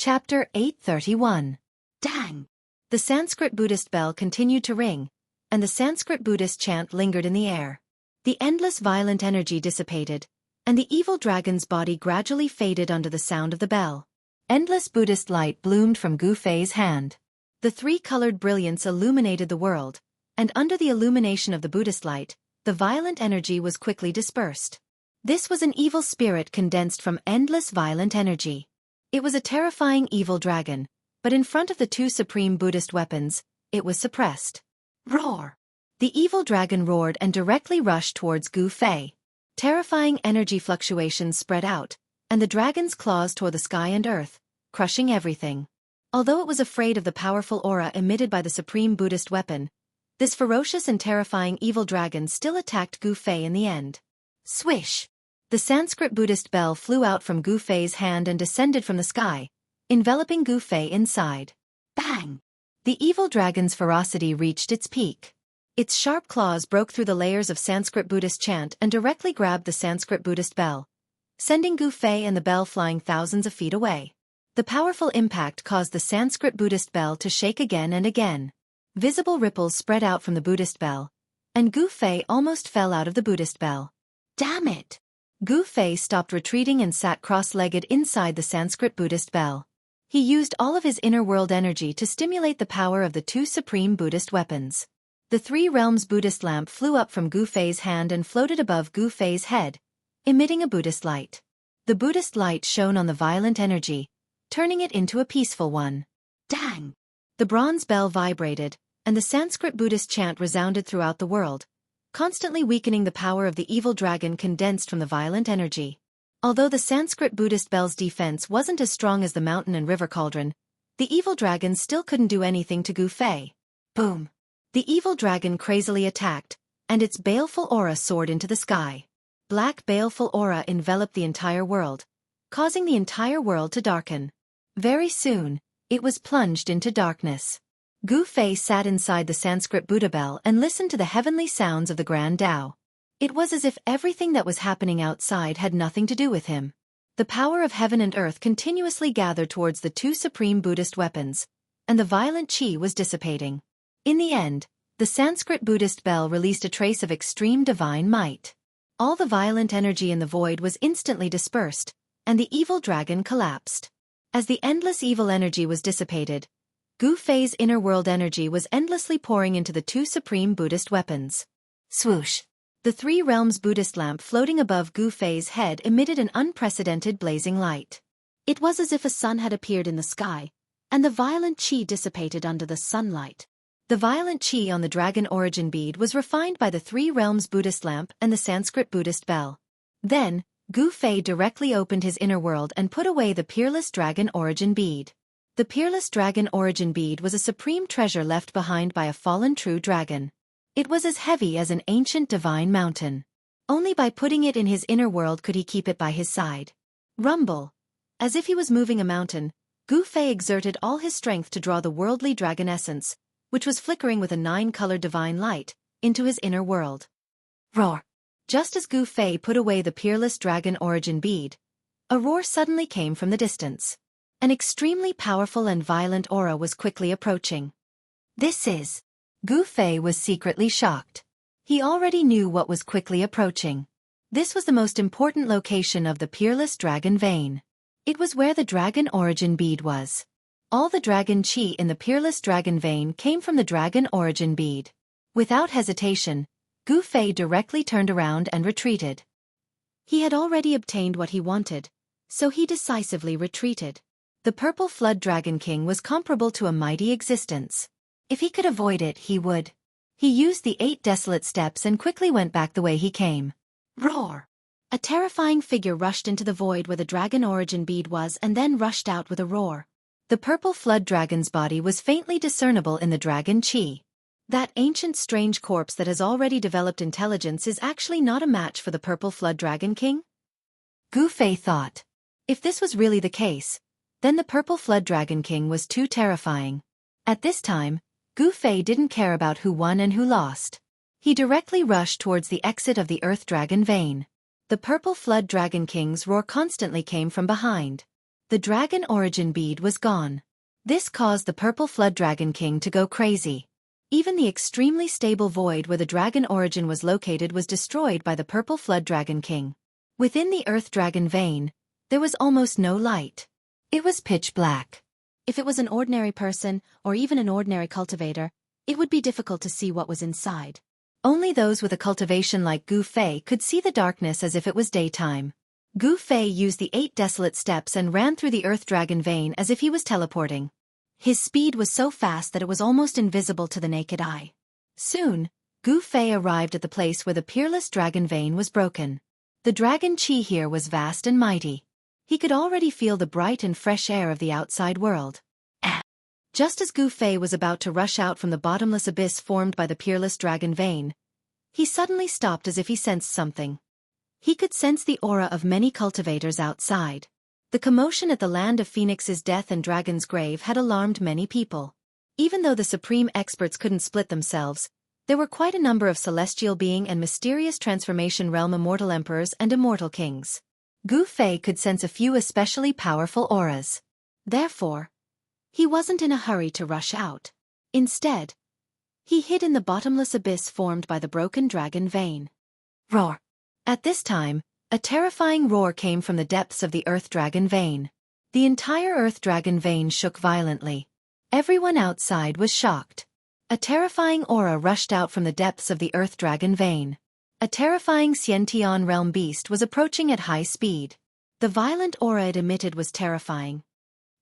Chapter 831. Dang! The Sanskrit Buddhist bell continued to ring, and the Sanskrit Buddhist chant lingered in the air. The endless violent energy dissipated, and the evil dragon's body gradually faded under the sound of the bell. Endless Buddhist light bloomed from Gu Fei's hand. The three-colored brilliance illuminated the world, and under the illumination of the Buddhist light, the violent energy was quickly dispersed. This was an evil spirit condensed from endless violent energy. It was a terrifying evil dragon, but in front of the two supreme Buddhist weapons, it was suppressed. Roar! The evil dragon roared and directly rushed towards Gu Fei. Terrifying energy fluctuations spread out, and the dragon's claws tore the sky and earth, crushing everything. Although it was afraid of the powerful aura emitted by the supreme Buddhist weapon, this ferocious and terrifying evil dragon still attacked Gu Fei in the end. Swish! The Sanskrit Buddhist bell flew out from Gu Fei's hand and descended from the sky, enveloping Gu Fei inside. Bang! The evil dragon's ferocity reached its peak. Its sharp claws broke through the layers of Sanskrit Buddhist chant and directly grabbed the Sanskrit Buddhist bell, sending Gu Fei and the bell flying thousands of feet away. The powerful impact caused the Sanskrit Buddhist bell to shake again and again. Visible ripples spread out from the Buddhist bell, and Gu Fei almost fell out of the Buddhist bell. Damn it! Gu Fei stopped retreating and sat cross-legged inside the Sanskrit Buddhist bell. He used all of his inner world energy to stimulate the power of the two supreme Buddhist weapons. The Three Realms Buddhist lamp flew up from Gu Fei's hand and floated above Gu Fei's head, emitting a Buddhist light. The Buddhist light shone on the violent energy, turning it into a peaceful one. Dang! The bronze bell vibrated, and the Sanskrit Buddhist chant resounded throughout the world, constantly weakening the power of the evil dragon condensed from the violent energy. Although the Sanskrit Buddhist bell's defense wasn't as strong as the mountain and river cauldron, the evil dragon still couldn't do anything to Gu Fei. Boom! The evil dragon crazily attacked, and its baleful aura soared into the sky. Black baleful aura enveloped the entire world, causing the entire world to darken. Very soon, it was plunged into darkness. Gu Fei sat inside the Sanskrit Buddha bell and listened to the heavenly sounds of the Grand Tao. It was as if everything that was happening outside had nothing to do with him. The power of heaven and earth continuously gathered towards the two supreme Buddhist weapons, and the violent qi was dissipating. In the end, the Sanskrit Buddhist bell released a trace of extreme divine might. All the violent energy in the void was instantly dispersed, and the evil dragon collapsed. As the endless evil energy was dissipated, Gu Fei's inner world energy was endlessly pouring into the two supreme Buddhist weapons. Swoosh! The Three Realms Buddhist lamp floating above Gu Fei's head emitted an unprecedented blazing light. It was as if a sun had appeared in the sky, and the violent qi dissipated under the sunlight. The violent qi on the dragon origin bead was refined by the Three Realms Buddhist lamp and the Sanskrit Buddhist bell. Then, Gu Fei directly opened his inner world and put away the peerless dragon origin bead. The peerless dragon origin bead was a supreme treasure left behind by a fallen true dragon. It was as heavy as an ancient divine mountain. Only by putting it in his inner world could he keep it by his side. Rumble! As if he was moving a mountain, Gu Fei exerted all his strength to draw the worldly dragon essence, which was flickering with a 9-colored divine light, into his inner world. Roar! Just as Gu Fei put away the peerless dragon origin bead, a roar suddenly came from the distance. An extremely powerful and violent aura was quickly approaching. This is... Gu Fei was secretly shocked. He already knew what was quickly approaching. This was the most important location of the peerless dragon vein. It was where the dragon origin bead was. All the dragon qi in the peerless dragon vein came from the dragon origin bead. Without hesitation, Gu Fei directly turned around and retreated. He had already obtained what he wanted, so he decisively retreated. The Purple Flood Dragon King was comparable to a mighty existence. If he could avoid it, he would. He used the 8 desolate steps and quickly went back the way he came. Roar! A terrifying figure rushed into the void where the dragon origin bead was and then rushed out with a roar. The Purple Flood Dragon's body was faintly discernible in the dragon qi. That ancient strange corpse that has already developed intelligence is actually not a match for the Purple Flood Dragon King? Gu Fei thought. If this was really the case, then the Purple Flood Dragon King was too terrifying. At this time, Gu Fei didn't care about who won and who lost. He directly rushed towards the exit of the Earth Dragon vein. The Purple Flood Dragon King's roar constantly came from behind. The dragon origin bead was gone. This caused the purple flood dragon king to go crazy. Even the extremely stable void where the dragon origin was located was destroyed by the purple flood dragon king. Within the earth dragon vein, there was almost no light. It was pitch black. If it was an ordinary person, or even an ordinary cultivator, it would be difficult to see what was inside. Only those with a cultivation like Gu Fei could see the darkness as if it was daytime. Gu Fei used the 8 desolate steps and ran through the earth dragon vein as if he was teleporting. His speed was so fast that it was almost invisible to the naked eye. Soon, Gu Fei arrived at the place where the peerless dragon vein was broken. The dragon chi here was vast and mighty. He could already feel the bright and fresh air of the outside world. Just as Gu Fei was about to rush out from the bottomless abyss formed by the peerless dragon vein, he suddenly stopped as if he sensed something. He could sense the aura of many cultivators outside. The commotion at the land of Phoenix's death and Dragon's grave had alarmed many people. Even though the supreme experts couldn't split themselves, there were quite a number of celestial being and mysterious transformation realm immortal emperors and immortal kings. Gu Fei could sense a few especially powerful auras. Therefore, he wasn't in a hurry to rush out. Instead, he hid in the bottomless abyss formed by the broken dragon vein. Roar! At this time, a terrifying roar came from the depths of the earth dragon vein. The entire earth dragon vein shook violently. Everyone outside was shocked. A terrifying aura rushed out from the depths of the earth dragon vein. A terrifying Xianxia realm beast was approaching at high speed. The violent aura it emitted was terrifying.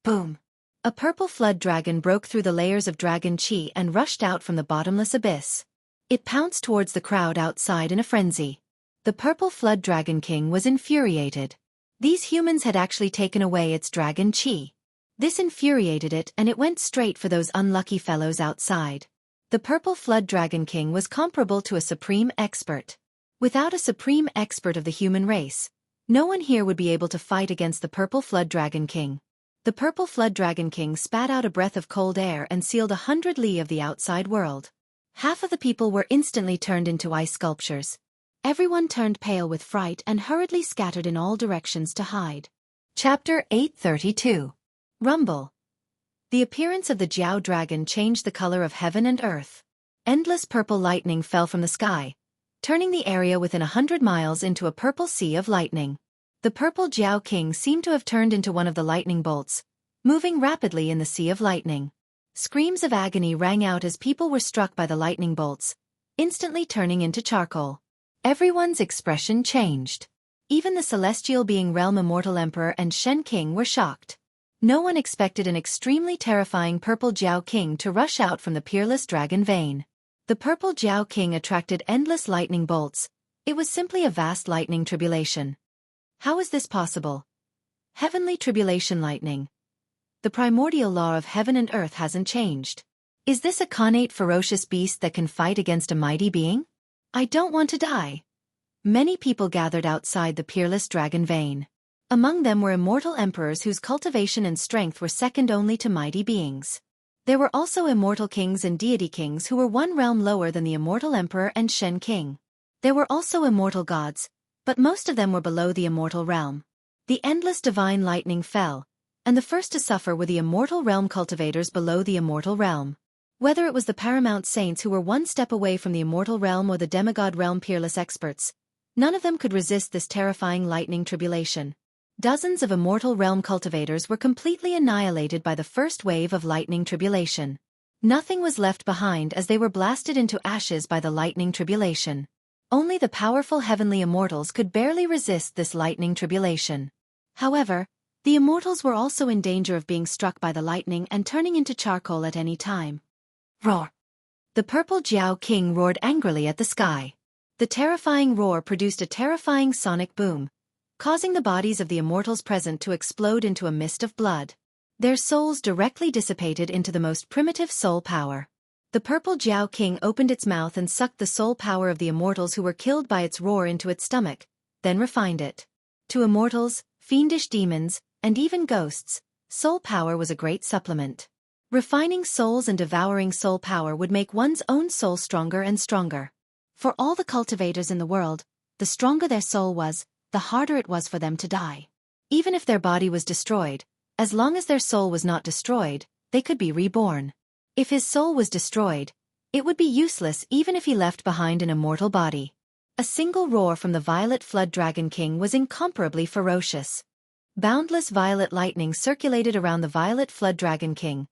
Boom! A purple flood dragon broke through the layers of dragon chi and rushed out from the bottomless abyss. It pounced towards the crowd outside in a frenzy. The purple flood dragon king was infuriated. These humans had actually taken away its dragon chi. This infuriated it and it went straight for those unlucky fellows outside. The purple flood dragon king was comparable to a supreme expert. Without a supreme expert of the human race, no one here would be able to fight against the purple flood dragon king. The purple flood dragon king spat out a breath of cold air and sealed 100 li of the outside world. Half of the people were instantly turned into ice sculptures. Everyone turned pale with fright and hurriedly scattered in all directions to hide. Chapter 832. Rumble. The appearance of the Jiao dragon changed the color of heaven and earth. Endless purple lightning fell from the sky, turning the area within 100 miles into a purple sea of lightning. The purple Jiao king seemed to have turned into one of the lightning bolts, moving rapidly in the sea of lightning. Screams of agony rang out as people were struck by the lightning bolts, instantly turning into charcoal. Everyone's expression changed. Even the celestial being realm immortal emperor and Shen king were shocked. No one expected an extremely terrifying purple Jiao king to rush out from the peerless dragon vein. The purple Jiao king attracted endless lightning bolts. It was simply a vast lightning tribulation. How is this possible? Heavenly tribulation lightning. The primordial law of heaven and earth hasn't changed. Is this a connate ferocious beast that can fight against a mighty being? I don't want to die. Many people gathered outside the peerless dragon vein. Among them were immortal emperors whose cultivation and strength were second only to mighty beings. There were also immortal kings and deity kings who were one realm lower than the immortal emperor and Shen king. There were also immortal gods, but most of them were below the immortal realm. The endless divine lightning fell, and the first to suffer were the immortal realm cultivators below the immortal realm. Whether it was the paramount saints who were one step away from the immortal realm or the demigod realm peerless experts, none of them could resist this terrifying lightning tribulation. Dozens of immortal realm cultivators were completely annihilated by the first wave of lightning tribulation. Nothing was left behind as they were blasted into ashes by the lightning tribulation. Only the powerful heavenly immortals could barely resist this lightning tribulation. However, the immortals were also in danger of being struck by the lightning and turning into charcoal at any time. Roar! The purple Jiao king roared angrily at the sky. The terrifying roar produced a terrifying sonic boom, causing the bodies of the immortals present to explode into a mist of blood. Their souls directly dissipated into the most primitive soul power. The purple Jiao king opened its mouth and sucked the soul power of the immortals who were killed by its roar into its stomach, then refined it. To immortals, fiendish demons, and even ghosts, soul power was a great supplement. Refining souls and devouring soul power would make one's own soul stronger and stronger. For all the cultivators in the world, the stronger their soul was, the harder it was for them to die. Even if their body was destroyed, As long as their soul was not destroyed, they could be reborn. If his soul was destroyed, it would be useless even if he left behind an immortal body. A single roar from the Violet Flood Dragon King was incomparably ferocious. Boundless violet lightning circulated around the Violet Flood Dragon King,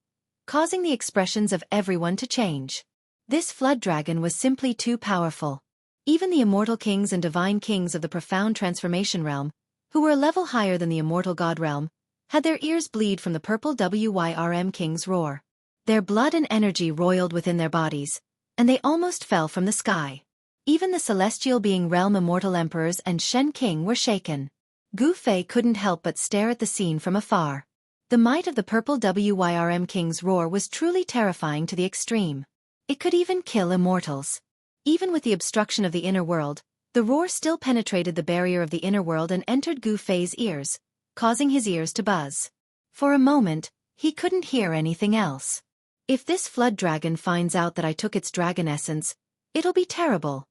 causing the expressions of everyone to change. This flood dragon was simply too powerful. Even the immortal kings and divine kings of the profound transformation realm, who were a level higher than the immortal god realm, had their ears bleed from the purple Wyrm King's roar. Their blood and energy roiled within their bodies, and they almost fell from the sky. Even the celestial being realm immortal emperors and Shen King were shaken. Gu Fei couldn't help but stare at the scene from afar. The might of the purple Wyrm King's roar was truly terrifying to the extreme. It could even kill immortals. Even with the obstruction of the inner world, the roar still penetrated the barrier of the inner world and entered Gu Fei's ears, causing his ears to buzz. For a moment, he couldn't hear anything else. If this flood dragon finds out that I took its dragon essence, it'll be terrible.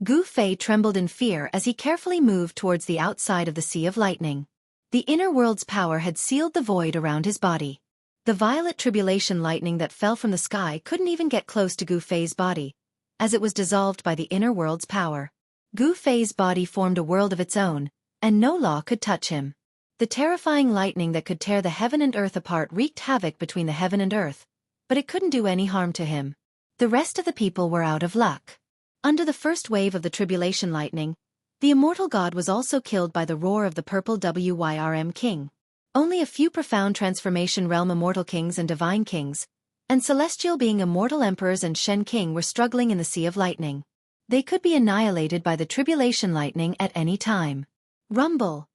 Gu Fei trembled in fear as he carefully moved towards the outside of the Sea of Lightning. The inner world's power had sealed the void around his body. The violet tribulation lightning that fell from the sky couldn't even get close to Gu Fei's body, as it was dissolved by the inner world's power. Gu Fei's body formed a world of its own, and no law could touch him. The terrifying lightning that could tear the heaven and earth apart wreaked havoc between the heaven and earth, but it couldn't do any harm to him. The rest of the people were out of luck. Under the first wave of the tribulation lightning, the immortal god was also killed by the roar of the purple Wyrm King. Only a few profound transformation realm immortal kings and divine kings, and celestial being immortal emperors and Shen King were struggling in the Sea of Lightning. They could be annihilated by the tribulation lightning at any time. Rumble!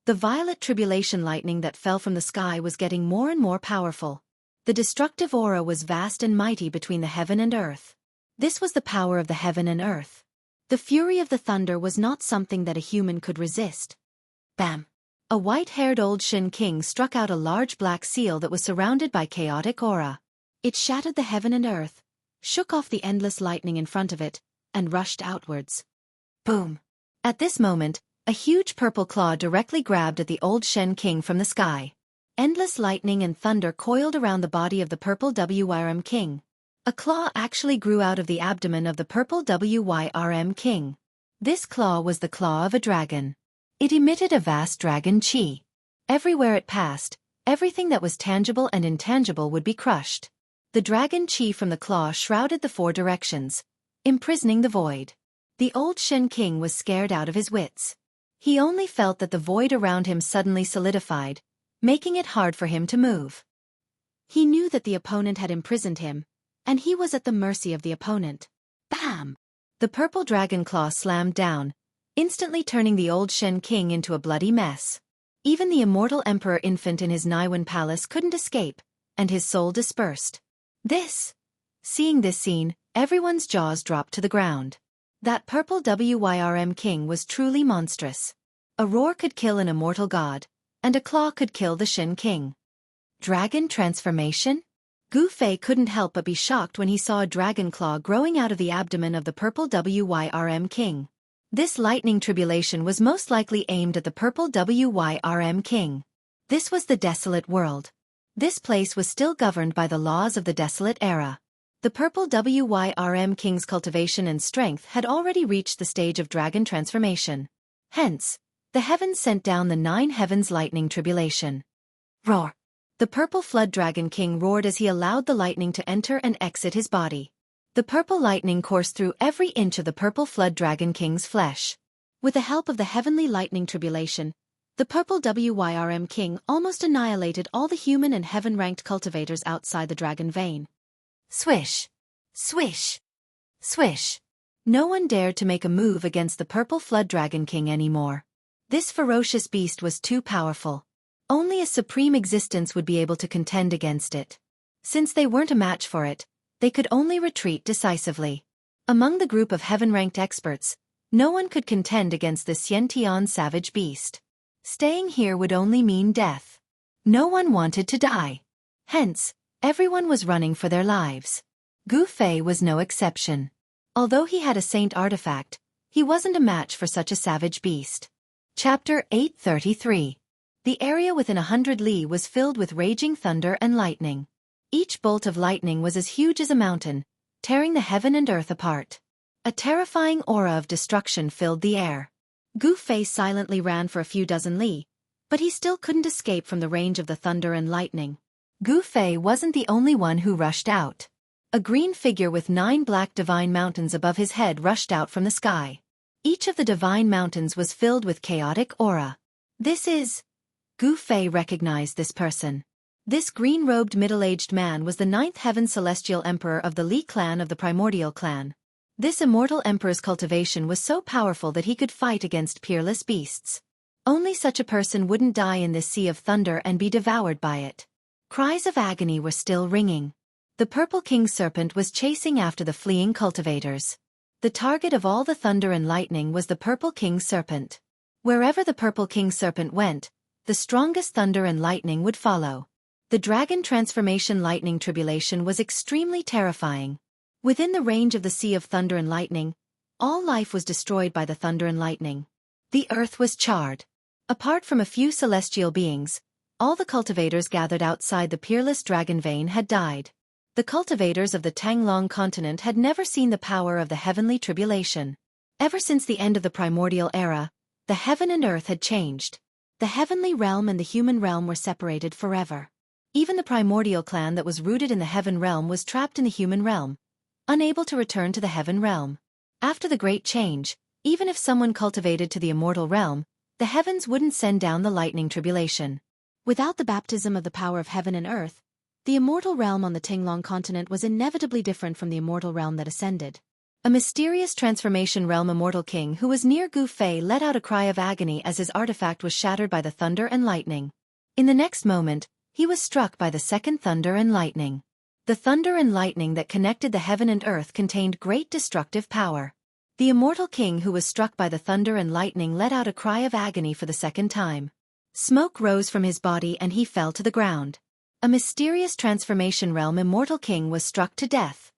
The violet tribulation lightning that fell from the sky was getting more and more powerful. The destructive aura was vast and mighty between the heaven and earth. This was the power of the heaven and earth. The fury of the thunder was not something that a human could resist. Bam! A white-haired old Shen King struck out a large black seal that was surrounded by chaotic aura. It shattered the heaven and earth, shook off the endless lightning in front of it, and rushed outwards. Boom! At this moment, a huge purple claw directly grabbed at the old Shen King from the sky. Endless lightning and thunder coiled around the body of the purple Wyrm King. A claw actually grew out of the abdomen of the purple Wyrm King. This claw was the claw of a dragon. It emitted a vast dragon chi. Everywhere it passed, everything that was tangible and intangible would be crushed. The dragon chi from the claw shrouded the four directions, imprisoning the void. The old Shen King was scared out of his wits. He only felt that the void around him suddenly solidified, making it hard for him to move. He knew that the opponent had imprisoned him, and he was at the mercy of the opponent. Bam! The purple dragon claw slammed down, instantly turning the old Shen King into a bloody mess. Even the immortal emperor infant in his Naiwan palace couldn't escape, and his soul dispersed. Seeing this scene, everyone's jaws dropped to the ground. That purple Wyrm King was truly monstrous. A roar could kill an immortal god, and a claw could kill the Shen King. Dragon transformation? Gu Fei couldn't help but be shocked when he saw a dragon claw growing out of the abdomen of the purple Wyrm King. This lightning tribulation was most likely aimed at the purple Wyrm King. This was the desolate world. This place was still governed by the laws of the desolate era. The purple Wyrm King's cultivation and strength had already reached the stage of dragon transformation. Hence, the heavens sent down the 9 heavens lightning tribulation. Roar! The purple flood dragon king roared as he allowed the lightning to enter and exit his body. The purple lightning coursed through every inch of the purple flood dragon king's flesh. With the help of the heavenly lightning tribulation, the purple Wyrm King almost annihilated all the human and heaven-ranked cultivators outside the dragon vein. Swish! Swish! Swish! No one dared to make a move against the purple flood dragon king anymore. This ferocious beast was too powerful. Only a supreme existence would be able to contend against it. Since they weren't a match for it, they could only retreat decisively. Among the group of heaven-ranked experts, no one could contend against this Xianxia savage beast. Staying here would only mean death. No one wanted to die. Hence, everyone was running for their lives. Gu Fei was no exception. Although he had a saint artifact, he wasn't a match for such a savage beast. Chapter 833. The area within 100 li was filled with raging thunder and lightning. Each bolt of lightning was as huge as a mountain, tearing the heaven and earth apart. A terrifying aura of destruction filled the air. Gu Fei silently ran for a few dozen li, but he still couldn't escape from the range of the thunder and lightning. Gu Fei wasn't the only one who rushed out. A green figure with 9 black divine mountains above his head rushed out from the sky. Each of the divine mountains was filled with chaotic aura. This is... Gu Fei recognized this person. This green-robed middle-aged man was the 9th Heaven Celestial Emperor of the Li clan of the Primordial clan. This immortal emperor's cultivation was so powerful that he could fight against peerless beasts. Only such a person wouldn't die in this sea of thunder and be devoured by it. Cries of agony were still ringing. The Purple King Serpent was chasing after the fleeing cultivators. The target of all the thunder and lightning was the Purple King Serpent. Wherever the Purple King Serpent went, the strongest thunder and lightning would follow. The dragon transformation lightning tribulation was extremely terrifying. Within the range of the sea of thunder and lightning, all life was destroyed by the thunder and lightning. The earth was charred. Apart from a few celestial beings, all the cultivators gathered outside the peerless dragon vein had died. The cultivators of the Tanglong continent had never seen the power of the heavenly tribulation. Ever since the end of the primordial era, the heaven and earth had changed. The heavenly realm and the human realm were separated forever. Even the primordial clan that was rooted in the heaven realm was trapped in the human realm, unable to return to the heaven realm. After the great change, even if someone cultivated to the immortal realm, the heavens wouldn't send down the lightning tribulation. Without the baptism of the power of heaven and earth, the immortal realm on the Tinglong continent was inevitably different from the immortal realm that ascended. A mysterious transformation realm immortal king who was near Gu Fei let out a cry of agony as his artifact was shattered by the thunder and lightning. In the next moment, he was struck by the second thunder and lightning. The thunder and lightning that connected the heaven and earth contained great destructive power. The immortal king who was struck by the thunder and lightning let out a cry of agony for the second time. Smoke rose from his body and he fell to the ground. A mysterious transformation realm immortal king was struck to death.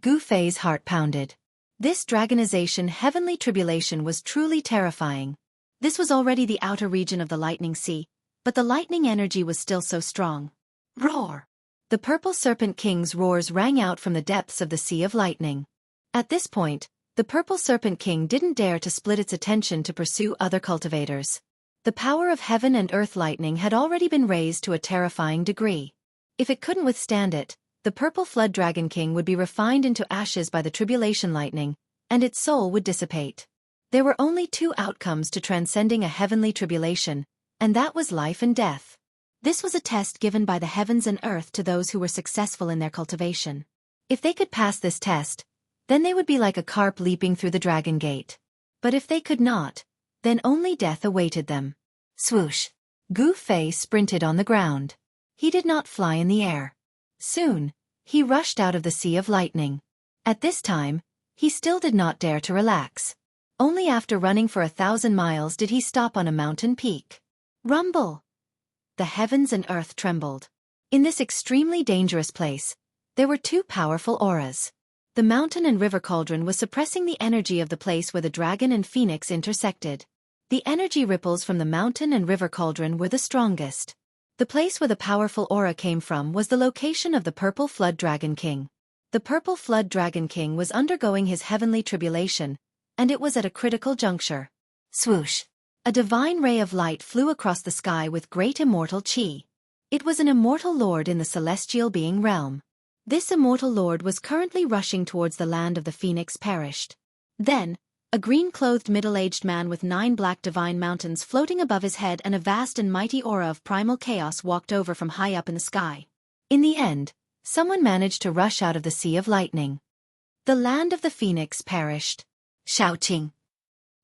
Gu Fei's heart pounded. This dragonization heavenly tribulation was truly terrifying. This was already the outer region of the lightning sea, but the lightning energy was still so strong. Roar! The purple serpent king's roars rang out from the depths of the sea of lightning. At this point, the purple serpent king didn't dare to split its attention to pursue other cultivators. The power of heaven and earth lightning had already been raised to a terrifying degree. If it couldn't withstand it, the purple flood dragon king would be refined into ashes by the tribulation lightning, and its soul would dissipate. There were only 2 outcomes to transcending a heavenly tribulation, and that was life and death. This was a test given by the heavens and earth to those who were successful in their cultivation. If they could pass this test, then they would be like a carp leaping through the dragon gate. But if they could not, then only death awaited them. Swoosh! Gu Fei sprinted on the ground. He did not fly in the air. Soon, he rushed out of the sea of lightning. At this time, he still did not dare to relax. Only after running for 1,000 miles did he stop on a mountain peak. Rumble! The heavens and earth trembled. In this extremely dangerous place, there were 2 powerful auras. The mountain and river cauldron was suppressing the energy of the place where the dragon and phoenix intersected. The energy ripples from the mountain and river cauldron were the strongest. The place where the powerful aura came from was the location of the Purple Flood Dragon King. The Purple Flood Dragon King was undergoing his heavenly tribulation, and it was at a critical juncture. Swoosh! A divine ray of light flew across the sky with great immortal chi. It was an immortal lord in the celestial being realm. This immortal lord was currently rushing towards the land of the phoenix perished. Then, a green-clothed middle-aged man with 9 black divine mountains floating above his head and a vast and mighty aura of primal chaos walked over from high up in the sky. In the end, someone managed to rush out of the sea of lightning. The land of the phoenix perished. Xiaoqing.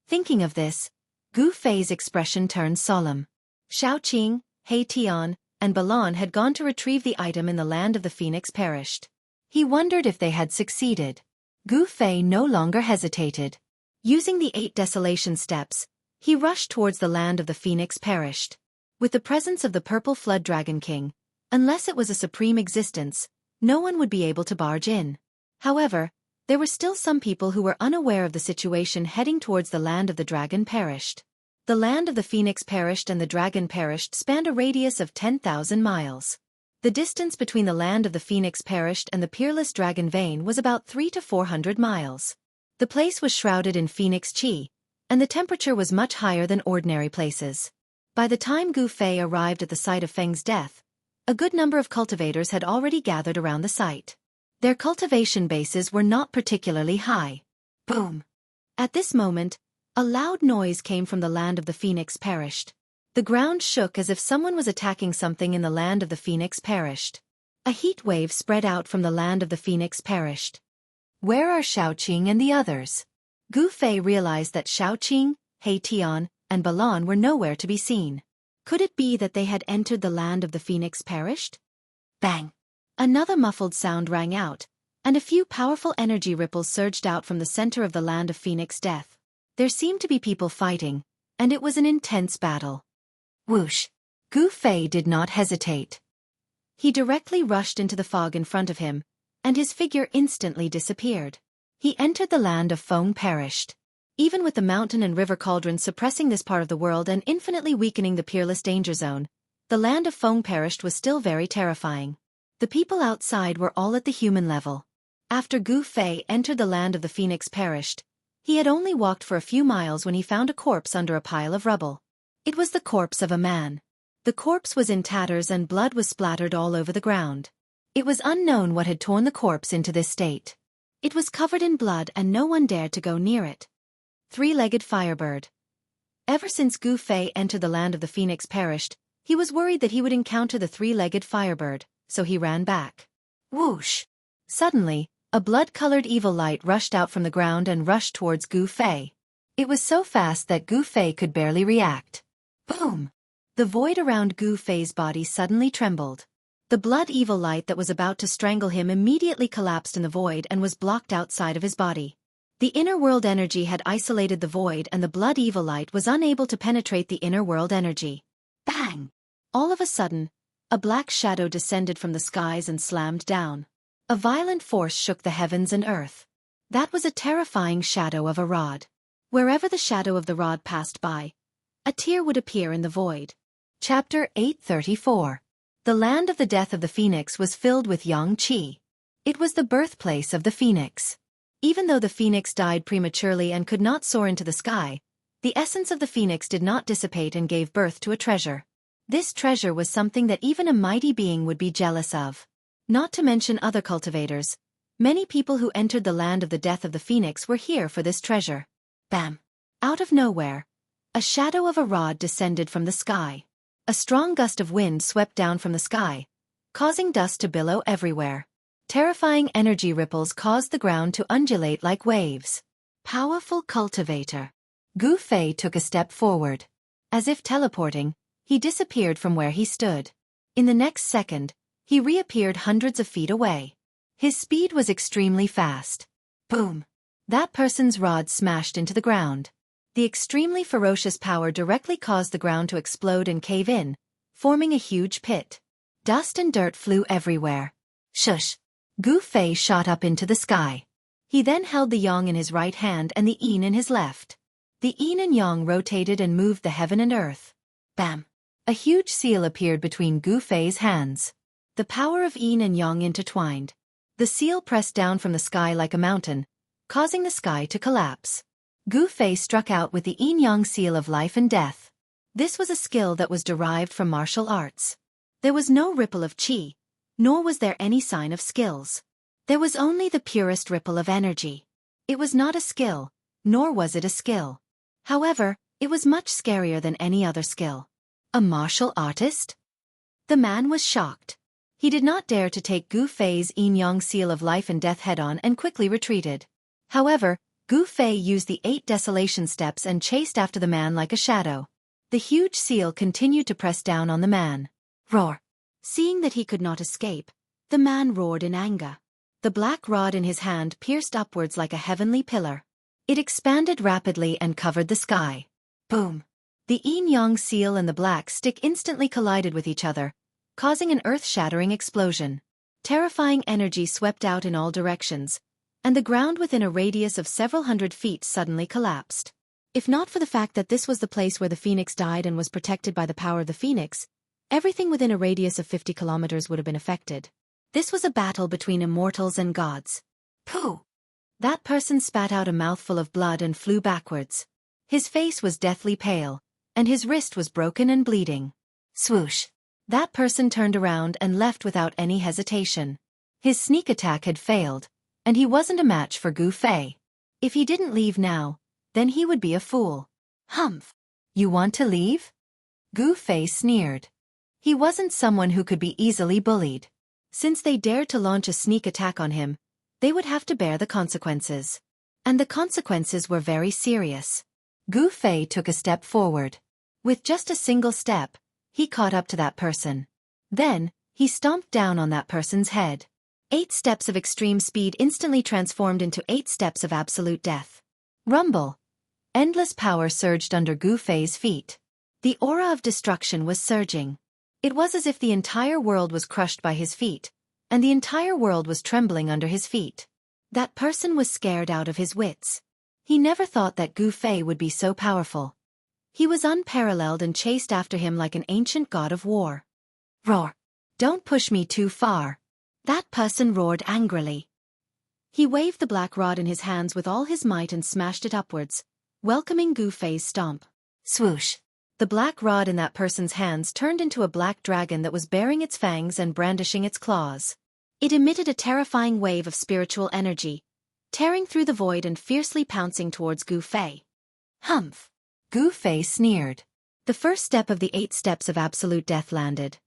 Thinking of this, Gu Fei's expression turned solemn. Xiaoqing, He Tian, and Balan had gone to retrieve the item in the land of the phoenix perished. He wondered if they had succeeded. Gu Fei no longer hesitated. Using the 8 desolation steps, he rushed towards the land of the phoenix perished. With the presence of the Purple Flood Dragon King, unless it was a supreme existence, no one would be able to barge in. However, there were still some people who were unaware of the situation heading towards the land of the dragon perished. The land of the phoenix perished and the dragon perished spanned a radius of 10,000 miles. The distance between the land of the phoenix perished and the peerless dragon vein was about 300 to 400 miles. The place was shrouded in phoenix qi, and the temperature was much higher than ordinary places. By the time Gu Fei arrived at the site of Feng's death, a good number of cultivators had already gathered around the site. Their cultivation bases were not particularly high. Boom! At this moment, a loud noise came from the land of the phoenix perished. The ground shook as if someone was attacking something in the land of the phoenix perished. A heat wave spread out from the land of the phoenix perished. Where are Xiaoqing and the others? Gu Fei realized that Xiaoqing, He Tian, and Balan were nowhere to be seen. Could it be that they had entered the land of the phoenix perished? Bang! Another muffled sound rang out, and a few powerful energy ripples surged out from the center of the land of phoenix death. There seemed to be people fighting, and it was an intense battle. Whoosh! Gu Fei did not hesitate. He directly rushed into the fog in front of him, and his figure instantly disappeared. He entered the land of Feng perished. Even with the mountain and river cauldrons suppressing this part of the world and infinitely weakening the peerless danger zone, the land of Feng perished was still very terrifying. The people outside were all at the human level. After Gu Fei entered the land of the phoenix perished, he had only walked for a few miles when he found a corpse under a pile of rubble. It was the corpse of a man. The corpse was in tatters and blood was splattered all over the ground. It was unknown what had torn the corpse into this state. It was covered in blood and no one dared to go near it. Three-legged firebird. Ever since Gu Fei entered the land of the phoenix perished, he was worried that he would encounter the three-legged firebird, so he ran back. Whoosh! Suddenly, a blood-colored evil light rushed out from the ground and rushed towards Gu Fei. It was so fast that Gu Fei could barely react. Boom! The void around Gu Fei's body suddenly trembled. The blood evil light that was about to strangle him immediately collapsed in the void and was blocked outside of his body. The inner world energy had isolated the void and the blood evil light was unable to penetrate the inner world energy. Bang! All of a sudden, a black shadow descended from the skies and slammed down. A violent force shook the heavens and earth. That was a terrifying shadow of a rod. Wherever the shadow of the rod passed by, a tear would appear in the void. Chapter 834. The land of the death of the phoenix was filled with yang qi. It was the birthplace of the phoenix. Even though the phoenix died prematurely and could not soar into the sky, the essence of the phoenix did not dissipate and gave birth to a treasure. This treasure was something that even a mighty being would be jealous of. Not to mention other cultivators, many people who entered the land of the death of the phoenix were here for this treasure. Bam! Out of nowhere, a shadow of a rod descended from the sky. A strong gust of wind swept down from the sky, causing dust to billow everywhere. Terrifying energy ripples caused the ground to undulate like waves. Powerful cultivator. Gu Fei took a step forward. As if teleporting, he disappeared from where he stood. In the next second, he reappeared hundreds of feet away. His speed was extremely fast. Boom! That person's rod smashed into the ground. The extremely ferocious power directly caused the ground to explode and cave in, forming a huge pit. Dust and dirt flew everywhere. Shush! Gu Fei shot up into the sky. He then held the yang in his right hand and the yin in his left. The yin and yang rotated and moved the heaven and earth. Bam! A huge seal appeared between Gu Fei's hands. The power of yin and yang intertwined. The seal pressed down from the sky like a mountain, causing the sky to collapse. Gu Fei struck out with the yin-yang seal of life and death. This was a skill that was derived from martial arts. There was no ripple of qi, nor was there any sign of skills. There was only the purest ripple of energy. It was not a skill, nor was it a skill. However, it was much scarier than any other skill. A martial artist? The man was shocked. He did not dare to take Gu Fei's yin-yang seal of life and death head-on and quickly retreated. However, Gu Fei used the 8 desolation steps and chased after the man like a shadow. The huge seal continued to press down on the man. Roar! Seeing that he could not escape, the man roared in anger. The black rod in his hand pierced upwards like a heavenly pillar. It expanded rapidly and covered the sky. Boom! The yin-yang seal and the black stick instantly collided with each other, causing an earth-shattering explosion. Terrifying energy swept out in all directions, and the ground within a radius of several hundred feet suddenly collapsed. If not for the fact that this was the place where the phoenix died and was protected by the power of the phoenix, everything within a radius of 50 kilometers would have been affected. This was a battle between immortals and gods. Pooh! That person spat out a mouthful of blood and flew backwards. His face was deathly pale, and his wrist was broken and bleeding. Swoosh! That person turned around and left without any hesitation. His sneak attack had failed, and he wasn't a match for Gu Fei. If he didn't leave now, then he would be a fool. Humph! You want to leave? Gu Fei sneered. He wasn't someone who could be easily bullied. Since they dared to launch a sneak attack on him, they would have to bear the consequences. And the consequences were very serious. Gu Fei took a step forward. With just a single step, he caught up to that person. Then, he stomped down on that person's head. 8 steps of extreme speed instantly transformed into 8 steps of absolute death. Rumble! Endless power surged under Gu Fei's feet. The aura of destruction was surging. It was as if the entire world was crushed by his feet, and the entire world was trembling under his feet. That person was scared out of his wits. He never thought that Gu Fei would be so powerful. He was unparalleled and chased after him like an ancient god of war. Roar! Don't push me too far. That person roared angrily. He waved the black rod in his hands with all his might and smashed it upwards, welcoming Gu Fei's stomp. Swoosh! The black rod in that person's hands turned into a black dragon that was baring its fangs and brandishing its claws. It emitted a terrifying wave of spiritual energy, tearing through the void and fiercely pouncing towards Gu Fei. Humph! Gu Fei sneered. The first step of the 8 steps of absolute death landed.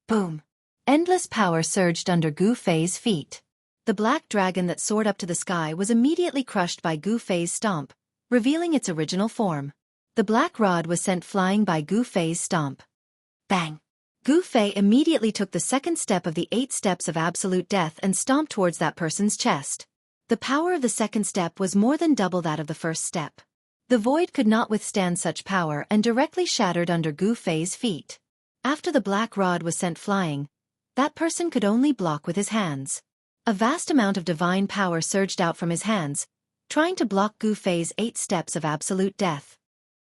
Boom! Endless power surged under Gu Fei's feet. The black dragon that soared up to the sky was immediately crushed by Gu Fei's stomp, revealing its original form. The black rod was sent flying by Gu Fei's stomp. Bang! Gu Fei immediately took the second step of the 8 steps of absolute death and stomped towards that person's chest. The power of the second step was more than double that of the first step. The void could not withstand such power and directly shattered under Gu Fei's feet. After the black rod was sent flying, that person could only block with his hands. A vast amount of divine power surged out from his hands, trying to block Gu Fei's 8 steps of absolute death.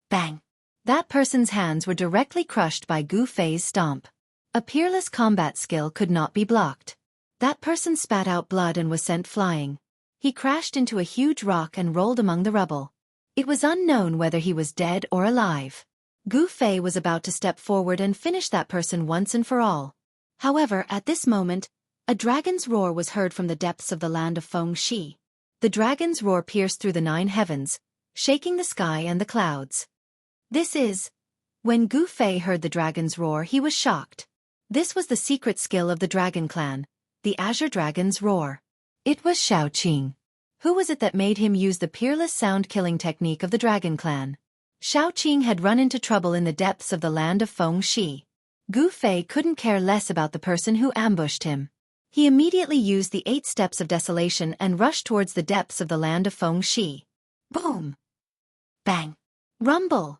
Bang! That person's hands were directly crushed by Gu Fei's stomp. A peerless combat skill could not be blocked. That person spat out blood and was sent flying. He crashed into a huge rock and rolled among the rubble. It was unknown whether he was dead or alive. Gu Fei was about to step forward and finish that person once and for all. However, at this moment, a dragon's roar was heard from the depths of the land of Feng Shi. The dragon's roar pierced through the 9 heavens, shaking the sky and the clouds. When Gu Fei heard the dragon's roar, he was shocked. This was the secret skill of the Dragon Clan, the Azure Dragon's roar. It was Xiaoqi. Who was it that made him use the peerless sound-killing technique of the Dragon Clan? Xiaoqi had run into trouble in the depths of the land of Feng Shi. Gu Fei couldn't care less about the person who ambushed him. He immediately used the 8 steps of desolation and rushed towards the depths of the land of Feng Shi. Boom! Bang! Rumble!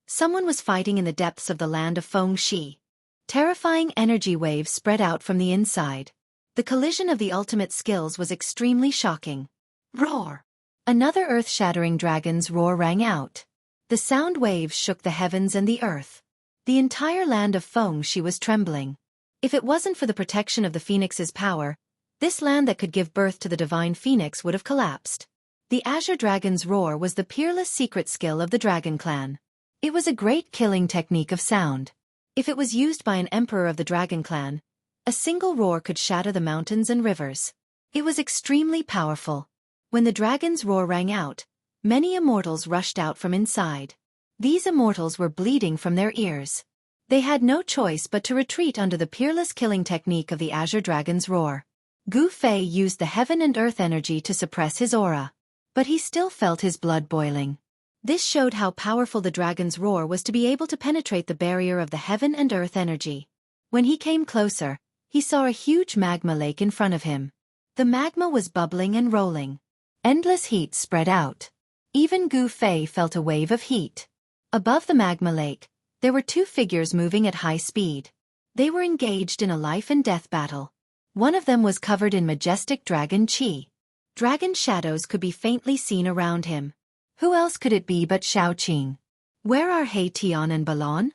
Someone was fighting in the depths of the land of Feng Shi. Terrifying energy waves spread out from the inside. The collision of the ultimate skills was extremely shocking. Roar! Another earth-shattering dragon's roar rang out. The sound waves shook the heavens and the earth. The entire land of Feng Shi was trembling. If it wasn't for the protection of the phoenix's power, this land that could give birth to the divine phoenix would have collapsed. The Azure Dragon's roar was the peerless secret skill of the Dragon Clan. It was a great killing technique of sound. If it was used by an emperor of the Dragon Clan, a single roar could shatter the mountains and rivers. It was extremely powerful. When the dragon's roar rang out, many immortals rushed out from inside. These immortals were bleeding from their ears. They had no choice but to retreat under the peerless killing technique of the Azure Dragon's roar. Gu Fei used the heaven and earth energy to suppress his aura. But he still felt his blood boiling. This showed how powerful the dragon's roar was to be able to penetrate the barrier of the heaven and earth energy. When he came closer, he saw a huge magma lake in front of him. The magma was bubbling and rolling. Endless heat spread out. Even Gu Fei felt a wave of heat. Above the magma lake, there were 2 figures moving at high speed. They were engaged in a life-and-death battle. One of them was covered in majestic dragon qi. Dragon shadows could be faintly seen around him. Who else could it be but Xiaoqing? Where are He Tian and Balon?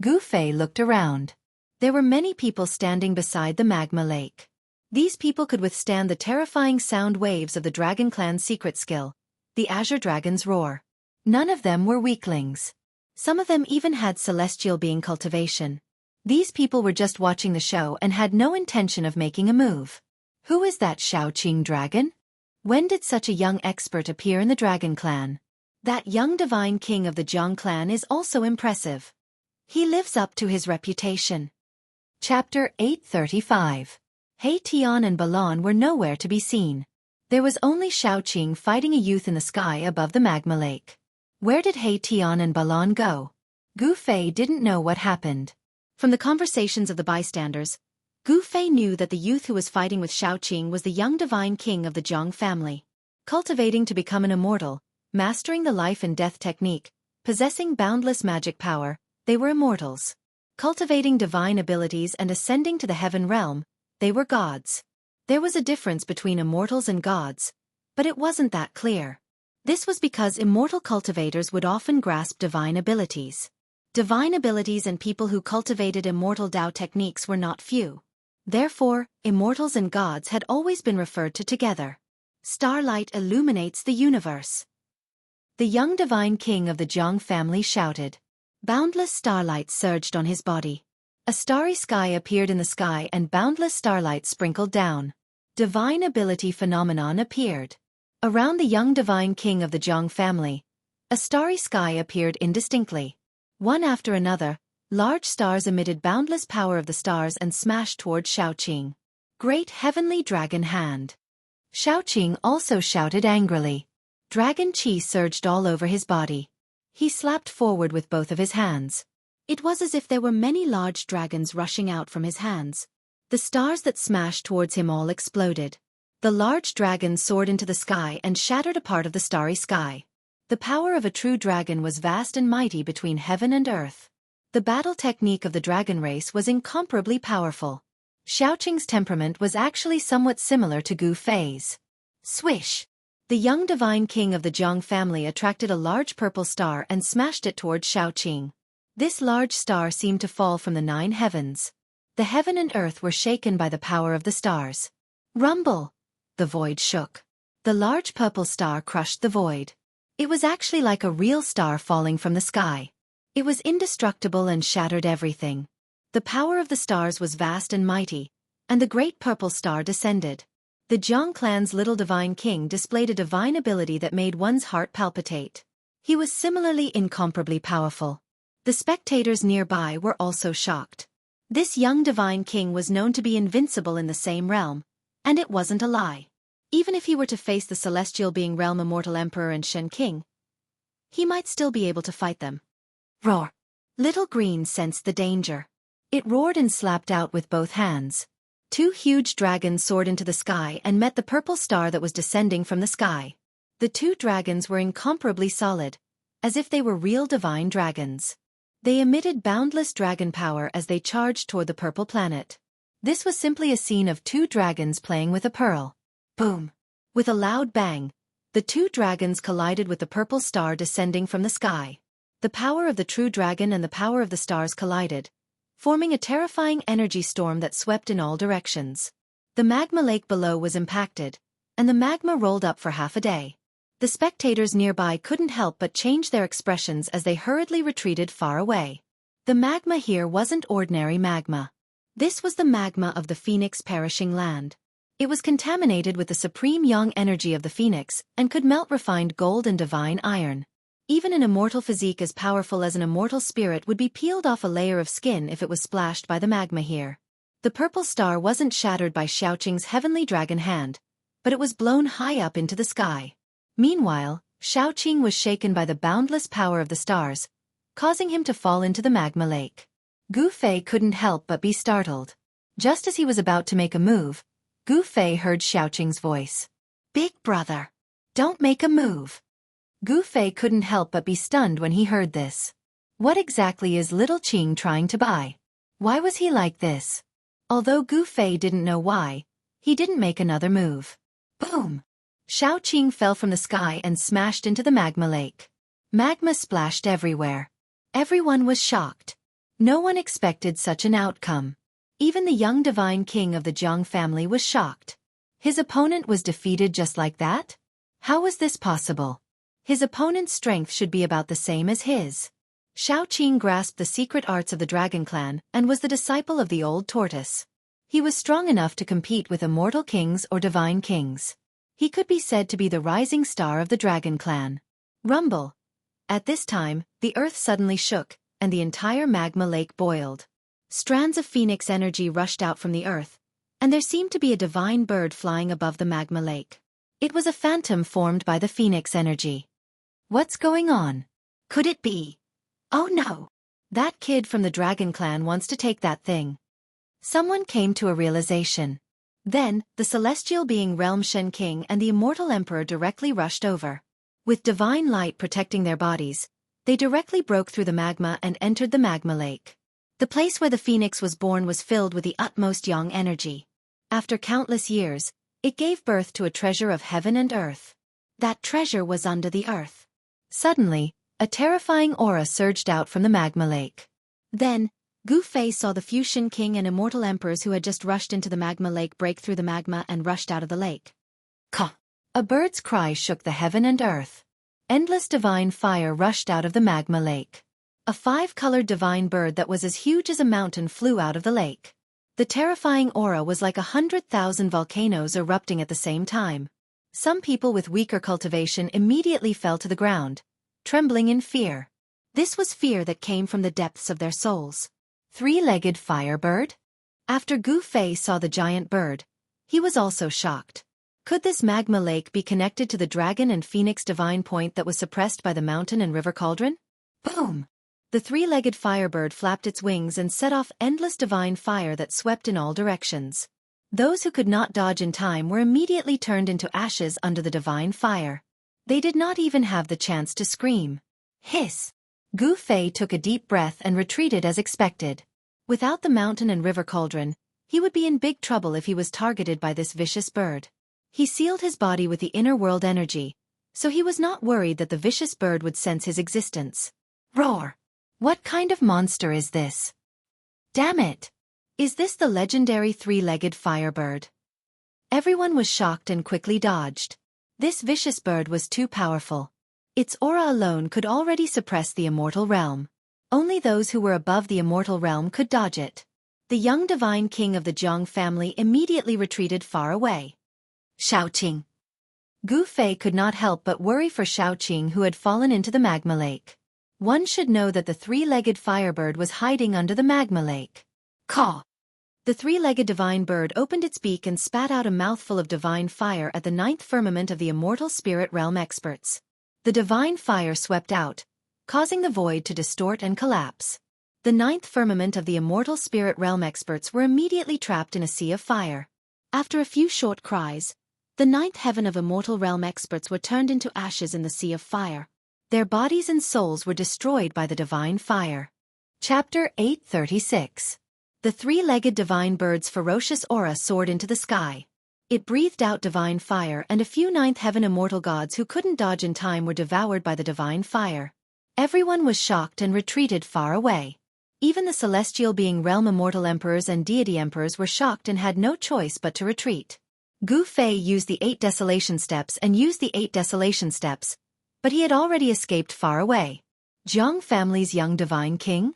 Gu Fei looked around. There were many people standing beside the magma lake. These people could withstand the terrifying sound waves of the Dragon Clan's secret skill, the Azure Dragon's roar. None of them were weaklings. Some of them even had celestial being cultivation. These people were just watching the show and had no intention of making a move. Who is that Xiaoqing dragon? When did such a young expert appear in the Dragon Clan? That young divine king of the Jiang clan is also impressive. He lives up to his reputation. Chapter 835. He Tian and Balon were nowhere to be seen. There was only Xiaoqing fighting a youth in the sky above the magma lake. Where did He Tian and Balon go? Gu Fei didn't know what happened. From the conversations of the bystanders, Gu Fei knew that the youth who was fighting with Xiaoqing was the young divine king of the Jiang family. Cultivating to become an immortal, mastering the life and death technique, possessing boundless magic power, they were immortals. Cultivating divine abilities and ascending to the heaven realm, they were gods. There was a difference between immortals and gods, but it wasn't that clear. This was because immortal cultivators would often grasp divine abilities. Divine abilities and people who cultivated immortal Dao techniques were not few. Therefore, immortals and gods had always been referred to together. Starlight illuminates the universe. The young divine king of the Jiang family shouted. Boundless starlight surged on his body. A starry sky appeared in the sky and boundless starlight sprinkled down. Divine ability phenomenon appeared. Around the young divine king of the Jiang family, a starry sky appeared indistinctly. One after another, large stars emitted boundless power of the stars and smashed toward Xiaoqing. Great heavenly dragon hand. Xiaoqing also shouted angrily. Dragon chi surged all over his body. He slapped forward with both of his hands. It was as if there were many large dragons rushing out from his hands. The stars that smashed towards him all exploded. The large dragon soared into the sky and shattered a part of the starry sky. The power of a true dragon was vast and mighty between heaven and earth. The battle technique of the dragon race was incomparably powerful. Xiaoqing's temperament was actually somewhat similar to Gu Fei's. Swish! The young divine king of the Jiang family attracted a large purple star and smashed it toward Xiaoqing. This large star seemed to fall from the 9 heavens. The heaven and earth were shaken by the power of the stars. Rumble! The void shook. The large purple star crushed the void. It was actually like a real star falling from the sky. It was indestructible and shattered everything. The power of the stars was vast and mighty, and the great purple star descended. The Jiang clan's little divine king displayed a divine ability that made one's heart palpitate. He was similarly incomparably powerful. The spectators nearby were also shocked. This young divine king was known to be invincible in the same realm, and it wasn't a lie. Even if he were to face the celestial being realm immortal emperor and Shen King, he might still be able to fight them. Roar! Little Green sensed the danger. It roared and slapped out with both hands. 2 huge dragons soared into the sky and met the purple star that was descending from the sky. The 2 dragons were incomparably solid, as if they were real divine dragons. They emitted boundless dragon power as they charged toward the purple planet. This was simply a scene of 2 dragons playing with a pearl. Boom! With a loud bang, the 2 dragons collided with the purple star descending from the sky. The power of the true dragon and the power of the stars collided, forming a terrifying energy storm that swept in all directions. The magma lake below was impacted, and the magma rolled up for half a day. The spectators nearby couldn't help but change their expressions as they hurriedly retreated far away. The magma here wasn't ordinary magma. This was the magma of the Phoenix perishing land. It was contaminated with the supreme yang energy of the Phoenix and could melt refined gold and divine iron. Even an immortal physique as powerful as an immortal spirit would be peeled off a layer of skin if it was splashed by the magma here. The purple star wasn't shattered by Xiaoqing's heavenly dragon hand, but it was blown high up into the sky. Meanwhile, Xiaoqing was shaken by the boundless power of the stars, causing him to fall into the magma lake. Gu Fei couldn't help but be startled. Just as he was about to make a move, Gu Fei heard Xiaoqing's voice. "Big brother, don't make a move." Gu Fei couldn't help but be stunned when he heard this. What exactly is little Qing trying to buy? Why was he like this? Although Gu Fei didn't know why, he didn't make another move. Boom! Xiaoqing fell from the sky and smashed into the magma lake. Magma splashed everywhere. Everyone was shocked. No one expected such an outcome. Even the young divine king of the Jiang family was shocked. His opponent was defeated just like that? How was this possible? His opponent's strength should be about the same as his. Xiaoqing grasped the secret arts of the Dragon Clan and was the disciple of the old tortoise. He was strong enough to compete with immortal kings or divine kings. He could be said to be the rising star of the Dragon Clan. Rumble. At this time, the earth suddenly shook, and the entire magma lake boiled. Strands of phoenix energy rushed out from the earth, and there seemed to be a divine bird flying above the magma lake. It was a phantom formed by the phoenix energy. What's going on? Could it be? Oh no! That kid from the Dragon Clan wants to take that thing. Someone came to a realization. Then, the celestial being Realm Shen King and the Immortal Emperor directly rushed over. With divine light protecting their bodies, they directly broke through the magma and entered the magma lake. The place where the phoenix was born was filled with the utmost yang energy. After countless years, it gave birth to a treasure of heaven and earth. That treasure was under the earth. Suddenly, a terrifying aura surged out from the magma lake. Then, Gu Fei saw the Fuxian King and Immortal Emperors who had just rushed into the magma lake break through the magma and rushed out of the lake. Caw! A bird's cry shook the heaven and earth. Endless divine fire rushed out of the magma lake. A 5-colored divine bird that was as huge as a mountain flew out of the lake. The terrifying aura was like 100,000 volcanoes erupting at the same time. Some people with weaker cultivation immediately fell to the ground, trembling in fear. This was fear that came from the depths of their souls. 3-legged firebird? After Gu Fei saw the giant bird, he was also shocked. Could this magma lake be connected to the dragon and phoenix divine point that was suppressed by the mountain and river cauldron? Boom! The 3-legged firebird flapped its wings and set off endless divine fire that swept in all directions. Those who could not dodge in time were immediately turned into ashes under the divine fire. They did not even have the chance to scream. Hiss! Gu Fei took a deep breath and retreated as expected. Without the mountain and river cauldron, he would be in big trouble if he was targeted by this vicious bird. He sealed his body with the inner world energy, so he was not worried that the vicious bird would sense his existence. Roar! What kind of monster is this? Damn it! Is this the legendary 3-legged firebird? Everyone was shocked and quickly dodged. This vicious bird was too powerful. Its aura alone could already suppress the immortal realm. Only those who were above the immortal realm could dodge it. The young divine king of the Jiang family immediately retreated far away. Xiaoqing. Gu Fei could not help but worry for Xiaoqing who had fallen into the magma lake. One should know that the 3-legged firebird was hiding under the magma lake. Caw! The 3-legged divine bird opened its beak and spat out a mouthful of divine fire at the 9th firmament of the immortal spirit realm experts. The divine fire swept out, causing the void to distort and collapse. The 9th firmament of the immortal spirit realm experts were immediately trapped in a sea of fire. After a few short cries, the 9th heaven of immortal realm experts were turned into ashes in the sea of fire. Their bodies and souls were destroyed by the divine fire. Chapter 836. The 3-legged divine bird's ferocious aura soared into the sky. It breathed out divine fire and a few 9th heaven immortal gods who couldn't dodge in time were devoured by the divine fire. Everyone was shocked and retreated far away. Even the celestial being realm immortal emperors and deity emperors were shocked and had no choice but to retreat. Gu Fei used the 8 desolation steps and used the 8 desolation steps, but he had already escaped far away. Jiang family's young divine king?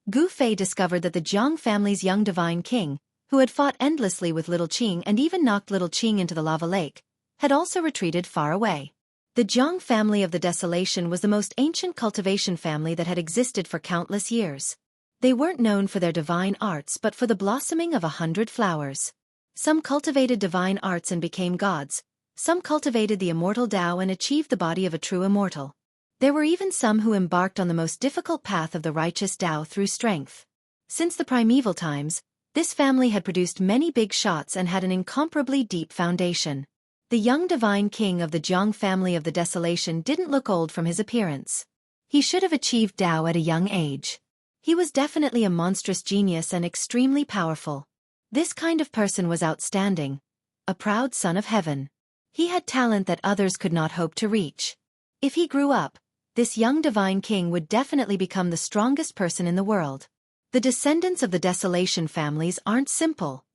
Gu Fei discovered that the Jiang family's young divine king, who had fought endlessly with little Qing and even knocked little Qing into the lava lake, had also retreated far away. The Jiang family of the Desolation was the most ancient cultivation family that had existed for countless years. They weren't known for their divine arts but for the blossoming of 100 flowers. Some cultivated divine arts and became gods, some cultivated the immortal Tao and achieved the body of a true immortal. There were even some who embarked on the most difficult path of the righteous Tao through strength. Since the primeval times, this family had produced many big shots and had an incomparably deep foundation. The young divine king of the Jiang family of the Desolation didn't look old from his appearance. He should have achieved Tao at a young age. He was definitely a monstrous genius and extremely powerful. This kind of person was outstanding. A proud son of heaven. He had talent that others could not hope to reach. If he grew up, this young divine king would definitely become the strongest person in the world. The descendants of the Desolation families aren't simple.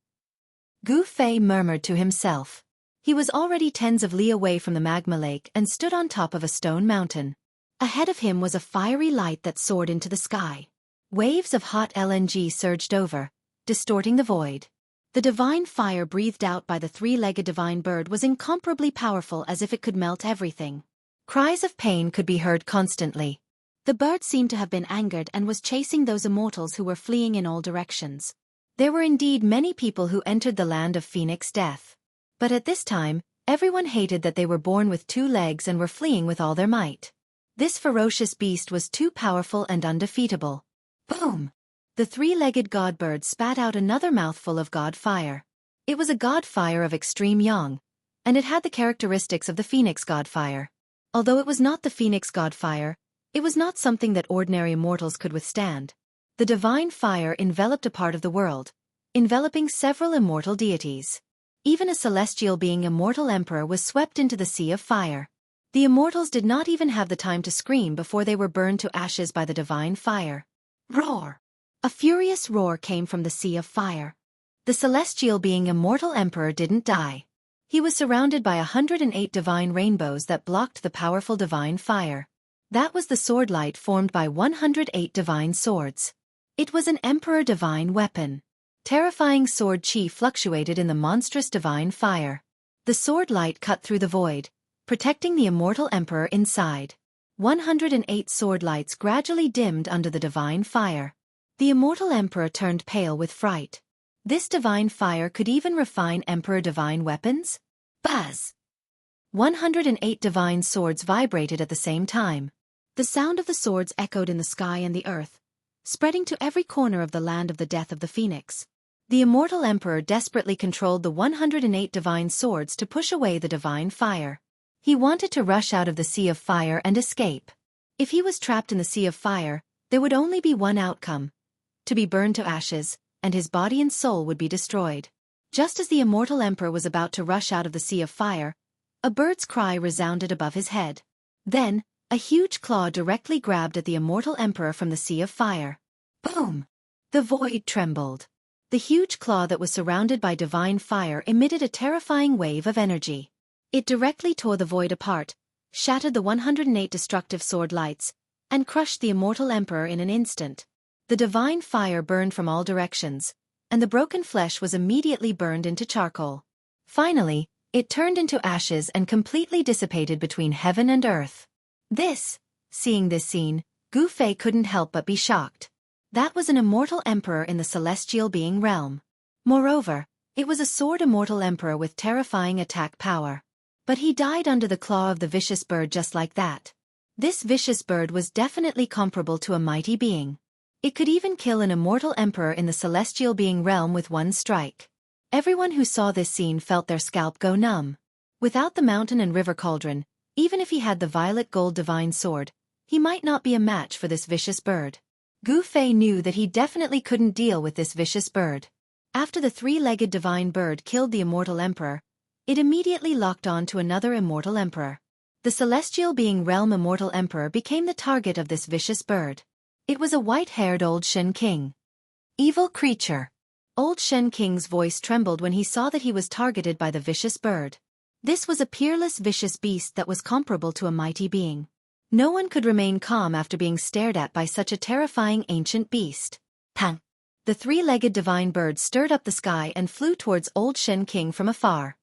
Gu Fei murmured to himself. He was already tens of li away from the magma lake and stood on top of a stone mountain. Ahead of him was a fiery light that soared into the sky. Waves of hot LNG surged over, distorting the void. The divine fire breathed out by the three-legged divine bird was incomparably powerful, as if it could melt everything. Cries of pain could be heard constantly. The bird seemed to have been angered and was chasing those immortals who were fleeing in all directions. There were indeed many people who entered the land of Phoenix death. But at this time, everyone hated that they were born with 2 legs and were fleeing with all their might. This ferocious beast was too powerful and undefeatable. Boom! The three-legged god bird spat out another mouthful of god fire. It was a god fire of extreme yang, and it had the characteristics of the phoenix god fire. Although it was not the phoenix god fire, it was not something that ordinary immortals could withstand. The divine fire enveloped a part of the world, enveloping several immortal deities. Even a celestial being, Immortal Emperor, was swept into the sea of fire. The immortals did not even have the time to scream before they were burned to ashes by the divine fire. Roar! A furious roar came from the sea of fire. The celestial being Immortal Emperor didn't die. He was surrounded by 108 divine rainbows that blocked the powerful divine fire. That was the swordlight formed by 108 divine swords. It was an emperor divine weapon. Terrifying sword chi fluctuated in the monstrous divine fire. The swordlight cut through the void, protecting the Immortal Emperor inside. 108 swordlights gradually dimmed under the divine fire. The Immortal Emperor turned pale with fright. This divine fire could even refine Emperor divine weapons? Buzz! 108 divine swords vibrated at the same time. The sound of the swords echoed in the sky and the earth, spreading to every corner of the land of the death of the phoenix. The Immortal Emperor desperately controlled the 108 divine swords to push away the divine fire. He wanted to rush out of the sea of fire and escape. If he was trapped in the sea of fire, there would only be one outcome: to be burned to ashes, and his body and soul would be destroyed. Just as the Immortal Emperor was about to rush out of the sea of fire, a bird's cry resounded above his head. Then, a huge claw directly grabbed at the Immortal Emperor from the sea of fire. Boom! The void trembled. The huge claw that was surrounded by divine fire emitted a terrifying wave of energy. It directly tore the void apart, shattered the 108 destructive sword lights, and crushed the Immortal Emperor in an instant. The divine fire burned from all directions, and the broken flesh was immediately burned into charcoal. Finally, it turned into ashes and completely dissipated between heaven and earth. Seeing this scene, Gu Fei couldn't help but be shocked. That was an Immortal Emperor in the celestial being realm. Moreover, it was a sword Immortal Emperor with terrifying attack power. But he died under the claw of the vicious bird just like that. This vicious bird was definitely comparable to a mighty being. It could even kill an Immortal Emperor in the celestial being realm with one strike. Everyone who saw this scene felt their scalp go numb. Without the mountain and river cauldron, even if he had the violet gold divine sword, he might not be a match for this vicious bird. Gu Fei knew that he definitely couldn't deal with this vicious bird. After the three-legged divine bird killed the Immortal Emperor, it immediately locked on to another Immortal Emperor. The celestial being realm Immortal Emperor became the target of this vicious bird. It was a white-haired old Shen King. Evil creature. Old Shen King's voice trembled when he saw that he was targeted by the vicious bird. This was a peerless vicious beast that was comparable to a mighty being. No one could remain calm after being stared at by such a terrifying ancient beast. Pang! The three-legged divine bird stirred up the sky and flew towards old Shen King from afar.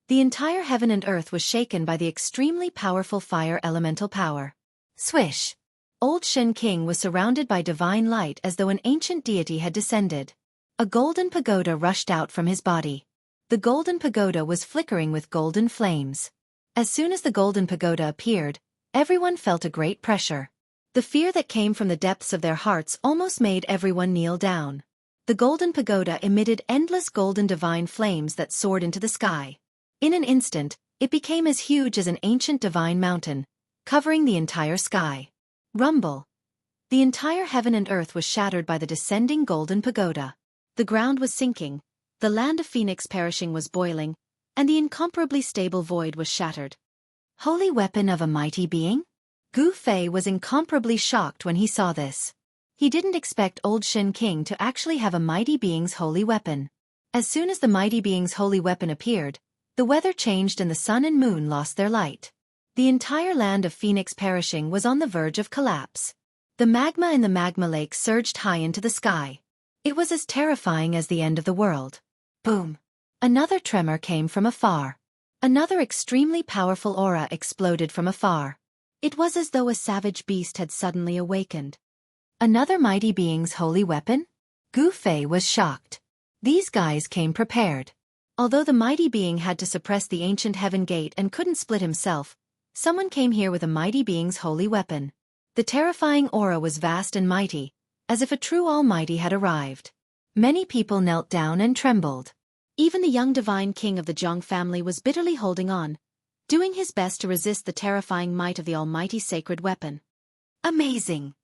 The entire heaven and earth was shaken by the extremely powerful fire elemental power. Swish! Old Shen King was surrounded by divine light as though an ancient deity had descended. A golden pagoda rushed out from his body. The golden pagoda was flickering with golden flames. As soon as the golden pagoda appeared, everyone felt a great pressure. The fear that came from the depths of their hearts almost made everyone kneel down. The golden pagoda emitted endless golden divine flames that soared into the sky. In an instant, it became as huge as an ancient divine mountain, covering the entire sky. Rumble! The entire heaven and earth was shattered by the descending golden pagoda. The ground was sinking, the land of Phoenix perishing was boiling, and the incomparably stable void was shattered. Holy weapon of a mighty being? Gu Fei was incomparably shocked when he saw this. He didn't expect old Shen King to actually have a mighty being's holy weapon. As soon as the mighty being's holy weapon appeared, the weather changed and the sun and moon lost their light. The entire land of Phoenix perishing was on the verge of collapse. The magma in the magma lake surged high into the sky. It was as terrifying as the end of the world. Boom! Another tremor came from afar. Another extremely powerful aura exploded from afar. It was as though a savage beast had suddenly awakened. Another mighty being's holy weapon? Gu Fei was shocked. These guys came prepared. Although the mighty being had to suppress the ancient heaven gate and couldn't split himself, someone came here with a mighty being's holy weapon. The terrifying aura was vast and mighty, as if a true almighty had arrived. Many people knelt down and trembled. Even the young divine king of the Zhang family was bitterly holding on, doing his best to resist the terrifying might of the almighty sacred weapon. Amazing!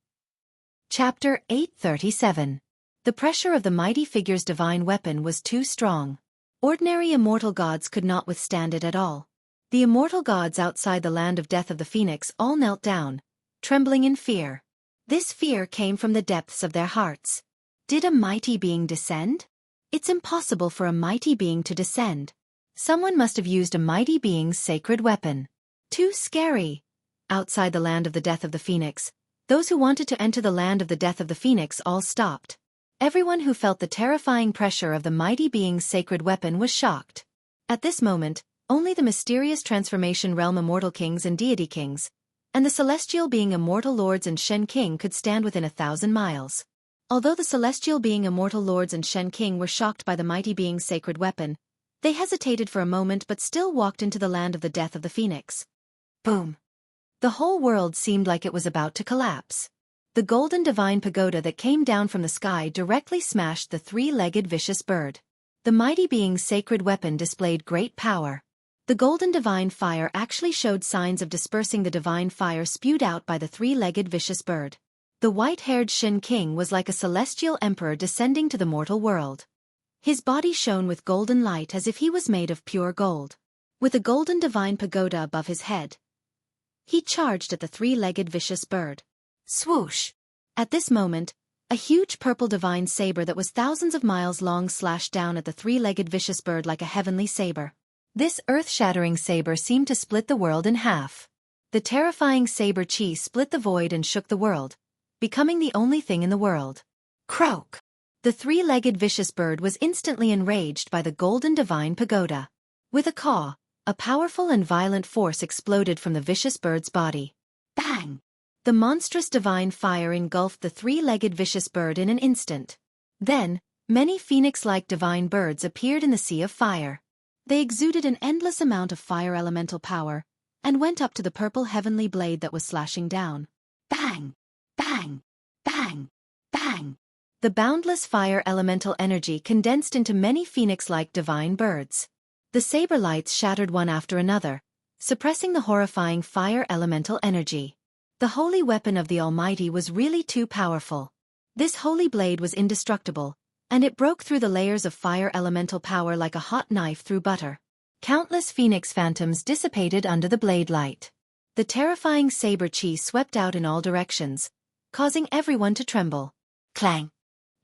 Chapter 837. The pressure of the mighty figure's divine weapon was too strong. Ordinary immortal gods could not withstand it at all. The immortal gods outside the land of death of the Phoenix all knelt down, trembling in fear. This fear came from the depths of their hearts. Did a mighty being descend? It's impossible for a mighty being to descend. Someone must have used a mighty being's sacred weapon. Too scary. Outside the land of the death of the Phoenix, those who wanted to enter the land of the death of the Phoenix all stopped. Everyone who felt the terrifying pressure of the mighty being's sacred weapon was shocked. At this moment, only the mysterious transformation realm immortal kings and deity kings, and the celestial being immortal lords and Shen King could stand within 1,000 miles. Although the celestial being immortal lords and Shen King were shocked by the mighty being's sacred weapon, they hesitated for a moment but still walked into the land of the death of the Phoenix. Boom! The whole world seemed like it was about to collapse. The golden divine pagoda that came down from the sky directly smashed the three-legged vicious bird. The mighty being's sacred weapon displayed great power. The golden divine fire actually showed signs of dispersing the divine fire spewed out by the three-legged vicious bird. The white-haired Shen King was like a celestial emperor descending to the mortal world. His body shone with golden light as if he was made of pure gold. With a golden divine pagoda above his head, he charged at the three-legged vicious bird. Swoosh! At this moment, a huge purple divine saber that was thousands of miles long slashed down at the three-legged vicious bird like a heavenly saber. This earth-shattering saber seemed to split the world in half. The terrifying saber chi split the void and shook the world, becoming the only thing in the world. Croak! The three-legged vicious bird was instantly enraged by the golden divine pagoda. With a caw, a powerful and violent force exploded from the vicious bird's body. Bang! The monstrous divine fire engulfed the three-legged vicious bird in an instant. Then, many phoenix-like divine birds appeared in the sea of fire. They exuded an endless amount of fire elemental power, and went up to the purple heavenly blade that was slashing down. Bang! Bang! Bang! Bang! The boundless fire elemental energy condensed into many phoenix-like divine birds. The saber lights shattered one after another, suppressing the horrifying fire elemental energy. The holy weapon of the Almighty was really too powerful. This holy blade was indestructible, and it broke through the layers of fire elemental power like a hot knife through butter. Countless phoenix phantoms dissipated under the blade light. The terrifying saber chi swept out in all directions, causing everyone to tremble. Clang!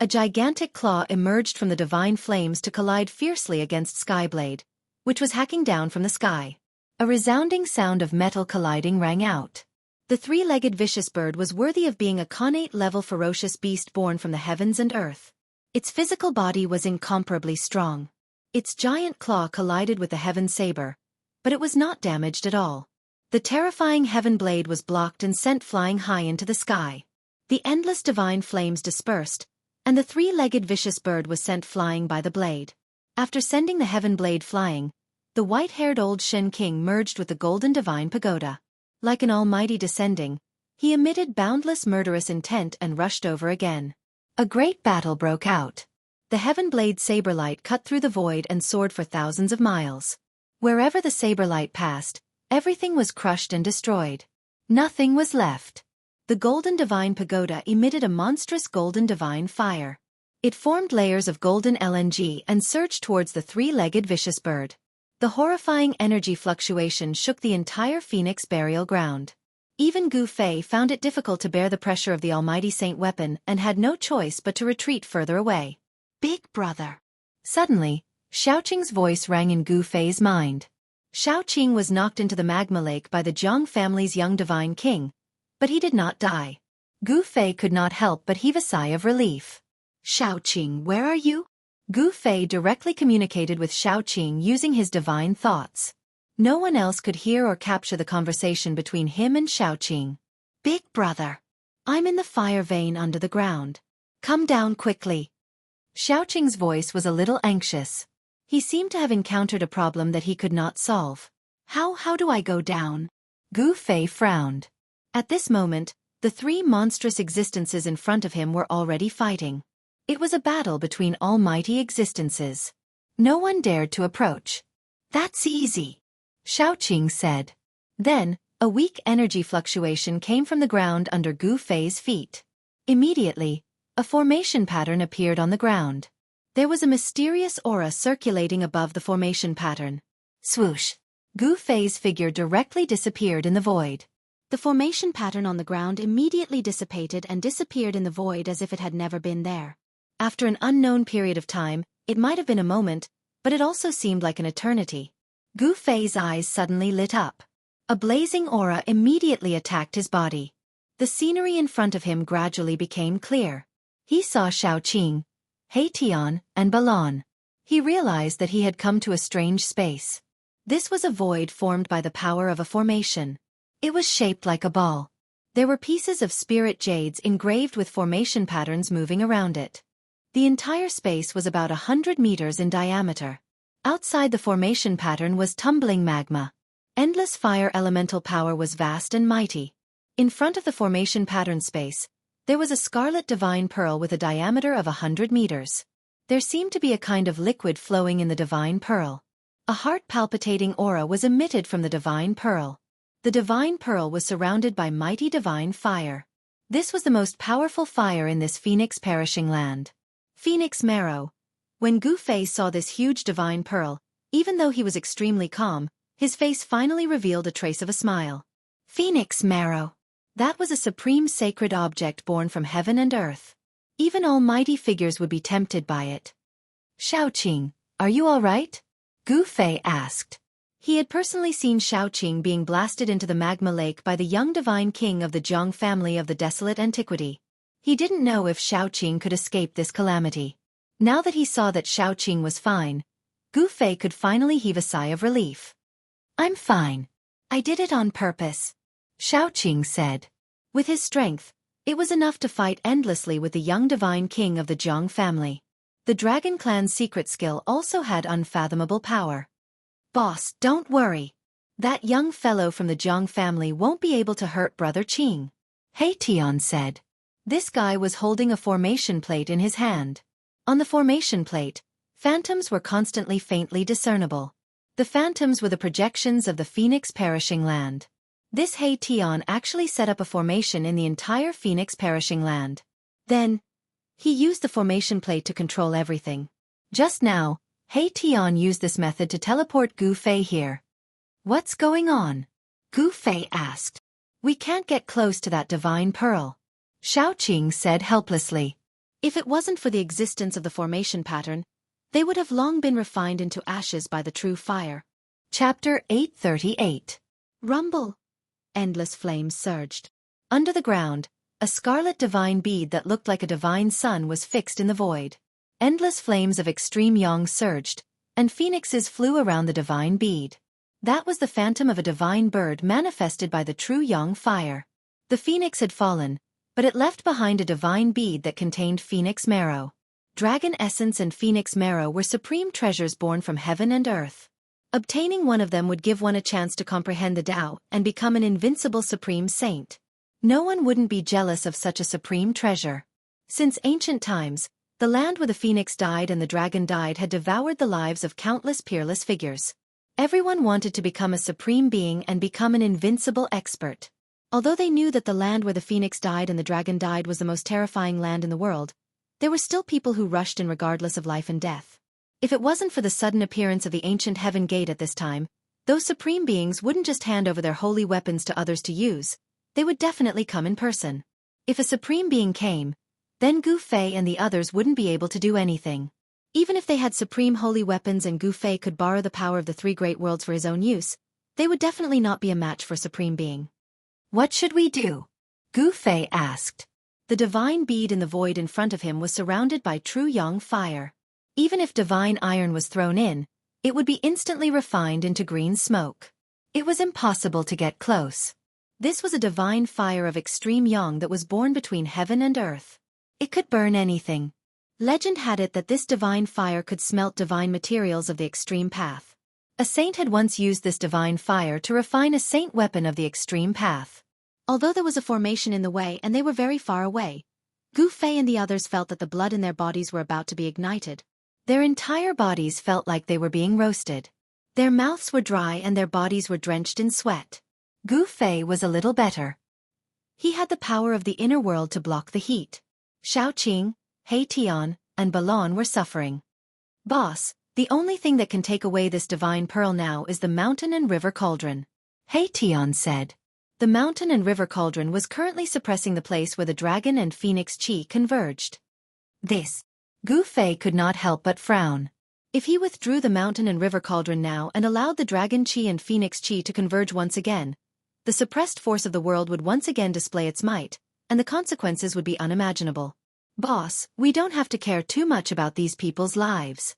A gigantic claw emerged from the divine flames to collide fiercely against Skyblade, which was hacking down from the sky. A resounding sound of metal colliding rang out. The three-legged vicious bird was worthy of being a Khanate-level ferocious beast born from the heavens and earth. Its physical body was incomparably strong. Its giant claw collided with the heaven saber, but it was not damaged at all. The terrifying heaven blade was blocked and sent flying high into the sky. The endless divine flames dispersed, and the three-legged vicious bird was sent flying by the blade. After sending the heaven blade flying, the white-haired old Shen King merged with the golden divine pagoda. Like an almighty descending, he emitted boundless murderous intent and rushed over again. A great battle broke out. The heaven blade saberlight cut through the void and soared for thousands of miles. Wherever the saberlight passed, everything was crushed and destroyed. Nothing was left. The golden divine pagoda emitted a monstrous golden divine fire. It formed layers of golden LNG and surged towards the three-legged vicious bird. The horrifying energy fluctuation shook the entire Phoenix burial ground. Even Gu Fei found it difficult to bear the pressure of the Almighty Saint weapon and had no choice but to retreat further away. Big brother. Suddenly, Xiaoqing's voice rang in Gu Fei's mind. Xiaoqing was knocked into the magma lake by the Jiang family's young divine king, but he did not die. Gu Fei could not help but heave a sigh of relief. Xiaoqing, where are you? Gu Fei directly communicated with Xiaoqing using his divine thoughts. No one else could hear or capture the conversation between him and Xiaoqing. Big brother. I'm in the fire vein under the ground. Come down quickly. Xiaoqing's voice was a little anxious. He seemed to have encountered a problem that he could not solve. How do I go down? Gu Fei frowned. At this moment, the three monstrous existences in front of him were already fighting. It was a battle between almighty existences. No one dared to approach. That's easy, Xiaoqing said. Then, a weak energy fluctuation came from the ground under Gu Fei's feet. Immediately, a formation pattern appeared on the ground. There was a mysterious aura circulating above the formation pattern. Swoosh! Gu Fei's figure directly disappeared in the void. The formation pattern on the ground immediately dissipated and disappeared in the void as if it had never been there. After an unknown period of time, it might have been a moment, but it also seemed like an eternity. Gu Fei's eyes suddenly lit up. A blazing aura immediately attacked his body. The scenery in front of him gradually became clear. He saw Xiaoqing, Tian, and Balon. He realized that he had come to a strange space. This was a void formed by the power of a formation. It was shaped like a ball. There were pieces of spirit jades engraved with formation patterns moving around it. The entire space was about 100 meters in diameter. Outside the formation pattern was tumbling magma. Endless fire elemental power was vast and mighty. In front of the formation pattern space, there was a scarlet divine pearl with a diameter of 100 meters. There seemed to be a kind of liquid flowing in the divine pearl. A heart-palpitating aura was emitted from the divine pearl. The divine pearl was surrounded by mighty divine fire. This was the most powerful fire in this Phoenix perishing land. Phoenix marrow. When Gu Fei saw this huge divine pearl, even though he was extremely calm, his face finally revealed a trace of a smile. Phoenix marrow. That was a supreme sacred object born from heaven and earth. Even almighty figures would be tempted by it. Xiaoqing, are you all right? Gu Fei asked. He had personally seen Xiaoqing being blasted into the magma lake by the young divine king of the Jiang family of the desolate antiquity. He didn't know if Xiaoqing could escape this calamity. Now that he saw that Xiaoqing was fine, Gu Fei could finally heave a sigh of relief. I'm fine. I did it on purpose, Xiaoqing said. With his strength, it was enough to fight endlessly with the young divine king of the Jiang family. The Dragon Clan's secret skill also had unfathomable power. Boss, don't worry. That young fellow from the Jiang family won't be able to hurt Brother Qing, Tian said. This guy was holding a formation plate in his hand. On the formation plate, phantoms were constantly faintly discernible. The phantoms were the projections of the Phoenix perishing land. This Tian actually set up a formation in the entire Phoenix perishing land. Then, he used the formation plate to control everything. Just now, Tian used this method to teleport Gu Fei here. What's going on? Gu Fei asked. We can't get close to that divine pearl, Xiaoqing said helplessly. If it wasn't for the existence of the formation pattern, they would have long been refined into ashes by the true fire. Chapter 838. Rumble. Endless flames surged. Under the ground, a scarlet divine bead that looked like a divine sun was fixed in the void. Endless flames of extreme yang surged, and phoenixes flew around the divine bead. That was the phantom of a divine bird manifested by the true yang fire. The phoenix had fallen, but it left behind a divine bead that contained phoenix marrow. Dragon essence and phoenix marrow were supreme treasures born from heaven and earth. Obtaining one of them would give one a chance to comprehend the Tao and become an invincible supreme saint. No one wouldn't be jealous of such a supreme treasure. Since ancient times, the land where the phoenix died and the dragon died had devoured the lives of countless peerless figures. Everyone wanted to become a supreme being and become an invincible expert. Although they knew that the land where the phoenix died and the dragon died was the most terrifying land in the world, there were still people who rushed in regardless of life and death. If it wasn't for the sudden appearance of the ancient heaven gate at this time, those supreme beings wouldn't just hand over their holy weapons to others to use, they would definitely come in person. If a supreme being came, then Gu Fei and the others wouldn't be able to do anything. Even if they had supreme holy weapons and Gu Fei could borrow the power of the three great worlds for his own use, they would definitely not be a match for a supreme being. What should we do? Gu Fei asked. The divine bead in the void in front of him was surrounded by true yang fire. Even if divine iron was thrown in, it would be instantly refined into green smoke. It was impossible to get close. This was a divine fire of extreme yang that was born between heaven and earth. It could burn anything. Legend had it that this divine fire could smelt divine materials of the extreme path. A saint had once used this divine fire to refine a saint weapon of the extreme path. Although there was a formation in the way and they were very far away, Gu Fei and the others felt that the blood in their bodies were about to be ignited. Their entire bodies felt like they were being roasted. Their mouths were dry and their bodies were drenched in sweat. Gu Fei was a little better. He had the power of the inner world to block the heat. Xiaoqing, He Tian, and Balon were suffering. Boss, the only thing that can take away this divine pearl now is the mountain and river cauldron. He Tian said. The mountain and river cauldron was currently suppressing the place where the dragon and phoenix chi converged. This. Gu Fei could not help but frown. If he withdrew the mountain and river cauldron now and allowed the dragon chi and phoenix chi to converge once again, the suppressed force of the world would once again display its might, and the consequences would be unimaginable. Boss, we don't have to care too much about these people's lives.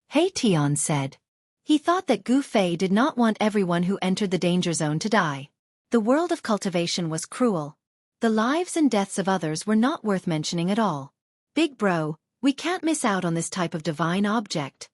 He Tian said. He thought that Gu Fei did not want everyone who entered the danger zone to die. The world of cultivation was cruel. The lives and deaths of others were not worth mentioning at all. Big bro, we can't miss out on this type of divine object.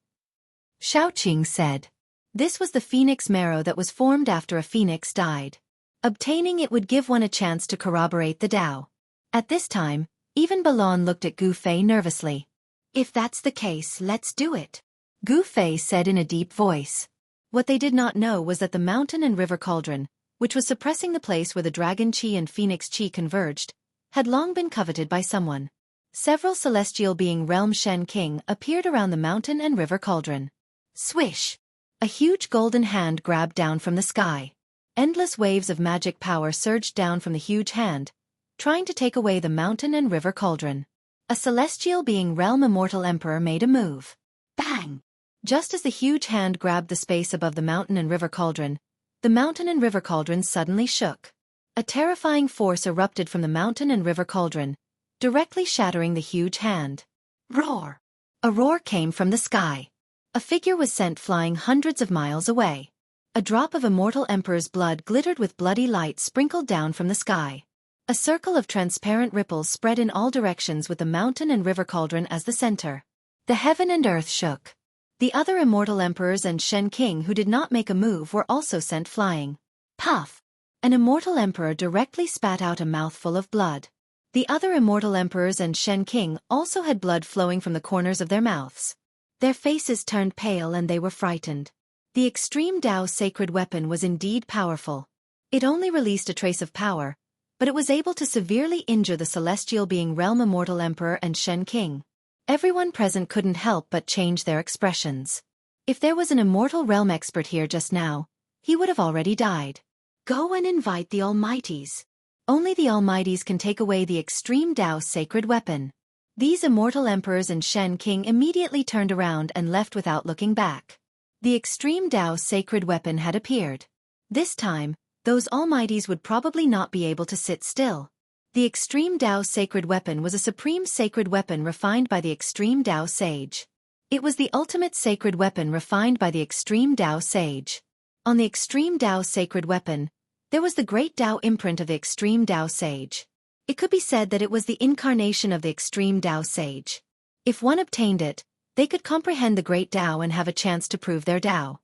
Xiaoqing said. This was the phoenix marrow that was formed after a phoenix died. Obtaining it would give one a chance to corroborate the Tao. At this time, even Balon looked at Gu Fei nervously. If that's the case, let's do it. Gu Fei said in a deep voice. What they did not know was that the mountain and river cauldron, which was suppressing the place where the dragon chi and phoenix chi converged, had long been coveted by someone. Several celestial being realm Shen King appeared around the mountain and river cauldron. Swish! A huge golden hand grabbed down from the sky. Endless waves of magic power surged down from the huge hand, trying to take away the mountain and river cauldron. A celestial being realm Immortal Emperor made a move. Bang! Just as the huge hand grabbed the space above the mountain and river cauldron, the mountain and river cauldron suddenly shook. A terrifying force erupted from the mountain and river cauldron, directly shattering the huge hand. Roar! A roar came from the sky. A figure was sent flying hundreds of miles away. A drop of Immortal Emperor's blood glittered with bloody light sprinkled down from the sky. A circle of transparent ripples spread in all directions with the mountain and river cauldron as the center. The heaven and earth shook. The other Immortal Emperors and Shen King who did not make a move were also sent flying. Puff! An Immortal Emperor directly spat out a mouthful of blood. The other Immortal Emperors and Shen King also had blood flowing from the corners of their mouths. Their faces turned pale and they were frightened. The extreme Tao sacred weapon was indeed powerful. It only released a trace of power, but it was able to severely injure the celestial being realm Immortal Emperor and Shen King. Everyone present couldn't help but change their expressions. If there was an immortal realm expert here just now, he would have already died. Go and invite the Almighties. Only the Almighties can take away the extreme Tao sacred weapon. These Immortal Emperors and Shen King immediately turned around and left without looking back. The extreme Tao sacred weapon had appeared. This time, those Almighties would probably not be able to sit still. The extreme Tao sacred weapon was a supreme sacred weapon refined by the extreme Tao sage. It was the ultimate sacred weapon refined by the extreme Tao sage. On the extreme Tao sacred weapon, there was the great Tao imprint of the extreme Tao sage. It could be said that it was the incarnation of the extreme Tao sage. If one obtained it, they could comprehend the great Tao and have a chance to prove their Tao.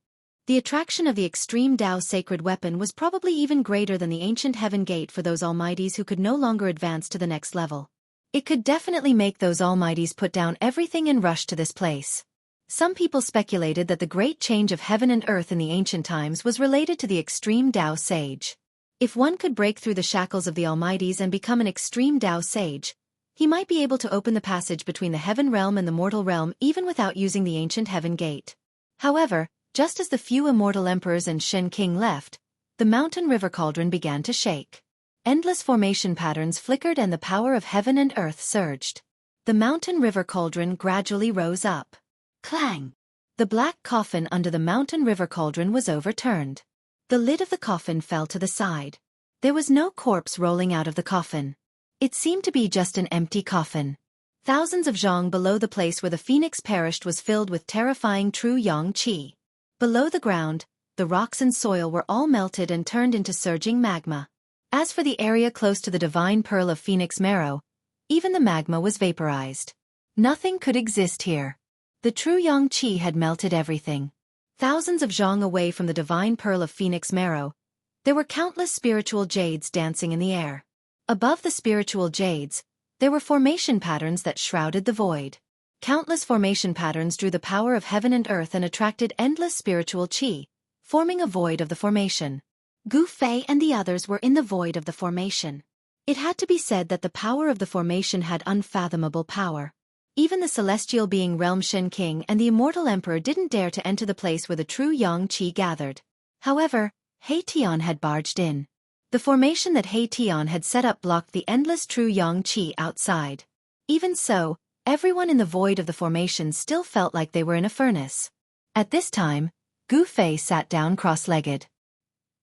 The attraction of the extreme Tao sacred weapon was probably even greater than the ancient heaven gate for those Almighties who could no longer advance to the next level. It could definitely make those Almighties put down everything and rush to this place. Some people speculated that the great change of heaven and earth in the ancient times was related to the extreme Tao sage. If one could break through the shackles of the Almighties and become an extreme Tao sage, He might be able to open the passage between the heaven realm and the mortal realm even without using the ancient heaven gate. However, just as the few immortal emperors and Shen King left, the mountain river cauldron began to shake. Endless formation patterns flickered and the power of heaven and earth surged. The mountain river cauldron gradually rose up. Clang! The black coffin under the mountain river cauldron was overturned. The lid of the coffin fell to the side. There was no corpse rolling out of the coffin. It seemed to be just an empty coffin. Thousands of zhang below the place where the phoenix perished was filled with terrifying true yang qi. Below the ground, the rocks and soil were all melted and turned into surging magma. As for the area close to the divine pearl of phoenix marrow, even the magma was vaporized. Nothing could exist here. The true yang qi had melted everything. Thousands of zhang away from the divine pearl of phoenix marrow, there were countless spiritual jades dancing in the air. Above the spiritual jades, there were formation patterns that shrouded the void. Countless formation patterns drew the power of heaven and earth and attracted endless spiritual qi, forming a void of the formation. Gu Fei and the others were in the void of the formation. It had to be said that the power of the formation had unfathomable power. Even the celestial being realm Shen King and the immortal emperor didn't dare to enter the place where the true yang qi gathered. However, He Tian had barged in. The formation that He Tian had set up blocked the endless true yang qi outside. Even so, everyone in the void of the formation still felt like they were in a furnace. At this time, Gu Fei sat down cross-legged.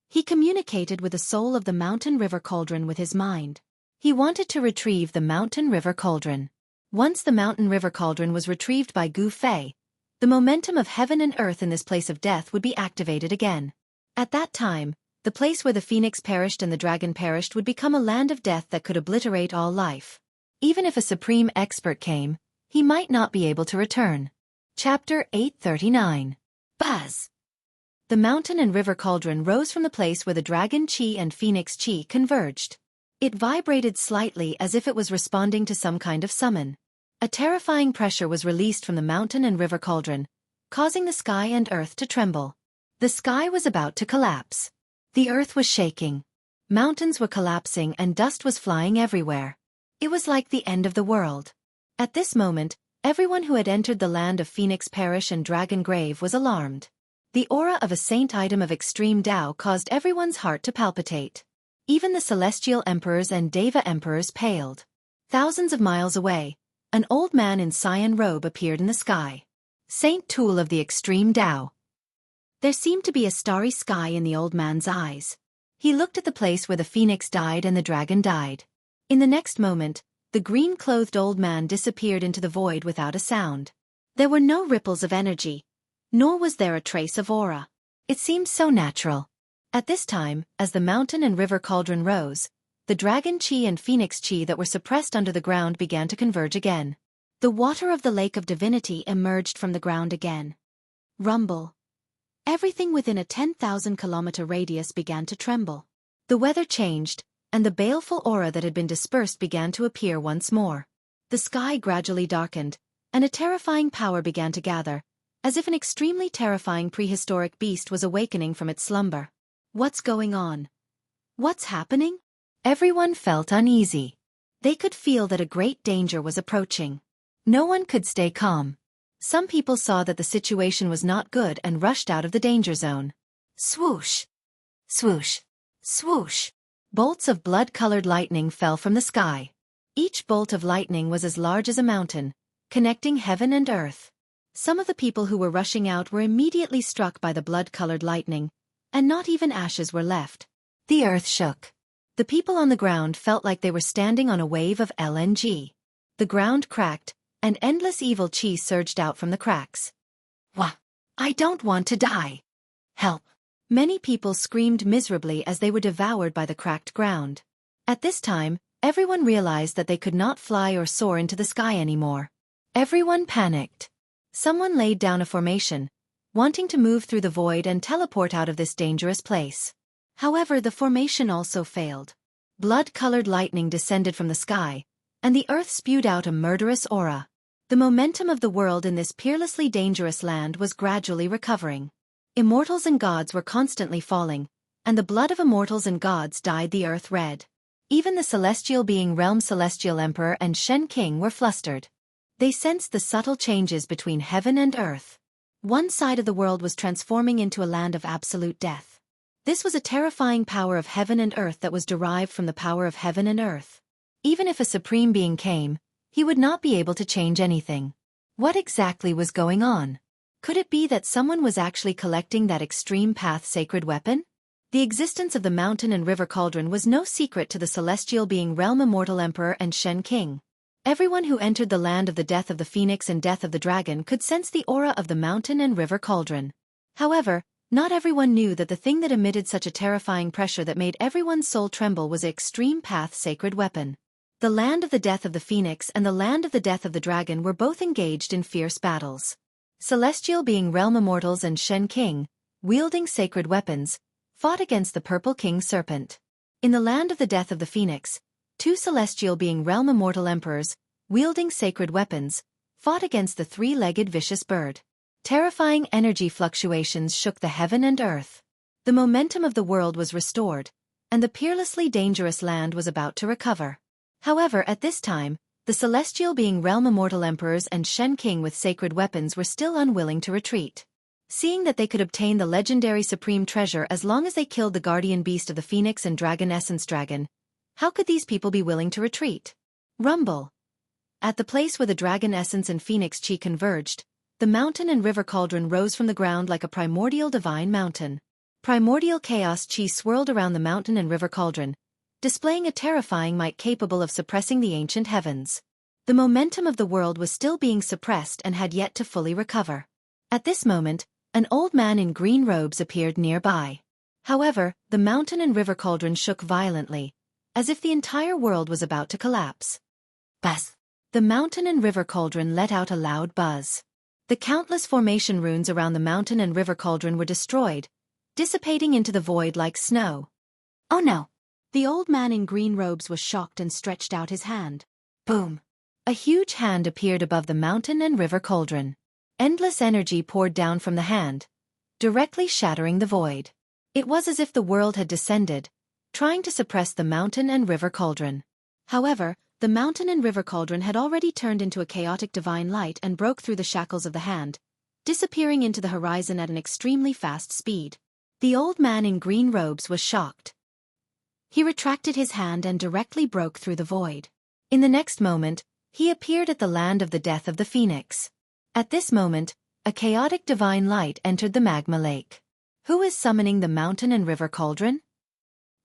He communicated with the soul of the mountain river cauldron with his mind. He wanted to retrieve the mountain river cauldron. Once the mountain river cauldron was retrieved by Gu Fei, the momentum of heaven and earth in this place of death would be activated again. At that time, the place where the phoenix perished and the dragon perished would become a land of death that could obliterate all life. Even if a supreme expert came, he might not be able to return. Chapter 839. Buzz! The mountain and river cauldron rose from the place where the dragon qi and phoenix qi converged. It vibrated slightly as if it was responding to some kind of summon. A terrifying pressure was released from the mountain and river cauldron, causing the sky and earth to tremble. The sky was about to collapse. The earth was shaking. Mountains were collapsing and dust was flying everywhere. It was like the end of the world. At this moment, everyone who had entered the land of Phoenix Parish and Dragon Grave was alarmed. The aura of a saint item of extreme Tao caused everyone's heart to palpitate. Even the celestial emperors and Deva emperors paled. Thousands of miles away, an old man in cyan robe appeared in the sky. Saint Tool of the extreme Tao. There seemed to be a starry sky in the old man's eyes. He looked at the place where the phoenix died and the dragon died. In the next moment, the green-clothed old man disappeared into the void without a sound. There were no ripples of energy, nor was there a trace of aura. It seemed so natural. At this time, as the mountain and river cauldron rose, the dragon qi and phoenix qi that were suppressed under the ground began to converge again. The water of the lake of divinity emerged from the ground again. Rumble. Everything within a 10,000-kilometer radius began to tremble. The weather changed, and the baleful aura that had been dispersed began to appear once more. The sky gradually darkened, and a terrifying power began to gather, as if an extremely terrifying prehistoric beast was awakening from its slumber. What's going on? What's happening? Everyone felt uneasy. They could feel that a great danger was approaching. No one could stay calm. Some people saw that the situation was not good and rushed out of the danger zone. Swoosh! Swoosh! Swoosh! Bolts of blood-colored lightning fell from the sky. Each bolt of lightning was as large as a mountain, connecting heaven and earth. Some of the people who were rushing out were immediately struck by the blood-colored lightning, and not even ashes were left. The earth shook. The people on the ground felt like they were standing on a wave of LNG. The ground cracked, and endless evil qi surged out from the cracks. Wah! I don't want to die! Help! Many people screamed miserably as they were devoured by the cracked ground. At this time, everyone realized that they could not fly or soar into the sky anymore. Everyone panicked. Someone laid down a formation, wanting to move through the void and teleport out of this dangerous place. However, the formation also failed. Blood-colored lightning descended from the sky, and the earth spewed out a murderous aura. The momentum of the world in this peerlessly dangerous land was gradually recovering. Immortals and gods were constantly falling, and the blood of immortals and gods dyed the earth red. Even the celestial being realm Celestial Emperor and Shen King were flustered. They sensed the subtle changes between heaven and earth. One side of the world was transforming into a land of absolute death. This was a terrifying power of heaven and earth that was derived from the power of heaven and earth. Even if a supreme being came, he would not be able to change anything. What exactly was going on? Could it be that someone was actually collecting that extreme path sacred weapon? The existence of the mountain and river cauldron was no secret to the celestial being realm Immortal Emperor and Shen King. Everyone who entered the land of the death of the phoenix and death of the dragon could sense the aura of the mountain and river cauldron. However, not everyone knew that the thing that emitted such a terrifying pressure that made everyone's soul tremble was an extreme path sacred weapon. The land of the death of the phoenix and the land of the death of the dragon were both engaged in fierce battles. Celestial being realm immortals and Shen King, wielding sacred weapons, fought against the purple king serpent. In the land of the death of the phoenix, two celestial being realm immortal emperors, wielding sacred weapons, fought against the three-legged vicious bird. Terrifying energy fluctuations shook the heaven and earth. The momentum of the world was restored, and the peerlessly dangerous land was about to recover. However, at this time, the celestial being realm immortal emperors and Shen King with sacred weapons were still unwilling to retreat. Seeing that they could obtain the legendary supreme treasure as long as they killed the guardian beast of the phoenix and dragon essence dragon, how could these people be willing to retreat? Rumble. At the place where the dragon essence and phoenix chi converged, the mountain and river cauldron rose from the ground like a primordial divine mountain. Primordial chaos chi swirled around the mountain and river cauldron, displaying a terrifying might capable of suppressing the ancient heavens. The momentum of the world was still being suppressed and had yet to fully recover. At this moment, an old man in green robes appeared nearby. However, the mountain and river cauldron shook violently, as if the entire world was about to collapse. Buzz! The mountain and river cauldron let out a loud buzz. The countless formation runes around the mountain and river cauldron were destroyed, dissipating into the void like snow. Oh no! The old man in green robes was shocked and stretched out his hand. Boom! A huge hand appeared above the mountain and river cauldron. Endless energy poured down from the hand, directly shattering the void. It was as if the world had descended, trying to suppress the mountain and river cauldron. However, the mountain and river cauldron had already turned into a chaotic divine light and broke through the shackles of the hand, disappearing into the horizon at an extremely fast speed. The old man in green robes was shocked. He retracted his hand and directly broke through the void. In the next moment, he appeared at the land of the death of the phoenix. At this moment, a chaotic divine light entered the magma lake. Who is summoning the mountain and river cauldron?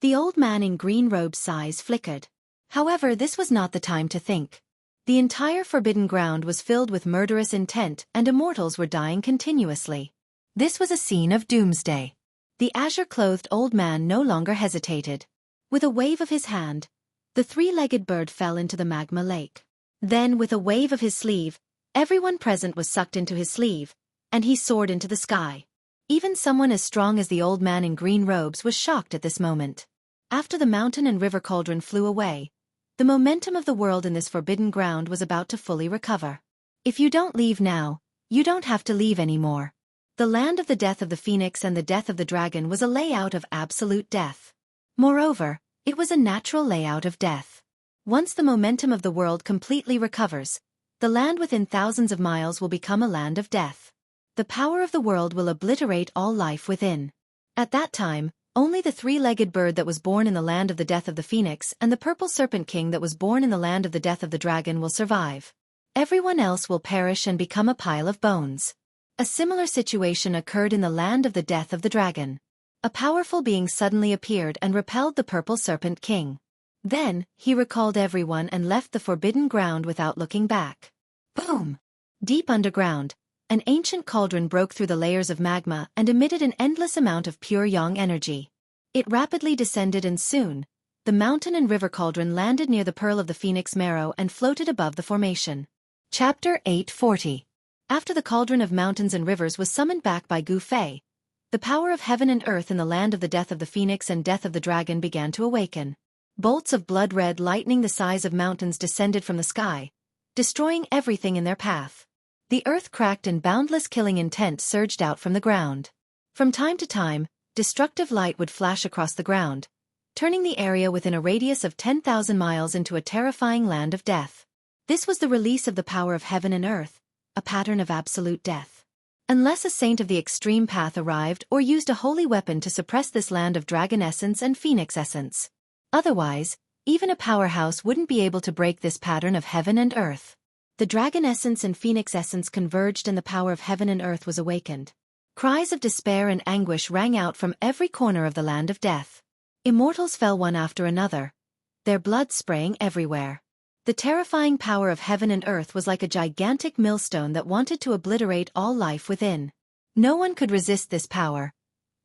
The old man in green robes' eyes flickered. However, this was not the time to think. The entire forbidden ground was filled with murderous intent and immortals were dying continuously. This was a scene of doomsday. The azure-clothed old man no longer hesitated. With a wave of his hand, the three-legged bird fell into the magma lake. Then, with a wave of his sleeve, everyone present was sucked into his sleeve, and he soared into the sky. Even someone as strong as the old man in green robes was shocked at this moment. After the mountain and river cauldron flew away, the momentum of the world in this forbidden ground was about to fully recover. If you don't leave now, you don't have to leave anymore. The land of the death of the phoenix and the death of the dragon was a layout of absolute death. Moreover, it was a natural layout of death. Once the momentum of the world completely recovers, the land within thousands of miles will become a land of death. The power of the world will obliterate all life within. At that time, only the three-legged bird that was born in the land of the death of the phoenix and the purple serpent king that was born in the land of the death of the dragon will survive. Everyone else will perish and become a pile of bones. A similar situation occurred in the land of the death of the dragon. A powerful being suddenly appeared and repelled the purple serpent king. Then, he recalled everyone and left the forbidden ground without looking back. Boom! Deep underground, an ancient cauldron broke through the layers of magma and emitted an endless amount of pure yang energy. It rapidly descended and soon, the mountain and river cauldron landed near the pearl of the phoenix marrow and floated above the formation. Chapter 840. After the cauldron of mountains and rivers was summoned back by Gu Fei, the power of heaven and earth in the land of the death of the phoenix and death of the dragon began to awaken. Bolts of blood-red lightning the size of mountains descended from the sky, destroying everything in their path. The earth cracked and boundless killing intent surged out from the ground. From time to time, destructive light would flash across the ground, turning the area within a radius of 10,000 miles into a terrifying land of death. This was the release of the power of heaven and earth, a pattern of absolute death. Unless a saint of the extreme path arrived or used a holy weapon to suppress this land of dragon essence and phoenix essence. Otherwise, even a powerhouse wouldn't be able to break this pattern of heaven and earth. The dragon essence and phoenix essence converged and the power of heaven and earth was awakened. Cries of despair and anguish rang out from every corner of the land of death. Immortals fell one after another, their blood spraying everywhere. The terrifying power of heaven and earth was like a gigantic millstone that wanted to obliterate all life within. No one could resist this power.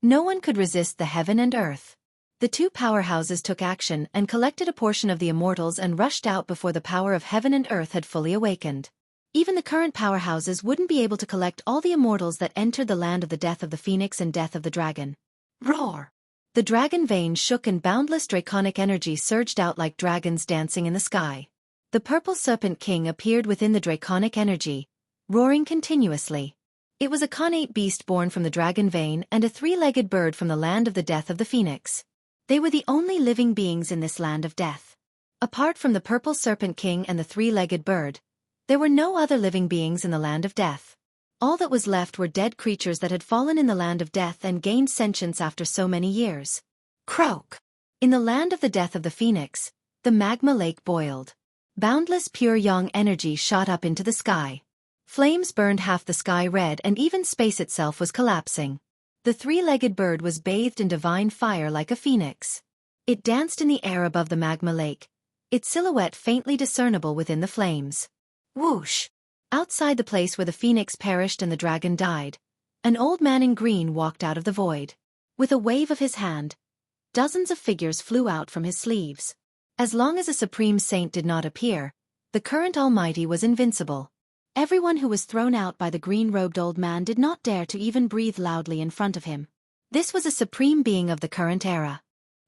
No one could resist the heaven and earth. The two powerhouses took action and collected a portion of the immortals and rushed out before the power of heaven and earth had fully awakened. Even the current powerhouses wouldn't be able to collect all the immortals that entered the land of the death of the phoenix and death of the dragon. Roar! The dragon vein shook and boundless draconic energy surged out like dragons dancing in the sky. The purple serpent king appeared within the draconic energy, roaring continuously. It was a connate beast born from the dragon vein and a three-legged bird from the land of the death of the phoenix. They were the only living beings in this land of death. Apart from the purple serpent king and the three-legged bird, there were no other living beings in the land of death. All that was left were dead creatures that had fallen in the land of death and gained sentience after so many years. Croak! In the land of the death of the phoenix, the magma lake boiled. Boundless pure yang energy shot up into the sky. Flames burned half the sky red and even space itself was collapsing. The three-legged bird was bathed in divine fire like a phoenix. It danced in the air above the magma lake, its silhouette faintly discernible within the flames. Whoosh! Outside the place where the phoenix perished and the dragon died, an old man in green walked out of the void. With a wave of his hand, dozens of figures flew out from his sleeves. As long as a supreme saint did not appear, the current almighty was invincible. Everyone who was thrown out by the green-robed old man did not dare to even breathe loudly in front of him. This was a supreme being of the current era.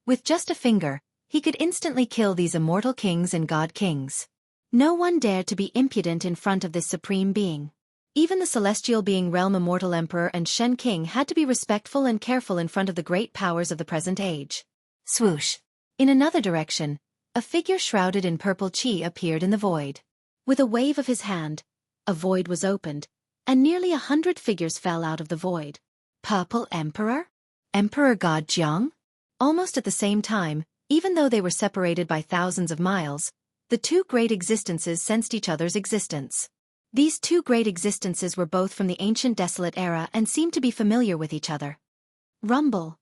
With just a finger, he could instantly kill these immortal kings and god kings. No one dared to be impudent in front of this supreme being. Even the celestial being realm immortal emperor and Shen king had to be respectful and careful in front of the great powers of the present age. Swoosh! In another direction, a figure shrouded in purple chi appeared in the void. With a wave of his hand, a void was opened, and nearly 100 figures fell out of the void. Purple Emperor? Emperor God Jiang? Almost at the same time, even though they were separated by thousands of miles, the two great existences sensed each other's existence. These two great existences were both from the ancient desolate era and seemed to be familiar with each other. Rumble.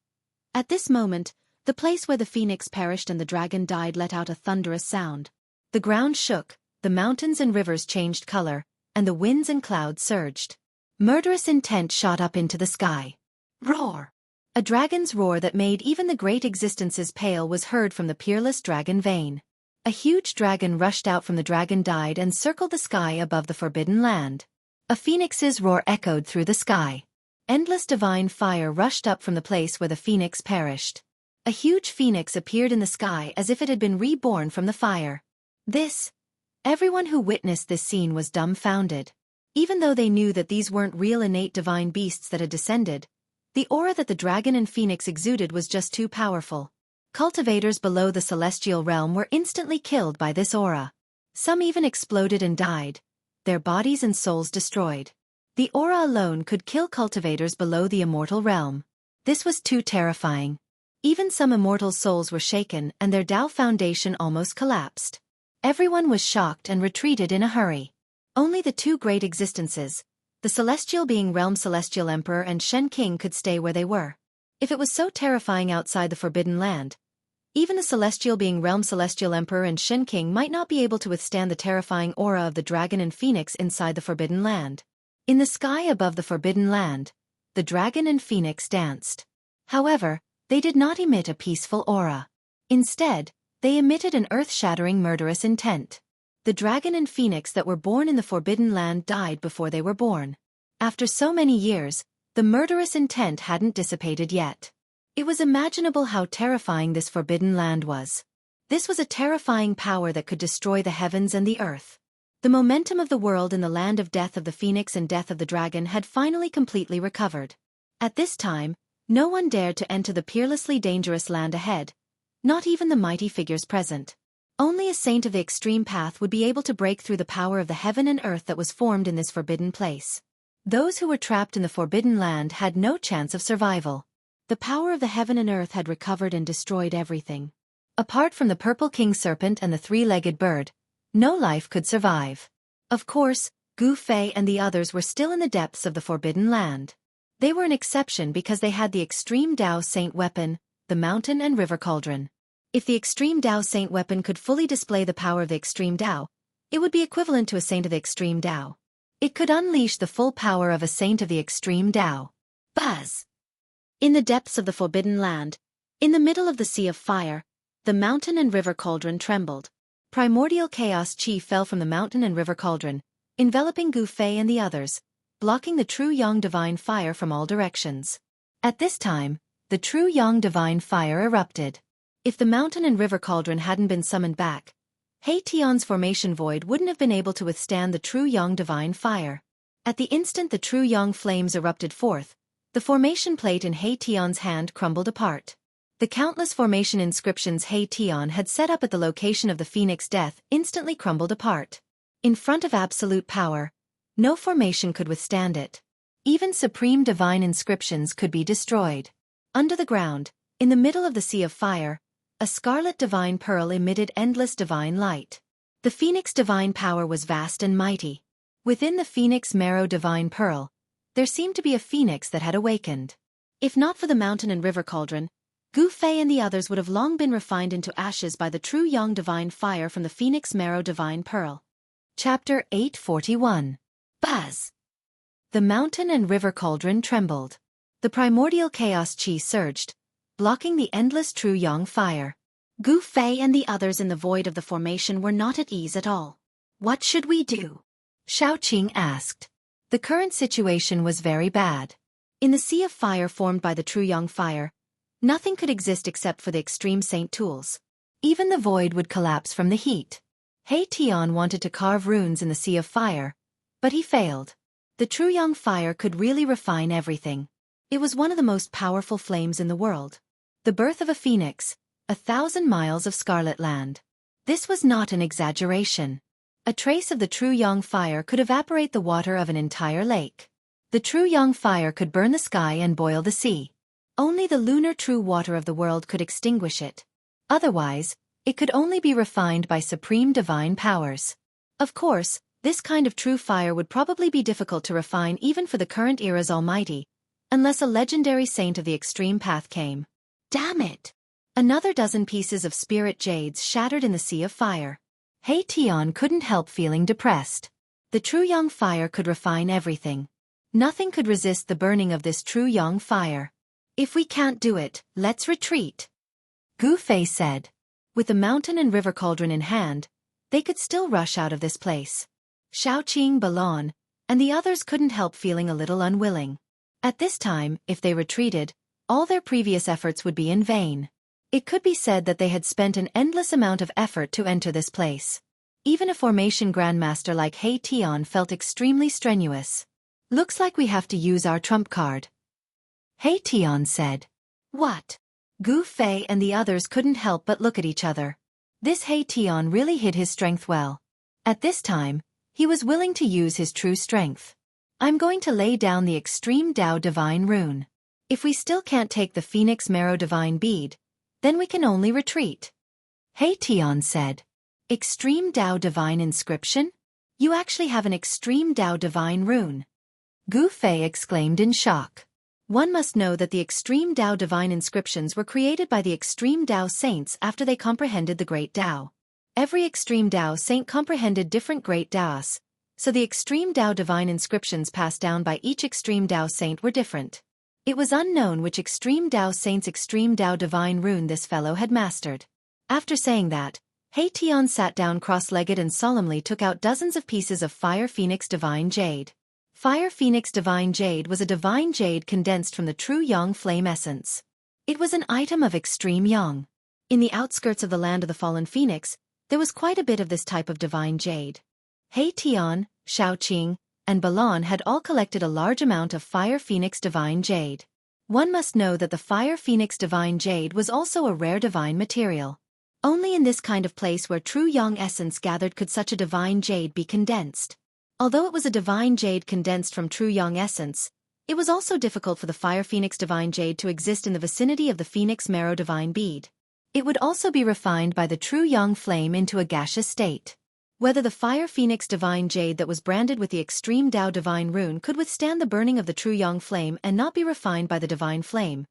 At this moment, the place where the phoenix perished and the dragon died let out a thunderous sound. The ground shook, the mountains and rivers changed color, and the winds and clouds surged. Murderous intent shot up into the sky. Roar! A dragon's roar that made even the great existences pale was heard from the peerless dragon vein. A huge dragon rushed out from the dragon died and circled the sky above the forbidden land. A phoenix's roar echoed through the sky. Endless divine fire rushed up from the place where the phoenix perished. A huge phoenix appeared in the sky as if it had been reborn from the fire. Everyone who witnessed this scene was dumbfounded. Even though they knew that these weren't real innate divine beasts that had descended, the aura that the dragon and phoenix exuded was just too powerful. Cultivators below the celestial realm were instantly killed by this aura. Some even exploded and died, their bodies and souls destroyed. The aura alone could kill cultivators below the immortal realm. This was too terrifying. Even some immortal souls were shaken and their Tao foundation almost collapsed. Everyone was shocked and retreated in a hurry. Only the two great existences, the celestial being realm celestial emperor and Shen king, could stay where they were. If it was so terrifying outside the forbidden land, even the celestial being realm celestial emperor and Shen king might not be able to withstand the terrifying aura of the dragon and phoenix inside the forbidden land. In the sky above the forbidden land, the dragon and phoenix danced. However, they did not emit a peaceful aura. Instead, they emitted an earth-shattering murderous intent. The dragon and phoenix that were born in the forbidden land died before they were born. After so many years, the murderous intent hadn't dissipated yet. It was imaginable how terrifying this forbidden land was. This was a terrifying power that could destroy the heavens and the earth. The momentum of the world in the land of death of the phoenix and death of the dragon had finally completely recovered. At this time, no one dared to enter the peerlessly dangerous land ahead, Not even the mighty figures present. Only a saint of the extreme path would be able to break through the power of the heaven and earth that was formed in this forbidden place. Those who were trapped in the forbidden land had no chance of survival. The power of the heaven and earth had recovered and destroyed everything. Apart from the purple king serpent and the three-legged bird, no life could survive. Of course, Gu Fei and the others were still in the depths of the forbidden land. They were an exception because they had the extreme Dao Saint weapon, the mountain and river cauldron. If the extreme Dao Saint weapon could fully display the power of the extreme Dao, it would be equivalent to a saint of the extreme Dao. It could unleash the full power of a saint of the extreme Dao. Buzz! In the depths of the forbidden land, in the middle of the sea of fire, the mountain and river cauldron trembled. Primordial chaos chi fell from the mountain and river cauldron, enveloping Gu Fei and the others, blocking the true yang divine fire from all directions. At this time, the true yang divine fire erupted. If the mountain and river cauldron hadn't been summoned back, He Tian's formation void wouldn't have been able to withstand the true yang divine fire. At the instant the true yang flames erupted forth, the formation plate in He Tian's hand crumbled apart. The countless formation inscriptions He Tian had set up at the location of the phoenix death instantly crumbled apart. In front of absolute power, no formation could withstand it. Even supreme divine inscriptions could be destroyed. Under the ground, in the middle of the sea of fire, a scarlet divine pearl emitted endless divine light. The phoenix divine power was vast and mighty. Within the phoenix marrow divine pearl, there seemed to be a phoenix that had awakened. If not for the mountain and river cauldron, Gu Fei and the others would have long been refined into ashes by the true yang divine fire from the phoenix marrow divine pearl. Chapter 841. Buzz! The mountain and river cauldron trembled. The primordial chaos chi surged, blocking the endless true yang fire. Gu Fei and the others in the void of the formation were not at ease at all. What should we do? Xiaoqing asked. The current situation was very bad. In the sea of fire formed by the true yang fire, nothing could exist except for the extreme saint tools. Even the void would collapse from the heat. He Tian wanted to carve runes in the sea of fire, but he failed. The true yang fire could really refine everything. It was one of the most powerful flames in the world. The birth of a phoenix, 1,000 miles of scarlet land. This was not an exaggeration. A trace of the true yang fire could evaporate the water of an entire lake. The true yang fire could burn the sky and boil the sea. Only the lunar true water of the world could extinguish it. Otherwise, it could only be refined by supreme divine powers. Of course, this kind of true fire would probably be difficult to refine even for the current era's almighty, unless a legendary saint of the extreme path came. Damn it! Another dozen pieces of spirit jades shattered in the sea of fire. He Tian couldn't help feeling depressed. The true yang fire could refine everything. Nothing could resist the burning of this true yang fire. If we can't do it, let's retreat. Gu Fei said. With the mountain and river cauldron in hand, they could still rush out of this place. Xiaoqing, Balon, and the others couldn't help feeling a little unwilling. At this time, if they retreated, all their previous efforts would be in vain. It could be said that they had spent an endless amount of effort to enter this place. Even a formation grandmaster like He Tian felt extremely strenuous. Looks like we have to use our trump card. He Tian said. What? Gu Fei and the others couldn't help but look at each other. This He Tian really hid his strength well. At this time, he was willing to use his true strength. I'm going to lay down the extreme Dao divine rune. If we still can't take the phoenix marrow divine bead, then we can only retreat. He Tian said. Extreme Dao divine inscription? You actually have an extreme Dao divine rune. Gu Fei exclaimed in shock. One must know that the extreme Dao divine inscriptions were created by the extreme Dao saints after they comprehended the great Dao. Every extreme Dao saint comprehended different great Daos, so the extreme Dao divine inscriptions passed down by each extreme Dao saint were different. It was unknown which extreme Dao saint's extreme Dao divine rune this fellow had mastered. After saying that, He Tian sat down cross-legged and solemnly took out dozens of pieces of Fire Phoenix Divine Jade. Fire Phoenix Divine Jade was a divine jade condensed from the true Yang flame essence. It was an item of extreme Yang. In the outskirts of the land of the fallen phoenix, there was quite a bit of this type of divine jade. He Tian, Xiaoqing, and Balon had all collected a large amount of Fire Phoenix Divine Jade. One must know that the Fire Phoenix Divine Jade was also a rare divine material. Only in this kind of place where true yang essence gathered could such a divine jade be condensed. Although it was a divine jade condensed from true yang essence, it was also difficult for the Fire Phoenix Divine Jade to exist in the vicinity of the Phoenix Marrow Divine Bead. It would also be refined by the true yang flame into a gaseous state. Whether the Fire Phoenix Divine Jade that was branded with the Extreme Tao Divine Rune could withstand the burning of the true yang flame and not be refined by the divine flame,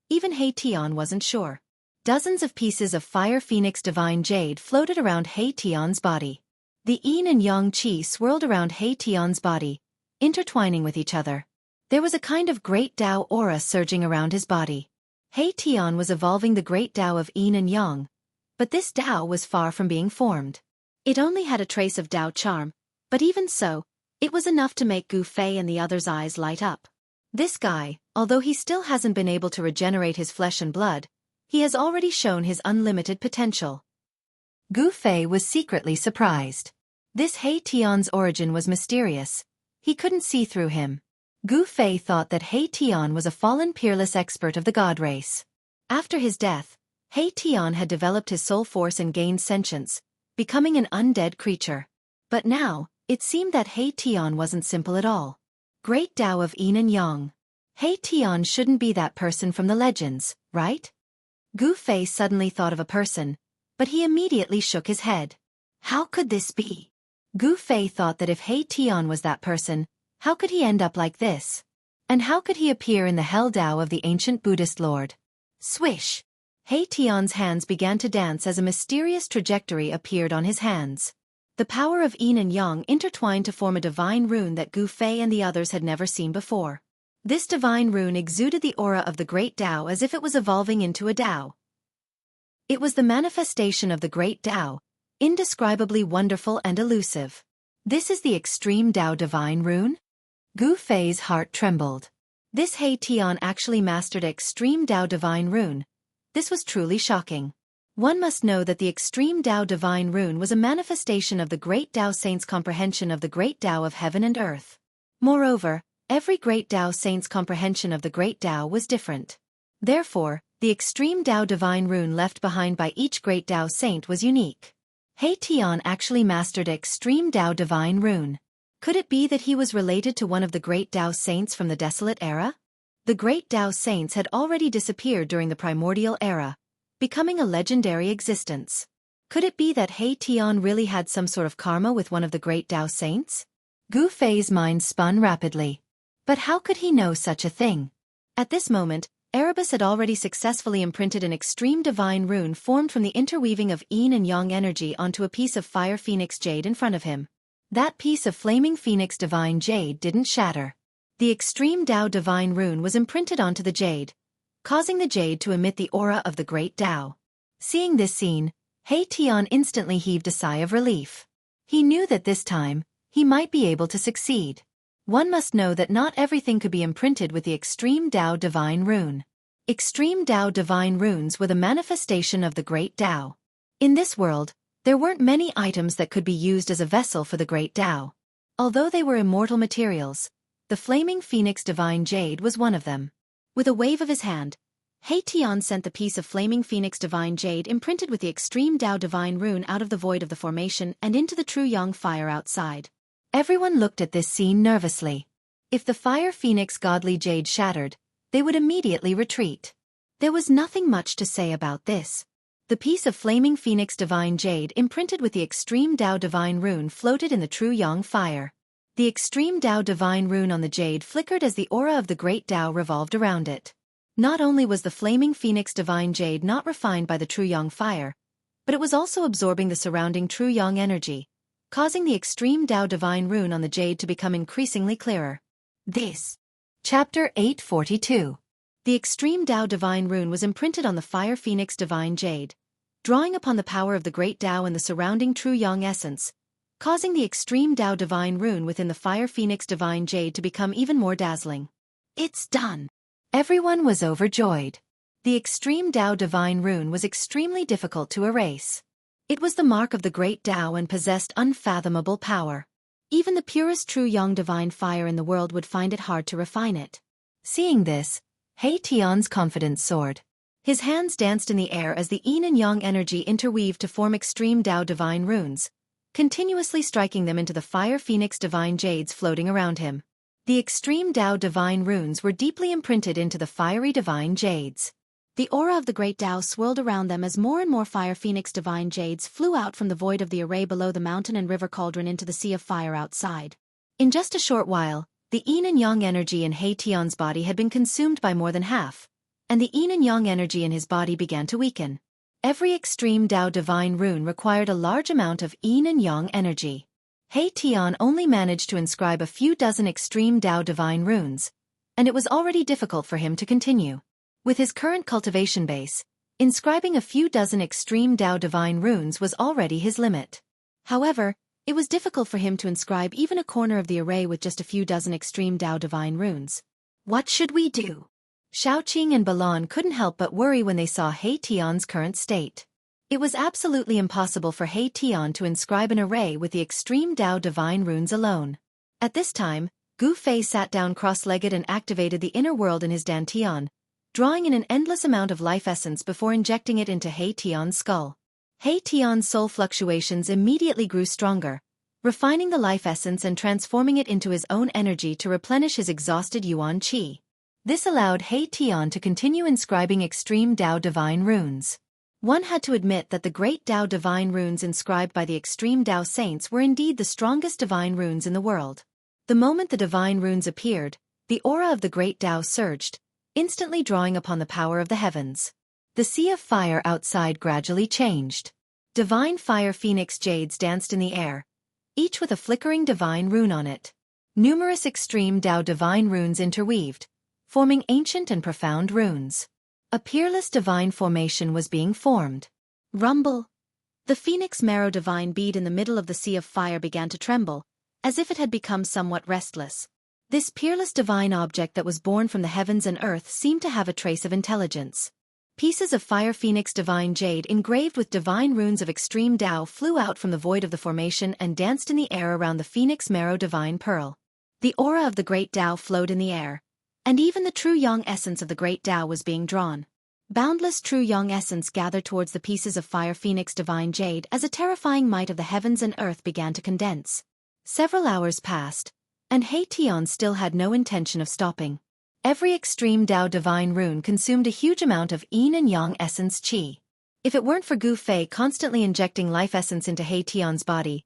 even He Tian wasn't sure. Dozens of pieces of Fire Phoenix Divine Jade floated around He Tian's body. The yin and yang qi swirled around He Tian's body, intertwining with each other. There was a kind of great Tao aura surging around his body. He Tian was evolving the great Tao of yin and yang, but this Tao was far from being formed. It only had a trace of Tao charm, but even so, it was enough to make Gu Fei and the others' eyes light up. This guy, although he still hasn't been able to regenerate his flesh and blood, he has already shown his unlimited potential. Gu Fei was secretly surprised. This He Tian's origin was mysterious. He couldn't see through him. Gu Fei thought that He Tian was a fallen peerless expert of the god race. After his death, He Tian had developed his soul force and gained sentience, becoming an undead creature. But now, it seemed that He Tian wasn't simple at all. Great Tao of yin and yang. He Tian shouldn't be that person from the legends, right? Gu Fei suddenly thought of a person, but he immediately shook his head. How could this be? Gu Fei thought that if He Tian was that person, how could he end up like this? And how could he appear in the Hell Tao of the ancient Buddhist lord? Swish! He Tian's hands began to dance as a mysterious trajectory appeared on his hands. The power of yin and yang intertwined to form a divine rune that Gu Fei and the others had never seen before. This divine rune exuded the aura of the great Tao as if it was evolving into a Tao. It was the manifestation of the great Tao, indescribably wonderful and elusive. This is the Extreme Tao Divine Rune? Gu Fei's heart trembled. This He Tian actually mastered Extreme Tao Divine Rune. This was truly shocking. One must know that the Extreme Tao Divine Rune was a manifestation of the Great Tao Saint's comprehension of the Great Tao of heaven and earth. Moreover, every Great Tao Saint's comprehension of the Great Tao was different. Therefore, the Extreme Tao Divine Rune left behind by each Great Tao Saint was unique. He Tian actually mastered Extreme Tao Divine Rune. Could it be that he was related to one of the Great Tao Saints from the Desolate Era? The Great Tao Saints had already disappeared during the Primordial Era, becoming a legendary existence. Could it be that He Tian really had some sort of karma with one of the Great Tao Saints? Gu Fei's mind spun rapidly. But how could he know such a thing? At this moment, Erebus had already successfully imprinted an extreme divine rune formed from the interweaving of yin and yang energy onto a piece of Fire Phoenix Jade in front of him. That piece of Flaming Phoenix Divine Jade didn't shatter. The Extreme Tao Divine Rune was imprinted onto the jade, causing the jade to emit the aura of the Great Tao. Seeing this scene, He Tian instantly heaved a sigh of relief. He knew that this time, he might be able to succeed. One must know that not everything could be imprinted with the Extreme Tao Divine Rune. Extreme Tao Divine Runes were the manifestation of the Great Tao. In this world, there weren't many items that could be used as a vessel for the Great Tao. Although they were immortal materials, the Flaming Phoenix Divine Jade was one of them. With a wave of his hand, He Tian sent the piece of Flaming Phoenix Divine Jade imprinted with the Extreme Tao Divine Rune out of the void of the formation and into the true yang fire outside. Everyone looked at this scene nervously. If the Fire Phoenix Godly Jade shattered, they would immediately retreat. There was nothing much to say about this. The piece of Flaming Phoenix Divine Jade imprinted with the Extreme Tao Divine Rune floated in the true yang fire. The Extreme Tao Divine Rune on the jade flickered as the aura of the Great Tao revolved around it. Not only was the Flaming Phoenix Divine Jade not refined by the true yang fire, but it was also absorbing the surrounding true yang energy, causing the Extreme Tao Divine Rune on the jade to become increasingly clearer. This. Chapter 842. The Extreme Tao Divine Rune was imprinted on the Fire Phoenix Divine Jade, drawing upon the power of the Great Tao and the surrounding true yang essence, causing the Extreme Tao Divine Rune within the Fire Phoenix Divine Jade to become even more dazzling. It's done! Everyone was overjoyed. The Extreme Tao Divine Rune was extremely difficult to erase. It was the mark of the Great Tao and possessed unfathomable power. Even the purest true yang divine fire in the world would find it hard to refine it. Seeing this, He Tian's confidence soared. His hands danced in the air as the yin and yang energy interweaved to form extreme Tao divine runes, continuously striking them into the fire phoenix divine jades floating around him. The extreme Tao divine runes were deeply imprinted into the fiery divine jades. The aura of the great Tao swirled around them as more and more fire phoenix divine jades flew out from the void of the array below the mountain and river cauldron into the sea of fire outside. In just a short while, the yin and yang energy in He Tian's body had been consumed by more than half, and the yin and yang energy in his body began to weaken. Every extreme Tao divine rune required a large amount of yin and yang energy. He Tian only managed to inscribe a few dozen extreme Tao divine runes, and it was already difficult for him to continue. With his current cultivation base, inscribing a few dozen extreme Tao divine runes was already his limit. However, it was difficult for him to inscribe even a corner of the array with just a few dozen extreme Tao divine runes. What should we do? Xueqi and Balan couldn't help but worry when they saw He Tian's current state. It was absolutely impossible for He Tian to inscribe an array with the extreme Tao divine runes alone. At this time, Gu Fei sat down cross-legged and activated the inner world in his dantian, drawing in an endless amount of life essence before injecting it into He Tian's skull. He Tian's soul fluctuations immediately grew stronger, refining the life essence and transforming it into his own energy to replenish his exhausted yuan qi. This allowed He Tian to continue inscribing extreme Tao divine runes. One had to admit that the great Tao divine runes inscribed by the extreme Tao saints were indeed the strongest divine runes in the world. The moment the divine runes appeared, the aura of the great Tao surged, instantly drawing upon the power of the heavens. The sea of fire outside gradually changed. Divine fire phoenix jades danced in the air, each with a flickering divine rune on it. Numerous extreme Tao divine runes interweaved, forming ancient and profound runes. A peerless divine formation was being formed. Rumble! The phoenix marrow divine bead in the middle of the sea of fire began to tremble, as if it had become somewhat restless. This peerless divine object that was born from the heavens and earth seemed to have a trace of intelligence. Pieces of fire phoenix divine jade engraved with divine runes of extreme Tao flew out from the void of the formation and danced in the air around the phoenix marrow divine pearl. The aura of the great Tao flowed in the air, and even the true yang essence of the great Tao was being drawn. Boundless true yang essence gathered towards the pieces of fire phoenix divine jade as a terrifying might of the heavens and earth began to condense. Several hours passed, and He Tian still had no intention of stopping. Every extreme Tao divine rune consumed a huge amount of yin and yang essence qi. If it weren't for Gu Fei constantly injecting life essence into He Tian's body,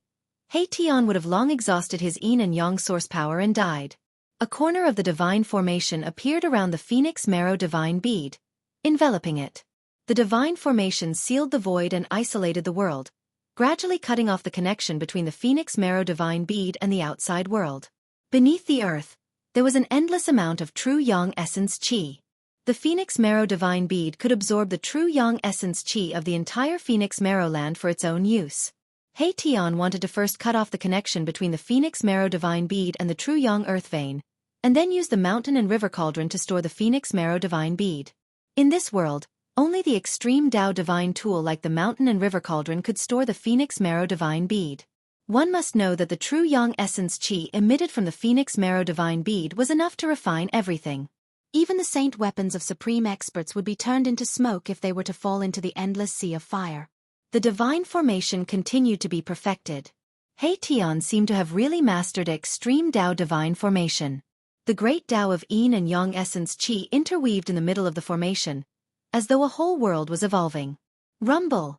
He Tian would have long exhausted his yin and yang source power and died. A corner of the divine formation appeared around the phoenix marrow divine bead, enveloping it. The divine formation sealed the void and isolated the world, gradually cutting off the connection between the phoenix marrow divine bead and the outside world. Beneath the earth, there was an endless amount of true yang essence qi. The phoenix marrow divine bead could absorb the true yang essence qi of the entire phoenix marrow land for its own use. He Tian wanted to first cut off the connection between the phoenix marrow divine bead and the true yang earth vein, and then use the mountain and river cauldron to store the phoenix marrow divine bead. In this world, only the extreme Tao divine tool like the mountain and river cauldron could store the phoenix marrow divine bead. One must know that the true yang essence qi emitted from the phoenix marrow divine bead was enough to refine everything. Even the saint weapons of supreme experts would be turned into smoke if they were to fall into the endless sea of fire. The divine formation continued to be perfected. He Tian seemed to have really mastered extreme Tao divine formation. The great Tao of yin and yang essence qi interweaved in the middle of the formation, as though a whole world was evolving. Rumble!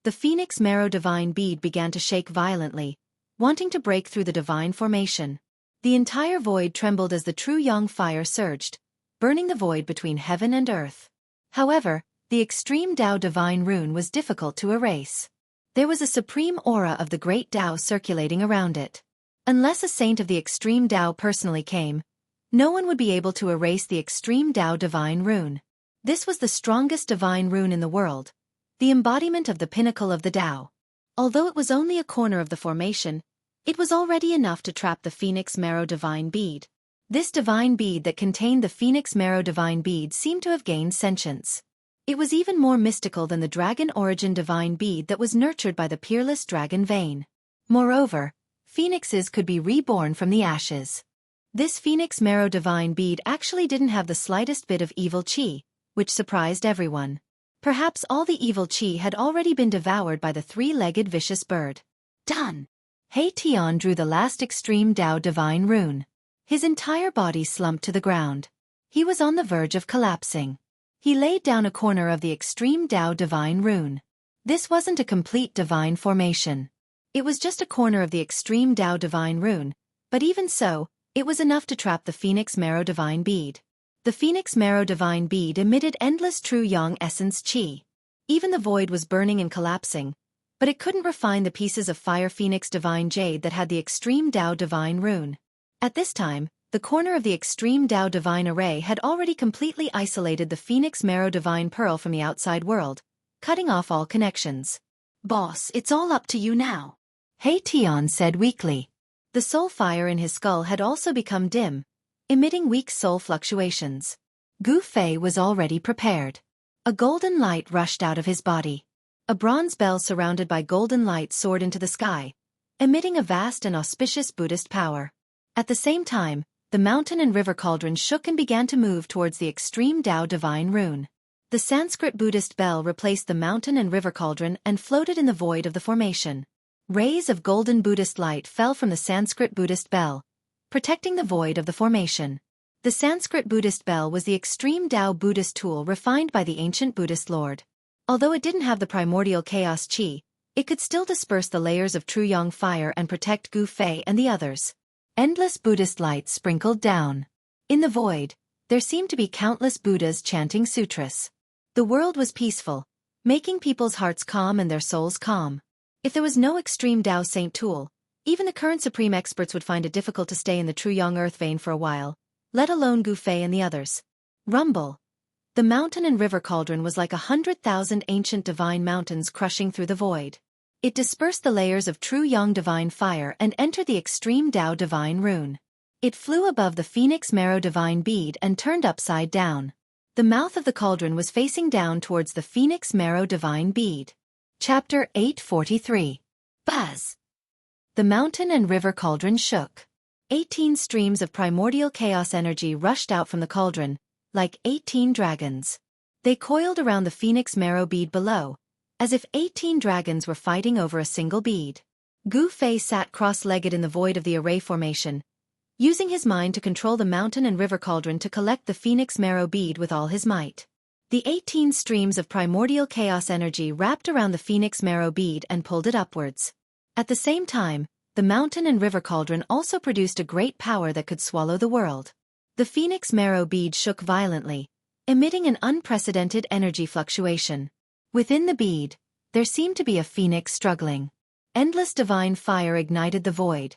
The phoenix marrow divine bead began to shake violently, wanting to break through the divine formation. The entire void trembled as the true yang fire surged, burning the void between heaven and earth. However, the extreme Tao divine rune was difficult to erase. There was a supreme aura of the great Tao circulating around it. Unless a saint of the extreme Tao personally came, no one would be able to erase the extreme Tao divine rune. This was the strongest divine rune in the world, the embodiment of the pinnacle of the Tao. Although it was only a corner of the formation, it was already enough to trap the phoenix marrow divine bead. This divine bead that contained the phoenix marrow divine bead seemed to have gained sentience. It was even more mystical than the dragon origin divine bead that was nurtured by the peerless dragon vein. Moreover, phoenixes could be reborn from the ashes. This Phoenix Marrow Divine Bead actually didn't have the slightest bit of evil chi, which surprised everyone. Perhaps all the evil chi had already been devoured by the three-legged vicious bird. Done! He Tian drew the last extreme Dao Divine Rune. His entire body slumped to the ground. He was on the verge of collapsing. He laid down a corner of the extreme Dao Divine Rune. This wasn't a complete divine formation. It was just a corner of the extreme Dao Divine Rune, but even so, it was enough to trap the Phoenix Marrow Divine Bead. The Phoenix Marrow Divine Bead emitted endless true yang essence chi. Even the void was burning and collapsing, but it couldn't refine the pieces of Fire Phoenix Divine Jade that had the extreme Dao Divine Rune. At this time, the corner of the extreme Dao Divine Array had already completely isolated the Phoenix Marrow Divine Pearl from the outside world, cutting off all connections. Boss, it's all up to you now, He Tian said weakly. The soul fire in his skull had also become dim, emitting weak soul fluctuations. Gu Fei was already prepared. A golden light rushed out of his body. A bronze bell surrounded by golden light soared into the sky, emitting a vast and auspicious Buddhist power. At the same time, the mountain and river cauldron shook and began to move towards the extreme Dao Divine Rune. The Sanskrit Buddhist bell replaced the mountain and river cauldron and floated in the void of the formation. Rays of golden Buddhist light fell from the Sanskrit Buddhist bell, protecting the void of the formation. The Sanskrit Buddhist bell was the extreme Dao Buddhist tool refined by the ancient Buddhist lord. Although it didn't have the primordial chaos chi, it could still disperse the layers of true yang fire and protect Gu Fei and the others. Endless Buddhist light sprinkled down. In the void, there seemed to be countless Buddhas chanting sutras. The world was peaceful, making people's hearts calm and their souls calm. If there was no extreme Dao Saint tool, even the current supreme experts would find it difficult to stay in the true yang earth vein for a while, let alone Gu Fei and the others. Rumble. The mountain and river cauldron was like 100,000 ancient divine mountains crushing through the void. It dispersed the layers of true yang divine fire and entered the extreme Dao Divine Rune. It flew above the Phoenix Marrow Divine Bead and turned upside down. The mouth of the cauldron was facing down towards the Phoenix Marrow Divine Bead. Chapter 843. Buzz! The mountain and river cauldron shook. 18 streams of primordial chaos energy rushed out from the cauldron, like 18 dragons. They coiled around the Phoenix Marrow Bead below, as if 18 dragons were fighting over a single bead. Gu Fei sat cross-legged in the void of the array formation, using his mind to control the mountain and river cauldron to collect the Phoenix Marrow Bead with all his might. The 18 streams of primordial chaos energy wrapped around the Phoenix Marrow Bead and pulled it upwards. At the same time, the mountain and river cauldron also produced a great power that could swallow the world. The Phoenix Marrow Bead shook violently, emitting an unprecedented energy fluctuation. Within the bead, there seemed to be a phoenix struggling. Endless divine fire ignited the void,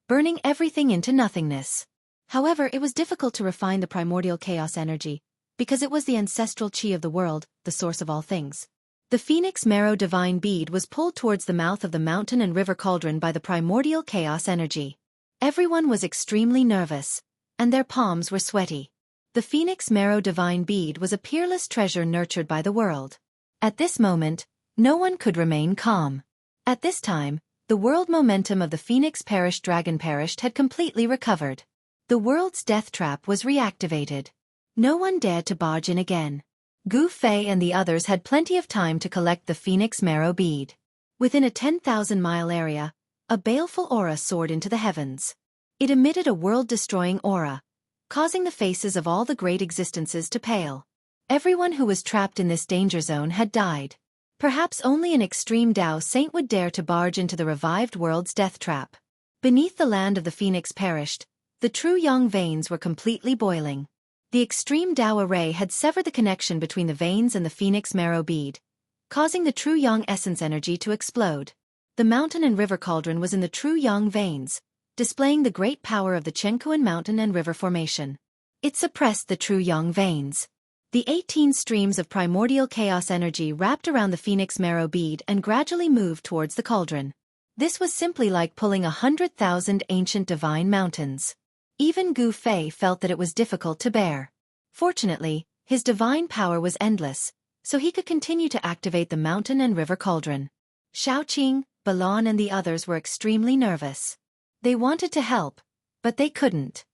burning everything into nothingness. However, it was difficult to refine the primordial chaos energy, because it was the ancestral chi of the world, the source of all things. The Phoenix Marrow Divine Bead was pulled towards the mouth of the mountain and river cauldron by the primordial chaos energy. Everyone was extremely nervous, and their palms were sweaty. The Phoenix Marrow Divine Bead was a peerless treasure nurtured by the world. At this moment, no one could remain calm. At this time, the world momentum of the Phoenix Perished Dragon Perished had completely recovered. The world's death trap was reactivated. No one dared to barge in again. Gu Fei and the others had plenty of time to collect the Phoenix Marrow Bead. Within a 10,000-mile area, a baleful aura soared into the heavens. It emitted a world-destroying aura, causing the faces of all the great existences to pale. Everyone who was trapped in this danger zone had died. Perhaps only an extreme Dao Saint would dare to barge into the revived world's death trap. Beneath the land of the Phoenix Perished, the true yang veins were completely boiling. The extreme Dao array had severed the connection between the veins and the Phoenix Marrow Bead, causing the true yang essence energy to explode. The mountain and river cauldron was in the true yang veins, displaying the great power of the Chengkuan mountain and river formation. It suppressed the true yang veins. The 18 streams of primordial chaos energy wrapped around the Phoenix Marrow Bead and gradually moved towards the cauldron. This was simply like pulling 100,000 ancient divine mountains. Even Gu Fei felt that it was difficult to bear. Fortunately, his divine power was endless, so he could continue to activate the mountain and river cauldron. Shaoqing, Balon and the others were extremely nervous. They wanted to help, but they couldn't.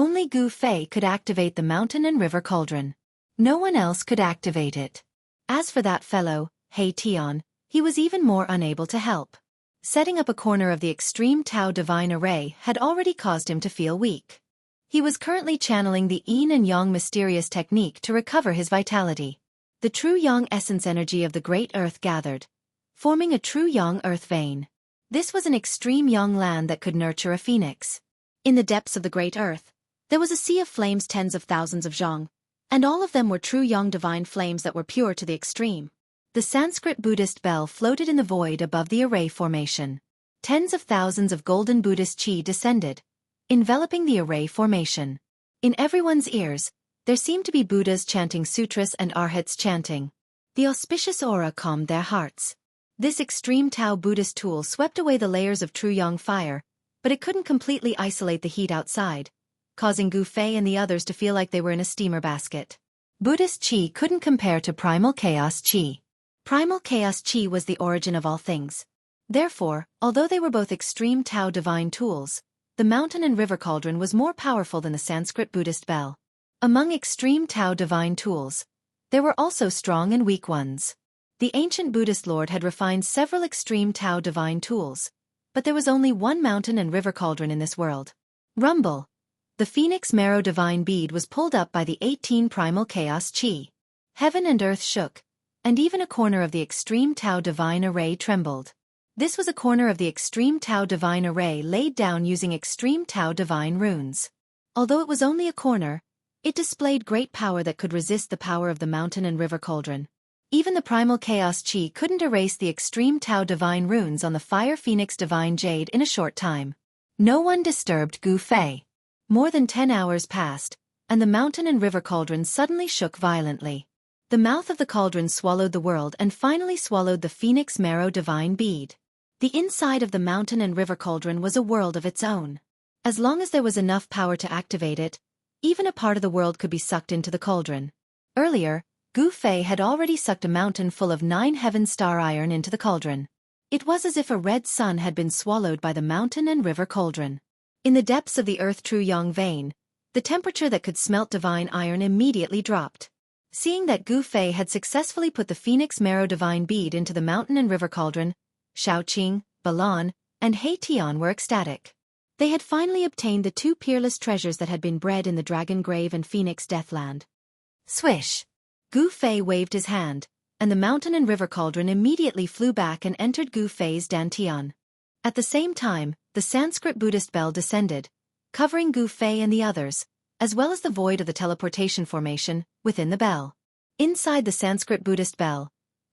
Only Gu Fei could activate the mountain and river cauldron. No one else could activate it. As for that fellow, He Tian, he was even more unable to help. Setting up a corner of the extreme Tao divine array had already caused him to feel weak. He was currently channeling the yin and yang mysterious technique to recover his vitality. The true yang essence energy of the great earth gathered, forming a true yang earth vein. This was an extreme yang land that could nurture a phoenix. In the depths of the great earth, there was a sea of flames, tens of thousands of zhang, and all of them were true yang divine flames that were pure to the extreme. The Sanskrit Buddhist bell floated in the void above the array formation. Tens of thousands of golden Buddhist chi descended, enveloping the array formation. In everyone's ears, there seemed to be Buddhas chanting sutras and arhats chanting. The auspicious aura calmed their hearts. This extreme Tao Buddhist tool swept away the layers of true yang fire, but it couldn't completely isolate the heat outside, causing Gu Fei and the others to feel like they were in a steamer basket. Buddhist chi couldn't compare to primal chaos chi. Primal chaos chi was the origin of all things. Therefore, although they were both extreme Tao divine tools, the mountain and river cauldron was more powerful than the Sanskrit Buddhist bell. Among extreme Tao divine tools, there were also strong and weak ones. The ancient Buddhist lord had refined several extreme Tao divine tools, but there was only one mountain and river cauldron in this world. Rumble. The phoenix marrow divine bead was pulled up by the 18 primal chaos chi. Heaven and earth shook, and even a corner of the extreme Tao divine array trembled. This was a corner of the extreme Tao divine array laid down using extreme Tao divine runes. Although it was only a corner, it displayed great power that could resist the power of the mountain and river cauldron. Even the primal chaos chi couldn't erase the extreme Tao divine runes on the fire phoenix divine jade in a short time. No one disturbed Gu Fei. More than 10 hours passed, and the mountain and river cauldron suddenly shook violently. The mouth of the cauldron swallowed the world and finally swallowed the phoenix marrow divine bead. The inside of the mountain and river cauldron was a world of its own. As long as there was enough power to activate it, even a part of the world could be sucked into the cauldron. Earlier, Gu Fei had already sucked a mountain full of 9 heaven star iron into the cauldron. It was as if a red sun had been swallowed by the mountain and river cauldron. In the depths of the earth true yang vein, the temperature that could smelt divine iron immediately dropped. Seeing that Gu Fei had successfully put the phoenix marrow divine bead into the mountain and river cauldron, Xueqi, Balan, and He Tian were ecstatic. They had finally obtained the 2 peerless treasures that had been bred in the Dragon Grave and Phoenix Deathland. Swish! Gu Fei waved his hand, and the mountain and river cauldron immediately flew back and entered Gu Fei's dantian. At the same time, the Sanskrit Buddhist bell descended, covering Gu Fei and the others, as well as the void of the teleportation formation within the bell. Inside the Sanskrit Buddhist bell,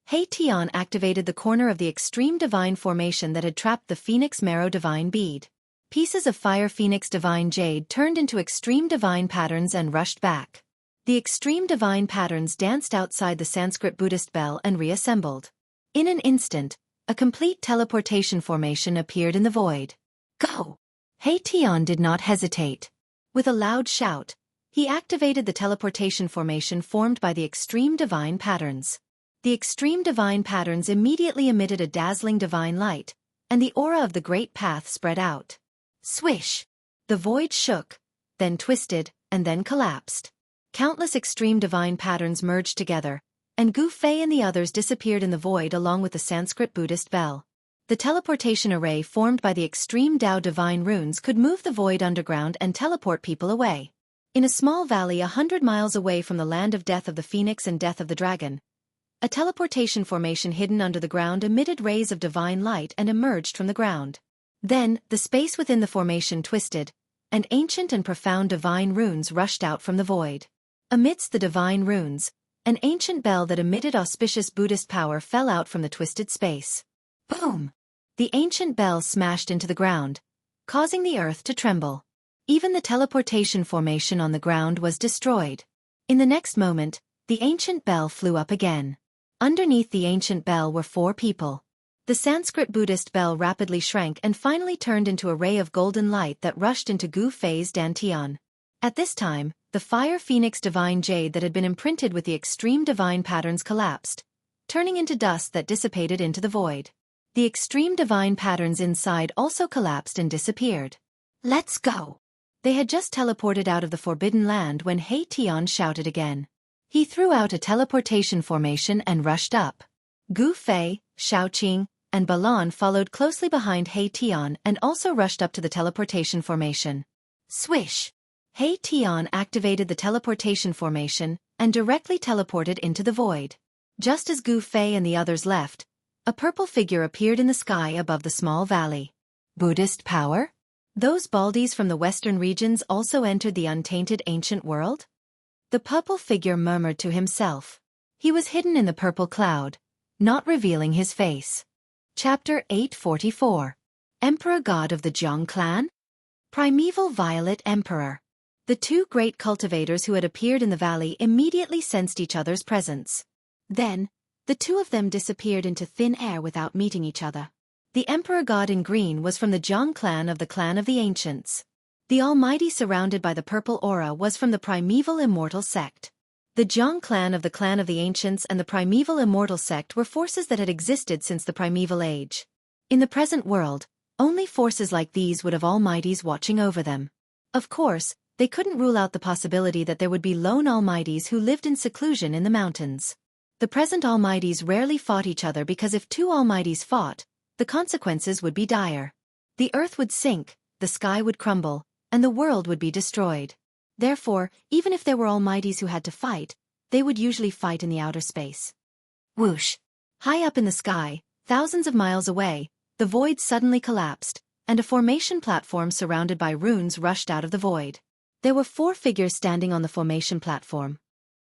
He Tian activated the corner of the extreme divine formation that had trapped the phoenix marrow divine bead. Pieces of fire phoenix divine jade turned into extreme divine patterns and rushed back. The extreme divine patterns danced outside the Sanskrit Buddhist bell and reassembled. In an instant, a complete teleportation formation appeared in the void. Go! He Tian did not hesitate. With a loud shout, he activated the teleportation formation formed by the extreme divine patterns. The extreme divine patterns immediately emitted a dazzling divine light, and the aura of the great path spread out. Swish! The void shook, then twisted, and then collapsed. Countless extreme divine patterns merged together, and Gu Fei and the others disappeared in the void along with the Sanskrit Buddhist bell. The teleportation array formed by the extreme Tao divine runes could move the void underground and teleport people away. In a small valley 100 miles away from the land of death of the phoenix and death of the dragon, a teleportation formation hidden under the ground emitted rays of divine light and emerged from the ground. Then, the space within the formation twisted, and ancient and profound divine runes rushed out from the void. Amidst the divine runes, an ancient bell that emitted auspicious Buddhist power fell out from the twisted space. Boom! The ancient bell smashed into the ground, causing the earth to tremble. Even the teleportation formation on the ground was destroyed. In the next moment, the ancient bell flew up again. Underneath the ancient bell were 4 people. The Sanskrit Buddhist bell rapidly shrank and finally turned into a ray of golden light that rushed into Gu Fei's dantian. At this time, the fire phoenix divine jade that had been imprinted with the extreme divine patterns collapsed, turning into dust that dissipated into the void. The extreme divine patterns inside also collapsed and disappeared. Let's go! They had just teleported out of the Forbidden Land when He Tian shouted again. He threw out a teleportation formation and rushed up. Gu Fei, Xueqi, and Balan followed closely behind He Tian and also rushed up to the teleportation formation. Swish! He Tian activated the teleportation formation and directly teleported into the void. Just as Gu Fei and the others left, a purple figure appeared in the sky above the small valley. Buddhist power? Those baldies from the western regions also entered the untainted ancient world? The purple figure murmured to himself. He was hidden in the purple cloud, not revealing his face. Chapter 844. Emperor God of the Zhang clan? Primeval Violet Emperor. The two great cultivators who had appeared in the valley immediately sensed each other's presence. Then, the two of them disappeared into thin air without meeting each other. The Emperor God in green was from the Zhang clan of the Ancients. The Almighty surrounded by the purple aura was from the primeval Immortal sect. The Zhang clan of the Ancients and the primeval Immortal sect were forces that had existed since the primeval age. In the present world, only forces like these would have Almighties watching over them. Of course, they couldn't rule out the possibility that there would be lone Almighties who lived in seclusion in the mountains. The present Almighties rarely fought each other because if two Almighties fought, the consequences would be dire. The earth would sink, the sky would crumble, and the world would be destroyed. Therefore, even if there were Almighties who had to fight, they would usually fight in the outer space. Whoosh! High up in the sky, thousands of miles away, the void suddenly collapsed, and a formation platform surrounded by runes rushed out of the void. There were 4 figures standing on the formation platform.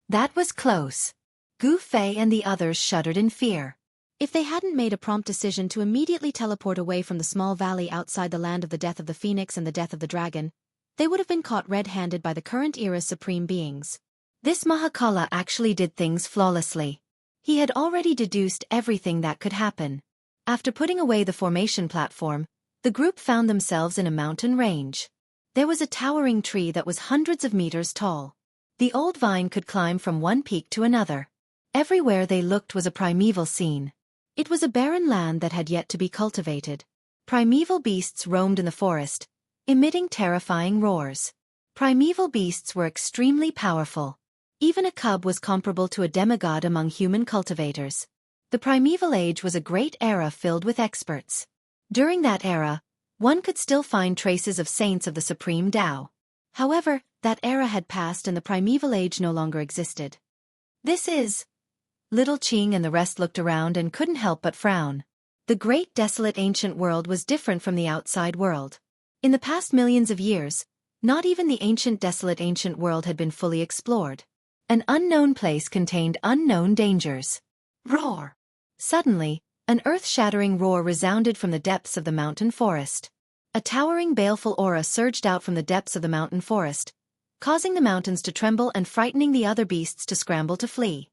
That was close. Gu Fei and the others shuddered in fear. If they hadn't made a prompt decision to immediately teleport away from the small valley outside the land of the death of the phoenix and the death of the dragon, they would have been caught red-handed by the current era's supreme beings. This Mahakala actually did things flawlessly. He had already deduced everything that could happen. After putting away the formation platform, the group found themselves in a mountain range. There was a towering tree that was hundreds of meters tall. The old vine could climb from one peak to another. Everywhere they looked was a primeval scene. It was a barren land that had yet to be cultivated. Primeval beasts roamed in the forest, emitting terrifying roars. Primeval beasts were extremely powerful. Even a cub was comparable to a demigod among human cultivators. The primeval age was a great era filled with experts. During that era, one could still find traces of saints of the supreme Tao. However, that era had passed and the primeval age no longer existed. This is... Little Qing and the rest looked around and couldn't help but frown. The great desolate ancient world was different from the outside world. In the past millions of years, not even the ancient desolate ancient world had been fully explored. An unknown place contained unknown dangers. Roar! Suddenly, an earth-shattering roar resounded from the depths of the mountain forest. A towering baleful aura surged out from the depths of the mountain forest, causing the mountains to tremble and frightening the other beasts to scramble to flee.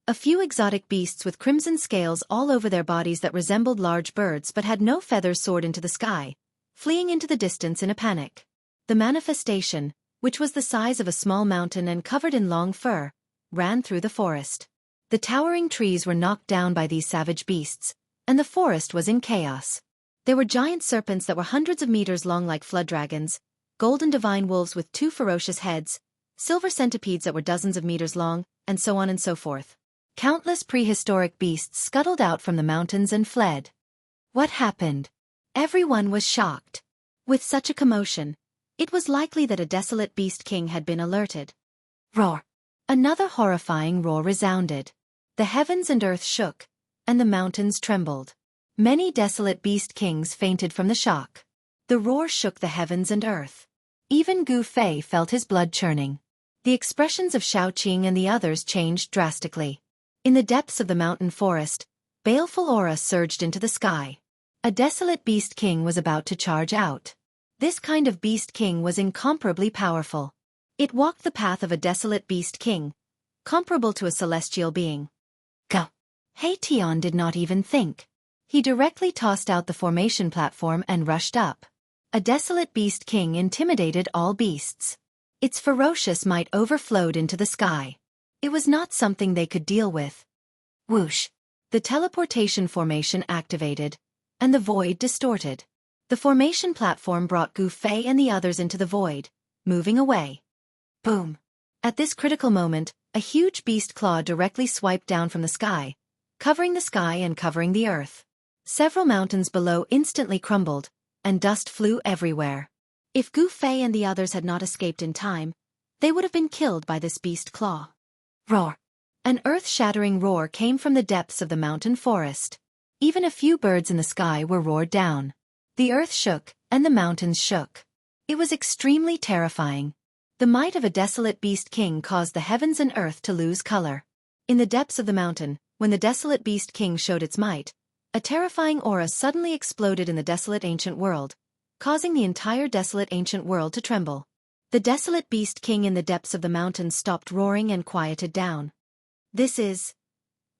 A few exotic beasts with crimson scales all over their bodies that resembled large birds but had no feathers soared into the sky, fleeing into the distance in a panic. The manifestation, which was the size of a small mountain and covered in long fur, ran through the forest. The towering trees were knocked down by these savage beasts, and the forest was in chaos. There were giant serpents that were hundreds of meters long like flood dragons, golden divine wolves with 2 ferocious heads, silver centipedes that were dozens of meters long, and so on and so forth. Countless prehistoric beasts scuttled out from the mountains and fled. What happened? Everyone was shocked. With such a commotion, it was likely that a desolate beast king had been alerted. Roar! Another horrifying roar resounded. The heavens and earth shook, and the mountains trembled. Many desolate beast kings fainted from the shock. The roar shook the heavens and earth. Even Gu Fei felt his blood churning. The expressions of Xueqi and the others changed drastically. In the depths of the mountain forest, baleful aura surged into the sky. A desolate beast king was about to charge out. This kind of beast king was incomparably powerful. It walked the path of a desolate beast king, comparable to a celestial being. Go! He Tian did not even think. He directly tossed out the formation platform and rushed up. A desolate beast king intimidated all beasts. Its ferocious might overflowed into the sky. It was not something they could deal with. Whoosh! The teleportation formation activated, and the void distorted. The formation platform brought Gu Fei and the others into the void, moving away. Boom! At this critical moment, a huge beast claw directly swiped down from the sky, covering the sky and covering the earth. Several mountains below instantly crumbled, and dust flew everywhere. If Gu Fei and the others had not escaped in time, they would have been killed by this beast claw. Roar! An earth-shattering roar came from the depths of the mountain forest. Even a few birds in the sky were roared down. The earth shook, and the mountains shook. It was extremely terrifying. The might of a desolate beast king caused the heavens and earth to lose color. In the depths of the mountain, when the desolate beast king showed its might, a terrifying aura suddenly exploded in the desolate ancient world, causing the entire desolate ancient world to tremble. The desolate beast king in the depths of the mountain stopped roaring and quieted down. This is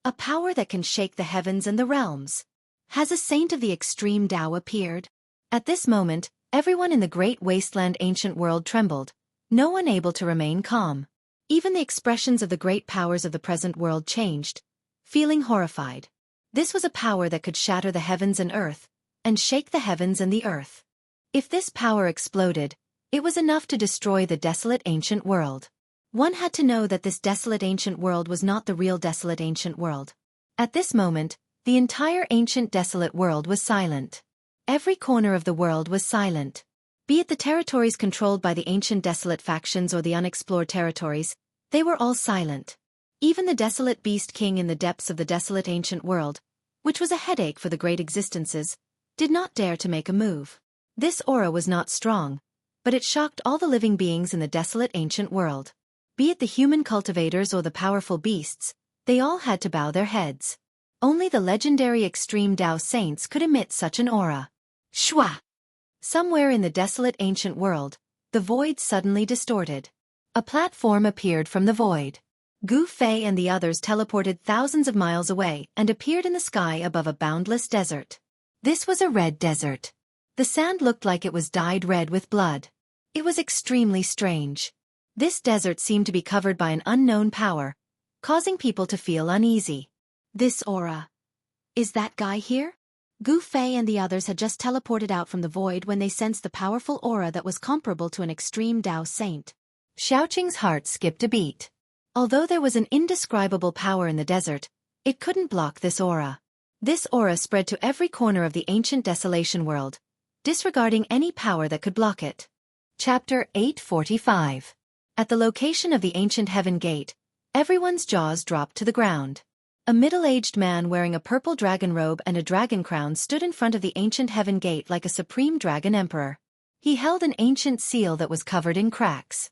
a power that can shake the heavens and the realms. Has a saint of the extreme Tao appeared? At this moment, everyone in the great wasteland ancient world trembled, no one able to remain calm. Even the expressions of the great powers of the present world changed, feeling horrified. This was a power that could shatter the heavens and earth, and shake the heavens and the earth. If this power exploded, it was enough to destroy the desolate ancient world. One had to know that this desolate ancient world was not the real desolate ancient world. At this moment, the entire ancient desolate world was silent. Every corner of the world was silent. Be it the territories controlled by the ancient desolate factions or the unexplored territories, they were all silent. Even the desolate beast king in the depths of the desolate ancient world, which was a headache for the great existences, did not dare to make a move. This aura was not strong, but it shocked all the living beings in the desolate ancient world. Be it the human cultivators or the powerful beasts, they all had to bow their heads. Only the legendary extreme Tao saints could emit such an aura. Shwa! Somewhere in the desolate ancient world, the void suddenly distorted. A platform appeared from the void. Gu Fei and the others teleported thousands of miles away and appeared in the sky above a boundless desert. This was a red desert. The sand looked like it was dyed red with blood. It was extremely strange. This desert seemed to be covered by an unknown power, causing people to feel uneasy. This aura. Is that guy here? Gu Fei and the others had just teleported out from the void when they sensed the powerful aura that was comparable to an extreme Tao saint. Xiaoqing's heart skipped a beat. Although there was an indescribable power in the desert, it couldn't block this aura. This aura spread to every corner of the ancient desolation world, disregarding any power that could block it. Chapter 845. At the location of the ancient heaven gate, everyone's jaws dropped to the ground. A middle-aged man wearing a purple dragon robe and a dragon crown stood in front of the ancient heaven gate like a supreme dragon emperor. He held an ancient seal that was covered in cracks.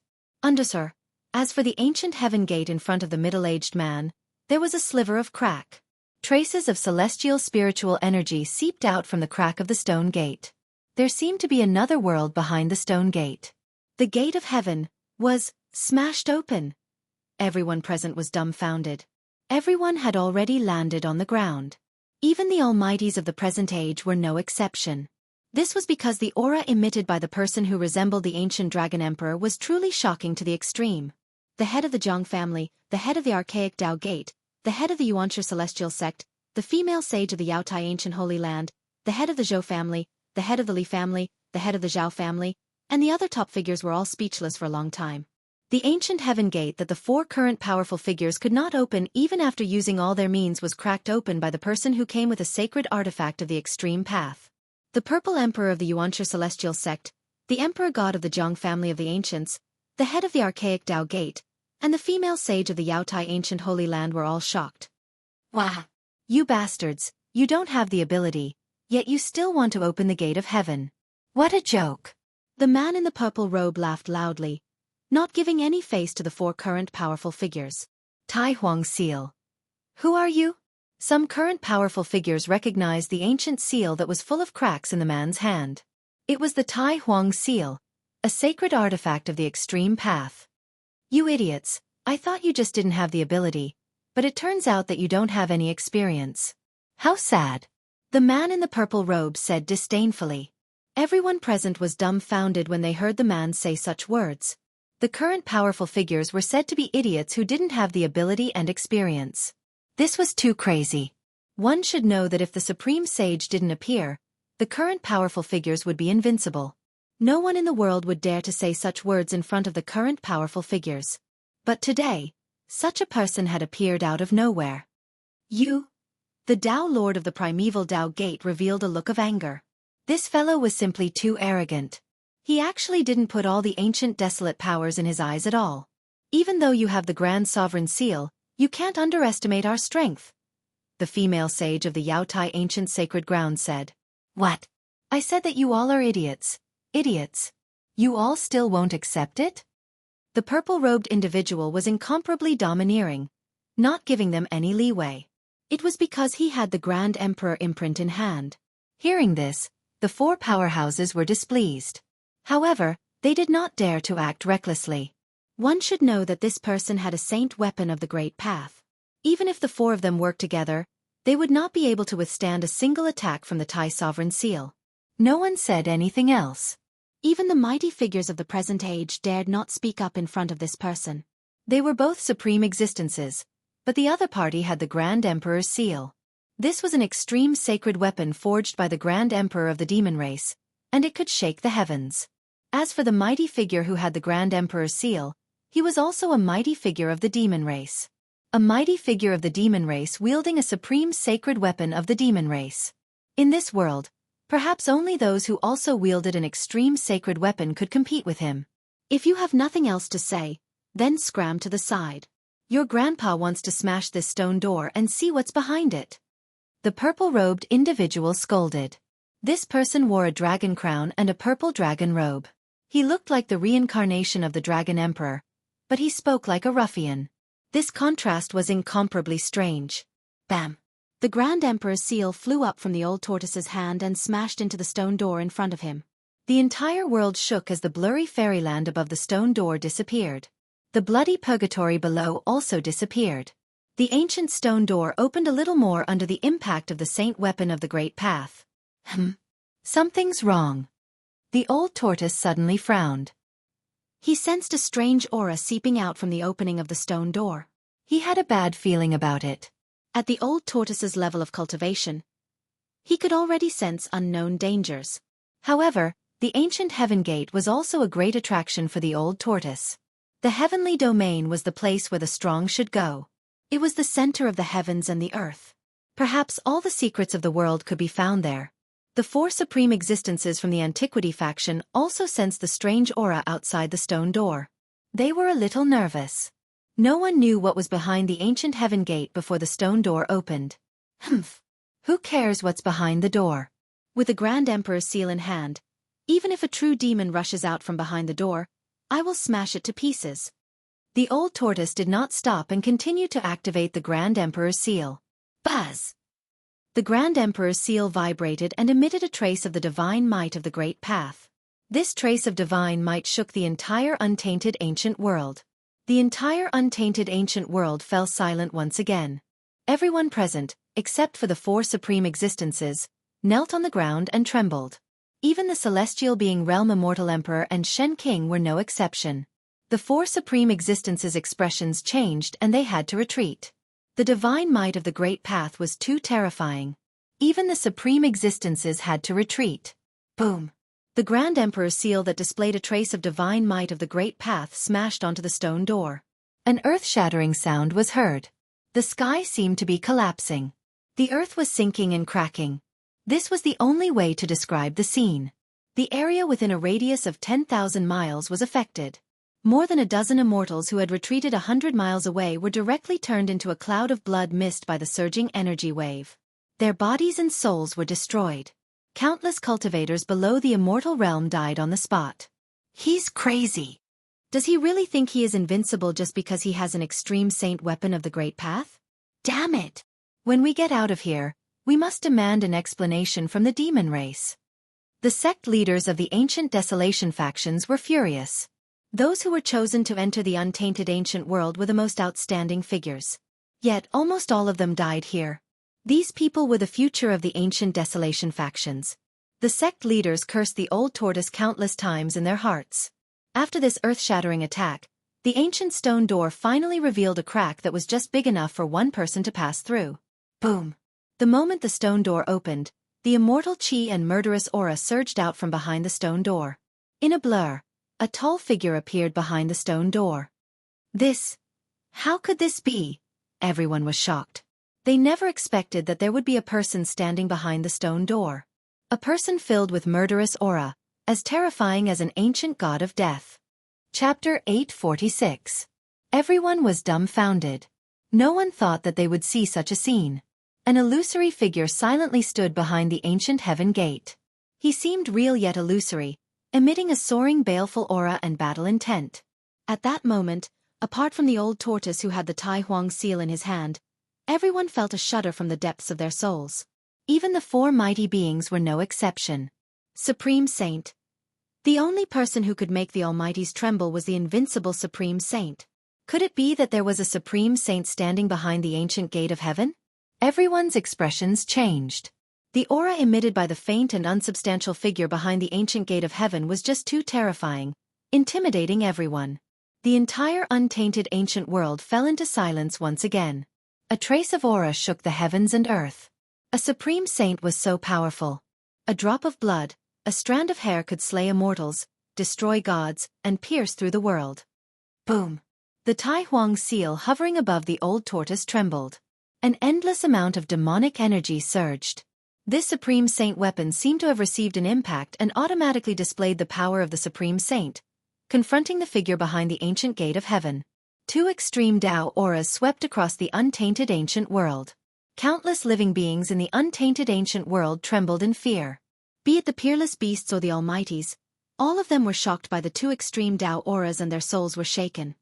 Sir. As for the ancient heaven gate in front of the middle-aged man, there was a sliver of crack. Traces of celestial spiritual energy seeped out from the crack of the stone gate. There seemed to be another world behind the stone gate. The gate of heaven was smashed open. Everyone present was dumbfounded. Everyone had already landed on the ground. Even the almighties of the present age were no exception. This was because the aura emitted by the person who resembled the ancient dragon emperor was truly shocking to the extreme. The head of the Zhang family, the head of the archaic Tao Gate, the head of the Xianxia celestial sect, the female sage of the Yaotai ancient holy land, the head of the Zhou family, the head of the Li family, the head of the Zhao family, and the other top figures were all speechless for a long time. The ancient heaven gate that the four current powerful figures could not open even after using all their means was cracked open by the person who came with a sacred artifact of the extreme path. The purple emperor of the Xianxia celestial sect, the emperor god of the Zhang family of the ancients, the head of the archaic Tao Gate, and the female sage of the Yaotai ancient holy land were all shocked. Wah! You bastards, you don't have the ability, yet you still want to open the gate of heaven. What a joke! The man in the purple robe laughed loudly, not giving any face to the four current powerful figures. Tai Huang seal. Who are you? Some current powerful figures recognized the ancient seal that was full of cracks in the man's hand. It was the Tai Huang seal, a sacred artifact of the extreme path. You idiots, I thought you just didn't have the ability, but it turns out that you don't have any experience. How sad. The man in the purple robe said disdainfully. Everyone present was dumbfounded when they heard the man say such words. The current powerful figures were said to be idiots who didn't have the ability and experience. This was too crazy. One should know that if the supreme sage didn't appear, the current powerful figures would be invincible. No one in the world would dare to say such words in front of the current powerful figures. But today, such a person had appeared out of nowhere. You? The Tao Lord of the primeval Tao Gate revealed a look of anger. This fellow was simply too arrogant. He actually didn't put all the ancient desolate powers in his eyes at all. Even though you have the Grand Sovereign Seal, you can't underestimate our strength. The female sage of the Yaotai ancient sacred ground said. What? I said that you all are idiots. Idiots. You all still won't accept it? The purple-robed individual was incomparably domineering, not giving them any leeway. It was because he had the Grand Emperor imprint in hand. Hearing this, the four powerhouses were displeased. However, they did not dare to act recklessly. One should know that this person had a saint weapon of the Great Path. Even if the four of them worked together, they would not be able to withstand a single attack from the Tai Sovereign Seal. No one said anything else. Even the mighty figures of the present age dared not speak up in front of this person. They were both supreme existences, but the other party had the Grand Emperor's seal. This was an extreme sacred weapon forged by the Grand Emperor of the demon race, and it could shake the heavens. As for the mighty figure who had the Grand Emperor's seal, he was also a mighty figure of the demon race. A mighty figure of the demon race wielding a supreme sacred weapon of the demon race. In this world, perhaps only those who also wielded an extreme sacred weapon could compete with him. If you have nothing else to say, then scram to the side. Your grandpa wants to smash this stone door and see what's behind it. The purple-robed individual scolded. This person wore a dragon crown and a purple dragon robe. He looked like the reincarnation of the Dragon Emperor, but he spoke like a ruffian. This contrast was incomparably strange. Bam! The Grand Emperor's seal flew up from the old tortoise's hand and smashed into the stone door in front of him. The entire world shook as the blurry fairyland above the stone door disappeared. The bloody purgatory below also disappeared. The ancient stone door opened a little more under the impact of the saint weapon of the Great Path. Something's wrong. The old tortoise suddenly frowned. He sensed a strange aura seeping out from the opening of the stone door. He had a bad feeling about it. At the old tortoise's level of cultivation, he could already sense unknown dangers. However, the ancient heaven gate was also a great attraction for the old tortoise. The heavenly domain was the place where the strong should go. It was the center of the heavens and the earth. Perhaps all the secrets of the world could be found there. The four supreme existences from the Antiquity faction also sensed the strange aura outside the stone door. They were a little nervous. No one knew what was behind the ancient heaven gate before the stone door opened. Who cares what's behind the door? With the Grand Emperor's seal in hand, even if a true demon rushes out from behind the door, I will smash it to pieces. The old tortoise did not stop and continued to activate the Grand Emperor's seal. Buzz! The Grand Emperor's seal vibrated and emitted a trace of the divine might of the Great Path. This trace of divine might shook the entire untainted ancient world. The entire untainted ancient world fell silent once again. Everyone present, except for the four supreme existences, knelt on the ground and trembled. Even the celestial being Realm Immortal Emperor and Shen King were no exception. The four supreme existences' expressions changed and they had to retreat. The divine might of the Great Path was too terrifying. Even the supreme existences had to retreat. Boom! The Grand Emperor's seal that displayed a trace of divine might of the Great Path smashed onto the stone door. An earth-shattering sound was heard. The sky seemed to be collapsing. The earth was sinking and cracking. This was the only way to describe the scene. The area within a radius of 10,000 miles was affected. More than a dozen immortals who had retreated 100 miles away were directly turned into a cloud of blood mist by the surging energy wave. Their bodies and souls were destroyed. Countless cultivators below the immortal realm died on the spot. He's crazy. Does he really think he is invincible just because he has an extreme saint weapon of the Great Path? Damn it! When we get out of here, we must demand an explanation from the demon race. The sect leaders of the ancient desolation factions were furious. Those who were chosen to enter the untainted ancient world were the most outstanding figures. Yet almost all of them died here. These people were the future of the ancient desolation factions. The sect leaders cursed the old tortoise countless times in their hearts. After this earth-shattering attack, the ancient stone door finally revealed a crack that was just big enough for one person to pass through. Boom! The moment the stone door opened, The immortal chi and murderous aura surged out from behind the stone door. In a blur, a tall figure appeared behind the stone door. How could this be? Everyone was shocked. They never expected that there would be a person standing behind the stone door. A person filled with murderous aura, as terrifying as an ancient god of death. Chapter 846. Everyone was dumbfounded. No one thought that they would see such a scene. An illusory figure silently stood behind the ancient heaven gate. He seemed real yet illusory, emitting a soaring baleful aura and battle intent. At that moment, apart from the old tortoise who had the Tai Huang seal in his hand, everyone felt a shudder from the depths of their souls. Even the four mighty beings were no exception. Supreme Saint. The only person who could make the Almighties tremble was the invincible Supreme Saint. Could it be that there was a Supreme Saint standing behind the ancient gate of heaven? Everyone's expressions changed. The aura emitted by the faint and unsubstantial figure behind the ancient gate of heaven was just too terrifying, intimidating everyone. The entire untainted ancient world fell into silence once again. A trace of aura shook the heavens and earth. A Supreme Saint was so powerful. A drop of blood, a strand of hair could slay immortals, destroy gods, and pierce through the world. Boom! The Tai Huang seal hovering above the old tortoise trembled. An endless amount of demonic energy surged. This Supreme Saint weapon seemed to have received an impact and automatically displayed the power of the Supreme Saint, confronting the figure behind the ancient gate of heaven. Two extreme Tao auras swept across the untainted ancient world. Countless living beings in the untainted ancient world trembled in fear. Be it the peerless beasts or the Almighties, all of them were shocked by the two extreme Tao auras and their souls were shaken.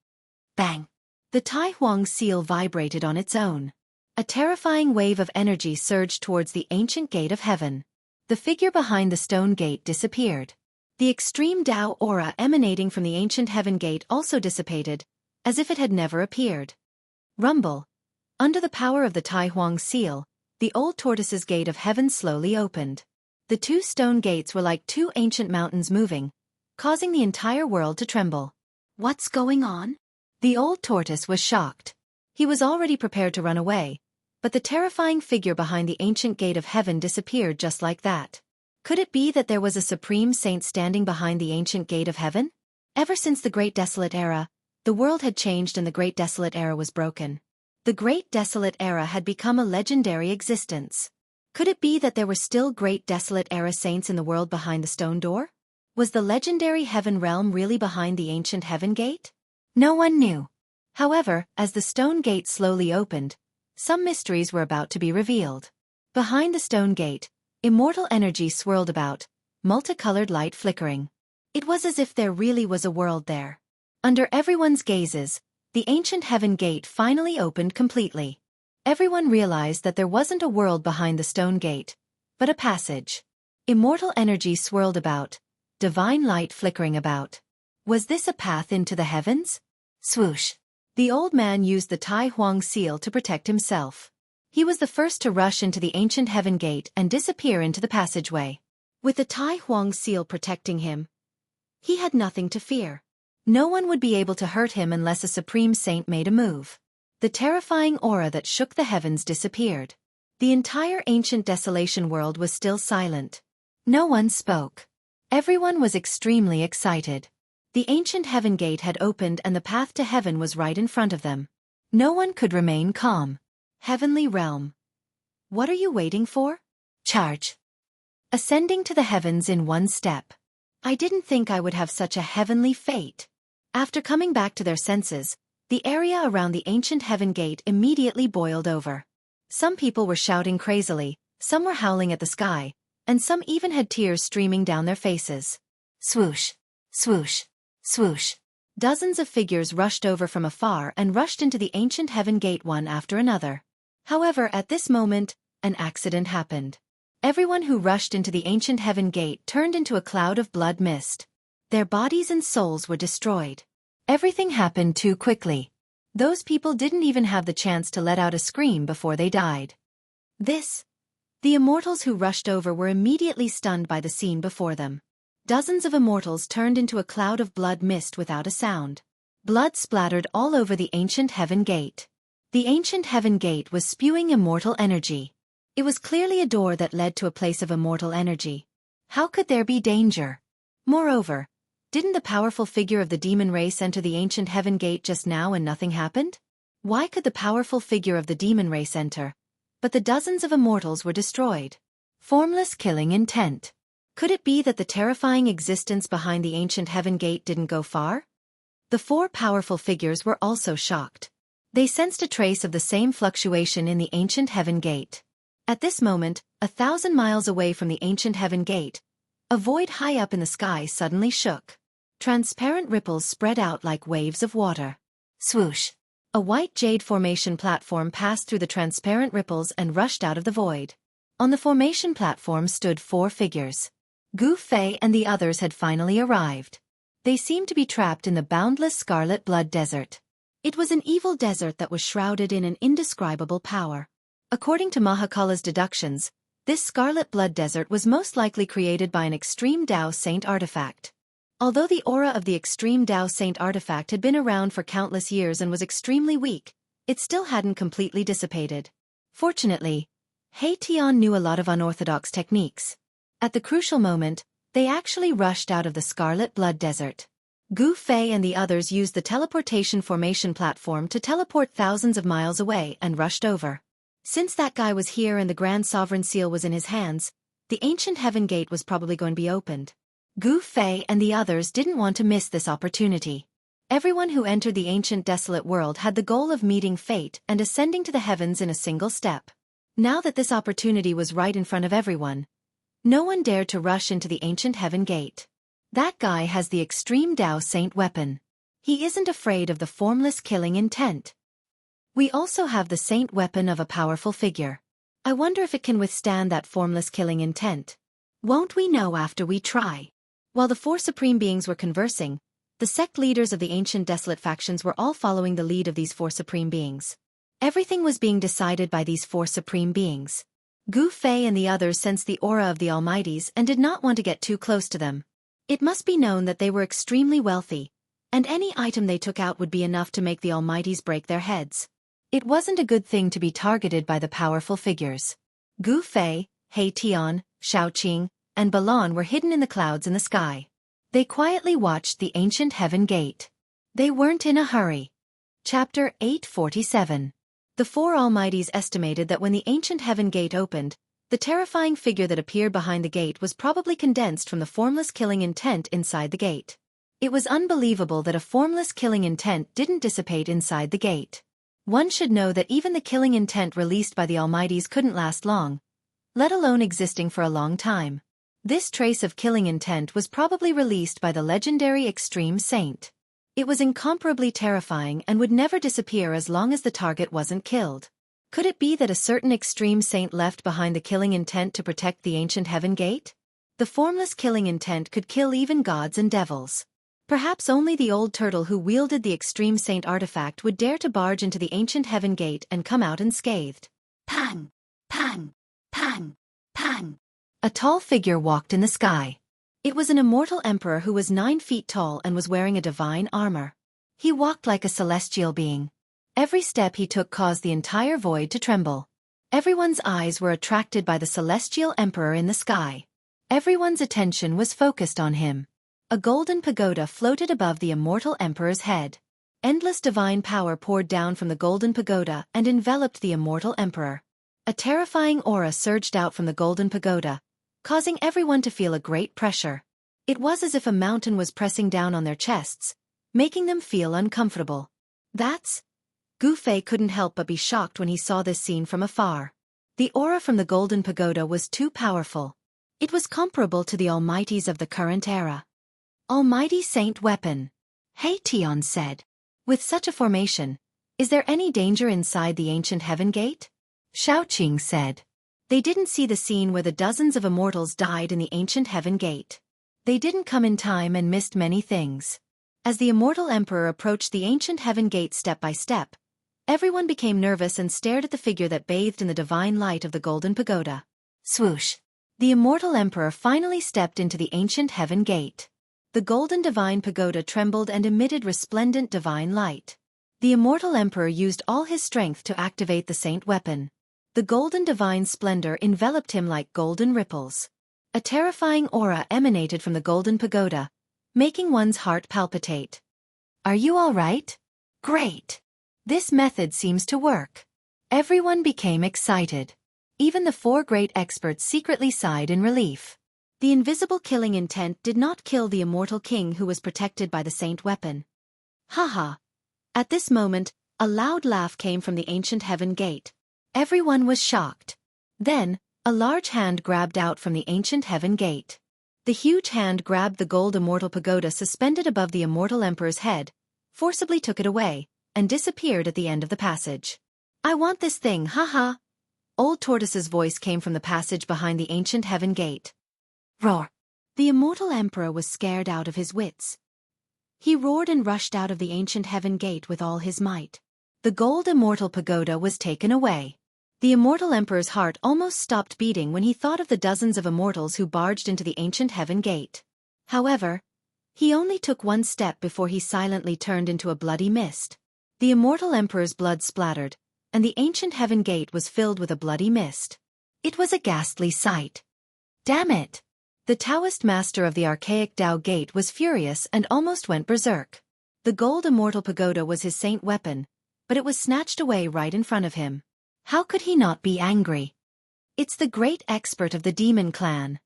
Bang! The Tai Huang seal vibrated on its own. A terrifying wave of energy surged towards the ancient gate of heaven. The figure behind the stone gate disappeared. The extreme Tao aura emanating from the ancient heaven gate also dissipated, as if it had never appeared. Rumble. Under the power of the Tai Huang seal, the old tortoise's gate of heaven slowly opened. The two stone gates were like two ancient mountains moving, causing the entire world to tremble. What's going on? The old tortoise was shocked. He was already prepared to run away, but the terrifying figure behind the ancient gate of heaven disappeared just like that. Could it be that there was a Supreme Saint standing behind the ancient gate of heaven? Ever since the Great Desolate Era, the world had changed and the Great Desolate Era was broken. The Great Desolate Era had become a legendary existence. Could it be that there were still Great Desolate Era saints in the world behind the stone door? Was the legendary heaven realm really behind the ancient heaven gate? No one knew. However, as the stone gate slowly opened, some mysteries were about to be revealed. Behind the stone gate, immortal energy swirled about, multicolored light flickering. It was as if there really was a world there. Under everyone's gazes, the ancient heaven gate finally opened completely. Everyone realized that there wasn't a world behind the stone gate, but a passage. Immortal energy swirled about, divine light flickering about. Was this a path into the heavens? Swoosh! The old man used the Tai Huang seal to protect himself. He was the first to rush into the ancient heaven gate and disappear into the passageway. With the Tai Huang seal protecting him, he had nothing to fear. No one would be able to hurt him unless a Supreme Saint made a move. The terrifying aura that shook the heavens disappeared. The entire ancient desolation world was still silent. No one spoke. Everyone was extremely excited. The ancient heaven gate had opened and the path to heaven was right in front of them. No one could remain calm. Heavenly realm. What are you waiting for? Charge. Ascending to the heavens in one step. I didn't think I would have such a heavenly fate. After coming back to their senses, the area around the ancient heaven gate immediately boiled over. Some people were shouting crazily, some were howling at the sky, and some even had tears streaming down their faces. Swoosh, swoosh, swoosh. Dozens of figures rushed over from afar and rushed into the ancient heaven gate one after another. However, at this moment, an accident happened. Everyone who rushed into the ancient heaven gate turned into a cloud of blood mist. Their bodies and souls were destroyed. Everything happened too quickly. Those people didn't even have the chance to let out a scream before they died. The immortals who rushed over were immediately stunned by the scene before them. Dozens of immortals turned into a cloud of blood mist without a sound. Blood splattered all over the ancient heaven gate. The ancient heaven gate was spewing immortal energy. It was clearly a door that led to a place of immortal energy. How could there be danger? Moreover, didn't the powerful figure of the demon race enter the ancient heaven gate just now and nothing happened? Why could the powerful figure of the demon race enter, but the dozens of immortals were destroyed? Formless killing intent. Could it be that the terrifying existence behind the ancient heaven gate didn't go far? The four powerful figures were also shocked. They sensed a trace of the same fluctuation in the ancient heaven gate. At this moment, 1,000 miles away from the ancient heaven gate, a void high up in the sky suddenly shook. Transparent ripples spread out like waves of water. Swoosh! A white jade formation platform passed through the transparent ripples and rushed out of the void. On the formation platform stood four figures. Gu Fei and the others had finally arrived. They seemed to be trapped in the boundless scarlet blood desert. It was an evil desert that was shrouded in an indescribable power. According to Mahakala's deductions, this scarlet blood desert was most likely created by an extreme Dao Saint artifact. Although the aura of the extreme Dao Saint artifact had been around for countless years and was extremely weak, it still hadn't completely dissipated. Fortunately, He Tian knew a lot of unorthodox techniques. At the crucial moment, they actually rushed out of the scarlet blood desert. Gu Fei and the others used the teleportation formation platform to teleport thousands of miles away and rushed over. Since that guy was here and the Grand Sovereign Seal was in his hands, the ancient heaven gate was probably going to be opened. Gu Fei and the others didn't want to miss this opportunity. Everyone who entered the ancient desolate world had the goal of meeting fate and ascending to the heavens in a single step. Now that this opportunity was right in front of everyone, no one dared to rush into the ancient heaven gate. That guy has the extreme Dao Saint weapon. He isn't afraid of the formless killing intent. We also have the saint weapon of a powerful figure. I wonder if it can withstand that formless killing intent. Won't we know after we try? While the four supreme beings were conversing, the sect leaders of the ancient desolate factions were all following the lead of these four supreme beings. Everything was being decided by these four supreme beings. Gu Fei and the others sensed the aura of the Almighties and did not want to get too close to them. It must be known that they were extremely wealthy, and any item they took out would be enough to make the Almighties break their heads. It wasn't a good thing to be targeted by the powerful figures. Gu Fei, He Tian, Xueqi, and Balan were hidden in the clouds in the sky. They quietly watched the ancient heaven gate. They weren't in a hurry. Chapter 847. The four Almighties estimated that when the ancient heaven gate opened, the terrifying figure that appeared behind the gate was probably condensed from the formless killing intent inside the gate. It was unbelievable that a formless killing intent didn't dissipate inside the gate. One should know that even the killing intent released by the Almighties couldn't last long, let alone existing for a long time. This trace of killing intent was probably released by the legendary Extreme Saint. It was incomparably terrifying and would never disappear as long as the target wasn't killed. Could it be that a certain Extreme Saint left behind the killing intent to protect the ancient heaven gate? The formless killing intent could kill even gods and devils. Perhaps only the old turtle who wielded the Extreme Saint artifact would dare to barge into the ancient heaven gate and come out unscathed. Pang! Pang! Pang! Pang! A tall figure walked in the sky. It was an immortal emperor who was 9 feet tall and was wearing a divine armor. He walked like a celestial being. Every step he took caused the entire void to tremble. Everyone's eyes were attracted by the celestial emperor in the sky. Everyone's attention was focused on him. A golden pagoda floated above the immortal emperor's head. Endless divine power poured down from the golden pagoda and enveloped the immortal emperor. A terrifying aura surged out from the golden pagoda, causing everyone to feel a great pressure. It was as if a mountain was pressing down on their chests, making them feel uncomfortable. Gu Fei couldn't help but be shocked when he saw this scene from afar. The aura from the golden pagoda was too powerful. It was comparable to the Almighties of the current era. Almighty Saint Weapon, He Tian said. With such a formation, is there any danger inside the ancient heaven gate? Xueqi said. They didn't see the scene where the dozens of immortals died in the ancient heaven gate. They didn't come in time and missed many things. As the immortal emperor approached the ancient heaven gate step by step, everyone became nervous and stared at the figure that bathed in the divine light of the golden pagoda. Swoosh! The immortal emperor finally stepped into the ancient heaven gate. The golden divine pagoda trembled and emitted resplendent divine light. The immortal emperor used all his strength to activate the saint weapon. The golden divine splendor enveloped him like golden ripples. A terrifying aura emanated from the golden pagoda, making one's heart palpitate. Are you all right? Great! This method seems to work. Everyone became excited. Even the 4 great experts secretly sighed in relief. The invisible killing intent did not kill the immortal king who was protected by the saint weapon. Haha! At this moment, a loud laugh came from the ancient heaven gate. Everyone was shocked. Then, a large hand grabbed out from the ancient heaven gate. The huge hand grabbed the gold immortal pagoda suspended above the immortal emperor's head, forcibly took it away, and disappeared at the end of the passage. I want this thing, haha! Old Tortoise's voice came from the passage behind the ancient heaven gate. Roar! The immortal emperor was scared out of his wits. He roared and rushed out of the ancient heaven gate with all his might. The gold immortal pagoda was taken away. The immortal emperor's heart almost stopped beating when he thought of the dozens of immortals who barged into the ancient heaven gate. However, he only took one step before he silently turned into a bloody mist. The immortal emperor's blood splattered, and the ancient heaven gate was filled with a bloody mist. It was a ghastly sight. Damn it! The Taoist master of the archaic Tao gate was furious and almost went berserk. The gold immortal pagoda was his saint weapon, but it was snatched away right in front of him. How could he not be angry? It's the great expert of the demon clan.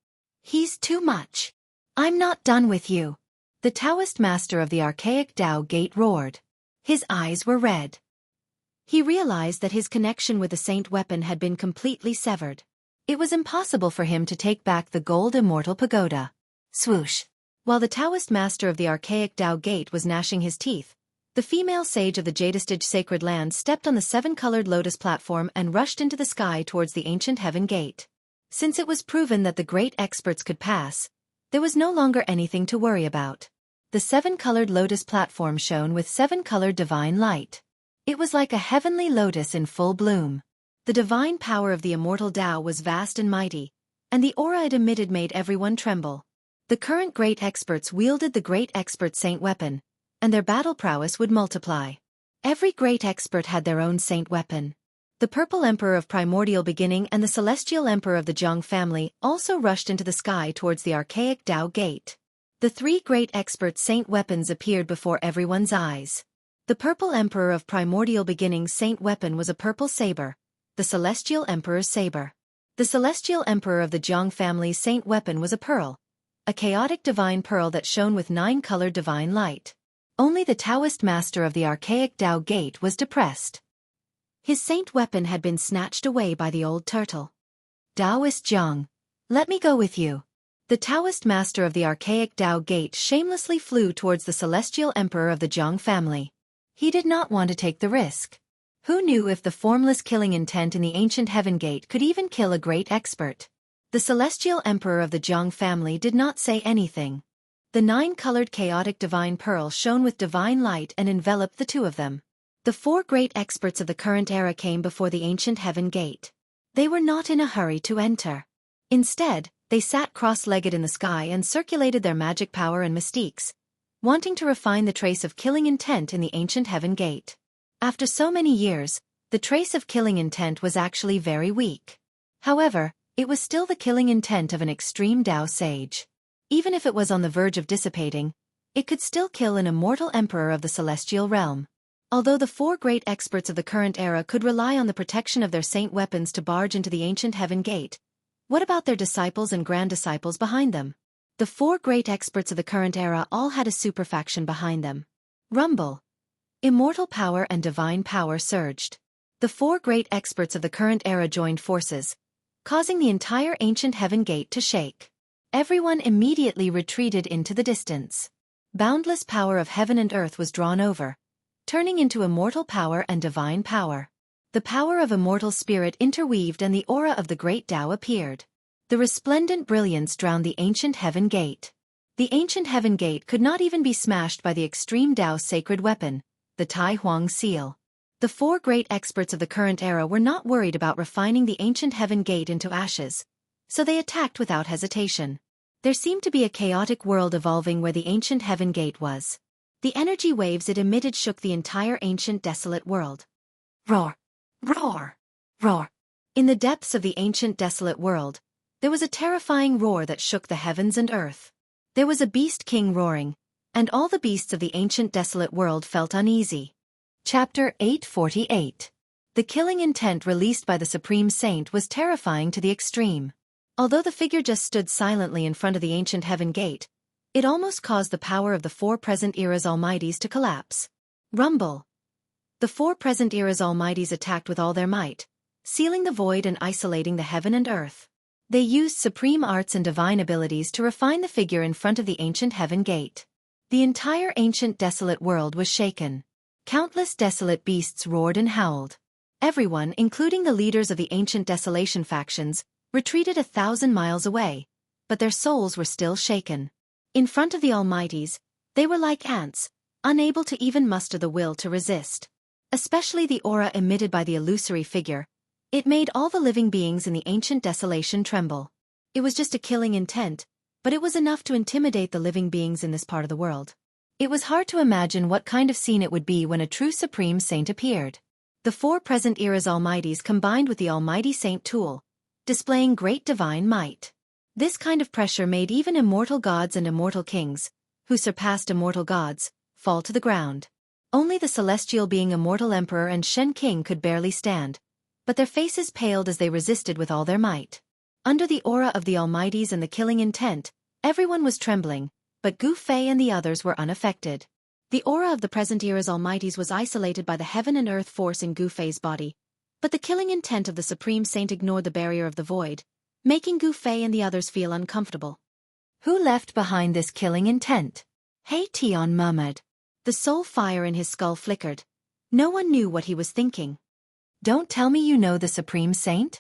He's too much. I'm not done with you. The Taoist master of the archaic Tao gate roared. His eyes were red. He realized that his connection with the saint weapon had been completely severed. It was impossible for him to take back the gold immortal pagoda. Swoosh! While the Taoist master of the archaic Tao gate was gnashing his teeth, the female sage of the Jadestige sacred land stepped on the 7-colored lotus platform and rushed into the sky towards the ancient heaven gate. Since it was proven that the great experts could pass, there was no longer anything to worry about. The 7-colored lotus platform shone with 7-colored divine light. It was like a heavenly lotus in full bloom. The divine power of the immortal Tao was vast and mighty, and the aura it emitted made everyone tremble. The current great experts wielded the great expert saint weapon, and their battle prowess would multiply. Every great expert had their own saint weapon. The Purple Emperor of Primordial Beginning and the Celestial Emperor of the Zhang family also rushed into the sky towards the archaic Tao gate. The 3 great expert saint weapons appeared before everyone's eyes. The Purple Emperor of Primordial Beginning's saint weapon was a purple saber, the Celestial Emperor's saber. The Celestial Emperor of the Zhang family's saint weapon was a pearl, a chaotic divine pearl that shone with 9-colored divine light. Only the Taoist master of the archaic Tao gate was depressed. His saint weapon had been snatched away by the old turtle. Taoist Zhang, let me go with you. The Taoist master of the archaic Tao gate shamelessly flew towards the Celestial Emperor of the Zhang family. He did not want to take the risk. Who knew if the formless killing intent in the ancient heaven gate could even kill a great expert? The Celestial Emperor of the Zhang family did not say anything. The 9-colored chaotic divine pearl shone with divine light and enveloped the 2 of them. The 4 great experts of the current era came before the ancient heaven gate. They were not in a hurry to enter. Instead, they sat cross-legged in the sky and circulated their magic power and mystiques, wanting to refine the trace of killing intent in the ancient heaven gate. After so many years, the trace of killing intent was actually very weak. However, it was still the killing intent of an extreme Tao sage. Even if it was on the verge of dissipating, it could still kill an immortal emperor of the celestial realm. Although the 4 great experts of the current era could rely on the protection of their saint weapons to barge into the ancient heaven gate, what about their disciples and grand disciples behind them? The 4 great experts of the current era all had a superfaction behind them. Rumble. Immortal power and divine power surged. The 4 great experts of the current era joined forces, causing the entire ancient heaven gate to shake. Everyone immediately retreated into the distance. Boundless power of heaven and earth was drawn over, turning into immortal power and divine power. The power of immortal spirit interweaved and the aura of the great Tao appeared. The resplendent brilliance drowned the ancient heaven gate. The ancient heaven gate could not even be smashed by the extreme Tao sacred weapon, the Tai Huang seal. The 4 great experts of the current era were not worried about refining the ancient heaven gate into ashes, so they attacked without hesitation. There seemed to be a chaotic world evolving where the ancient heaven gate was. The energy waves it emitted shook the entire ancient desolate world. Roar! Roar! Roar! In the depths of the ancient desolate world, there was a terrifying roar that shook the heavens and earth. There was a beast king roaring, and all the beasts of the ancient desolate world felt uneasy. Chapter 848. The killing intent released by the Supreme Saint was terrifying to the extreme. Although the figure just stood silently in front of the ancient heaven gate, it almost caused the power of the four present eras almighties to collapse. Rumble. The four present eras almighties attacked with all their might, sealing the void and isolating the heaven and earth. They used supreme arts and divine abilities to refine the figure in front of the ancient heaven gate. The entire ancient desolate world was shaken. Countless desolate beasts roared and howled. Everyone, including the leaders of the ancient desolation factions, retreated 1,000 miles away, but their souls were still shaken. In front of the almighties, they were like ants, unable to even muster the will to resist. Especially the aura emitted by the illusory figure. It made all the living beings in the ancient desolation tremble. It was just a killing intent, but it was enough to intimidate the living beings in this part of the world. It was hard to imagine what kind of scene it would be when a true Supreme Saint appeared. The four present eras almighties combined with the Almighty Saint tool, displaying great divine might. This kind of pressure made even immortal gods and immortal kings, who surpassed immortal gods, fall to the ground. Only the celestial being Immortal Emperor and Shen King could barely stand, but their faces paled as they resisted with all their might. Under the aura of the almighties and the killing intent, everyone was trembling, but Gu Fei and the others were unaffected. The aura of the present era's almighties was isolated by the heaven and earth force in Gu Fei's body, but the killing intent of the Supreme Saint ignored the barrier of the void, making Gu Fei and the others feel uncomfortable. Who left behind this killing intent? He Tian murmured. The soul fire in his skull flickered. No one knew what he was thinking. Don't tell me you know the Supreme Saint?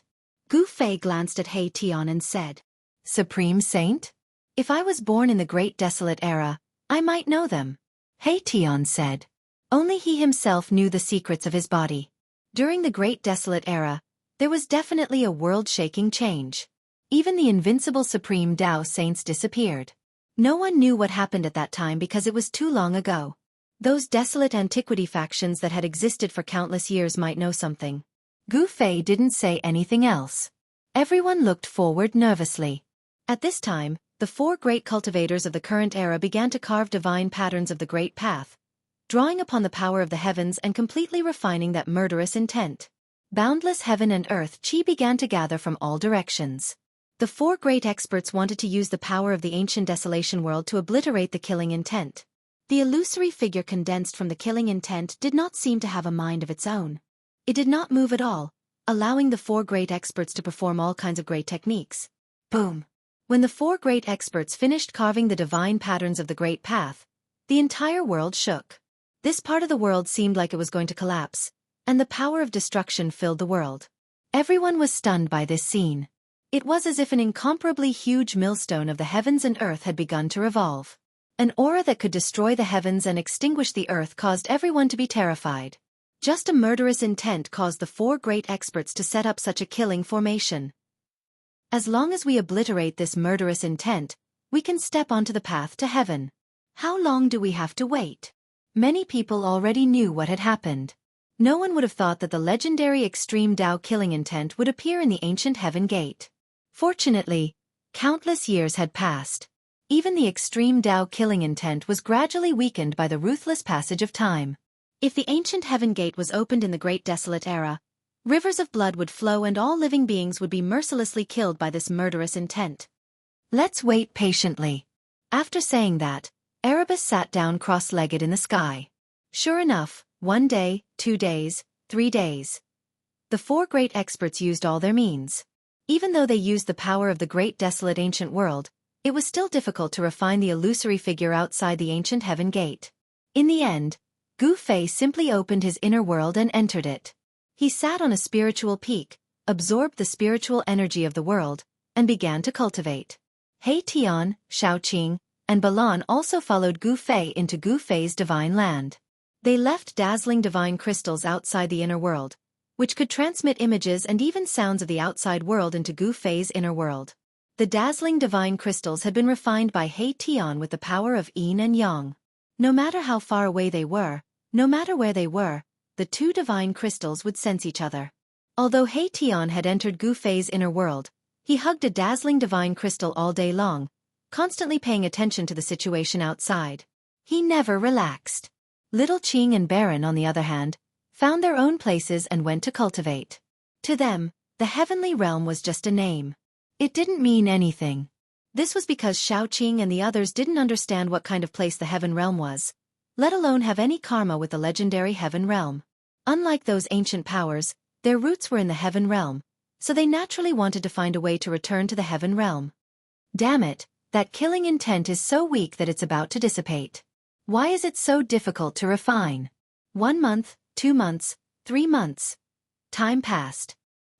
Gu Fei glanced at He Tian and said, Supreme Saint? If I was born in the Great Desolate Era, I might know them. He Tian said. Only he himself knew the secrets of his body. During the Great Desolate Era, there was definitely a world-shaking change. Even the invincible Supreme Tao Saints disappeared. No one knew what happened at that time because it was too long ago. Those desolate antiquity factions that had existed for countless years might know something. Gu Fei didn't say anything else. Everyone looked forward nervously. At this time, the four great cultivators of the current era began to carve divine patterns of the Great Path, drawing upon the power of the heavens and completely refining that murderous intent. Boundless heaven and earth chi began to gather from all directions. The four great experts wanted to use the power of the ancient desolation world to obliterate the killing intent. The illusory figure condensed from the killing intent did not seem to have a mind of its own. It did not move at all, allowing the four great experts to perform all kinds of great techniques. Boom! When the four great experts finished carving the divine patterns of the Great Path, the entire world shook. This part of the world seemed like it was going to collapse, and the power of destruction filled the world. Everyone was stunned by this scene. It was as if an incomparably huge millstone of the heavens and earth had begun to revolve. An aura that could destroy the heavens and extinguish the earth caused everyone to be terrified. Just a murderous intent caused the four great experts to set up such a killing formation. As long as we obliterate this murderous intent, we can step onto the path to heaven. How long do we have to wait? Many people already knew what had happened. No one would have thought that the legendary extreme Tao killing intent would appear in the ancient heaven gate. Fortunately, countless years had passed. Even the extreme Tao killing intent was gradually weakened by the ruthless passage of time. If the ancient heaven gate was opened in the Great Desolate Era, rivers of blood would flow and all living beings would be mercilessly killed by this murderous intent. Let's wait patiently. After saying that, Erebus sat down cross-legged in the sky. Sure enough, 1 day, 2 days, 3 days. The four great experts used all their means. Even though they used the power of the great desolate ancient world, it was still difficult to refine the illusory figure outside the ancient heaven gate. In the end, Gu Fei simply opened his inner world and entered it. He sat on a spiritual peak, absorbed the spiritual energy of the world, and began to cultivate. He Tian, Shaoqing, and Balan also followed Gu Fei into Gu Fei's divine land. They left dazzling divine crystals outside the inner world, which could transmit images and even sounds of the outside world into Gu Fei's inner world. The dazzling divine crystals had been refined by He Tian with the power of yin and yang. No matter how far away they were, no matter where they were, the two divine crystals would sense each other. Although He Tian had entered Gu Fei's inner world, he hugged a dazzling divine crystal all day long, constantly paying attention to the situation outside. He never relaxed. Little Qing and Baron, on the other hand, found their own places and went to cultivate. To them, the heavenly realm was just a name. It didn't mean anything. This was because Xueqi and the others didn't understand what kind of place the heaven realm was, let alone have any karma with the legendary heaven realm. Unlike those ancient powers, their roots were in the heaven realm, so they naturally wanted to find a way to return to the heaven realm. Damn it, that killing intent is so weak that it's about to dissipate. Why is it so difficult to refine? 1 month, 2 months, 3 months. Time passed.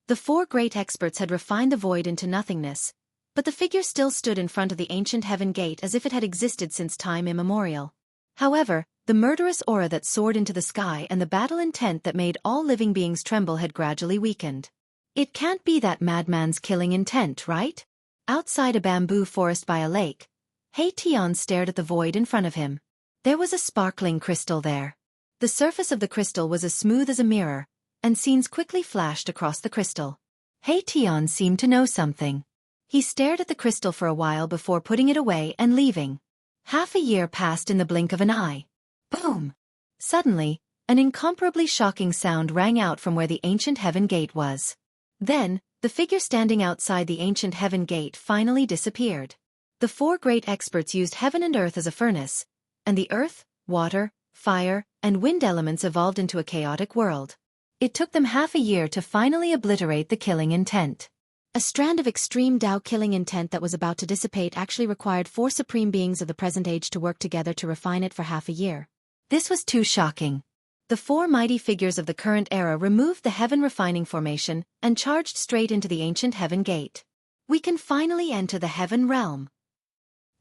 The 4 great experts had refined the void into nothingness, but the figure still stood in front of the ancient heaven gate as if it had existed since time immemorial. However, the murderous aura that soared into the sky and the battle intent that made all living beings tremble had gradually weakened. It can't be that madman's killing intent, right? Outside a bamboo forest by a lake, He Tian stared at the void in front of him. There was a sparkling crystal there. The surface of the crystal was as smooth as a mirror, and scenes quickly flashed across the crystal. He Tian seemed to know something. He stared at the crystal for a while before putting it away and leaving. Half a year passed in the blink of an eye. Boom! Suddenly, an incomparably shocking sound rang out from where the ancient heaven gate was. Then, the figure standing outside the ancient heaven gate finally disappeared. The 4 great experts used heaven and earth as a furnace, and the earth, water, fire, and wind elements evolved into a chaotic world. It took them half a year to finally obliterate the killing intent. A strand of extreme Tao killing intent that was about to dissipate actually required 4 supreme beings of the present age to work together to refine it for half a year. This was too shocking. The 4 mighty figures of the current era removed the heaven refining formation and charged straight into the ancient heaven gate. We can finally enter the heaven realm.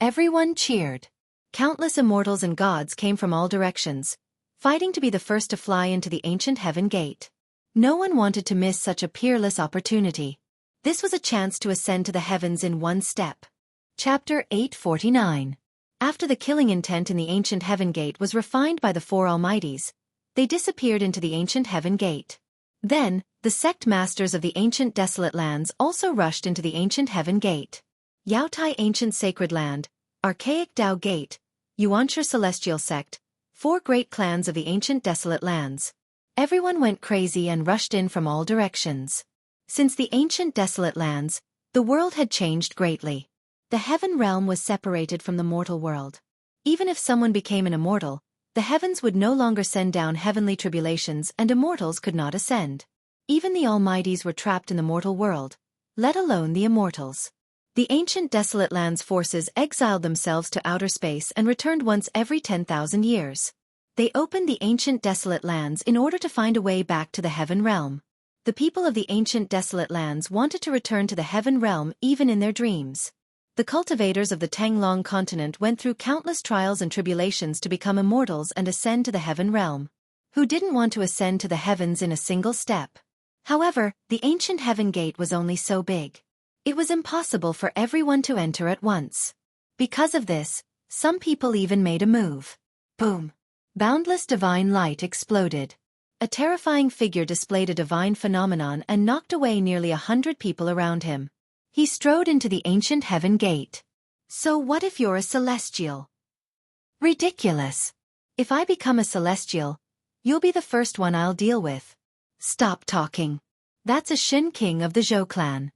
Everyone cheered. Countless immortals and gods came from all directions, fighting to be the first to fly into the ancient heaven gate. No one wanted to miss such a peerless opportunity. This was a chance to ascend to the heavens in one step. Chapter 849. After the killing intent in the ancient heaven gate was refined by the 4 almighties, they disappeared into the ancient heaven gate. Then, the sect masters of the ancient desolate lands also rushed into the ancient heaven gate. Yaotai ancient sacred land, archaic Tao gate, Xianxia celestial sect, 4 great clans of the ancient desolate lands. Everyone went crazy and rushed in from all directions. Since the ancient desolate lands, the world had changed greatly. The heaven realm was separated from the mortal world. Even if someone became an immortal, the heavens would no longer send down heavenly tribulations and immortals could not ascend. Even the almighties were trapped in the mortal world, let alone the immortals. The ancient desolate lands forces exiled themselves to outer space and returned once every 10,000 years. They opened the ancient desolate lands in order to find a way back to the heaven realm. The people of the ancient desolate lands wanted to return to the heaven realm even in their dreams. The cultivators of the Tanglong continent went through countless trials and tribulations to become immortals and ascend to the heaven realm. Who didn't want to ascend to the heavens in a single step? However, the ancient heaven gate was only so big. It was impossible for everyone to enter at once. Because of this, some people even made a move. Boom! Boundless divine light exploded. A terrifying figure displayed a divine phenomenon and knocked away nearly 100 people around him. He strode into the ancient heaven gate. So what if you're a celestial? Ridiculous. If I become a celestial, you'll be the first one I'll deal with. Stop talking. That's a Shin king of the Zhou clan.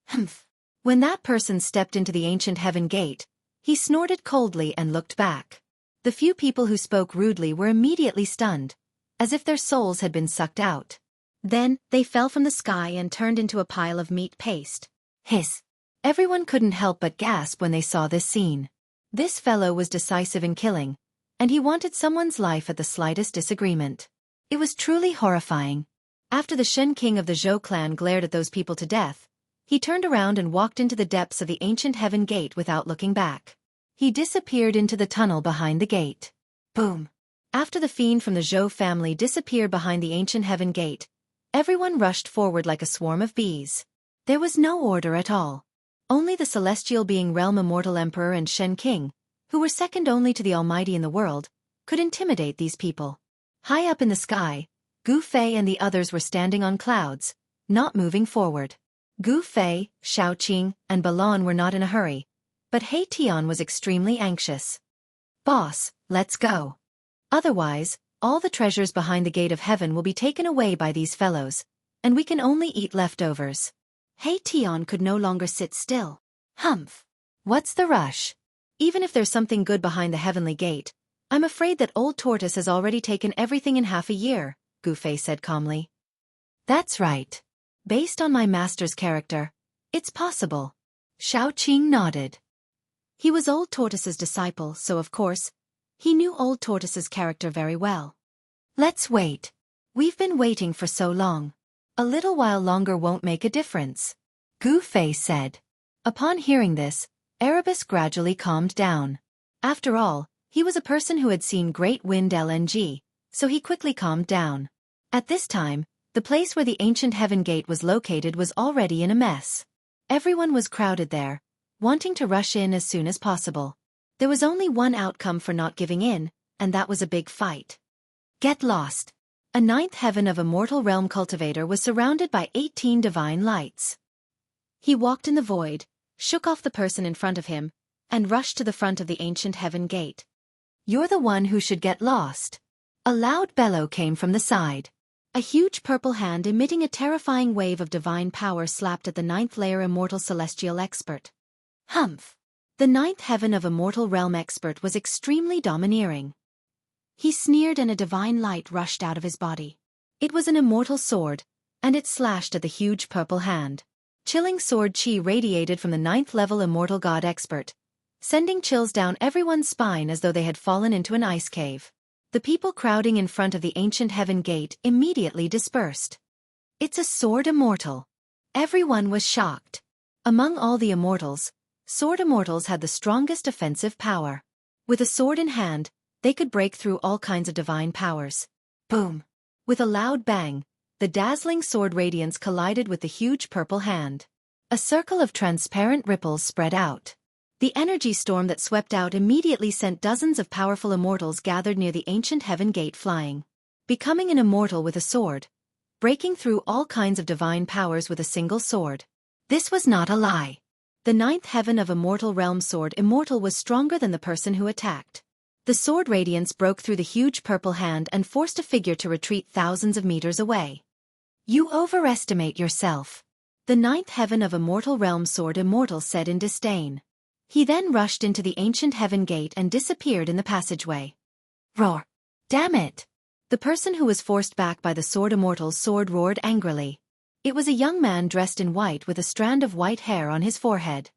Humph. When that person stepped into the ancient heaven gate, he snorted coldly and looked back. The few people who spoke rudely were immediately stunned, as if their souls had been sucked out. Then, they fell from the sky and turned into a pile of meat paste. Hiss. Everyone couldn't help but gasp when they saw this scene. This fellow was decisive in killing, and he wanted someone's life at the slightest disagreement. It was truly horrifying. After the Shen king of the Zhou clan glared at those people to death, he turned around and walked into the depths of the ancient heaven gate without looking back. He disappeared into the tunnel behind the gate. Boom. After the fiend from the Zhou family disappeared behind the ancient heaven gate, everyone rushed forward like a swarm of bees. There was no order at all. Only the celestial being Realm Immortal Emperor and Shen King, who were second only to the Almighty in the world, could intimidate these people. High up in the sky, Gu Fei and the others were standing on clouds, not moving forward. Gu Fei, Xueqi, and Balon were not in a hurry, but He Tian was extremely anxious. "Boss, let's go. Otherwise, all the treasures behind the gate of heaven will be taken away by these fellows, and we can only eat leftovers." He Tian could no longer sit still. "Humph. What's the rush? Even if there's something good behind the heavenly gate, I'm afraid that old tortoise has already taken everything in half a year," Gu Fei said calmly. "That's right. Based on my master's character, it's possible." Xueqi nodded. He was Old Tortoise's disciple, so of course, he knew Old Tortoise's character very well. "Let's wait. We've been waiting for so long. A little while longer won't make a difference," Gu Fei said. Upon hearing this, Erebus gradually calmed down. After all, he was a person who had seen great wind LNG, so he quickly calmed down. At this time, the place where the ancient heaven gate was located was already in a mess. Everyone was crowded there, wanting to rush in as soon as possible. There was only one outcome for not giving in, and that was a big fight. Get lost. A ninth heaven of Immortal realm cultivator was surrounded by 18 divine lights. He walked in the void, shook off the person in front of him, and rushed to the front of the ancient heaven gate. "You're the one who should get lost." A loud bellow came from the side. A huge purple hand emitting a terrifying wave of divine power slapped at the ninth layer Immortal celestial expert. Humph! The ninth heaven of Immortal realm expert was extremely domineering. He sneered and a divine light rushed out of his body. It was an immortal sword, and it slashed at the huge purple hand. Chilling sword chi radiated from the ninth level Immortal god expert, sending chills down everyone's spine as though they had fallen into an ice cave. The people crowding in front of the ancient heaven gate immediately dispersed. "It's a sword immortal." Everyone was shocked. Among all the immortals, sword immortals had the strongest offensive power. With a sword in hand, they could break through all kinds of divine powers. Boom! With a loud bang, the dazzling sword radiance collided with the huge purple hand. A circle of transparent ripples spread out. The energy storm that swept out immediately sent dozens of powerful immortals gathered near the ancient heaven gate flying. Becoming an immortal with a sword. Breaking through all kinds of divine powers with a single sword. This was not a lie. The ninth heaven of Immortal realm sword Immortal was stronger than the person who attacked. The sword radiance broke through the huge purple hand and forced a figure to retreat thousands of meters away. "You overestimate yourself," the ninth heaven of Immortal realm sword Immortal said in disdain. He then rushed into the ancient heaven gate and disappeared in the passageway. Roar! Damn it! The person who was forced back by the sword Immortal's sword roared angrily. It was a young man dressed in white with a strand of white hair on his forehead.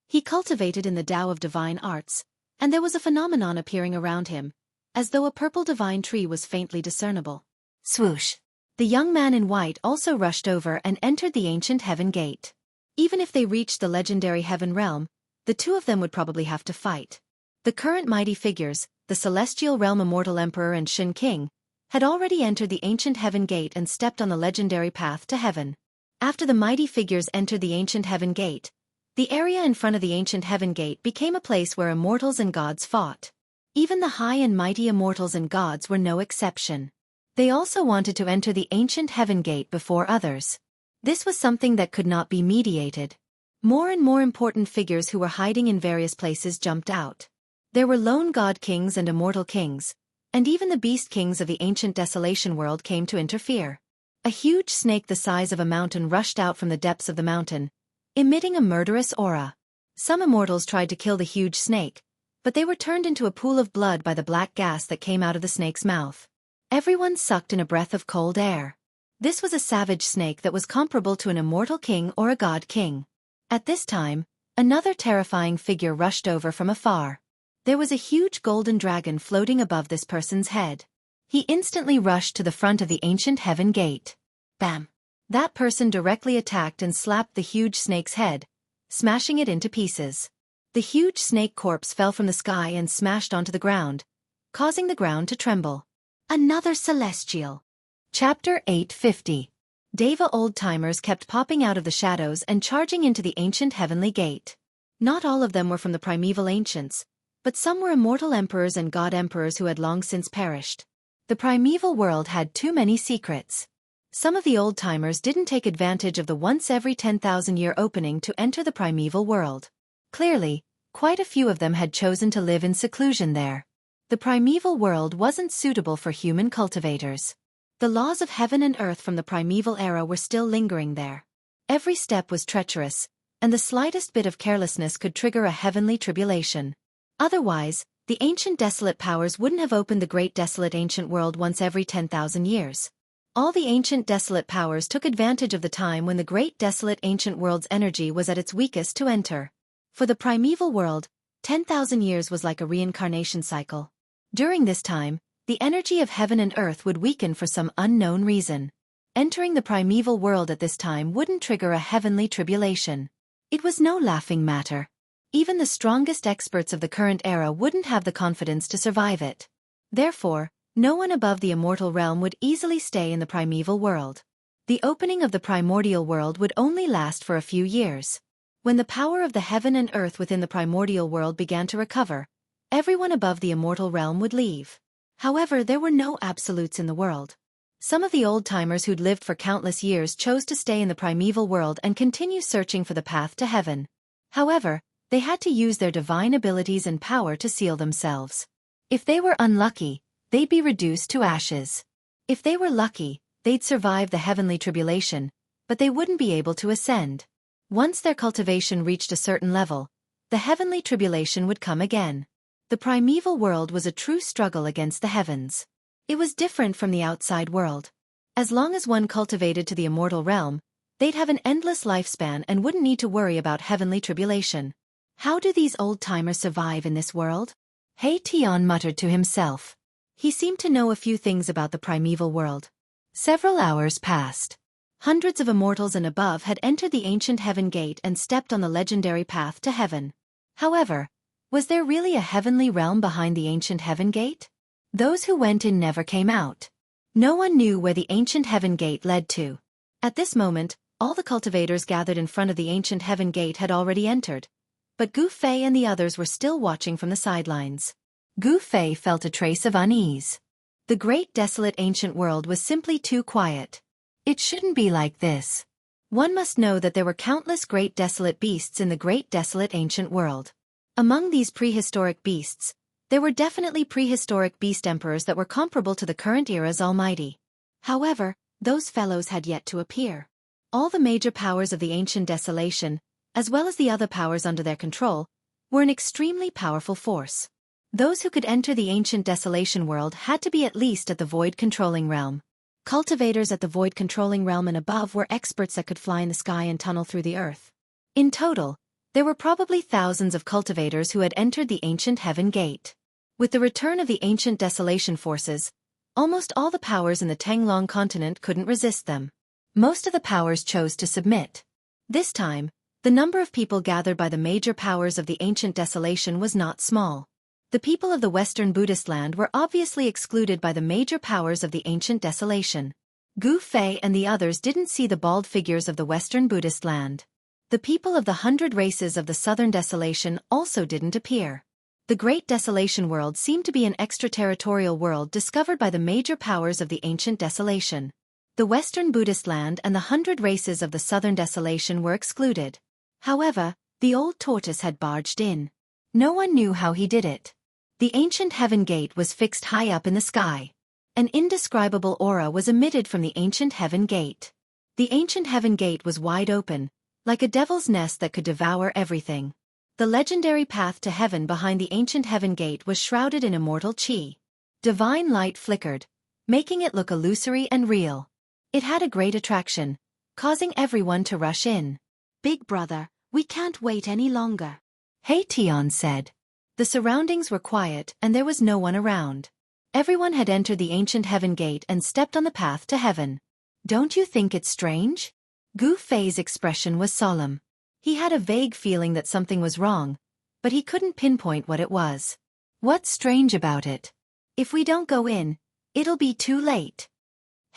He cultivated in the Tao of divine arts, and there was a phenomenon appearing around him, as though a purple divine tree was faintly discernible. Swoosh! The young man in white also rushed over and entered the ancient heaven gate. Even if they reached the legendary heaven realm, the two of them would probably have to fight. The current mighty figures, the celestial realm Immortal Emperor and Shen King, had already entered the ancient heaven gate and stepped on the legendary path to heaven. After the mighty figures entered the ancient heaven gate, the area in front of the ancient heaven gate became a place where immortals and gods fought. Even the high and mighty immortals and gods were no exception. They also wanted to enter the ancient heaven gate before others. This was something that could not be mediated. More and more important figures who were hiding in various places jumped out. There were lone god kings and immortal kings, and even the beast kings of the ancient desolation world came to interfere. A huge snake the size of a mountain rushed out from the depths of the mountain, emitting a murderous aura. Some immortals tried to kill the huge snake, but they were turned into a pool of blood by the black gas that came out of the snake's mouth. Everyone sucked in a breath of cold air. This was a savage snake that was comparable to an immortal king or a god king. At this time, another terrifying figure rushed over from afar. There was a huge golden dragon floating above this person's head. He instantly rushed to the front of the ancient heaven gate. Bam! That person directly attacked and slapped the huge snake's head, smashing it into pieces. The huge snake corpse fell from the sky and smashed onto the ground, causing the ground to tremble. Another celestial. Chapter 850. Deva old-timers kept popping out of the shadows and charging into the ancient heavenly gate. Not all of them were from the primeval ancients, but some were immortal emperors and god emperors who had long since perished. The primeval world had too many secrets. Some of the old-timers didn't take advantage of the once-every-10,000-year opening to enter the primeval world. Clearly, quite a few of them had chosen to live in seclusion there. The primeval world wasn't suitable for human cultivators. The laws of heaven and earth from the primeval era were still lingering there. Every step was treacherous, and the slightest bit of carelessness could trigger a heavenly tribulation. Otherwise, the ancient desolate powers wouldn't have opened the great desolate ancient world once every 10,000 years. All the ancient desolate powers took advantage of the time when the great desolate ancient world's energy was at its weakest to enter. For the primeval world, 10,000 years was like a reincarnation cycle. During this time, the energy of heaven and earth would weaken for some unknown reason. Entering the primeval world at this time wouldn't trigger a heavenly tribulation. It was no laughing matter. Even the strongest experts of the current era wouldn't have the confidence to survive it. Therefore, no one above the immortal realm would easily stay in the primeval world. The opening of the primordial world would only last for a few years. When the power of the heaven and earth within the primordial world began to recover, everyone above the immortal realm would leave. However, there were no absolutes in the world. Some of the old-timers who'd lived for countless years chose to stay in the primeval world and continue searching for the path to heaven. However, they had to use their divine abilities and power to seal themselves. If they were unlucky, they'd be reduced to ashes. If they were lucky, they'd survive the heavenly tribulation, but they wouldn't be able to ascend. Once their cultivation reached a certain level, the heavenly tribulation would come again. The primeval world was a true struggle against the heavens. It was different from the outside world. As long as one cultivated to the immortal realm, they'd have an endless lifespan and wouldn't need to worry about heavenly tribulation. How do these old-timers survive in this world? Xianxia muttered to himself. He seemed to know a few things about the primeval world. Several hours passed. Hundreds of immortals and above had entered the ancient heaven gate and stepped on the legendary path to heaven. However, was there really a heavenly realm behind the ancient heaven gate? Those who went in never came out. No one knew where the ancient heaven gate led to. At this moment, all the cultivators gathered in front of the ancient heaven gate had already entered, but Gu Fei and the others were still watching from the sidelines. Gu Fei felt a trace of unease. The great desolate ancient world was simply too quiet. It shouldn't be like this. One must know that there were countless great desolate beasts in the great desolate ancient world. Among these prehistoric beasts, there were definitely prehistoric beast emperors that were comparable to the current era's almighty. However, those fellows had yet to appear. All the major powers of the ancient desolation, as well as the other powers under their control, were an extremely powerful force. Those who could enter the ancient desolation world had to be at least at the void controlling realm. Cultivators at the void controlling realm and above were experts that could fly in the sky and tunnel through the earth. In total, there were probably thousands of cultivators who had entered the ancient heaven gate. With the return of the ancient desolation forces, almost all the powers in the Tenglong continent couldn't resist them. Most of the powers chose to submit. This time, the number of people gathered by the major powers of the ancient desolation was not small. The people of the Western Buddhist land were obviously excluded by the major powers of the ancient desolation. Gu Fei and the others didn't see the bald figures of the Western Buddhist land. The people of the 100 races of the Southern Desolation also didn't appear. The Great Desolation world seemed to be an extraterritorial world discovered by the major powers of the ancient desolation. The Western Buddhist land and the 100 races of the Southern Desolation were excluded. However, the old tortoise had barged in. No one knew how he did it. The ancient heaven gate was fixed high up in the sky. An indescribable aura was emitted from the ancient heaven gate. The ancient heaven gate was wide open, like a devil's nest that could devour everything. The legendary path to heaven behind the ancient heaven gate was shrouded in immortal qi. Divine light flickered, making it look illusory and real. It had a great attraction, causing everyone to rush in. "Big brother, we can't wait any longer," Xianxia said. The surroundings were quiet and there was no one around. Everyone had entered the ancient heaven gate and stepped on the path to heaven. "Don't you think it's strange?" Gu Fei's expression was solemn. He had a vague feeling that something was wrong, but he couldn't pinpoint what it was. "What's strange about it? If we don't go in, it'll be too late."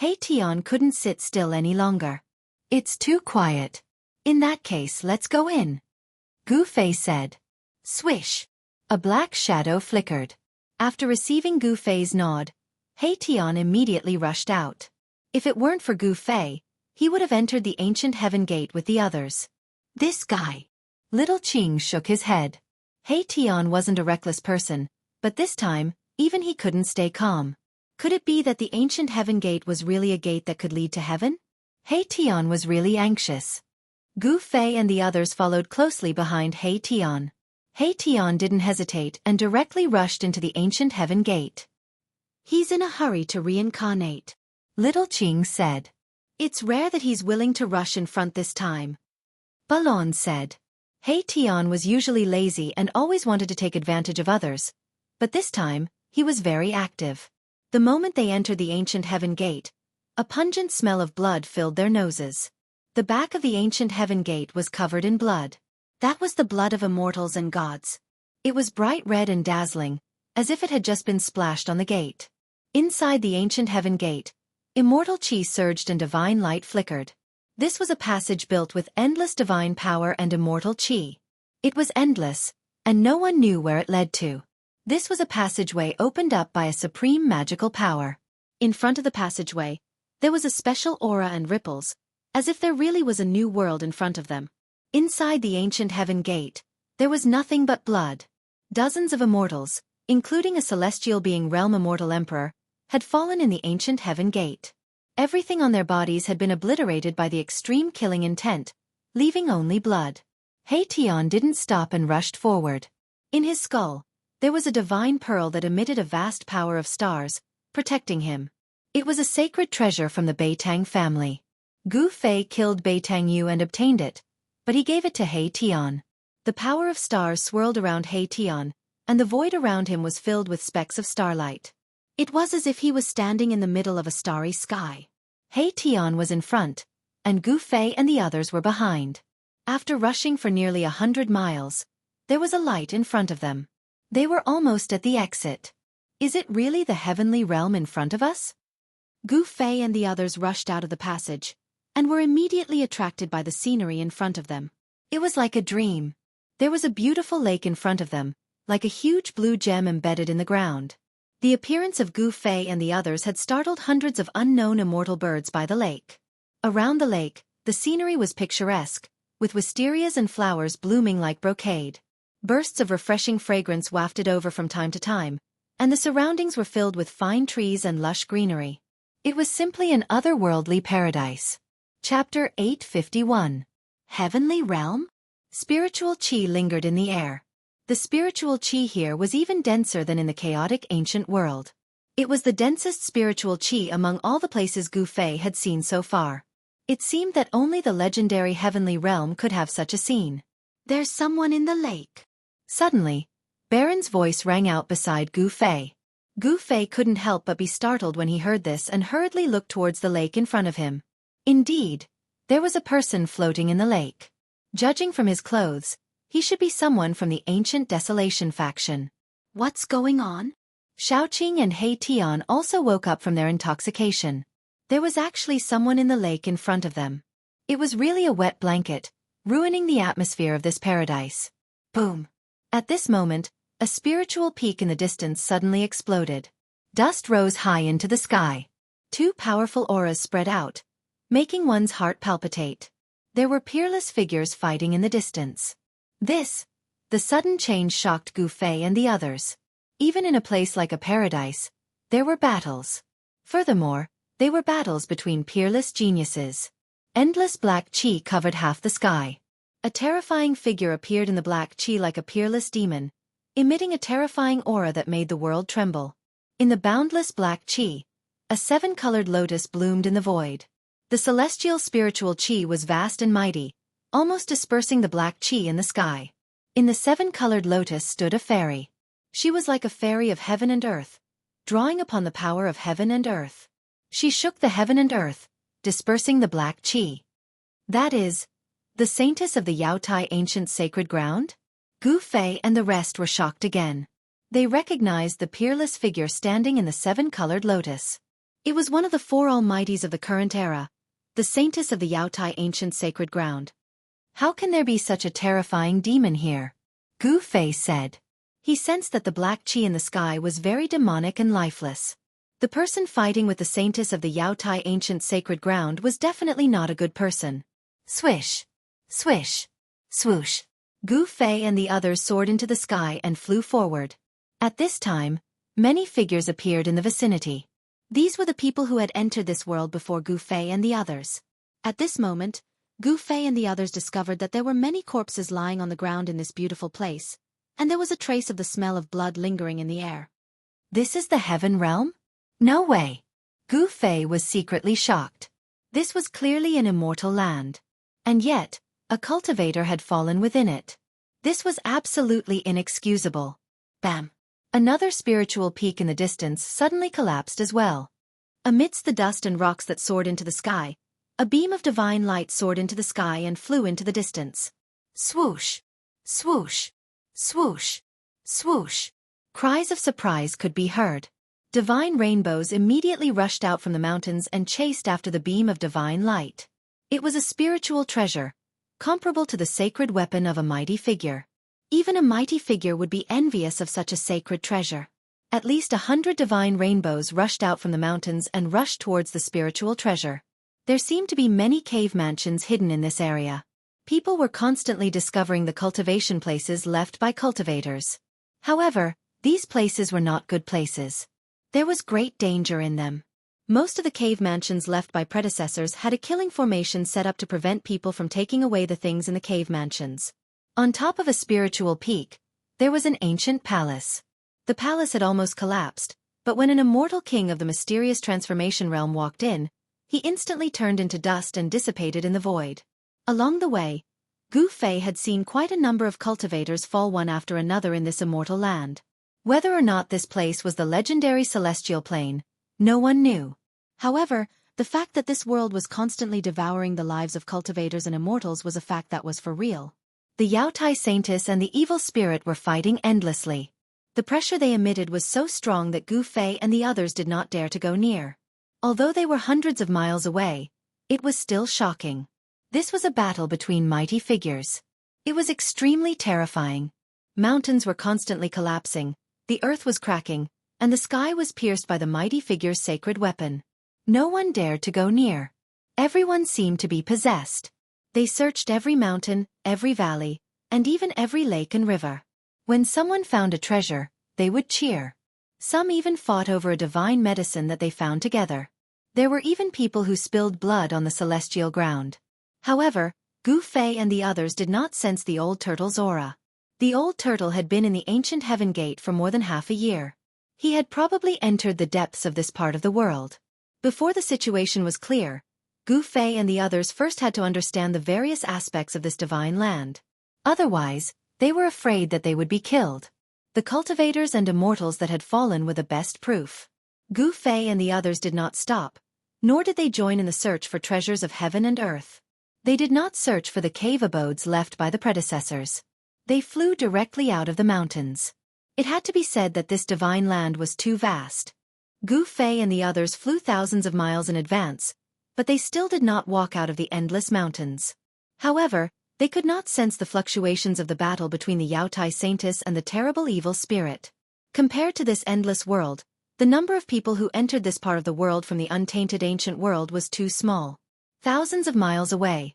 Xianxia couldn't sit still any longer. "It's too quiet. In that case, let's go in," Gu Fei said. Swish! A black shadow flickered. After receiving Gu Fei's nod, Xianxia immediately rushed out. If it weren't for Gu Fei, he would have entered the ancient heaven gate with the others. This guy. Little Qing shook his head. He Tian wasn't a reckless person, but this time, even he couldn't stay calm. Could it be that the ancient heaven gate was really a gate that could lead to heaven? He Tian was really anxious. Gu Fei and the others followed closely behind He Tian. He Tian didn't hesitate and directly rushed into the ancient heaven gate. He's in a hurry to reincarnate, Little Qing said. It's rare that he's willing to rush in front this time, Balon said. He Tian was usually lazy and always wanted to take advantage of others, but this time, he was very active. The moment they entered the ancient heaven gate, a pungent smell of blood filled their noses. The back of the ancient heaven gate was covered in blood. That was the blood of immortals and gods. It was bright red and dazzling, as if it had just been splashed on the gate. Inside the ancient heaven gate, immortal qi surged and divine light flickered. This was a passage built with endless divine power and immortal qi. It was endless, and no one knew where it led to. This was a passageway opened up by a supreme magical power. In front of the passageway, there was a special aura and ripples, as if there really was a new world in front of them. Inside the ancient heaven gate, there was nothing but blood. Dozens of immortals, including a celestial being realm immortal emperor, had fallen in the ancient heaven gate. Everything on their bodies had been obliterated by the extreme killing intent, leaving only blood. He Tian didn't stop and rushed forward. In his skull, there was a divine pearl that emitted a vast power of stars, protecting him. It was a sacred treasure from the Beitang family. Gu Fei killed Beitang Yu and obtained it, but he gave it to He Tian. The power of stars swirled around He Tian, and the void around him was filled with specks of starlight. It was as if he was standing in the middle of a starry sky. He Tian was in front, and Gu Fei and the others were behind. After rushing for nearly 100 miles, there was a light in front of them. They were almost at the exit. Is it really the heavenly realm in front of us? Gu Fei and the others rushed out of the passage, and were immediately attracted by the scenery in front of them. It was like a dream. There was a beautiful lake in front of them, like a huge blue gem embedded in the ground. The appearance of Gu Fei and the others had startled hundreds of unknown immortal birds by the lake. Around the lake, the scenery was picturesque, with wisterias and flowers blooming like brocade. Bursts of refreshing fragrance wafted over from time to time, and the surroundings were filled with fine trees and lush greenery. It was simply an otherworldly paradise. Chapter 851. Heavenly Realm? Spiritual qi lingered in the air. The spiritual qi here was even denser than in the chaotic ancient world. It was the densest spiritual qi among all the places Gu Fei had seen so far. It seemed that only the legendary heavenly realm could have such a scene. There's someone in the lake. Suddenly, Baron's voice rang out beside Gu Fei. Gu Fei couldn't help but be startled when he heard this and hurriedly looked towards the lake in front of him. Indeed, there was a person floating in the lake. Judging from his clothes, he should be someone from the ancient Desolation faction. What's going on? Xueqi and He Tian also woke up from their intoxication. There was actually someone in the lake in front of them. It was really a wet blanket, ruining the atmosphere of this paradise. Boom! At this moment, a spiritual peak in the distance suddenly exploded. Dust rose high into the sky. Two powerful auras spread out, making one's heart palpitate. There were peerless figures fighting in the distance. The sudden change shocked Gu Fei and the others. Even in a place like a paradise, there were battles. Furthermore, they were battles between peerless geniuses. Endless black qi covered half the sky. A terrifying figure appeared in the black qi like a peerless demon, emitting a terrifying aura that made the world tremble. In the boundless black qi, a seven-colored lotus bloomed in the void. The celestial spiritual qi was vast and mighty, almost dispersing the black qi in the sky. In the seven-colored lotus stood a fairy. She was like a fairy of heaven and earth, drawing upon the power of heaven and earth. She shook the heaven and earth, dispersing the black qi. That is, the saintess of the Yaotai ancient sacred ground? Gu Fei and the rest were shocked again. They recognized the peerless figure standing in the seven-colored lotus. It was one of the four almighties of the current era, the saintess of the Yaotai ancient sacred ground. How can there be such a terrifying demon here? Gu Fei said. He sensed that the black qi in the sky was very demonic and lifeless. The person fighting with the saintess of the Yaotai ancient sacred ground was definitely not a good person. Swish! Swish! Swoosh! Gu Fei and the others soared into the sky and flew forward. At this time, many figures appeared in the vicinity. These were the people who had entered this world before Gu Fei and the others. At this moment, Gu Fei and the others discovered that there were many corpses lying on the ground in this beautiful place, and there was a trace of the smell of blood lingering in the air. This is the heaven realm? No way! Gu Fei was secretly shocked. This was clearly an immortal land. And yet, a cultivator had fallen within it. This was absolutely inexcusable. Bam! Another spiritual peak in the distance suddenly collapsed as well. Amidst the dust and rocks that soared into the sky, a beam of divine light soared into the sky and flew into the distance. Swoosh! Swoosh! Swoosh! Swoosh! Cries of surprise could be heard. Divine rainbows immediately rushed out from the mountains and chased after the beam of divine light. It was a spiritual treasure, comparable to the sacred weapon of a mighty figure. Even a mighty figure would be envious of such a sacred treasure. At least 100 divine rainbows rushed out from the mountains and rushed towards the spiritual treasure. There seemed to be many cave mansions hidden in this area. People were constantly discovering the cultivation places left by cultivators. However, these places were not good places. There was great danger in them. Most of the cave mansions left by predecessors had a killing formation set up to prevent people from taking away the things in the cave mansions. On top of a spiritual peak, there was an ancient palace. The palace had almost collapsed, but when an immortal king of the mysterious transformation realm walked in, he instantly turned into dust and dissipated in the void. Along the way, Gu Fei had seen quite a number of cultivators fall one after another in this immortal land. Whether or not this place was the legendary celestial plane, no one knew. However, the fact that this world was constantly devouring the lives of cultivators and immortals was a fact that was for real. The Yaotai Saintess and the evil spirit were fighting endlessly. The pressure they emitted was so strong that Gu Fei and the others did not dare to go near. Although they were hundreds of miles away, it was still shocking. This was a battle between mighty figures. It was extremely terrifying. Mountains were constantly collapsing, the earth was cracking, and the sky was pierced by the mighty figure's sacred weapon. No one dared to go near. Everyone seemed to be possessed. They searched every mountain, every valley, and even every lake and river. When someone found a treasure, they would cheer. Some even fought over a divine medicine that they found together. There were even people who spilled blood on the celestial ground. However, Gu Fei and the others did not sense the old turtle's aura. The old turtle had been in the ancient heaven gate for more than half a year. He had probably entered the depths of this part of the world. Before the situation was clear, Gu Fei and the others first had to understand the various aspects of this divine land. Otherwise, they were afraid that they would be killed. The cultivators and immortals that had fallen were the best proof. Gu Fei and the others did not stop, nor did they join in the search for treasures of heaven and earth. They did not search for the cave abodes left by the predecessors. They flew directly out of the mountains. It had to be said that this divine land was too vast. Gu Fei and the others flew thousands of miles in advance, but they still did not walk out of the endless mountains. However, they could not sense the fluctuations of the battle between the Yaotai Saintess and the terrible evil spirit. Compared to this endless world, the number of people who entered this part of the world from the untainted ancient world was too small. Thousands of miles away,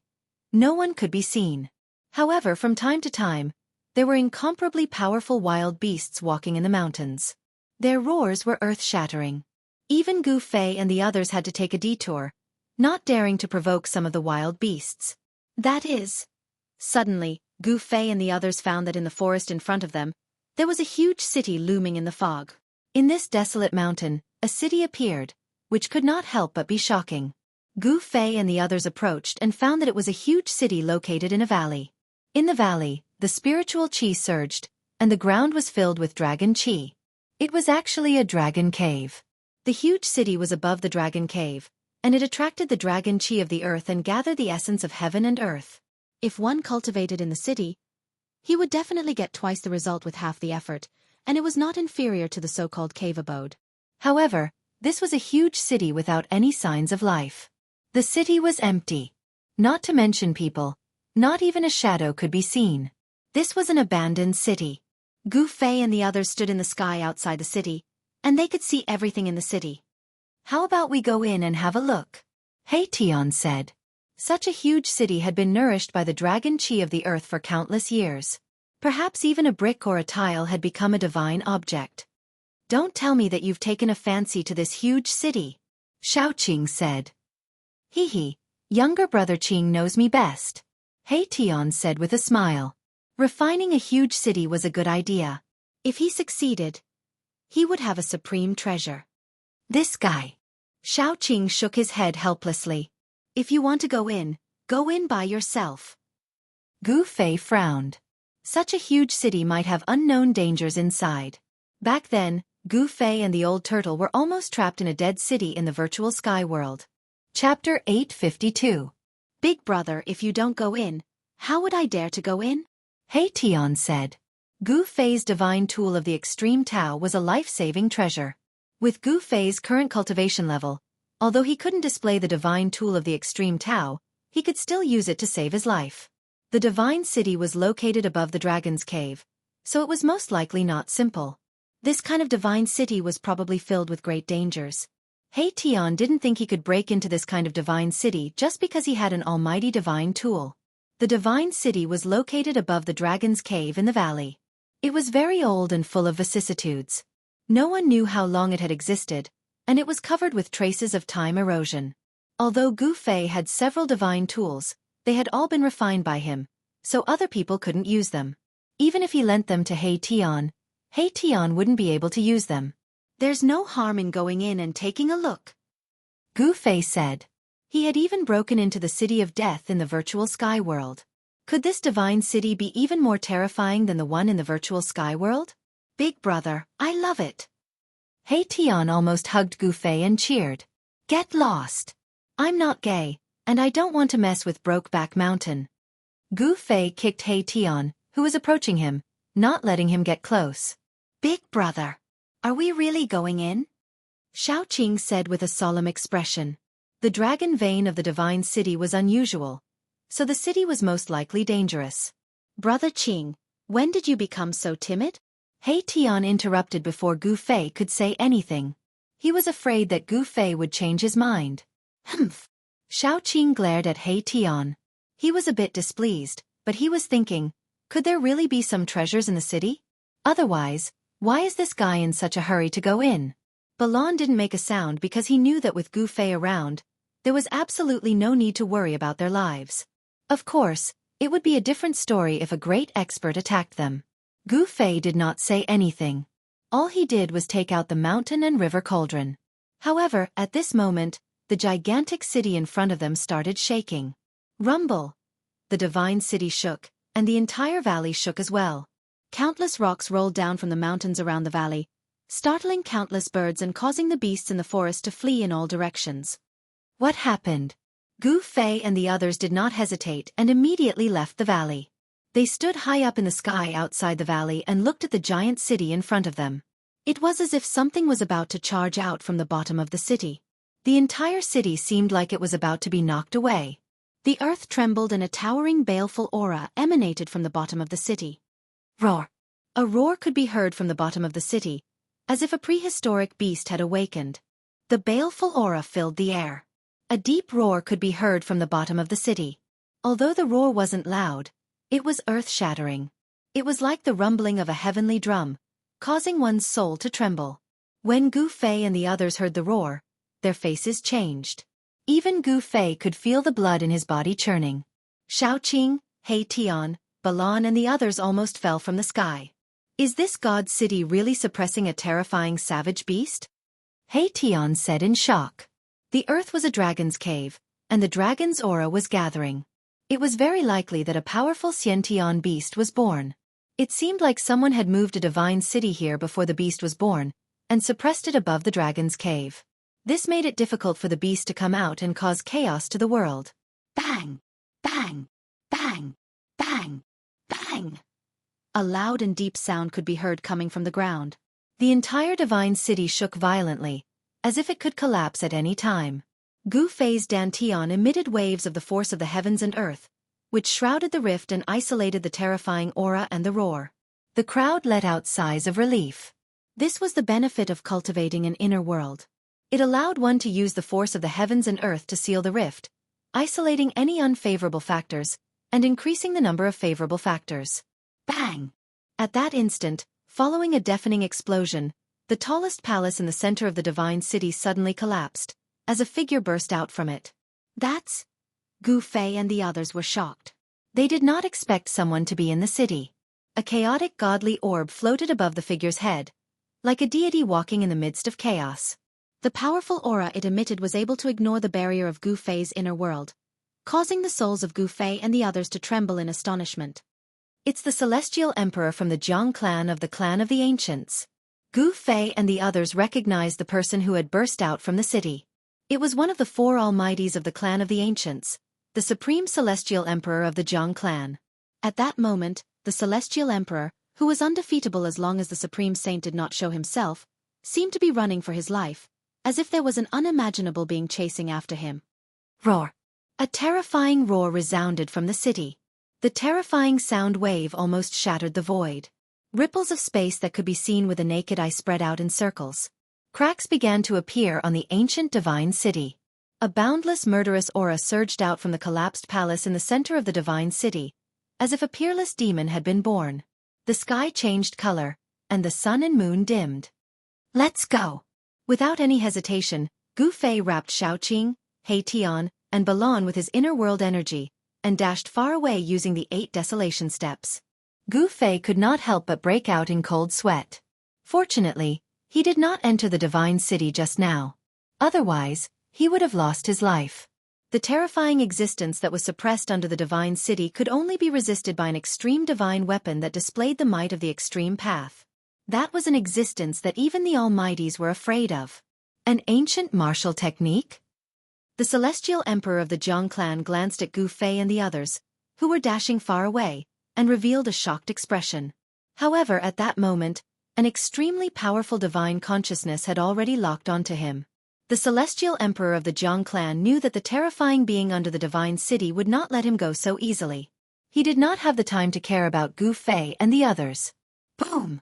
no one could be seen. However, from time to time, there were incomparably powerful wild beasts walking in the mountains. Their roars were earth-shattering. Even Gu Fei and the others had to take a detour, not daring to provoke some of the wild beasts. That is. Suddenly, Gu Fei and the others found that in the forest in front of them, there was a huge city looming in the fog. In this desolate mountain, a city appeared, which could not help but be shocking. Gu Fei and the others approached and found that it was a huge city located in a valley. In the valley, the spiritual chi surged, and the ground was filled with dragon chi. It was actually a dragon cave. The huge city was above the dragon cave, and it attracted the dragon chi of the earth and gathered the essence of heaven and earth. If one cultivated in the city, he would definitely get twice the result with half the effort, and it was not inferior to the so-called cave abode. However, this was a huge city without any signs of life. The city was empty. Not to mention people. Not even a shadow could be seen. This was an abandoned city. Gu Fei and the others stood in the sky outside the city, and they could see everything in the city. How about we go in and have a look? Hey Tian said. Such a huge city had been nourished by the dragon qi of the earth for countless years. Perhaps even a brick or a tile had become a divine object. Don't tell me that you've taken a fancy to this huge city, Xiaoqing said. Hee, younger brother Qing knows me best. Hey Tian said with a smile. Refining a huge city was a good idea. If he succeeded, he would have a supreme treasure. This guy. Xiaoqing shook his head helplessly. If you want to go in by yourself. Gu Fei frowned. Such a huge city might have unknown dangers inside. Back then, Gu Fei and the old turtle were almost trapped in a dead city in the virtual sky world. Chapter 852. Big brother, if you don't go in, how would I dare to go in? Hey Tian said. Gu Fei's divine tool of the extreme Tao was a life-saving treasure. With Gu Fei's current cultivation level, although he couldn't display the divine tool of the extreme Tao, he could still use it to save his life. The divine city was located above the dragon's cave, so it was most likely not simple. This kind of divine city was probably filled with great dangers. Hey Tian didn't think he could break into this kind of divine city just because he had an almighty divine tool. The divine city was located above the dragon's cave in the valley. It was very old and full of vicissitudes. No one knew how long it had existed, and it was covered with traces of time erosion. Although Gu Fei had several divine tools, they had all been refined by him, so other people couldn't use them. Even if he lent them to Hey Tian wouldn't be able to use them. There's no harm in going in and taking a look, Gu Fei said. He had even broken into the city of death in the virtual sky world. Could this divine city be even more terrifying than the one in the virtual sky world? Big brother, I love it. Hey Tian almost hugged Gu Fei and cheered. Get lost. I'm not gay, and I don't want to mess with Brokeback Mountain. Gu Fei kicked Hey Tian, who was approaching him, not letting him get close. Big brother, are we really going in? Xiaoqing said with a solemn expression. The dragon vein of the divine city was unusual, so the city was most likely dangerous. Brother Qing, when did you become so timid? Hey Tian interrupted before Gu Fei could say anything. He was afraid that Gu Fei would change his mind. Humph. Xiaoqing glared at Hey Tian. He was a bit displeased, but he was thinking, could there really be some treasures in the city? Otherwise, why is this guy in such a hurry to go in? Balan didn't make a sound because he knew that with Gu Fei around, there was absolutely no need to worry about their lives. Of course, it would be a different story if a great expert attacked them. Gu Fei did not say anything. All he did was take out the mountain and river cauldron. However, at this moment, the gigantic city in front of them started shaking. Rumble! The divine city shook, and the entire valley shook as well. Countless rocks rolled down from the mountains around the valley, startling countless birds and causing the beasts in the forest to flee in all directions. What happened? Gu Fei and the others did not hesitate and immediately left the valley. They stood high up in the sky outside the valley and looked at the giant city in front of them. It was as if something was about to charge out from the bottom of the city. The entire city seemed like it was about to be knocked away. The earth trembled and a towering baleful aura emanated from the bottom of the city. Roar! A roar could be heard from the bottom of the city, as if a prehistoric beast had awakened. The baleful aura filled the air. A deep roar could be heard from the bottom of the city. Although the roar wasn't loud, it was earth-shattering. It was like the rumbling of a heavenly drum, causing one's soul to tremble. When Gu Fei and the others heard the roar, their faces changed. Even Gu Fei could feel the blood in his body churning. Xiaoqing, Hey Tian, Balan and the others almost fell from the sky. Is this god city really suppressing a terrifying savage beast? Hey Tian said in shock. The earth was a dragon's cave, and the dragon's aura was gathering. It was very likely that a powerful Xianxia beast was born. It seemed like someone had moved a divine city here before the beast was born, and suppressed it above the dragon's cave. This made it difficult for the beast to come out and cause chaos to the world. Bang! Bang! Bang! Bang! Bang! A loud and deep sound could be heard coming from the ground. The entire divine city shook violently, as if it could collapse at any time. Gu Fei's dantian emitted waves of the force of the heavens and earth, which shrouded the rift and isolated the terrifying aura and the roar. The crowd let out sighs of relief. This was the benefit of cultivating an inner world. It allowed one to use the force of the heavens and earth to seal the rift, isolating any unfavorable factors, and increasing the number of favorable factors. Bang! At that instant, following a deafening explosion, the tallest palace in the center of the divine city suddenly collapsed, as a figure burst out from it. That's... Gu Fei and the others were shocked. They did not expect someone to be in the city. A chaotic godly orb floated above the figure's head, like a deity walking in the midst of chaos. The powerful aura it emitted was able to ignore the barrier of Gu Fei's inner world, causing the souls of Gu Fei and the others to tremble in astonishment. It's the celestial emperor from the Jiang clan of the Ancients. Gu Fei and the others recognized the person who had burst out from the city. It was one of the four almighties of the clan of the Ancients, the supreme celestial emperor of the Jiang clan. At that moment, the celestial emperor, who was undefeatable as long as the supreme saint did not show himself, seemed to be running for his life, as if there was an unimaginable being chasing after him. Roar! A terrifying roar resounded from the city. The terrifying sound wave almost shattered the void. Ripples of space that could be seen with the naked eye spread out in circles. Cracks began to appear on the ancient divine city. A boundless murderous aura surged out from the collapsed palace in the center of the divine city, as if a peerless demon had been born. The sky changed color, and the sun and moon dimmed. Let's go! Without any hesitation, Gu Fei wrapped Xueqi, Tian, and Balon with his inner world energy, and dashed far away using the 8 desolation steps. Gu Fei could not help but break out in cold sweat. Fortunately, he did not enter the divine city just now. Otherwise, he would have lost his life. The terrifying existence that was suppressed under the divine city could only be resisted by an extreme divine weapon that displayed the might of the extreme path. That was an existence that even the almighties were afraid of. An ancient martial technique? The celestial emperor of the Jiang clan glanced at Gu Fei and the others, who were dashing far away, and revealed a shocked expression. However, at that moment, an extremely powerful divine consciousness had already locked onto him. The celestial emperor of the Jiang clan knew that the terrifying being under the divine city would not let him go so easily. He did not have the time to care about Gu Fei and the others. Boom!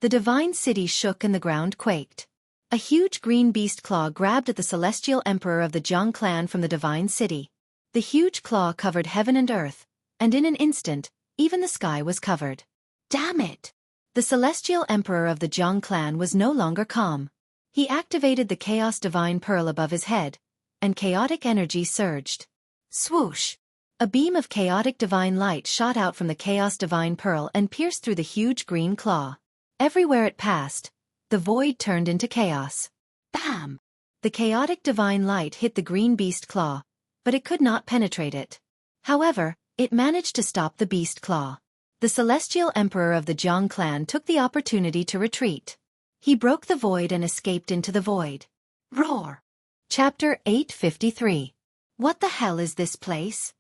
The divine city shook and the ground quaked. A huge green beast claw grabbed at the celestial emperor of the Jiang clan from the divine city. The huge claw covered heaven and earth, and in an instant, even the sky was covered. Damn it! The celestial emperor of the Jiang clan was no longer calm. He activated the chaos divine pearl above his head, and chaotic energy surged. Swoosh! A beam of chaotic divine light shot out from the chaos divine pearl and pierced through the huge green claw. Everywhere it passed, the void turned into chaos. Bam! The chaotic divine light hit the green beast claw, but it could not penetrate it. However, it managed to stop the beast claw. The celestial emperor of the Jiang clan took the opportunity to retreat. He broke the void and escaped into the void. Roar! Chapter 853. What the hell is this place?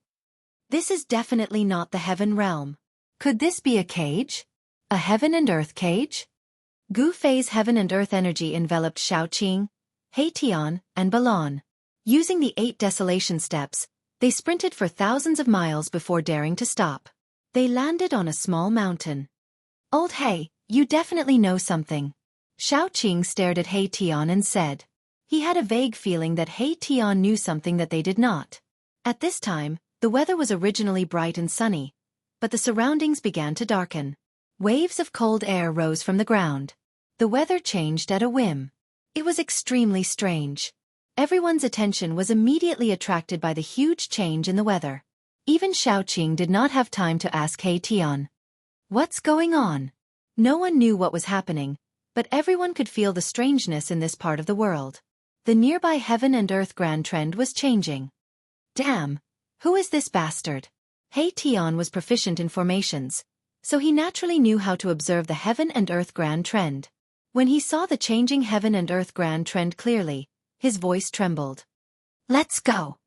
This is definitely not the heaven realm. Could this be a cage? A heaven and earth cage? Gu Fei's heaven and earth energy enveloped Xueqi, Tian, and Balon. Using the 8 desolation steps, they sprinted for thousands of miles before daring to stop. They landed on a small mountain. Old He, you definitely know something. Xueqi stared at Tian and said. He had a vague feeling that Tian knew something that they did not. At this time, the weather was originally bright and sunny, but the surroundings began to darken. Waves of cold air rose from the ground. The weather changed at a whim. It was extremely strange. Everyone's attention was immediately attracted by the huge change in the weather. Even Xueqi did not have time to ask Tian. What's going on? No one knew what was happening, but everyone could feel the strangeness in this part of the world. The nearby heaven and earth grand trend was changing. Damn! Who is this bastard? Tian was proficient in formations, so he naturally knew how to observe the heaven and earth grand trend. When he saw the changing heaven and earth grand trend clearly, his voice trembled. Let's go!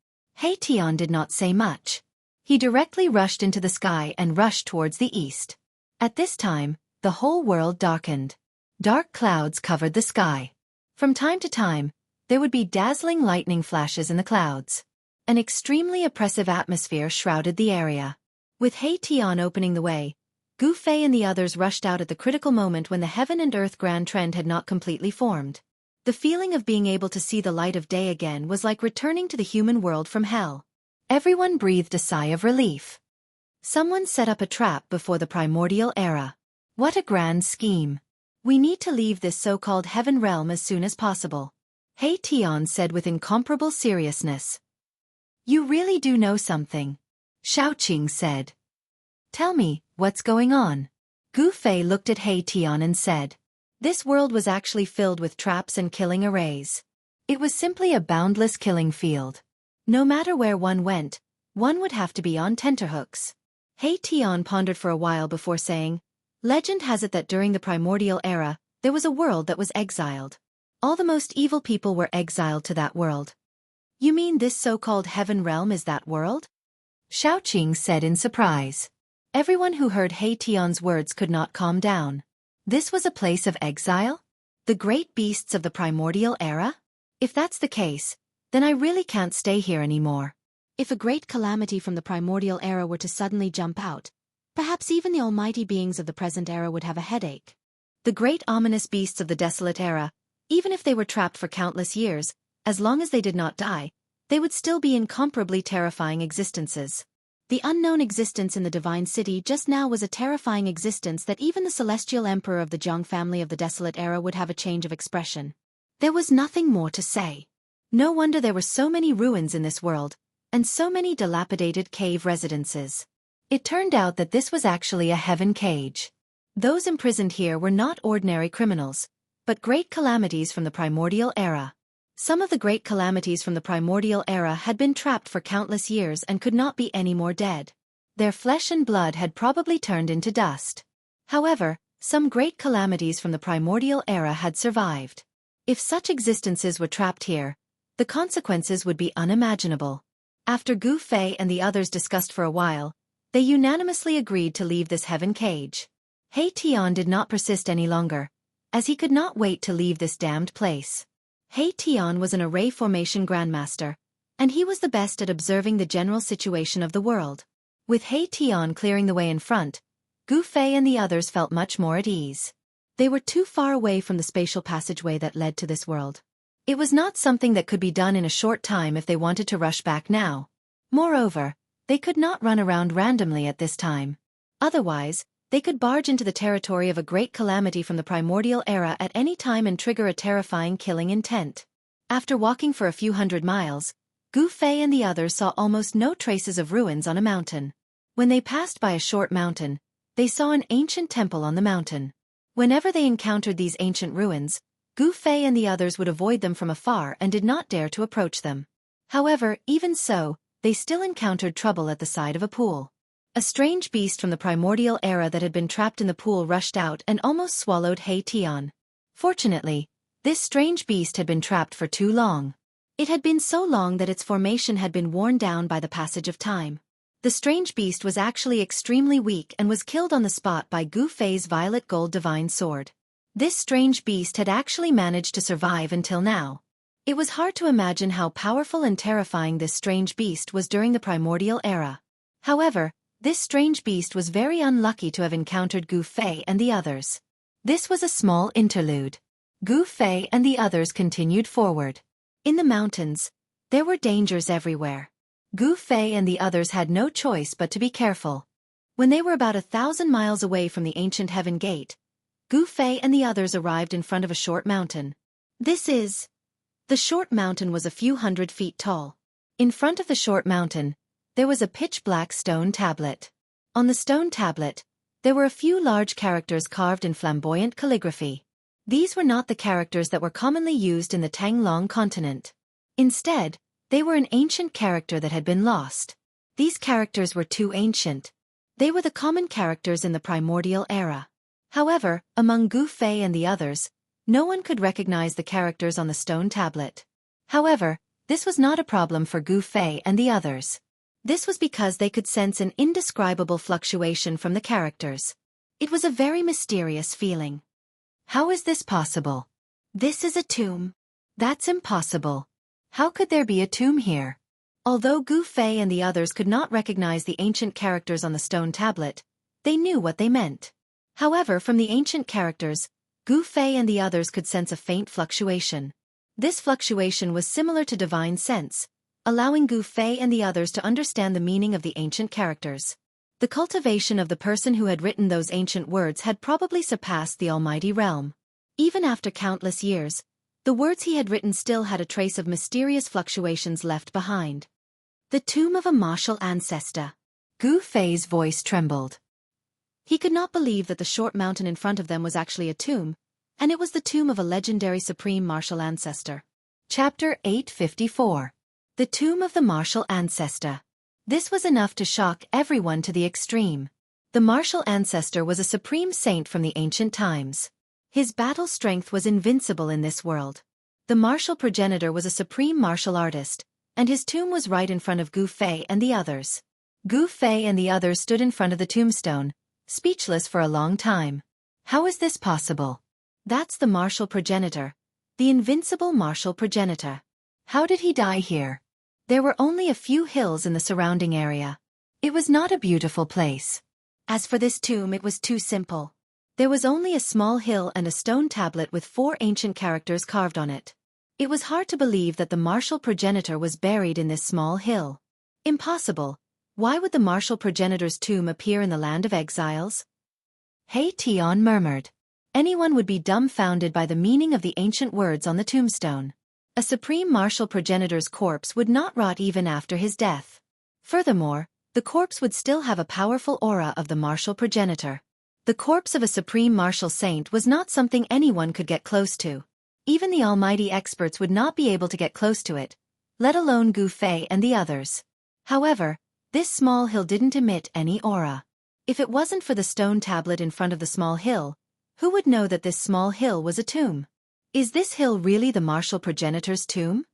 Tian did not say much. He directly rushed into the sky and rushed towards the east. At this time, the whole world darkened. Dark clouds covered the sky. From time to time, there would be dazzling lightning flashes in the clouds. An extremely oppressive atmosphere shrouded the area. With Tian opening the way, Gu Fei and the others rushed out at the critical moment when the heaven and earth grand trend had not completely formed. The feeling of being able to see the light of day again was like returning to the human world from hell. Everyone breathed a sigh of relief. Someone set up a trap before the primordial era. What a grand scheme. We need to leave this so-called heaven realm as soon as possible. He Tian said with incomparable seriousness. You really do know something. Xueqi said. Tell me, what's going on? Gu Fei looked at He Tian and said. This world was actually filled with traps and killing arrays. It was simply a boundless killing field. No matter where one went, one would have to be on tenterhooks. He Tian pondered for a while before saying, Legend has it that during the primordial era, there was a world that was exiled. All the most evil people were exiled to that world. You mean this so-called heaven realm is that world? Xueqi said in surprise. Everyone who heard He Tian's words could not calm down. This was a place of exile? The great beasts of the primordial era? If that's the case, then I really can't stay here anymore. If a great calamity from the primordial era were to suddenly jump out, perhaps even the almighty beings of the present era would have a headache. The great ominous beasts of the desolate era, even if they were trapped for countless years, as long as they did not die, they would still be incomparably terrifying existences. The unknown existence in the divine city just now was a terrifying existence that even the celestial emperor of the Zhang family of the desolate era would have a change of expression. There was nothing more to say. No wonder there were so many ruins in this world, and so many dilapidated cave residences. It turned out that this was actually a heaven cage. Those imprisoned here were not ordinary criminals, but great calamities from the primordial era. Some of the great calamities from the primordial era had been trapped for countless years and could not be any more dead. Their flesh and blood had probably turned into dust. However, some great calamities from the primordial era had survived. If such existences were trapped here, the consequences would be unimaginable. After Gu Fei and the others discussed for a while, they unanimously agreed to leave this heaven cage. He Tian did not persist any longer, as he could not wait to leave this damned place. He Tian was an array formation grandmaster, and he was the best at observing the general situation of the world. With He Tian clearing the way in front, Gu Fei and the others felt much more at ease. They were too far away from the spatial passageway that led to this world. It was not something that could be done in a short time if they wanted to rush back now. Moreover, they could not run around randomly at this time. Otherwise, they could barge into the territory of a great calamity from the primordial era at any time and trigger a terrifying killing intent. After walking for a few hundred miles, Gu Fei and the others saw almost no traces of ruins on a mountain. When they passed by a short mountain, they saw an ancient temple on the mountain. Whenever they encountered these ancient ruins, Gu Fei and the others would avoid them from afar and did not dare to approach them. However, even so, they still encountered trouble at the side of a pool. A strange beast from the primordial era that had been trapped in the pool rushed out and almost swallowed He Tian. Fortunately, this strange beast had been trapped for too long. It had been so long that its formation had been worn down by the passage of time. The strange beast was actually extremely weak and was killed on the spot by Gu Fei's violet gold divine sword. This strange beast had actually managed to survive until now. It was hard to imagine how powerful and terrifying this strange beast was during the primordial era. However, this strange beast was very unlucky to have encountered Gu Fei and the others. This was a small interlude. Gu Fei and the others continued forward. In the mountains, there were dangers everywhere. Gu Fei and the others had no choice but to be careful. When they were about 1,000 miles away from the ancient heaven gate, Gu Fei and the others arrived in front of a short mountain. The short mountain was a few hundred feet tall. In front of the short mountain, there was a pitch-black stone tablet. On the stone tablet, there were a few large characters carved in flamboyant calligraphy. These were not the characters that were commonly used in the Tanglong continent. Instead, they were an ancient character that had been lost. These characters were too ancient. They were the common characters in the primordial era. However, among Gu Fei and the others, no one could recognize the characters on the stone tablet. However, this was not a problem for Gu Fei and the others. This was because they could sense an indescribable fluctuation from the characters. It was a very mysterious feeling. How is this possible? This is a tomb. That's impossible. How could there be a tomb here? Although Gu Fei and the others could not recognize the ancient characters on the stone tablet, they knew what they meant. However, from the ancient characters, Gu Fei and the others could sense a faint fluctuation. This fluctuation was similar to divine sense, allowing Gu Fei and the others to understand the meaning of the ancient characters. The cultivation of the person who had written those ancient words had probably surpassed the almighty realm. Even after countless years, the words he had written still had a trace of mysterious fluctuations left behind. The tomb of a martial ancestor. Gu Fei's voice trembled. He could not believe that the short mountain in front of them was actually a tomb, and it was the tomb of a legendary supreme martial ancestor. Chapter 854. The Tomb of the Martial Ancestor. This was enough to shock everyone to the extreme. The martial ancestor was a supreme saint from the ancient times. His battle strength was invincible in this world. The martial progenitor was a supreme martial artist, and his tomb was right in front of Gu Fei and the others. Gu Fei and the others stood in front of the tombstone, speechless for a long time. How is this possible? That's the martial progenitor, the invincible martial progenitor. How did he die here? There were only a few hills in the surrounding area. It was not a beautiful place. As for this tomb, it was too simple. There was only a small hill and a stone tablet with 4 ancient characters carved on it. It was hard to believe that the martial progenitor was buried in this small hill. Impossible. Why would the martial progenitor's tomb appear in the land of exiles? He Tian murmured. Anyone would be dumbfounded by the meaning of the ancient words on the tombstone. A supreme martial progenitor's corpse would not rot even after his death. Furthermore, the corpse would still have a powerful aura of the martial progenitor. The corpse of a supreme martial saint was not something anyone could get close to. Even the almighty experts would not be able to get close to it, let alone Gu Fei and the others. However, this small hill didn't emit any aura. If it wasn't for the stone tablet in front of the small hill, who would know that this small hill was a tomb? Is this hill really the martial progenitor's tomb?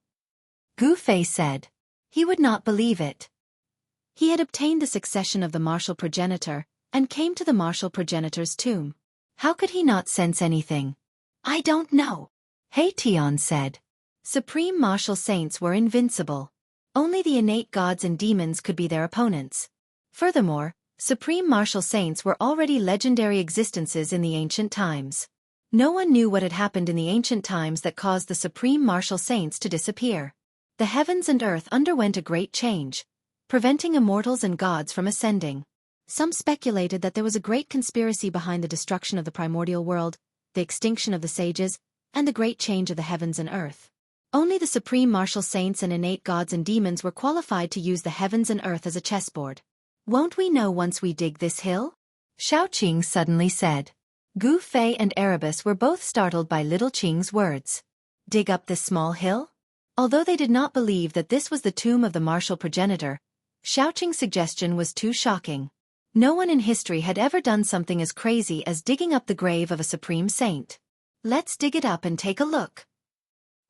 Gu Fei said. He would not believe it. He had obtained the succession of the martial progenitor, and came to the martial progenitor's tomb. How could he not sense anything? I don't know. He Tian said. Supreme martial saints were invincible. Only the innate gods and demons could be their opponents. Furthermore, supreme martial saints were already legendary existences in the ancient times. No one knew what had happened in the ancient times that caused the supreme martial saints to disappear. The heavens and earth underwent a great change, preventing immortals and gods from ascending. Some speculated that there was a great conspiracy behind the destruction of the primordial world, the extinction of the sages, and the great change of the heavens and earth. Only the supreme martial saints and innate gods and demons were qualified to use the heavens and earth as a chessboard. Won't we know once we dig this hill? Xiaoqing suddenly said. Gu Fei and Erebus were both startled by little Qing's words. Dig up this small hill? Although they did not believe that this was the tomb of the martial progenitor, Xiaoqing's suggestion was too shocking. No one in history had ever done something as crazy as digging up the grave of a supreme saint. Let's dig it up and take a look.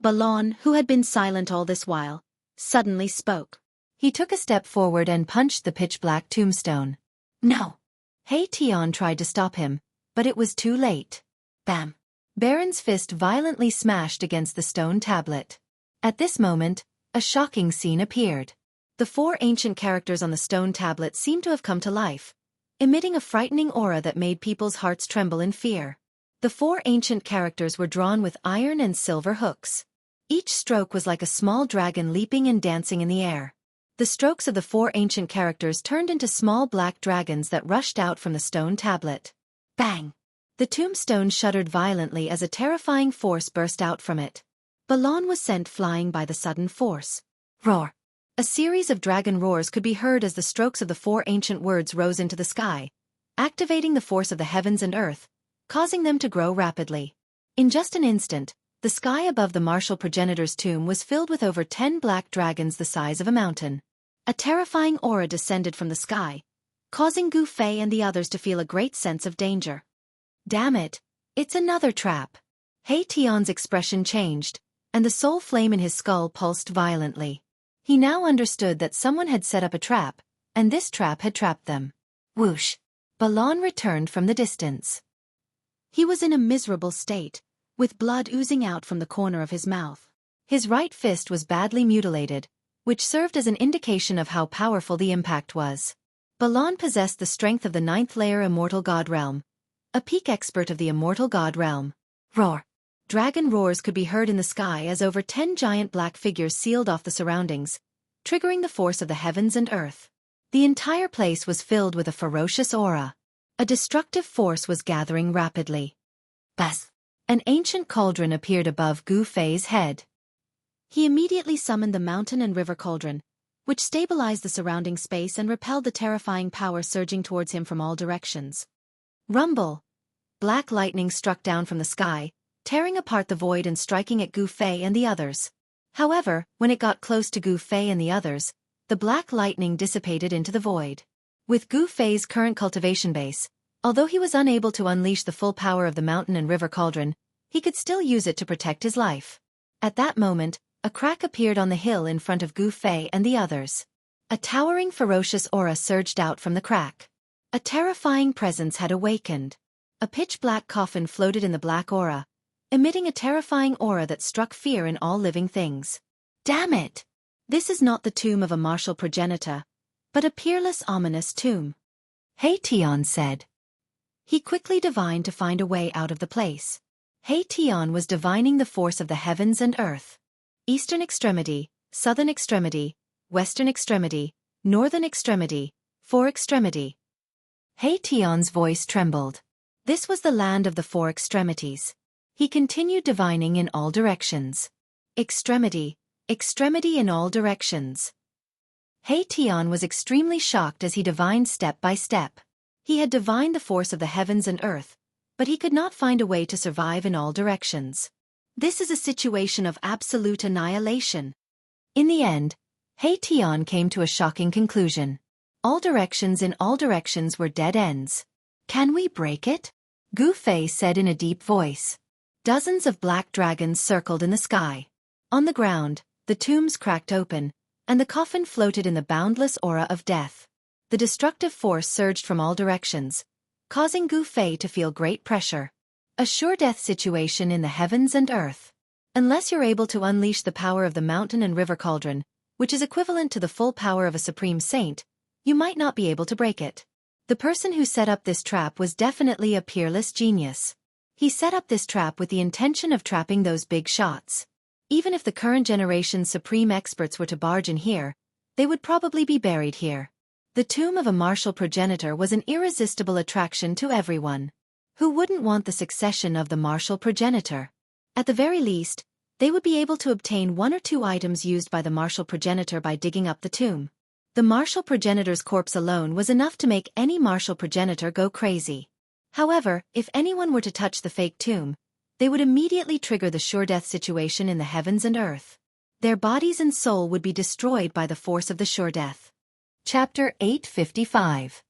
Balon, who had been silent all this while, suddenly spoke. He took a step forward and punched the pitch-black tombstone. No. He Tian tried to stop him, but it was too late. Bam! Baron's fist violently smashed against the stone tablet. At this moment, a shocking scene appeared. The 4 ancient characters on the stone tablet seemed to have come to life, emitting a frightening aura that made people's hearts tremble in fear. The 4 ancient characters were drawn with iron and silver hooks. Each stroke was like a small dragon leaping and dancing in the air. The strokes of the 4 ancient characters turned into small black dragons that rushed out from the stone tablet. Bang! The tombstone shuddered violently as a terrifying force burst out from it. Balon was sent flying by the sudden force. Roar! A series of dragon roars could be heard as the strokes of the 4 ancient words rose into the sky, activating the force of the heavens and earth, causing them to grow rapidly. In just an instant, the sky above the martial progenitor's tomb was filled with over 10 black dragons the size of a mountain. A terrifying aura descended from the sky, causing Gu Fei and the others to feel a great sense of danger. Damn it, it's another trap. He Tian's expression changed, and the soul flame in his skull pulsed violently. He now understood that someone had set up a trap, and this trap had trapped them. Whoosh! Balon returned from the distance. He was in a miserable state, with blood oozing out from the corner of his mouth. His right fist was badly mutilated, which served as an indication of how powerful the impact was. Balon possessed the strength of the 9th layer Immortal God Realm, a peak expert of the Immortal God Realm. Roar! dragon roars could be heard in the sky as over 10 giant black figures sealed off the surroundings, triggering the force of the heavens and earth. The entire place was filled with a ferocious aura. A destructive force was gathering rapidly. Bas! An ancient cauldron appeared above Gu Fei's head. He immediately summoned the mountain and river cauldron, which stabilized the surrounding space and repelled the terrifying power surging towards him from all directions. Rumble! Black lightning struck down from the sky, tearing apart the void and striking at Gu Fei and the others. However, when it got close to Gu Fei and the others, the black lightning dissipated into the void. With Gu Fei's current cultivation base, although he was unable to unleash the full power of the mountain and river cauldron, he could still use it to protect his life. At that moment, a crack appeared on the hill in front of Gu Fei and the others. A towering ferocious aura surged out from the crack. A terrifying presence had awakened. A pitch-black coffin floated in the black aura, emitting a terrifying aura that struck fear in all living things. Damn it! This is not the tomb of a martial progenitor, but a peerless, ominous tomb. He Tian said. He quickly divined to find a way out of the place. He Tian was divining the force of the heavens and earth. Eastern extremity, southern extremity, western extremity, northern extremity, four extremity. He Tian's voice trembled. This was the land of the four extremities. He continued divining in all directions. Extremity, extremity in all directions. He Tian was extremely shocked as he divined step by step. He had divined the force of the heavens and earth, but he could not find a way to survive in all directions. This is a situation of absolute annihilation. In the end, He Tian came to a shocking conclusion. All directions in all directions were dead ends. Can we break it? Gu Fei said in a deep voice. Dozens of black dragons circled in the sky. On the ground, the tombs cracked open, and the coffin floated in the boundless aura of death. The destructive force surged from all directions, causing Gu Fei to feel great pressure. A sure death situation in the heavens and earth. Unless you're able to unleash the power of the mountain and river cauldron, which is equivalent to the full power of a supreme saint, you might not be able to break it. The person who set up this trap was definitely a peerless genius. He set up this trap with the intention of trapping those big shots. Even if the current generation's supreme experts were to barge in here, they would probably be buried here. The tomb of a martial progenitor was an irresistible attraction to everyone. Who wouldn't want the succession of the martial progenitor? At the very least, they would be able to obtain one or two items used by the martial progenitor by digging up the tomb. The martial progenitor's corpse alone was enough to make any martial progenitor go crazy. However, if anyone were to touch the fake tomb, they would immediately trigger the sure death situation in the heavens and earth. Their bodies and soul would be destroyed by the force of the sure death. Chapter 855.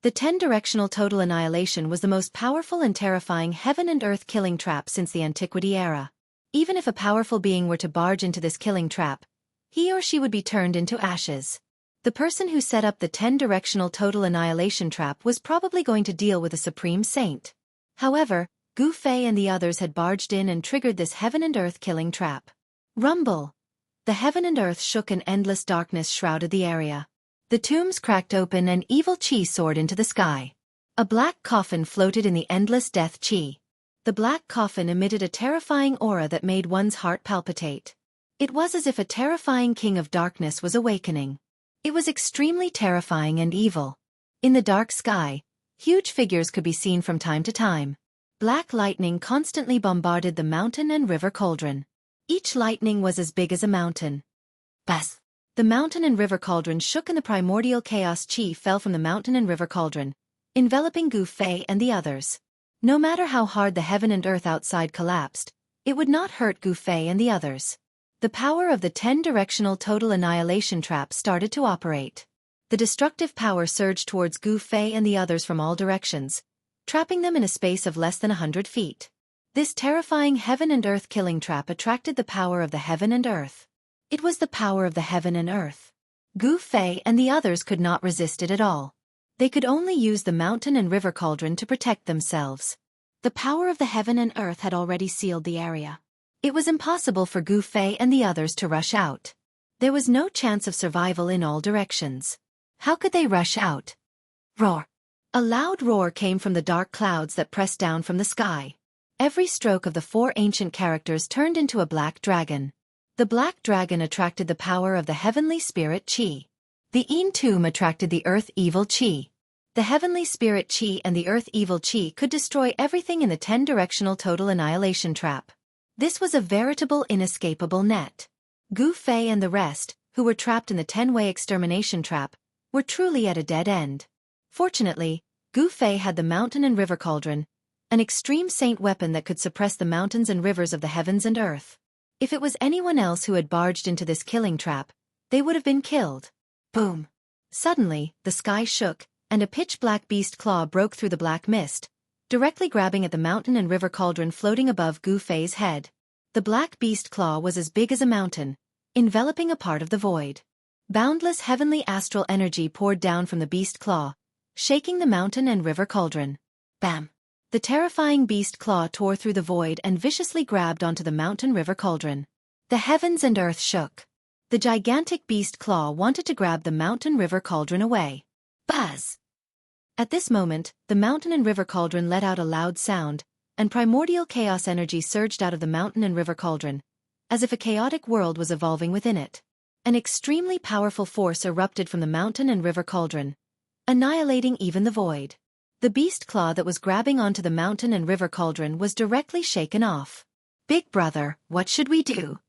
The 10-directional total annihilation was the most powerful and terrifying heaven and earth killing trap since the antiquity era. Even if a powerful being were to barge into this killing trap, he or she would be turned into ashes. The person who set up the 10-directional total annihilation trap was probably going to deal with a supreme saint. However, Gu Fei and the others had barged in and triggered this heaven and earth killing trap. Rumble! The heaven and earth shook and endless darkness shrouded the area. The tombs cracked open and evil chi soared into the sky. A black coffin floated in the endless death chi. The black coffin emitted a terrifying aura that made one's heart palpitate. It was as if a terrifying king of darkness was awakening. It was extremely terrifying and evil. In the dark sky, huge figures could be seen from time to time. Black lightning constantly bombarded the mountain and river cauldron. Each lightning was as big as a mountain. Bas! The mountain and river cauldron shook and the primordial chaos chi fell from the mountain and river cauldron, enveloping Gu Fei and the others. No matter how hard the heaven and earth outside collapsed, it would not hurt Gu Fei and the others. The power of the 10-directional total annihilation trap started to operate. The destructive power surged towards Gu Fei and the others from all directions, trapping them in a space of less than 100 feet. This terrifying heaven and earth killing trap attracted the power of the heaven and earth. It was the power of the heaven and earth. Gu Fei and the others could not resist it at all. They could only use the mountain and river cauldron to protect themselves. The power of the heaven and earth had already sealed the area. It was impossible for Gu Fei and the others to rush out. There was no chance of survival in all directions. How could they rush out? Roar! A loud roar came from the dark clouds that pressed down from the sky. Every stroke of the 4 ancient characters turned into a black dragon. The black dragon attracted the power of the heavenly spirit Qi. The Yin tomb attracted the earth evil Qi. The heavenly spirit Qi and the earth evil Qi could destroy everything in the 10-directional total annihilation trap. This was a veritable inescapable net. Gu Fei and the rest, who were trapped in the 10-way extermination trap, were truly at a dead end. Fortunately, Gu Fei had the mountain and river cauldron, an extreme saint weapon that could suppress the mountains and rivers of the heavens and earth. If it was anyone else who had barged into this killing trap, they would have been killed. Boom! Suddenly, the sky shook, and a pitch-black beast claw broke through the black mist, directly grabbing at the mountain and river cauldron floating above Gu Fei's head. The black beast claw was as big as a mountain, enveloping a part of the void. Boundless heavenly astral energy poured down from the beast claw, shaking the mountain and river cauldron. Bam! The terrifying beast claw tore through the void and viciously grabbed onto the mountain river cauldron. The heavens and earth shook. The gigantic beast claw wanted to grab the mountain river cauldron away. Buzz! At this moment, the mountain and river cauldron let out a loud sound, and primordial chaos energy surged out of the mountain and river cauldron, as if a chaotic world was evolving within it. An extremely powerful force erupted from the mountain and river cauldron, annihilating even the void. The beast claw that was grabbing onto the mountain and river cauldron was directly shaken off. "Big brother, what should we do?"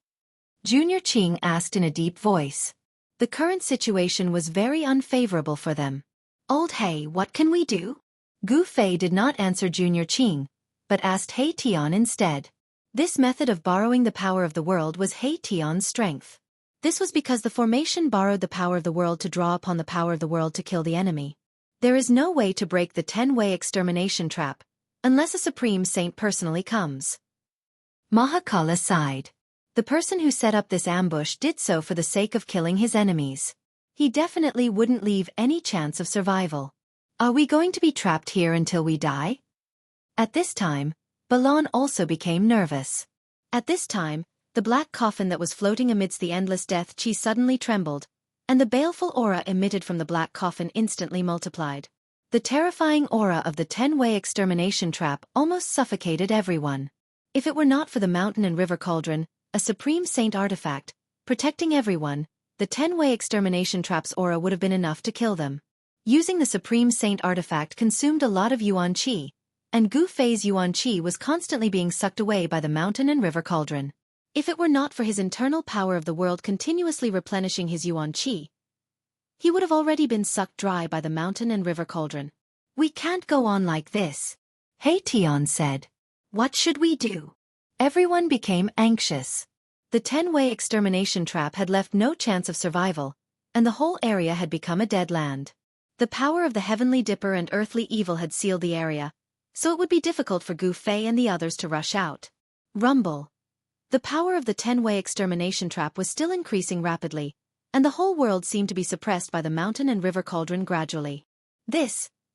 Junior Qing asked in a deep voice. The current situation was very unfavorable for them. "Old He, what can we do?" Gu Fei did not answer Junior Qing, but asked He Tian instead. This method of borrowing the power of the world was He Tian's strength. This was because the formation borrowed the power of the world to draw upon the power of the world to kill the enemy. There is no way to break the 10-way extermination trap, unless a supreme saint personally comes. Mahakala sighed. The person who set up this ambush did so for the sake of killing his enemies. He definitely wouldn't leave any chance of survival. "Are we going to be trapped here until we die?" At this time, Balon also became nervous. At this time, the black coffin that was floating amidst the endless death Qi suddenly trembled, and the baleful aura emitted from the black coffin instantly multiplied. The terrifying aura of the 10-way extermination trap almost suffocated everyone. If it were not for the mountain and river cauldron, a supreme saint artifact, protecting everyone, the 10-way extermination trap's aura would have been enough to kill them. Using the supreme saint artifact consumed a lot of yuan qi, and Gu Fei's yuan qi was constantly being sucked away by the mountain and river cauldron. If it were not for his internal power of the world continuously replenishing his yuan qi, he would have already been sucked dry by the mountain and river cauldron. "We can't go on like this," He Tian said. "What should we do?" Everyone became anxious. The 10-way extermination trap had left no chance of survival, and the whole area had become a dead land. The power of the heavenly dipper and earthly evil had sealed the area, so it would be difficult for Gu Fei and the others to rush out. Rumble. The power of the 10-way extermination trap was still increasing rapidly, and the whole world seemed to be suppressed by the mountain and river cauldron gradually.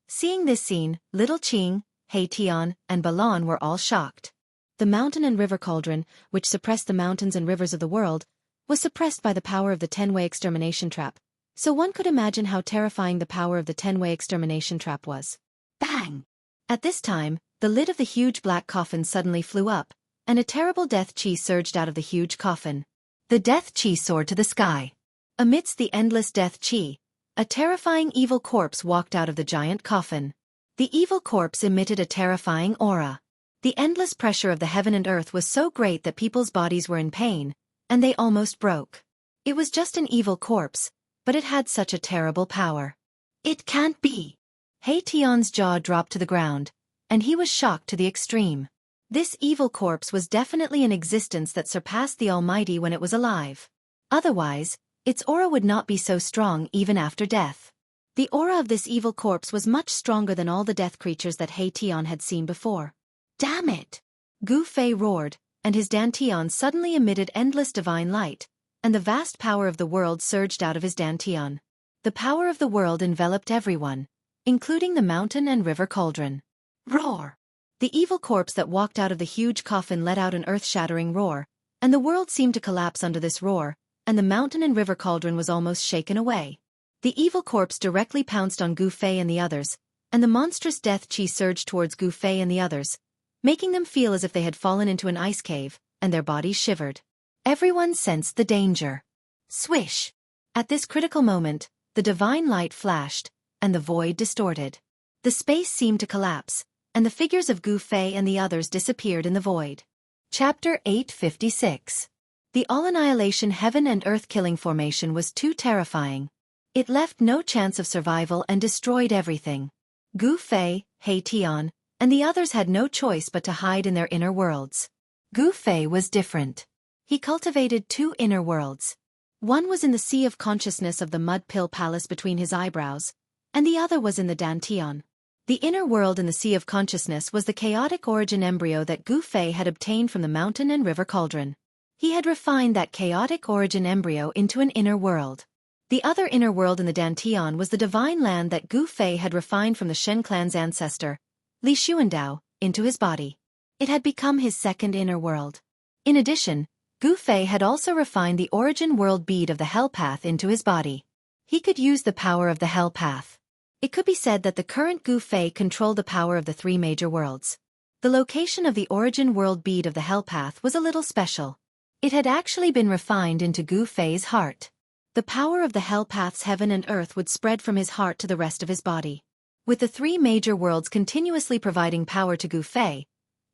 Seeing this scene, Little Qing, He Tian, and Balon were all shocked. The mountain and river cauldron, which suppressed the mountains and rivers of the world, was suppressed by the power of the 10-way extermination trap, so one could imagine how terrifying the power of the 10-way extermination trap was. Bang! At this time, the lid of the huge black coffin suddenly flew up, and a terrible death qi surged out of the huge coffin. The death qi soared to the sky. Amidst the endless death qi, a terrifying evil corpse walked out of the giant coffin. The evil corpse emitted a terrifying aura. The endless pressure of the heaven and earth was so great that people's bodies were in pain, and they almost broke. It was just an evil corpse, but it had such a terrible power. "It can't be!" He Tian's jaw dropped to the ground, and he was shocked to the extreme. This evil corpse was definitely an existence that surpassed the Almighty when it was alive. Otherwise, its aura would not be so strong even after death. The aura of this evil corpse was much stronger than all the death creatures that He Tian had seen before. "Damn it!" Gu Fei roared, and his dantian suddenly emitted endless divine light, and the vast power of the world surged out of his dantian. The power of the world enveloped everyone, including the mountain and river cauldron. Roar! The evil corpse that walked out of the huge coffin let out an earth-shattering roar, and the world seemed to collapse under this roar, and the mountain and river cauldron was almost shaken away. The evil corpse directly pounced on Gu Fei and the others, and the monstrous death qi surged towards Gu Fei and the others, making them feel as if they had fallen into an ice cave, and their bodies shivered. Everyone sensed the danger. Swish! At this critical moment, the divine light flashed, and the void distorted. The space seemed to collapse, and the figures of Gu Fei and the others disappeared in the void. Chapter 856. The all-annihilation heaven and earth killing formation was too terrifying. It left no chance of survival and destroyed everything. Gu Fei, He Tian, and the others had no choice but to hide in their inner worlds. Gu Fei was different. He cultivated two inner worlds. One was in the sea of consciousness of the mud pill palace between his eyebrows, and the other was in the Dantian. The inner world in the sea of consciousness was the chaotic origin embryo that Gu Fei had obtained from the mountain and river cauldron. He had refined that chaotic origin embryo into an inner world. The other inner world in the Dantian was the divine land that Gu Fei had refined from the Shen clan's ancestor, Li Xuandao, into his body. It had become his second inner world. In addition, Gu Fei had also refined the origin world bead of the Hell Path into his body. He could use the power of the Hell Path. It could be said that the current Gu Fei controlled the power of the three major worlds. The location of the origin world bead of the Hell Path was a little special. It had actually been refined into Gu Fei's heart. The power of the Hell Path's heaven and earth would spread from his heart to the rest of his body. With the three major worlds continuously providing power to Gu Fei,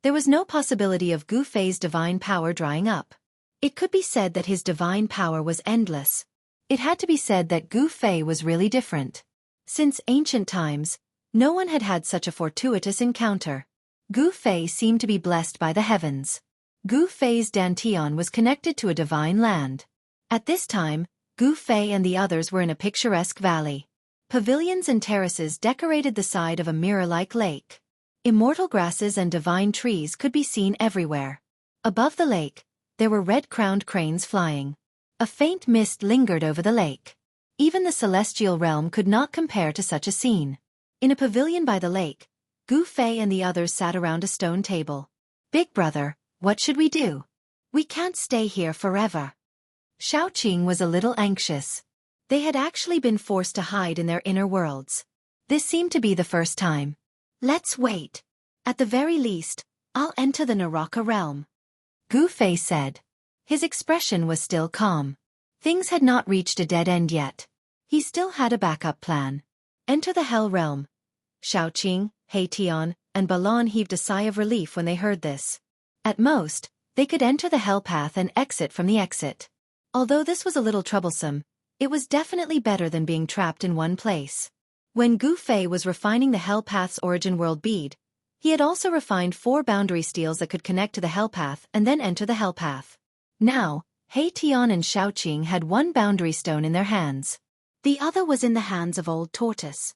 there was no possibility of Gu Fei's divine power drying up. It could be said that his divine power was endless. It had to be said that Gu Fei was really different. Since ancient times, no one had had such a fortuitous encounter. Gu Fei seemed to be blessed by the heavens. Gu Fei's Dantian was connected to a divine land. At this time, Gu Fei and the others were in a picturesque valley. Pavilions and terraces decorated the side of a mirror-like lake. Immortal grasses and divine trees could be seen everywhere. Above the lake, there were red-crowned cranes flying. A faint mist lingered over the lake. Even the celestial realm could not compare to such a scene. In a pavilion by the lake, Gu Fei and the others sat around a stone table. "Big brother, what should we do? We can't stay here forever." Xiaoqing was a little anxious. They had actually been forced to hide in their inner worlds. This seemed to be the first time. "Let's wait. At the very least, I'll enter the Naraka realm," Gu Fei said. His expression was still calm. Things had not reached a dead end yet. He still had a backup plan. Enter the Hell realm. Xiaoqing, He Tian, and Balan heaved a sigh of relief when they heard this. At most, they could enter the Hell Path and exit from the exit. Although this was a little troublesome, it was definitely better than being trapped in one place. When Gu Fei was refining the Hell Path's origin world bead, he had also refined 4 boundary steels that could connect to the Hell Path and then enter the Hell Path. Now, He Tian and Xiaoqing had 1 boundary stone in their hands. The other was in the hands of Old Tortoise.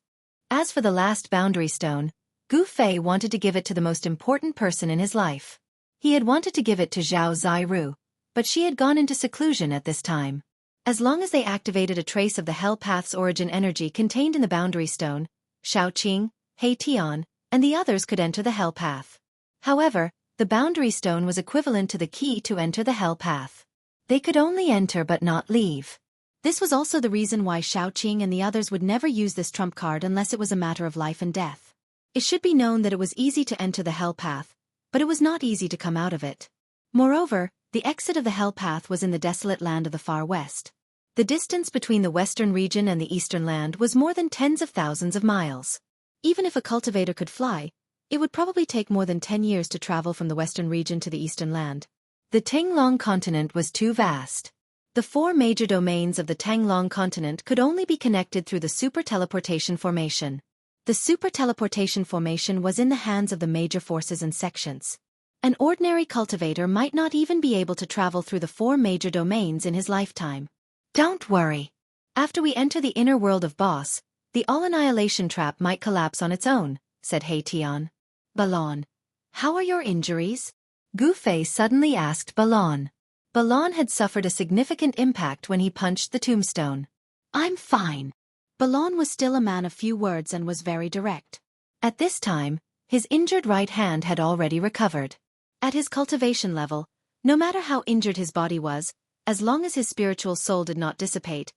As for the last boundary stone, Gu Fei wanted to give it to the most important person in his life. He had wanted to give it to Zhao Ziru, but she had gone into seclusion at this time. As long as they activated a trace of the Hell Path's origin energy contained in the boundary stone, Xiaoqing, He Tian, and the others could enter the Hell Path. However, the boundary stone was equivalent to the key to enter the Hell Path. They could only enter but not leave. This was also the reason why Xiaoqing and the others would never use this trump card unless it was a matter of life and death. It should be known that it was easy to enter the Hell Path, but it was not easy to come out of it. Moreover, the exit of the Hell Path was in the desolate land of the far west. The distance between the western region and the eastern land was more than tens of thousands of miles. Even if a cultivator could fly, it would probably take more than 10 years to travel from the western region to the eastern land. The Tanglong continent was too vast. The 4 major domains of the Tanglong continent could only be connected through the super teleportation formation. The super teleportation formation was in the hands of the major forces and sections. An ordinary cultivator might not even be able to travel through the 4 major domains in his lifetime. "Don't worry. After we enter the inner world of Boss, the all-annihilation trap might collapse on its own," said He Tian. "Balan, how are your injuries?" Gu Fei suddenly asked Balan. Balan had suffered a significant impact when he punched the tombstone. "I'm fine." Balan was still a man of few words and was very direct. At this time, his injured right hand had already recovered. At his cultivation level, no matter how injured his body was, as long as his spiritual soul did not dissipate,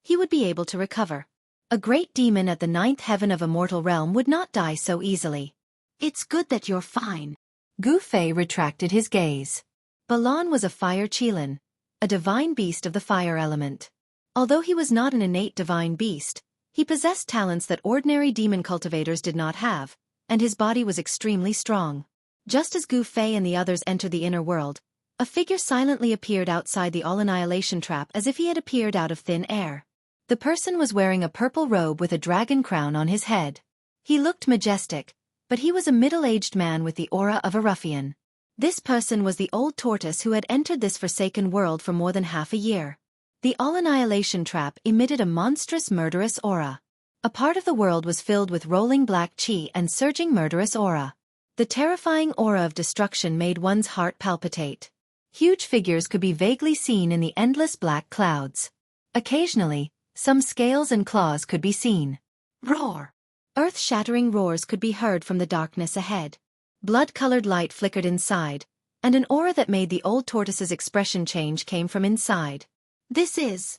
he would be able to recover. A great demon at the 9th heaven of Immortal realm would not die so easily. "It's good that you're fine." Gu Fei retracted his gaze. Balan was a fire qilin, a divine beast of the fire element. Although he was not an innate divine beast, he possessed talents that ordinary demon cultivators did not have, and his body was extremely strong. Just as Gu Fei and the others entered the inner world, a figure silently appeared outside the all-annihilation trap as if he had appeared out of thin air. The person was wearing a purple robe with a dragon crown on his head. He looked majestic, but he was a middle-aged man with the aura of a ruffian. This person was the old tortoise who had entered this forsaken world for more than half a year. The all-annihilation trap emitted a monstrous murderous aura. A part of the world was filled with rolling black qi and surging murderous aura. The terrifying aura of destruction made one's heart palpitate. Huge figures could be vaguely seen in the endless black clouds. Occasionally, some scales and claws could be seen. Roar! Earth-shattering roars could be heard from the darkness ahead. Blood-colored light flickered inside, and an aura that made the old tortoise's expression change came from inside. This is...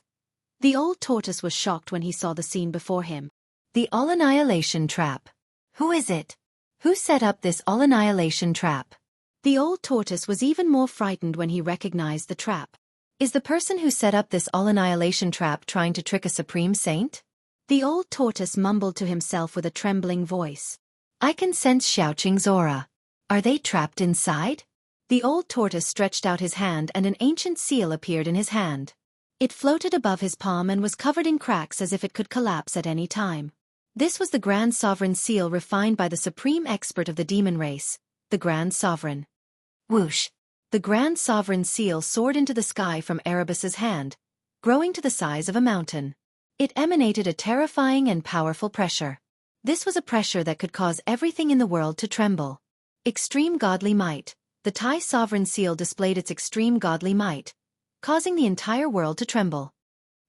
The old tortoise was shocked when he saw the scene before him. The all-annihilation trap. Who is it? Who set up this all-annihilation trap? The old tortoise was even more frightened when he recognized the trap. Is the person who set up this all-annihilation trap trying to trick a supreme saint? The old tortoise mumbled to himself with a trembling voice. I can sense Xiaoqing's aura. Are they trapped inside? The old tortoise stretched out his hand and an ancient seal appeared in his hand. It floated above his palm and was covered in cracks as if it could collapse at any time. This was the Grand Sovereign Seal refined by the supreme expert of the demon race, the Grand Sovereign. Whoosh! The Grand Sovereign Seal soared into the sky from Erebus's hand, growing to the size of a mountain. It emanated a terrifying and powerful pressure. This was a pressure that could cause everything in the world to tremble. Extreme godly might. The Thai Sovereign Seal displayed its extreme godly might, causing the entire world to tremble.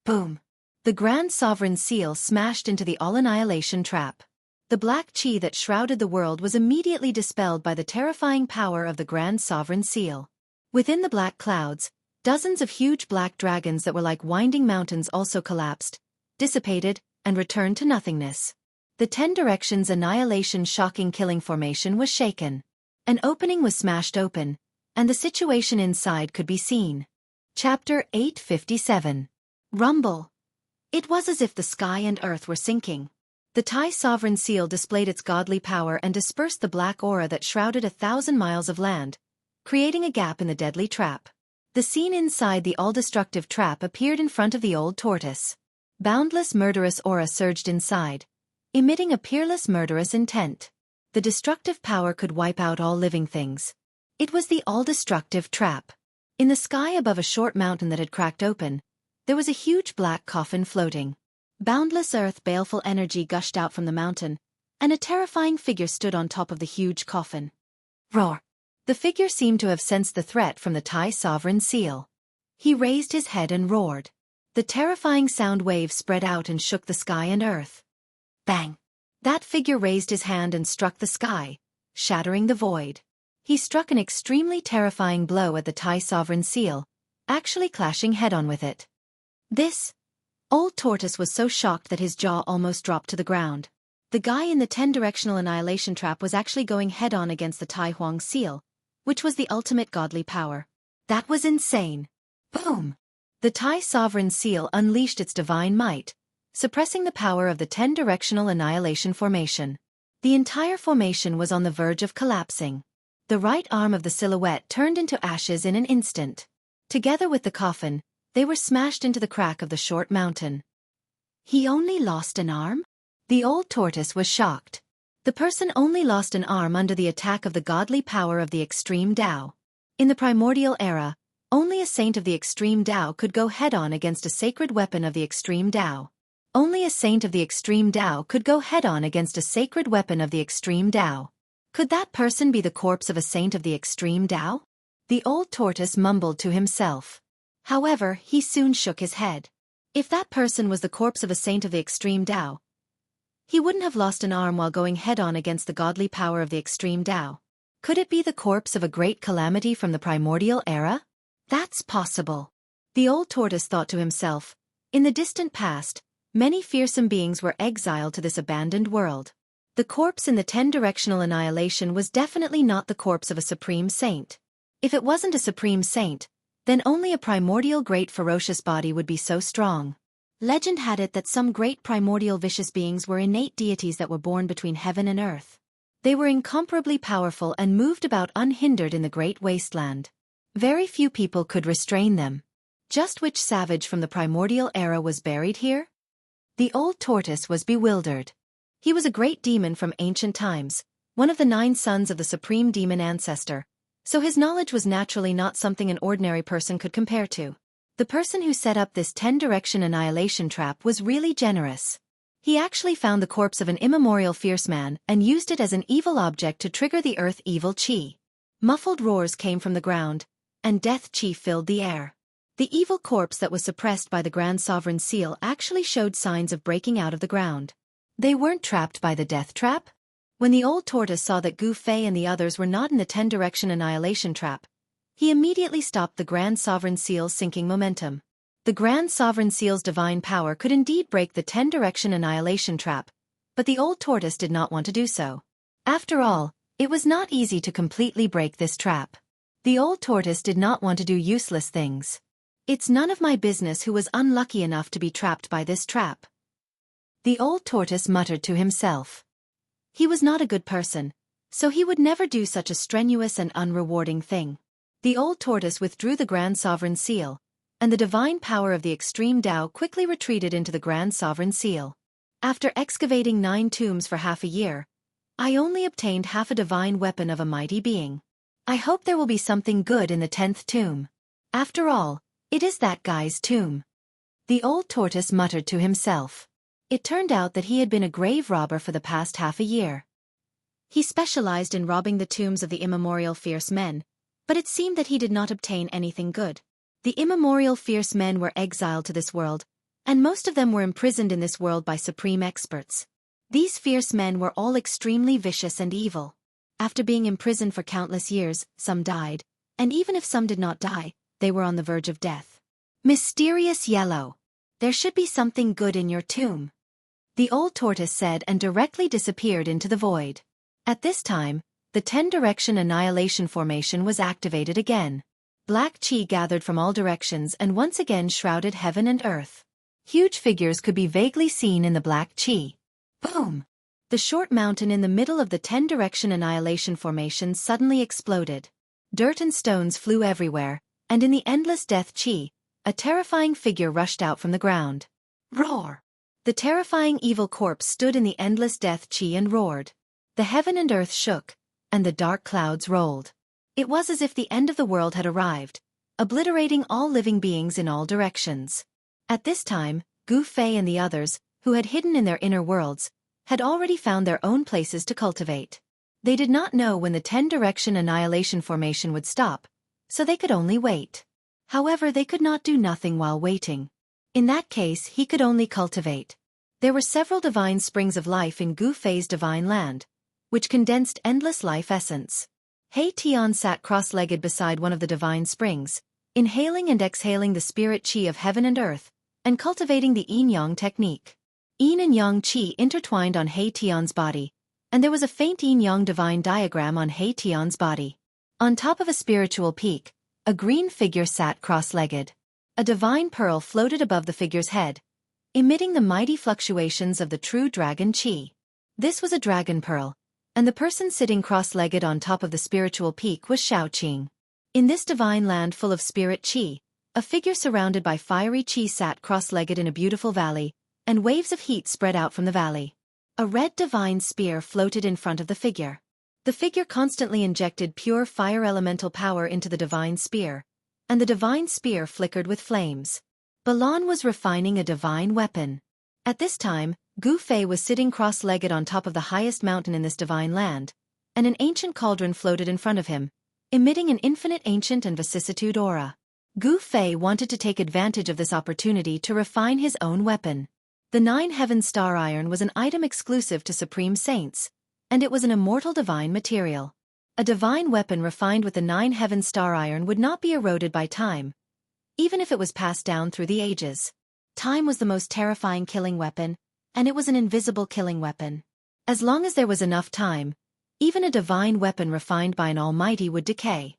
Boom! The Grand Sovereign Seal smashed into the all-annihilation trap. The black qi that shrouded the world was immediately dispelled by the terrifying power of the Grand Sovereign Seal. Within the black clouds, dozens of huge black dragons that were like winding mountains also collapsed, dissipated, and returned to nothingness. The 10 Directions Annihilation Shocking Killing Formation was shaken. An opening was smashed open, and the situation inside could be seen. Chapter 857. Rumble. It was as if the sky and earth were sinking. The Thai Sovereign Seal displayed its godly power and dispersed the black aura that shrouded 1,000 miles of land, creating a gap in the deadly trap. The scene inside the all-destructive trap appeared in front of the old tortoise. Boundless murderous aura surged inside, emitting a peerless murderous intent. The destructive power could wipe out all living things. It was the all-destructive trap. In the sky above a short mountain that had cracked open, there was a huge black coffin floating. Boundless earth baleful energy gushed out from the mountain, and a terrifying figure stood on top of the huge coffin. Roar! The figure seemed to have sensed the threat from the Thai Sovereign Seal. He raised his head and roared. The terrifying sound waves spread out and shook the sky and earth. Bang! That figure raised his hand and struck the sky, shattering the void. He struck an extremely terrifying blow at the Thai Sovereign Seal, actually clashing head-on with it. This old tortoise was so shocked that his jaw almost dropped to the ground. The guy in the 10-directional annihilation trap was actually going head-on against the Tai Huang Seal, which was the ultimate godly power. That was insane. Boom! The Thai Sovereign Seal unleashed its divine might, suppressing the power of the 10-directional annihilation formation. The entire formation was on the verge of collapsing. The right arm of the silhouette turned into ashes in an instant. Together with the coffin, they were smashed into the crack of the short mountain. He only lost an arm? The old tortoise was shocked. The person only lost an arm under the attack of the godly power of the extreme Tao. In the primordial era, only a saint of the extreme Tao could go head-on against a sacred weapon of the extreme Tao. Only a saint of the extreme Tao could go head-on against a sacred weapon of the extreme Tao. Could that person be the corpse of a saint of the extreme Tao? The old tortoise mumbled to himself. However, he soon shook his head. If that person was the corpse of a saint of the extreme Tao, he wouldn't have lost an arm while going head-on against the godly power of the extreme Tao. Could it be the corpse of a great calamity from the primordial era? That's possible. The old tortoise thought to himself. In the distant past, many fearsome beings were exiled to this abandoned world. The corpse in the 10-directional annihilation was definitely not the corpse of a supreme saint. If it wasn't a supreme saint, then only a primordial great ferocious body would be so strong. Legend had it that some great primordial vicious beings were innate deities that were born between heaven and earth. They were incomparably powerful and moved about unhindered in the great wasteland. Very few people could restrain them. Just which savage from the primordial era was buried here? The old tortoise was bewildered. He was a great demon from ancient times, one of the 9 sons of the supreme demon ancestor, so his knowledge was naturally not something an ordinary person could compare to. The person who set up this 10-direction annihilation trap was really generous. He actually found the corpse of an immemorial fierce man and used it as an evil object to trigger the earth evil chi. Muffled roars came from the ground, and death chi filled the air. The evil corpse that was suppressed by the Grand Sovereign Seal actually showed signs of breaking out of the ground. They weren't trapped by the death trap? When the old tortoise saw that Gu Fei and the others were not in the 10-direction annihilation trap, he immediately stopped the Grand Sovereign Seal's sinking momentum. The Grand Sovereign Seal's divine power could indeed break the 10-direction annihilation trap, but the old tortoise did not want to do so. After all, it was not easy to completely break this trap. The old tortoise did not want to do useless things. It's none of my business who was unlucky enough to be trapped by this trap. The old tortoise muttered to himself. He was not a good person, so he would never do such a strenuous and unrewarding thing. The old tortoise withdrew the Grand Sovereign Seal, and the divine power of the extreme Tao quickly retreated into the Grand Sovereign Seal. After excavating 9 tombs for half a year, I only obtained half a divine weapon of a mighty being. I hope there will be something good in the 10th tomb. After all, it is that guy's tomb. The old tortoise muttered to himself. It turned out that he had been a grave robber for the past half a year. He specialized in robbing the tombs of the immemorial fierce men, but it seemed that he did not obtain anything good. The immemorial fierce men were exiled to this world, and most of them were imprisoned in this world by supreme experts. These fierce men were all extremely vicious and evil. After being imprisoned for countless years, some died, and even if some did not die, they were on the verge of death. Mysterious yellow. There should be something good in your tomb, the old tortoise said and directly disappeared into the void. At this time, the 10-direction annihilation formation was activated again. Black chi gathered from all directions and once again shrouded heaven and earth. Huge figures could be vaguely seen in the black chi. Boom! The short mountain in the middle of the 10-direction annihilation formation suddenly exploded. Dirt and stones flew everywhere, and in the endless death chi, a terrifying figure rushed out from the ground. Roar! The terrifying evil corpse stood in the endless death chi and roared. The heaven and earth shook, and the dark clouds rolled. It was as if the end of the world had arrived, obliterating all living beings in all directions. At this time, Gu Fei and the others, who had hidden in their inner worlds, had already found their own places to cultivate. They did not know when the 10-direction annihilation formation would stop, so they could only wait. However, they could not do nothing while waiting. In that case, he could only cultivate. There were several divine springs of life in Gu Fei's divine land, which condensed endless life essence. He Tian sat cross-legged beside one of the divine springs, inhaling and exhaling the spirit chi of heaven and earth, and cultivating the yin-yang technique. Yin and yang chi intertwined on He Tian's body, and there was a faint yin-yang divine diagram on He Tian's body. On top of a spiritual peak, a green figure sat cross-legged. A divine pearl floated above the figure's head, emitting the mighty fluctuations of the true dragon chi. This was a dragon pearl, and the person sitting cross-legged on top of the spiritual peak was Xiaoqi. In this divine land full of spirit chi, a figure surrounded by fiery chi sat cross-legged in a beautiful valley, and waves of heat spread out from the valley. A red divine spear floated in front of the figure. The figure constantly injected pure fire elemental power into the divine spear, and the divine spear flickered with flames. Balan was refining a divine weapon. At this time, Gu Fei was sitting cross-legged on top of the highest mountain in this divine land, and an ancient cauldron floated in front of him, emitting an infinite ancient and vicissitude aura. Gu Fei wanted to take advantage of this opportunity to refine his own weapon. The 9 Heaven Star Iron was an item exclusive to Supreme Saints, and it was an immortal divine material. A divine weapon refined with the 9 Heaven Star Iron would not be eroded by time, even if it was passed down through the ages. Time was the most terrifying killing weapon, and it was an invisible killing weapon. As long as there was enough time, even a divine weapon refined by an almighty would decay.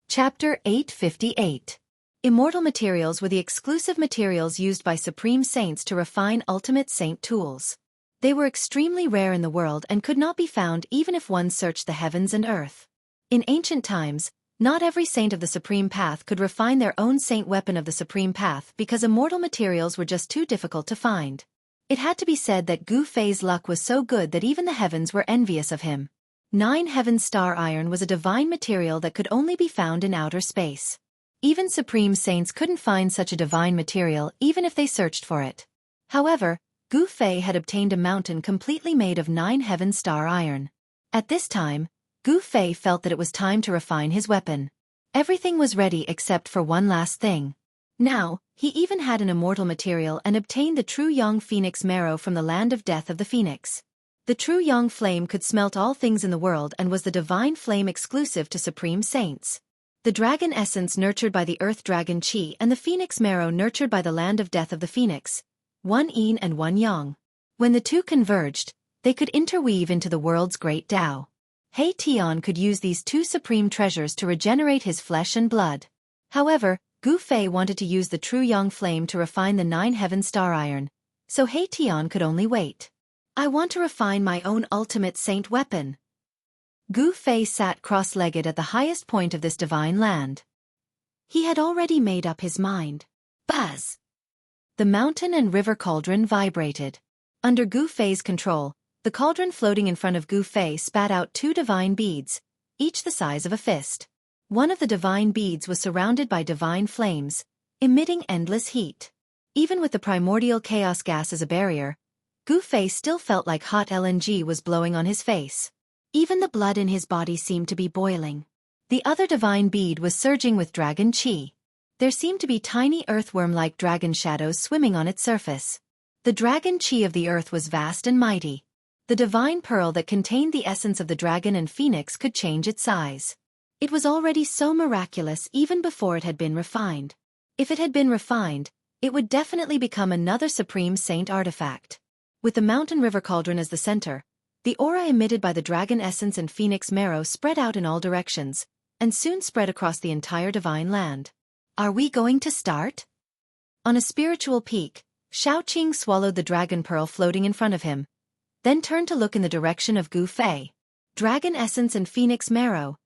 Chapter 858. Immortal materials were the exclusive materials used by supreme saints to refine ultimate saint tools. They were extremely rare in the world and could not be found even if one searched the heavens and earth. In ancient times, not every saint of the supreme path could refine their own saint weapon of the supreme path because immortal materials were just too difficult to find. It had to be said that Gu Fei's luck was so good that even the heavens were envious of him. 9 Heaven Star Iron was a divine material that could only be found in outer space. Even supreme saints couldn't find such a divine material even if they searched for it. However, Gu Fei had obtained a mountain completely made of 9 Heaven Star Iron. At this time, Gu Fei felt that it was time to refine his weapon. Everything was ready except for one last thing. Now, he even had an immortal material and obtained the true young phoenix marrow from the land of death of the phoenix. The true young flame could smelt all things in the world and was the divine flame exclusive to supreme saints. The dragon essence nurtured by the earth dragon Qi and the phoenix marrow nurtured by the land of death of the phoenix. One yin and one yang. When the two converged, they could interweave into the world's great Tao. He Tian could use these two supreme treasures to regenerate his flesh and blood. However, Gu Fei wanted to use the true young flame to refine the 9 Heaven Star Iron, so He Tian could only wait. I want to refine my own ultimate saint weapon. Gu Fei sat cross-legged at the highest point of this divine land. He had already made up his mind. Buzz! The mountain and river cauldron vibrated. Under Gu Fei's control, the cauldron floating in front of Gu Fei spat out 2 divine beads, each the size of a fist. One of the divine beads was surrounded by divine flames, emitting endless heat. Even with the primordial chaos gas as a barrier, Gu Fei still felt like hot LNG was blowing on his face. Even the blood in his body seemed to be boiling. The other divine bead was surging with dragon Qi. There seemed to be tiny earthworm-like dragon shadows swimming on its surface. The dragon Qi of the earth was vast and mighty. The divine pearl that contained the essence of the dragon and phoenix could change its size. It was already so miraculous even before it had been refined. If it had been refined, it would definitely become another supreme saint artifact. With the mountain river cauldron as the center, the aura emitted by the dragon essence and phoenix marrow spread out in all directions, and soon spread across the entire divine land. Are we going to start? On a spiritual peak, Xueqi swallowed the dragon pearl floating in front of him, then turned to look in the direction of Gu Fei. Dragon essence and phoenix marrow.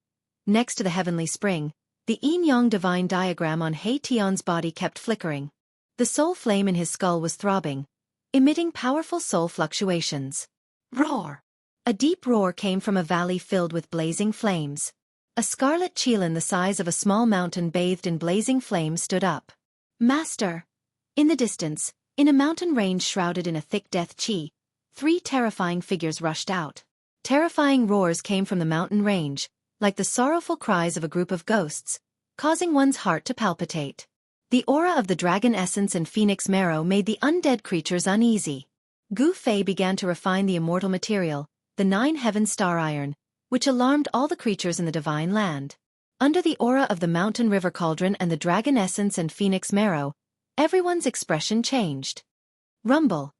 Next to the heavenly spring, the yin-yang divine diagram on He Tian's body kept flickering. The soul flame in his skull was throbbing, emitting powerful soul fluctuations. Roar! A deep roar came from a valley filled with blazing flames. A scarlet qilin the size of a small mountain bathed in blazing flames stood up. Master! In the distance, in a mountain range shrouded in a thick death qi, 3 terrifying figures rushed out. Terrifying roars came from the mountain range, like the sorrowful cries of a group of ghosts, causing one's heart to palpitate. The aura of the dragon essence and phoenix marrow made the undead creatures uneasy. Gu Fei began to refine the immortal material, the 9 Heaven Star Iron, which alarmed all the creatures in the divine land. Under the aura of the mountain river cauldron and the dragon essence and phoenix marrow, everyone's expression changed. Rumble.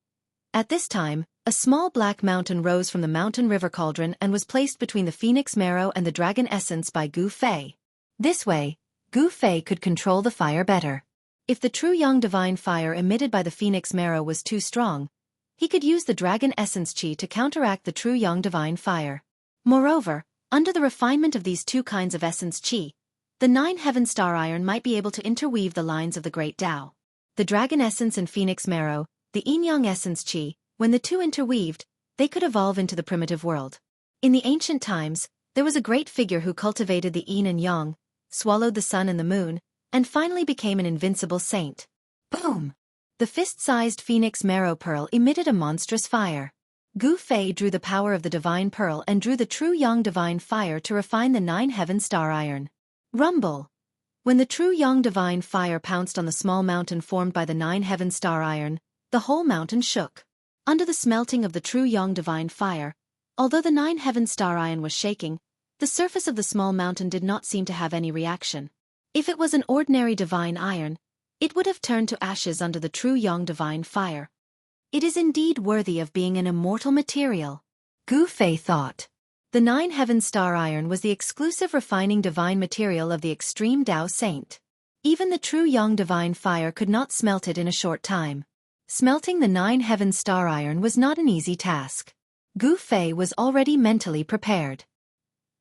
At this time, a small black mountain rose from the mountain river cauldron and was placed between the phoenix marrow and the dragon essence by Gu Fei. This way, Gu Fei could control the fire better. If the true young divine fire emitted by the phoenix marrow was too strong, he could use the dragon essence qi to counteract the true young divine fire. Moreover, under the refinement of these 2 kinds of essence qi, the 9 Heaven Star Iron might be able to interweave the lines of the great Tao. The dragon essence and phoenix marrow, the yin-yang essence qi, when the 2 interweaved, they could evolve into the primitive world. In the ancient times, there was a great figure who cultivated the yin and yang, swallowed the sun and the moon, and finally became an invincible saint. Boom! The fist-sized phoenix marrow pearl emitted a monstrous fire. Gu Fei drew the power of the divine pearl and drew the true young divine fire to refine the 9 Heaven Star Iron. Rumble! When the true young divine fire pounced on the small mountain formed by the 9 Heaven Star Iron, the whole mountain shook. Under the smelting of the true young divine fire, although the 9 Heaven Star Iron was shaking, the surface of the small mountain did not seem to have any reaction. If it was an ordinary divine iron, it would have turned to ashes under the true young divine fire. It is indeed worthy of being an immortal material. Gu Fei thought. The 9 Heaven Star Iron was the exclusive refining divine material of the extreme Tao Saint. Even the true Yang divine fire could not smelt it in a short time. Smelting the 9 Heaven Star Iron was not an easy task. Gu Fei was already mentally prepared.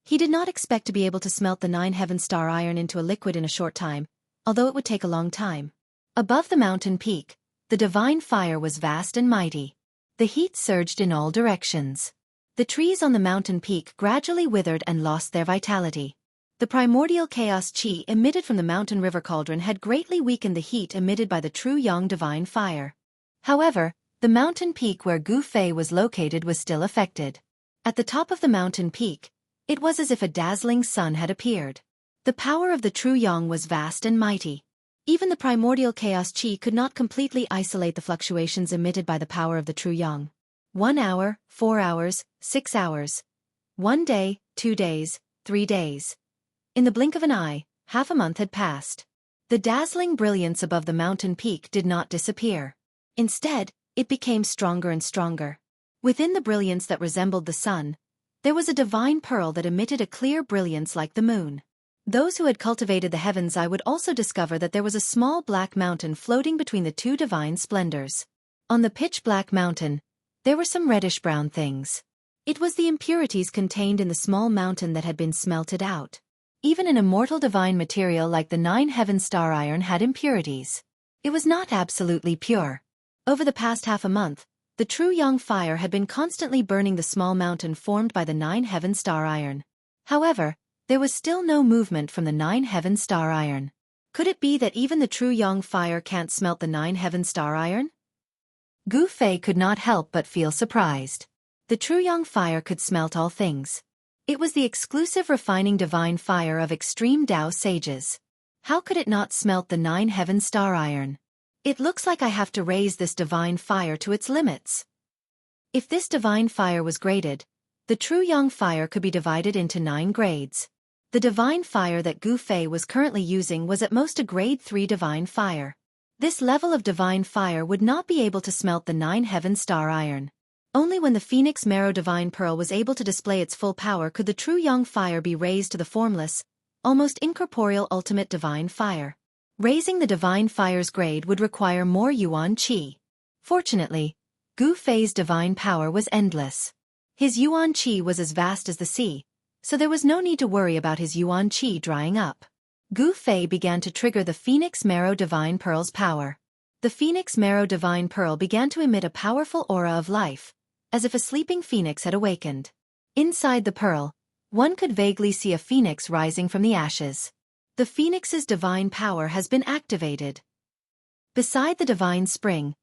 He did not expect to be able to smelt the 9 Heaven Star Iron into a liquid in a short time, although it would take a long time. Above the mountain peak, the divine fire was vast and mighty. The heat surged in all directions. The trees on the mountain peak gradually withered and lost their vitality. The primordial chaos qi emitted from the mountain river cauldron had greatly weakened the heat emitted by the true Yang divine fire. However, the mountain peak where Gu Fei was located was still affected. At the top of the mountain peak, it was as if a dazzling sun had appeared. The power of the true Yang was vast and mighty. Even the primordial chaos qi could not completely isolate the fluctuations emitted by the power of the true Yang. 1 hour, 4 hours, 6 hours. 1 day, 2 days, 3 days. In the blink of an eye, half a month had passed. The dazzling brilliance above the mountain peak did not disappear. Instead, it became stronger and stronger. Within the brilliance that resembled the sun, there was a divine pearl that emitted a clear brilliance like the moon. Those who had cultivated the heaven's eye would also discover that there was a small black mountain floating between the two divine splendors. On the pitch-black mountain, there were some reddish-brown things. It was the impurities contained in the small mountain that had been smelted out. Even an immortal divine material like the 9 Heaven Star Iron had impurities. It was not absolutely pure. Over the past half a month, the true Yang fire had been constantly burning the small mountain formed by the 9 Heaven Star Iron. However, there was still no movement from the 9 Heaven Star Iron. Could it be that even the true Yang fire can't smelt the 9 Heaven Star Iron? Gu Fei could not help but feel surprised. The true Yang fire could smelt all things. It was the exclusive refining divine fire of extreme Tao sages. How could it not smelt the 9 Heaven Star Iron? It looks like I have to raise this divine fire to its limits. If this divine fire was graded, the true Yang fire could be divided into 9 grades. The divine fire that Gu Fei was currently using was at most a grade 3 divine fire. This level of divine fire would not be able to smelt the 9 Heaven Star Iron. Only when the Phoenix Marrow Divine Pearl was able to display its full power could the true Yang fire be raised to the formless, almost incorporeal ultimate divine fire. Raising the divine fire's grade would require more Yuan Qi. Fortunately, Gu Fei's divine power was endless. His Yuan Qi was as vast as the sea, so there was no need to worry about his Yuan Qi drying up. Gu Fei began to trigger the Phoenix Marrow Divine Pearl's power. The Phoenix Marrow Divine Pearl began to emit a powerful aura of life, as if a sleeping phoenix had awakened. Inside the pearl, one could vaguely see a phoenix rising from the ashes. The phoenix's divine power has been activated. Beside the divine spring,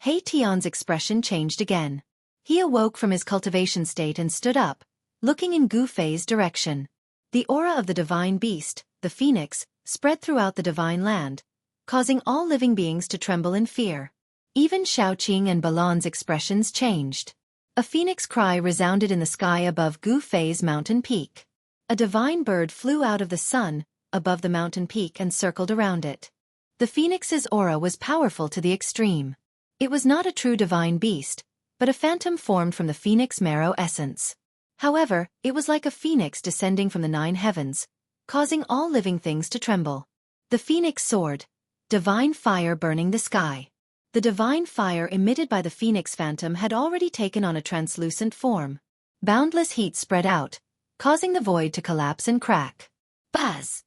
He Tian's expression changed again. He awoke from his cultivation state and stood up, looking in Gu Fei's direction. The aura of the divine beast, the phoenix, spread throughout the divine land, causing all living beings to tremble in fear. Even Xueqi and Balan's expressions changed. A phoenix cry resounded in the sky above Gu Fei's mountain peak. A divine bird flew out of the sun, above the mountain peak and circled around it. The phoenix's aura was powerful to the extreme. It was not a true divine beast, but a phantom formed from the phoenix marrow essence. However, it was like a phoenix descending from the 9 heavens, causing all living things to tremble. The phoenix soared, divine fire burning the sky. The divine fire emitted by the phoenix phantom had already taken on a translucent form. Boundless heat spread out, causing the void to collapse and crack. Buzz!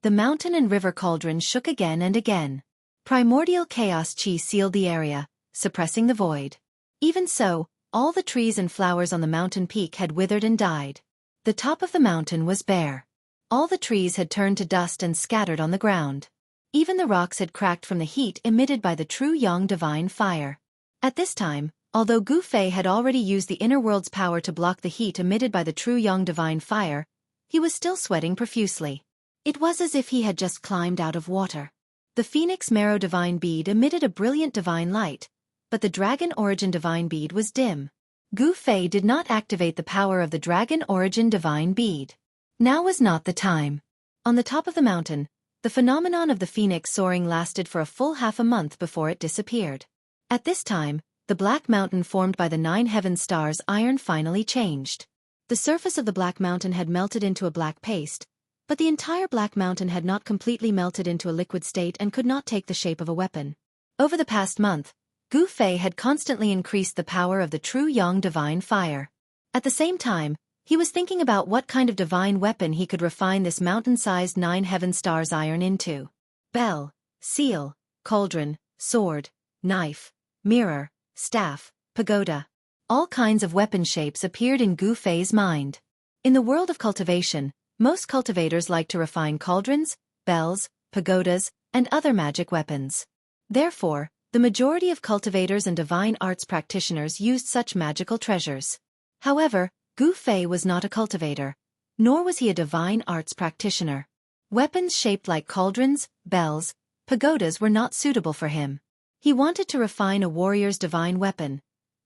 The mountain and river cauldron shook again and again. Primordial chaos qi sealed the area, suppressing the void. Even so, all the trees and flowers on the mountain peak had withered and died. The top of the mountain was bare. All the trees had turned to dust and scattered on the ground. Even the rocks had cracked from the heat emitted by the true Yang divine fire. At this time, although Gu Fei had already used the inner world's power to block the heat emitted by the true Yang divine fire, he was still sweating profusely. It was as if he had just climbed out of water. The Phoenix Marrow divine bead emitted a brilliant divine light, but the Dragon Origin divine bead was dim. Gu Fei did not activate the power of the Dragon Origin divine bead. Now was not the time. On the top of the mountain, the phenomenon of the phoenix soaring lasted for a full half a month before it disappeared. At this time, the black mountain formed by the 9 heaven stars iron finally changed. The surface of the black mountain had melted into a black paste, but the entire black mountain had not completely melted into a liquid state and could not take the shape of a weapon. Over the past month, Gu Fei had constantly increased the power of the true Yang divine fire. At the same time, he was thinking about what kind of divine weapon he could refine this mountain-sized 9 heaven stars iron into. Bell, seal, cauldron, sword, knife, mirror, staff, pagoda. All kinds of weapon shapes appeared in Gu Fei's mind. In the world of cultivation, most cultivators like to refine cauldrons, bells, pagodas, and other magic weapons. Therefore, the majority of cultivators and divine arts practitioners used such magical treasures. However, Gu Fei was not a cultivator, nor was he a divine arts practitioner. Weapons shaped like cauldrons, bells, pagodas were not suitable for him. He wanted to refine a warrior's divine weapon,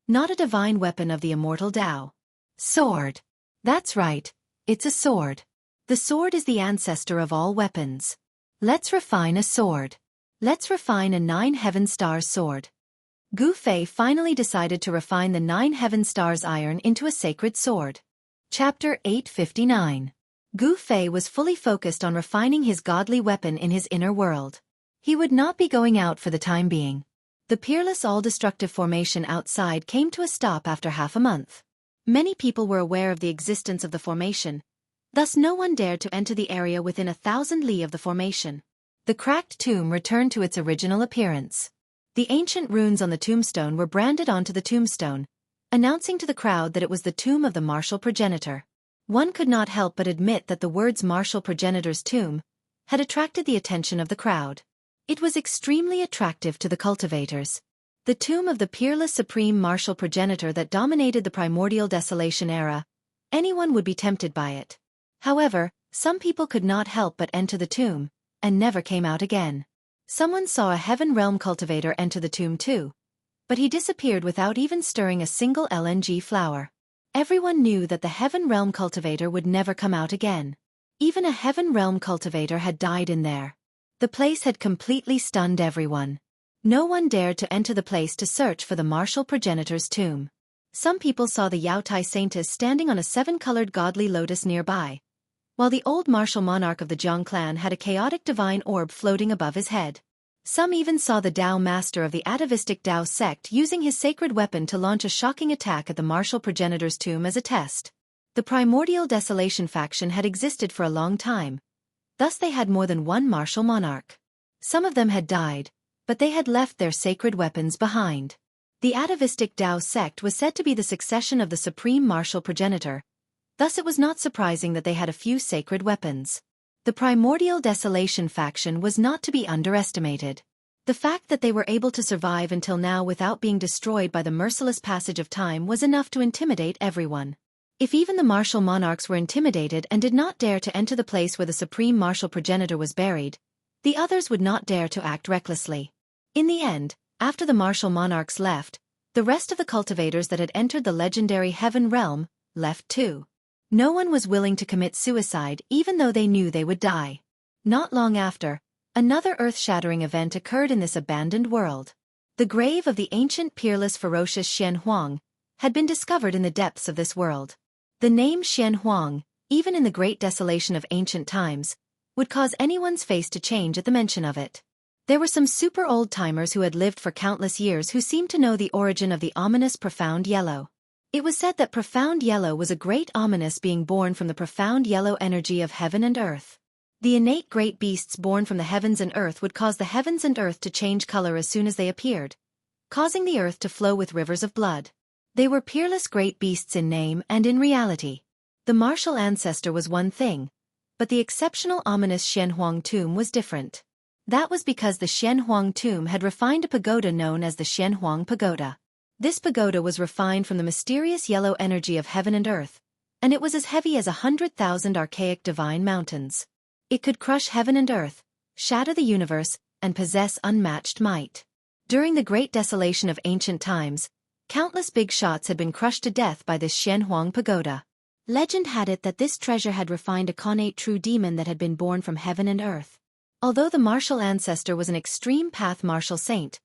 not a divine weapon of the immortal Tao. Sword. That's right, it's a sword. The sword is the ancestor of all weapons. Let's refine a sword. Let's refine a 9 heaven stars sword. Gu Fei finally decided to refine the 9 heaven stars iron into a sacred sword. Chapter 859. Gu Fei was fully focused on refining his godly weapon in his inner world. He would not be going out for the time being. The peerless all-destructive formation outside came to a stop after half a month. Many people were aware of the existence of the formation, thus no one dared to enter the area within 1,000 li of the formation. The cracked tomb returned to its original appearance. The ancient runes on the tombstone were branded onto the tombstone, announcing to the crowd that it was the tomb of the martial progenitor. One could not help but admit that the words martial progenitor's tomb had attracted the attention of the crowd. It was extremely attractive to the cultivators. The tomb of the peerless supreme martial progenitor that dominated the primordial desolation era. Anyone would be tempted by it. However, some people could not help but enter the tomb, and never came out again. Someone saw a heaven realm cultivator enter the tomb too, but he disappeared without even stirring a single LNG flower. Everyone knew that the heaven realm cultivator would never come out again. Even a heaven realm cultivator had died in there. The place had completely stunned everyone. No one dared to enter the place to search for the martial progenitor's tomb. Some people saw the Yaotai saintess standing on a 7-colored godly lotus nearby, while the old martial monarch of the Jiang clan had a chaotic divine orb floating above his head. Some even saw the Tao master of the atavistic Tao sect using his sacred weapon to launch a shocking attack at the martial progenitor's tomb as a test. The primordial desolation faction had existed for a long time. Thus they had more than one martial monarch. Some of them had died, but they had left their sacred weapons behind. The atavistic Tao sect was said to be the succession of the supreme martial progenitor. Thus it was not surprising that they had a few sacred weapons. The primordial desolation faction was not to be underestimated. The fact that they were able to survive until now without being destroyed by the merciless passage of time was enough to intimidate everyone. If even the martial monarchs were intimidated and did not dare to enter the place where the supreme martial progenitor was buried, the others would not dare to act recklessly. In the end, after the martial monarchs left, the rest of the cultivators that had entered the legendary heaven realm left too. No one was willing to commit suicide even though they knew they would die. Not long after, another earth-shattering event occurred in this abandoned world. The grave of the ancient peerless ferocious Xianxia had been discovered in the depths of this world. The name Xianxia, even in the great desolation of ancient times, would cause anyone's face to change at the mention of it. There were some super old-timers who had lived for countless years who seemed to know the origin of the ominous profound yellow. It was said that profound yellow was a great ominous being born from the profound yellow energy of heaven and earth. The innate great beasts born from the heavens and earth would cause the heavens and earth to change color as soon as they appeared, causing the earth to flow with rivers of blood. They were peerless great beasts in name and in reality. The martial ancestor was one thing, but the exceptional ominous Xianxia tomb was different. That was because the Xianxia tomb had refined a pagoda known as the Xianxia pagoda. This pagoda was refined from the mysterious yellow energy of heaven and earth, and it was as heavy as 100,000 archaic divine mountains. It could crush heaven and earth, shatter the universe, and possess unmatched might. During the great desolation of ancient times, countless big shots had been crushed to death by this Xianxia pagoda. Legend had it that this treasure had refined a connate true demon that had been born from heaven and earth. Although the martial ancestor was an extreme path martial saint,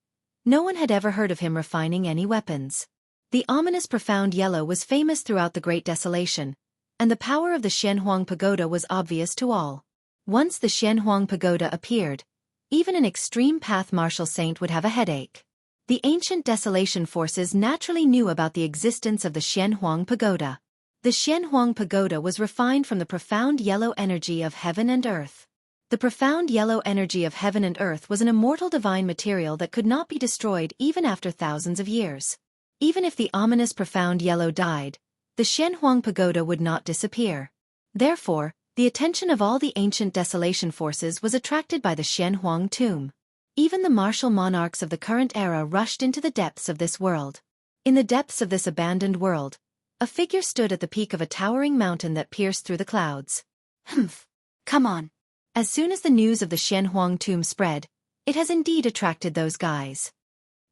No one had ever heard of him refining any weapons. The ominous profound yellow was famous throughout the Great Desolation, and the power of the Xianhuang Pagoda was obvious to all. Once the Xianhuang Pagoda appeared, even an extreme path martial saint would have a headache. The ancient Desolation forces naturally knew about the existence of the Xianhuang Pagoda. The Xianhuang Pagoda was refined from the profound yellow energy of heaven and earth. The profound yellow energy of heaven and earth was an immortal divine material that could not be destroyed even after thousands of years. Even if the ominous profound yellow died, the Xianhuang Pagoda would not disappear. Therefore, the attention of all the ancient Desolation forces was attracted by the Xianhuang tomb. Even the martial monarchs of the current era rushed into the depths of this world. In the depths of this abandoned world, a figure stood at the peak of a towering mountain that pierced through the clouds. Humph! Come on! As soon as the news of the Xianhuang tomb spread, it has indeed attracted those guys.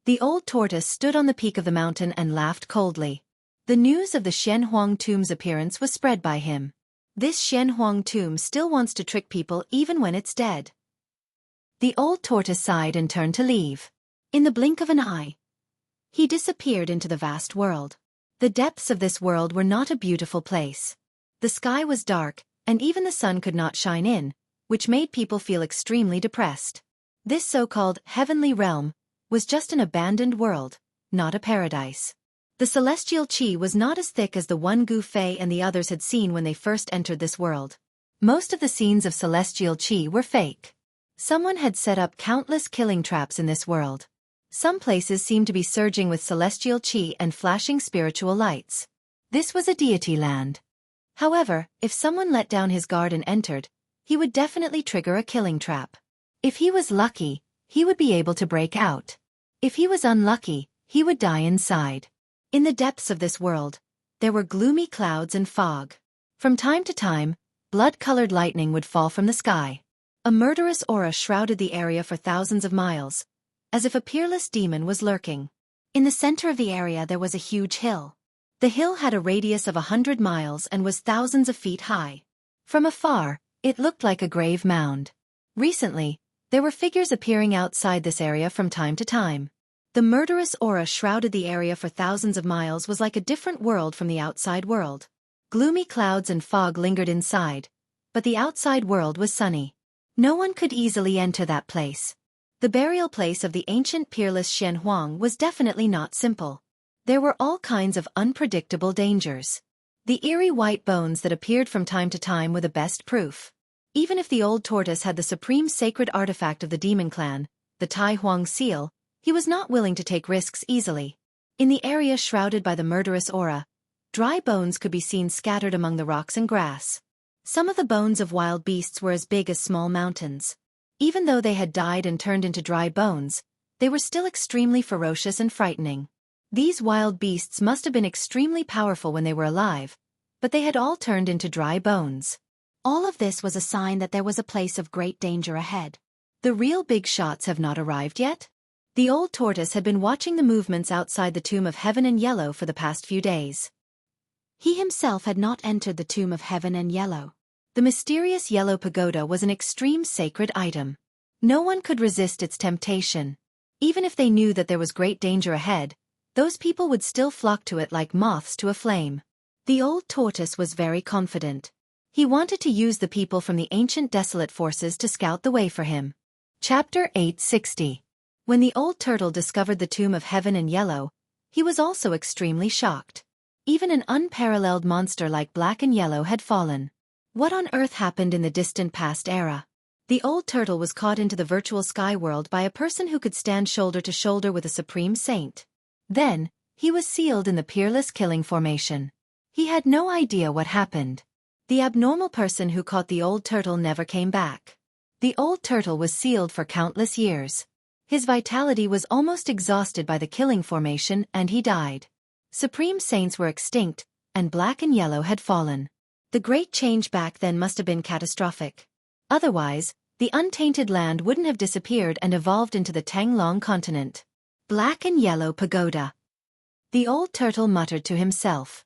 The old tortoise stood on the peak of the mountain and laughed coldly. The news of the Xianhuang tomb's appearance was spread by him. This Xianhuang tomb still wants to trick people even when it's dead. The old tortoise sighed and turned to leave. In the blink of an eye, he disappeared into the vast world. The depths of this world were not a beautiful place. The sky was dark, and even the sun could not shine in, which made people feel extremely depressed. This so-called heavenly realm was just an abandoned world, not a paradise. The celestial qi was not as thick as the one Gu Fei and the others had seen when they first entered this world. Most of the scenes of celestial qi were fake. Someone had set up countless killing traps in this world. Some places seemed to be surging with celestial qi and flashing spiritual lights. This was a deity land. However, if someone let down his guard and entered, he would definitely trigger a killing trap. If he was lucky, he would be able to break out. If he was unlucky, he would die inside. In the depths of this world, there were gloomy clouds and fog. From time to time, blood-colored lightning would fall from the sky. A murderous aura shrouded the area for thousands of miles, as if a peerless demon was lurking. In the center of the area there was a huge hill. The hill had a radius of 100 miles and was thousands of feet high. From afar, it looked like a grave mound. Recently, there were figures appearing outside this area from time to time. The murderous aura shrouded the area for thousands of miles was like a different world from the outside world. Gloomy clouds and fog lingered inside, but the outside world was sunny. No one could easily enter that place. The burial place of the ancient peerless Xianhuang was definitely not simple. There were all kinds of unpredictable dangers. The eerie white bones that appeared from time to time were the best proof. Even if the old tortoise had the supreme sacred artifact of the demon clan, the Tai Huang seal, he was not willing to take risks easily. In the area shrouded by the murderous aura, dry bones could be seen scattered among the rocks and grass. Some of the bones of wild beasts were as big as small mountains. Even though they had died and turned into dry bones, they were still extremely ferocious and frightening. These wild beasts must have been extremely powerful when they were alive, but they had all turned into dry bones. All of this was a sign that there was a place of great danger ahead. The real big shots have not arrived yet? The old tortoise had been watching the movements outside the Tomb of Heaven and Yellow for the past few days. He himself had not entered the Tomb of Heaven and Yellow. The mysterious yellow pagoda was an extreme sacred item. No one could resist its temptation. Even if they knew that there was great danger ahead, those people would still flock to it like moths to a flame. The old tortoise was very confident. He wanted to use the people from the ancient desolate forces to scout the way for him. Chapter 860. When the old turtle discovered the Tomb of Heaven and Yellow, he was also extremely shocked. Even an unparalleled monster like Black and Yellow had fallen. What on earth happened in the distant past era? The old turtle was caught into the virtual sky world by a person who could stand shoulder to shoulder with a supreme saint. Then, he was sealed in the peerless killing formation. He had no idea what happened. The abnormal person who caught the old turtle never came back. The old turtle was sealed for countless years. His vitality was almost exhausted by the killing formation and he died. Supreme saints were extinct, and Black and Yellow had fallen. The great change back then must have been catastrophic. Otherwise, the untainted land wouldn't have disappeared and evolved into the Tanglong continent. Black and Yellow Pagoda. The old turtle muttered to himself.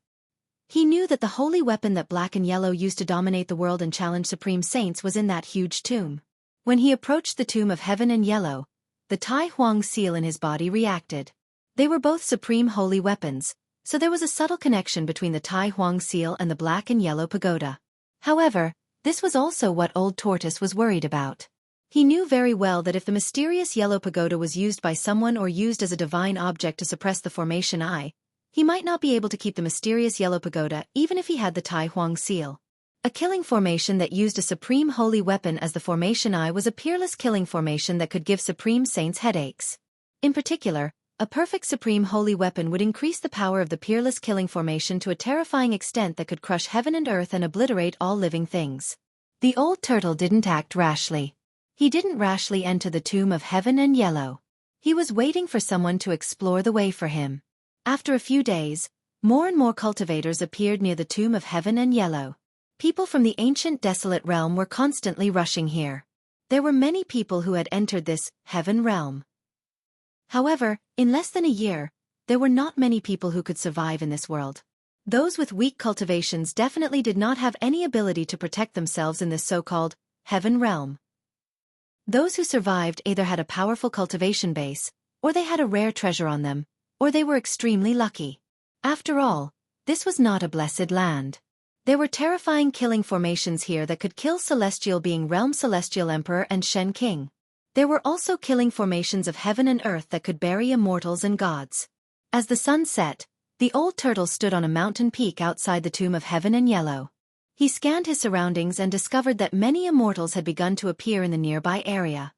He knew that the holy weapon that Black and Yellow used to dominate the world and challenge supreme saints was in that huge tomb. When he approached the Tomb of Heaven and Yellow, the Tai Huang seal in his body reacted. They were both supreme holy weapons, so there was a subtle connection between the Tai Huang seal and the black and yellow pagoda. However, this was also what Old Tortoise was worried about. He knew very well that if the mysterious yellow pagoda was used by someone or used as a divine object to suppress the formation eye, he might not be able to keep the mysterious yellow pagoda even if he had the Tai Huang seal. A killing formation that used a supreme holy weapon as the formation eye was a peerless killing formation that could give supreme saints headaches. In particular, a perfect supreme holy weapon would increase the power of the peerless killing formation to a terrifying extent that could crush heaven and earth and obliterate all living things. The old turtle didn't act rashly. He didn't rashly enter the tomb of heaven and yellow. He was waiting for someone to explore the way for him. After a few days, more and more cultivators appeared near the tomb of heaven and yellow. People from the ancient desolate realm were constantly rushing here. There were many people who had entered this heaven realm. However, in less than a year, there were not many people who could survive in this world. Those with weak cultivations definitely did not have any ability to protect themselves in this so-called heaven realm. Those who survived either had a powerful cultivation base, or they had a rare treasure on them, or they were extremely lucky. After all, this was not a blessed land. There were terrifying killing formations here that could kill Celestial Being Realm Celestial Emperor and Shen King. There were also killing formations of heaven and earth that could bury immortals and gods. As the sun set, the old turtle stood on a mountain peak outside the tomb of heaven and yellow. He scanned his surroundings and discovered that many immortals had begun to appear in the nearby area.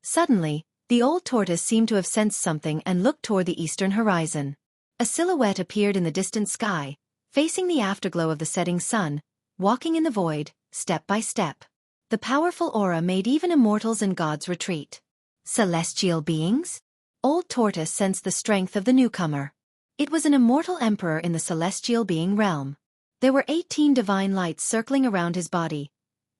Suddenly, the old tortoise seemed to have sensed something and looked toward the eastern horizon. A silhouette appeared in the distant sky, facing the afterglow of the setting sun, walking in the void, step by step. The powerful aura made even immortals and gods retreat. Celestial beings? Old Tortoise sensed the strength of the newcomer. It was an immortal emperor in the celestial being realm. There were 18 divine lights circling around his body,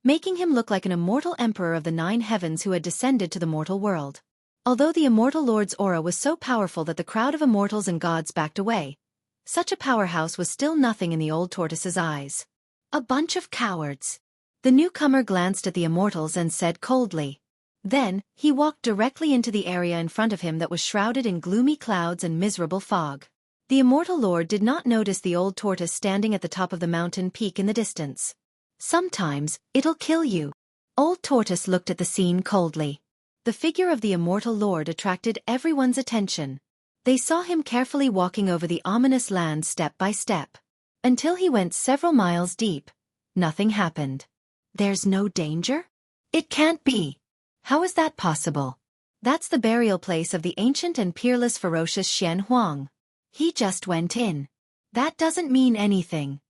making him look like an immortal emperor of the 9 heavens who had descended to the mortal world. Although the immortal lord's aura was so powerful that the crowd of immortals and gods backed away, such a powerhouse was still nothing in the old tortoise's eyes. A bunch of cowards. The newcomer glanced at the immortals and said coldly. Then, he walked directly into the area in front of him that was shrouded in gloomy clouds and miserable fog. The immortal lord did not notice the old tortoise standing at the top of the mountain peak in the distance. Sometimes, it'll kill you. Old Tortoise looked at the scene coldly. The figure of the immortal lord attracted everyone's attention. They saw him carefully walking over the ominous land step by step. Until he went several miles deep, nothing happened. There's no danger? It can't be. How is that possible? That's the burial place of the ancient and peerless ferocious Xian Huang. He just went in. That doesn't mean anything.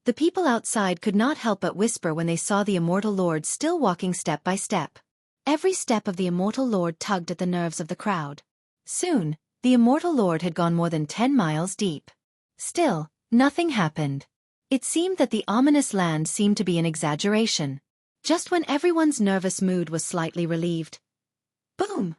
The people outside could not help but whisper when they saw the immortal lord still walking step by step. Every step of the immortal lord tugged at the nerves of the crowd. Soon, the immortal lord had gone more than 10 miles deep. Still, nothing happened. It seemed that the ominous land seemed to be an exaggeration. Just when everyone's nervous mood was slightly relieved. Boom!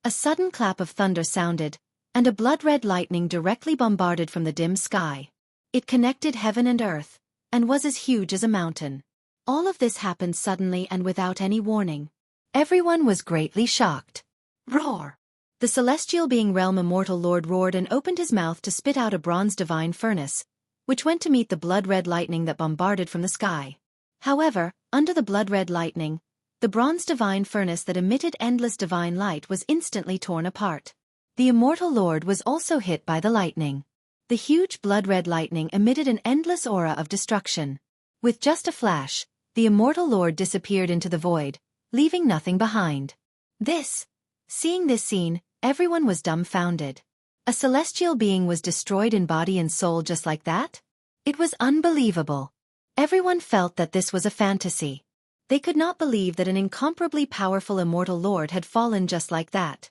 A sudden clap of thunder sounded, and a blood-red lightning directly bombarded from the dim sky. It connected heaven and earth, and was as huge as a mountain. All of this happened suddenly and without any warning. Everyone was greatly shocked. Roar! The celestial being realm immortal lord roared and opened his mouth to spit out a bronze divine furnace, which went to meet the blood-red lightning that bombarded from the sky. However, under the blood-red lightning, the bronze divine furnace that emitted endless divine light was instantly torn apart. The immortal lord was also hit by the lightning. The huge blood-red lightning emitted an endless aura of destruction. With just a flash, the immortal lord disappeared into the void, leaving nothing behind. Seeing this scene, everyone was dumbfounded. A celestial being was destroyed in body and soul just like that? It was unbelievable. Everyone felt that this was a fantasy. They could not believe that an incomparably powerful immortal lord had fallen just like that.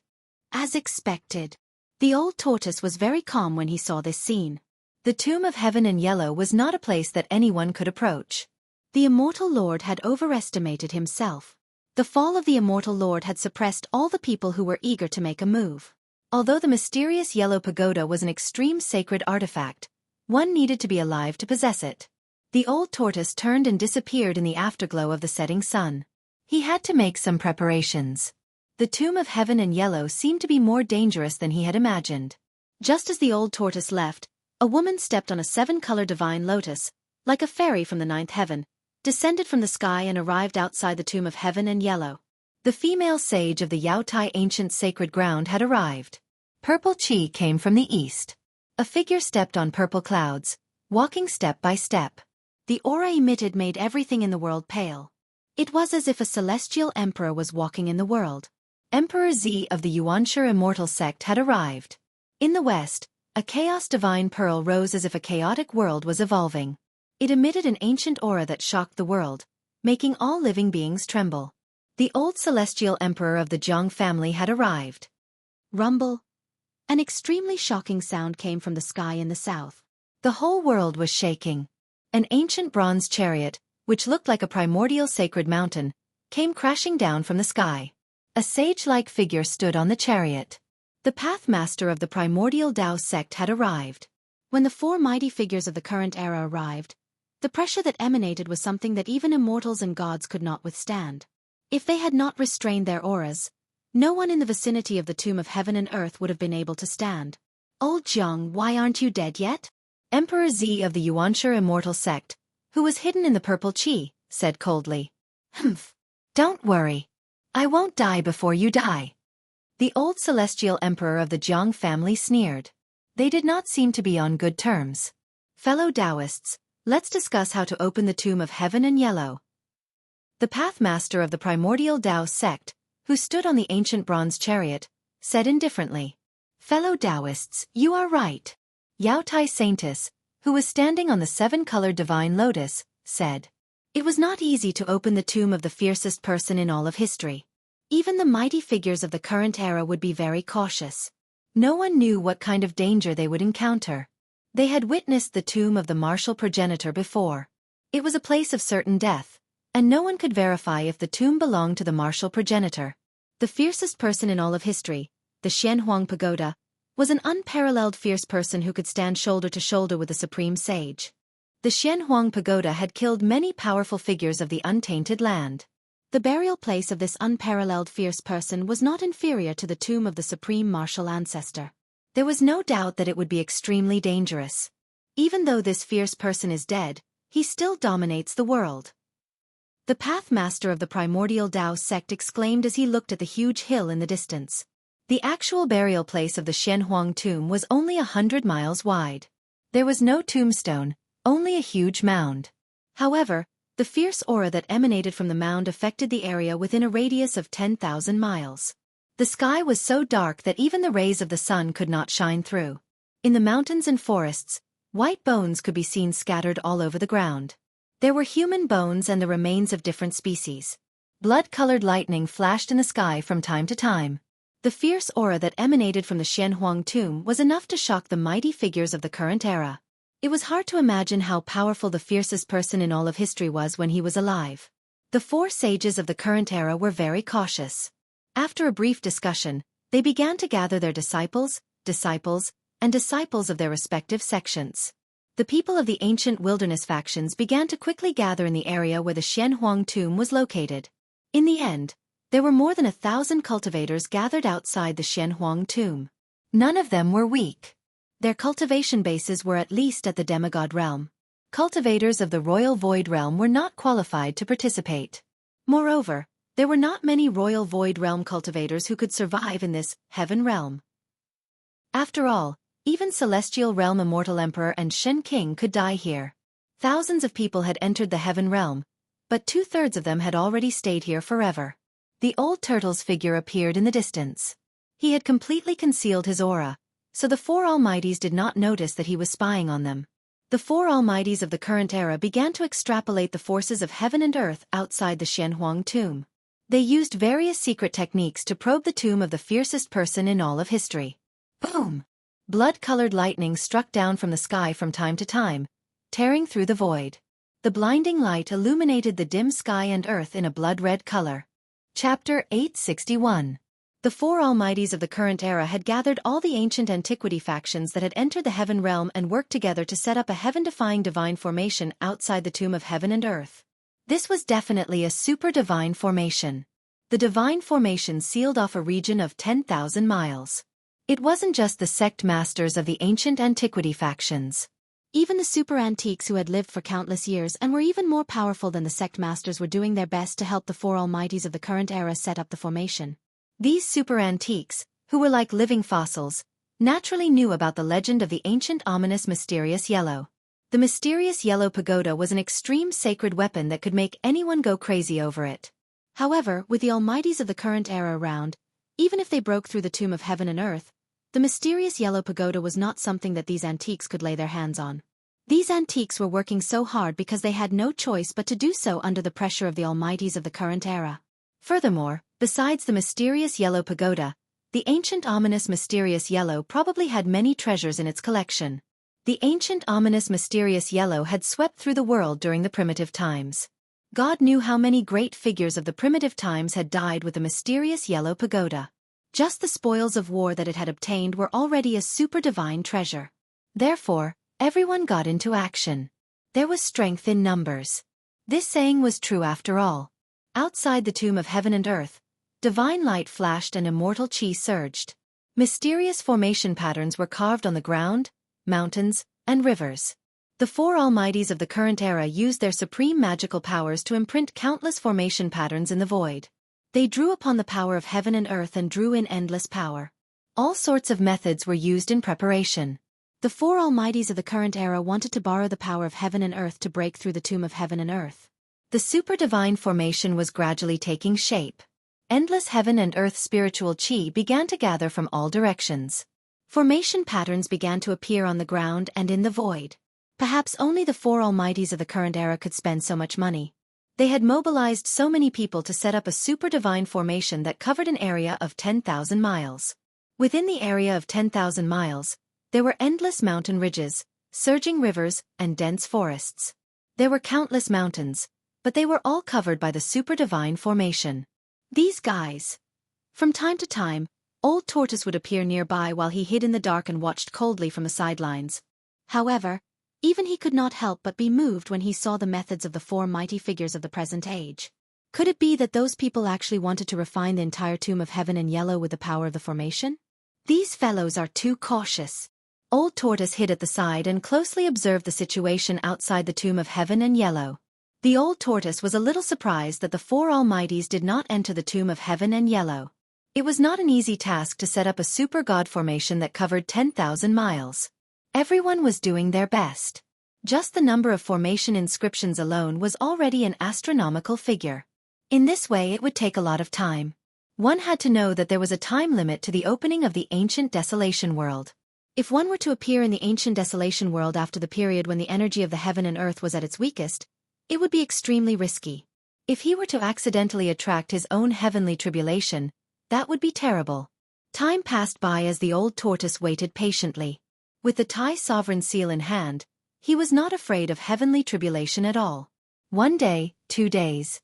As expected. The old tortoise was very calm when he saw this scene. The tomb of heaven and yellow was not a place that anyone could approach. The immortal lord had overestimated himself. The fall of the immortal lord had suppressed all the people who were eager to make a move. Although the mysterious yellow pagoda was an extreme sacred artifact, one needed to be alive to possess it. The old tortoise turned and disappeared in the afterglow of the setting sun. He had to make some preparations. The tomb of heaven and yellow seemed to be more dangerous than he had imagined. Just as the old tortoise left, a woman stepped on a 7-color divine lotus, like a fairy from the 9th heaven, descended from the sky and arrived outside the tomb of heaven and yellow. The female sage of the Yaotai ancient sacred ground had arrived. Purple Qi came from the east. A figure stepped on purple clouds, walking step by step. The aura emitted made everything in the world pale. It was as if a celestial emperor was walking in the world. Emperor Z of the Xianxia Immortal sect had arrived. In the west, a chaos divine pearl rose as if a chaotic world was evolving. It emitted an ancient aura that shocked the world, making all living beings tremble. The old celestial emperor of the Zhang family had arrived. Rumble. An extremely shocking sound came from the sky in the south. The whole world was shaking. An ancient bronze chariot, which looked like a primordial sacred mountain, came crashing down from the sky. A sage-like figure stood on the chariot. The pathmaster of the primordial Tao sect had arrived. When the 4 mighty figures of the current era arrived, the pressure that emanated was something that even immortals and gods could not withstand. If they had not restrained their auras, no one in the vicinity of the tomb of heaven and earth would have been able to stand. Old Zhang, why aren't you dead yet? Emperor Z of the Xianxia Immortal sect, who was hidden in the purple qi, said coldly. Humph. Don't worry. I won't die before you die. The old celestial emperor of the Zhang family sneered. They did not seem to be on good terms. Fellow Taoists, let's discuss how to open the tomb of heaven and yellow. The pathmaster of the primordial Tao sect, who stood on the ancient bronze chariot, said indifferently. Fellow Taoists, you are right. Yaotai Saintess, who was standing on the 7-colored divine lotus, said. It was not easy to open the tomb of the fiercest person in all of history. Even the mighty figures of the current era would be very cautious. No one knew what kind of danger they would encounter. They had witnessed the tomb of the martial progenitor before. It was a place of certain death, and no one could verify if the tomb belonged to the martial progenitor. The fiercest person in all of history, the Xianhuang Pagoda, was an unparalleled fierce person who could stand shoulder to shoulder with the supreme sage. The Xianhuang Pagoda had killed many powerful figures of the untainted land. The burial place of this unparalleled fierce person was not inferior to the tomb of the supreme martial ancestor. There was no doubt that it would be extremely dangerous. Even though this fierce person is dead, he still dominates the world. The pathmaster of the primordial Tao sect exclaimed as he looked at the huge hill in the distance. The actual burial place of the Xianhuang tomb was only 100 miles wide. There was no tombstone, only a huge mound. However, the fierce aura that emanated from the mound affected the area within a radius of 10,000 miles. The sky was so dark that even the rays of the sun could not shine through. In the mountains and forests, white bones could be seen scattered all over the ground. There were human bones and the remains of different species. Blood-colored lightning flashed in the sky from time to time. The fierce aura that emanated from the Xianhuang tomb was enough to shock the mighty figures of the current era. It was hard to imagine how powerful the fiercest person in all of history was when he was alive. The 4 sages of the current era were very cautious. After a brief discussion, they began to gather their disciples, and disciples of their respective sections. The people of the ancient wilderness factions began to quickly gather in the area where the Xianhuang tomb was located. In the end, there were more than 1,000 cultivators gathered outside the Xianhuang tomb. None of them were weak. Their cultivation bases were at least at the demigod realm. Cultivators of the royal void realm were not qualified to participate. Moreover, there were not many royal void realm cultivators who could survive in this heaven realm. After all, even celestial realm immortal emperor and Shen King could die here. Thousands of people had entered the heaven realm, but 2/3 of them had already stayed here forever. The old turtle's figure appeared in the distance. He had completely concealed his aura, so the 4 almighties did not notice that he was spying on them. The 4 almighties of the current era began to extrapolate the forces of heaven and earth outside the Xianhuang tomb. They used various secret techniques to probe the tomb of the fiercest person in all of history. Boom! Blood-colored lightning struck down from the sky from time to time, tearing through the void. The blinding light illuminated the dim sky and earth in a blood-red color. Chapter 861. The 4 almighties of the current era had gathered all the ancient antiquity factions that had entered the heaven realm and worked together to set up a heaven-defying divine formation outside the tomb of heaven and earth. This was definitely a super divine formation. the divine formation sealed off a region of 10,000 miles. It wasn't just the sect masters of the ancient antiquity factions. Even the super antiques who had lived for countless years and were even more powerful than the sect masters were doing their best to help the four almighties of the current era set up the formation. These super antiques, who were like living fossils, naturally knew about the legend of the ancient ominous mysterious yellow. The mysterious yellow pagoda was an extreme sacred weapon that could make anyone go crazy over it. However, with the almighties of the current era around, even if they broke through the tomb of heaven and earth, the mysterious yellow pagoda was not something that these antiques could lay their hands on. These antiques were working so hard because they had no choice but to do so under the pressure of the almighties of the current era. Furthermore, besides the mysterious yellow pagoda, the ancient ominous mysterious yellow probably had many treasures in its collection. The ancient ominous mysterious yellow had swept through the world during the primitive times. God knew how many great figures of the primitive times had died with the mysterious yellow pagoda. Just the spoils of war that it had obtained were already a super divine treasure. Therefore, everyone got into action. There was strength in numbers. This saying was true after all. Outside the tomb of heaven and earth, divine light flashed and immortal chi surged. Mysterious formation patterns were carved on the ground, mountains, and rivers. The four almighties of the current era used their supreme magical powers to imprint countless formation patterns in the void. They drew upon the power of heaven and earth and drew in endless power. All sorts of methods were used in preparation. The four almighties of the current era wanted to borrow the power of heaven and earth to break through the tomb of heaven and earth. The super divine formation was gradually taking shape. Endless heaven and earth spiritual chi began to gather from all directions. Formation patterns began to appear on the ground and in the void. Perhaps only the four almighties of the current era could spend so much money. They had mobilized so many people to set up a super divine formation that covered an area of 10,000 miles. Within the area of 10,000 miles, there were endless mountain ridges, surging rivers, and dense forests. There were countless mountains, but they were all covered by the super divine formation. These guys. From time to time, Old Tortoise would appear nearby while he hid in the dark and watched coldly from the sidelines. However, even he could not help but be moved when he saw the methods of the four mighty figures of the present age. Could it be that those people actually wanted to refine the entire tomb of heaven and yellow with the power of the formation? These fellows are too cautious. Old Tortoise hid at the side and closely observed the situation outside the tomb of heaven and yellow. The Old Tortoise was a little surprised that the four almighties did not enter the tomb of heaven and yellow. It was not an easy task to set up a super god formation that covered 10,000 miles. Everyone was doing their best. Just the number of formation inscriptions alone was already an astronomical figure. In this way it would take a lot of time. One had to know that there was a time limit to the opening of the ancient desolation world. If one were to appear in the ancient desolation world after the period when the energy of the heaven and earth was at its weakest, it would be extremely risky. If he were to accidentally attract his own heavenly tribulation, that would be terrible. Time passed by as the Old Tortoise waited patiently. With the Thai sovereign seal in hand, he was not afraid of heavenly tribulation at all. 1 day, 2 days.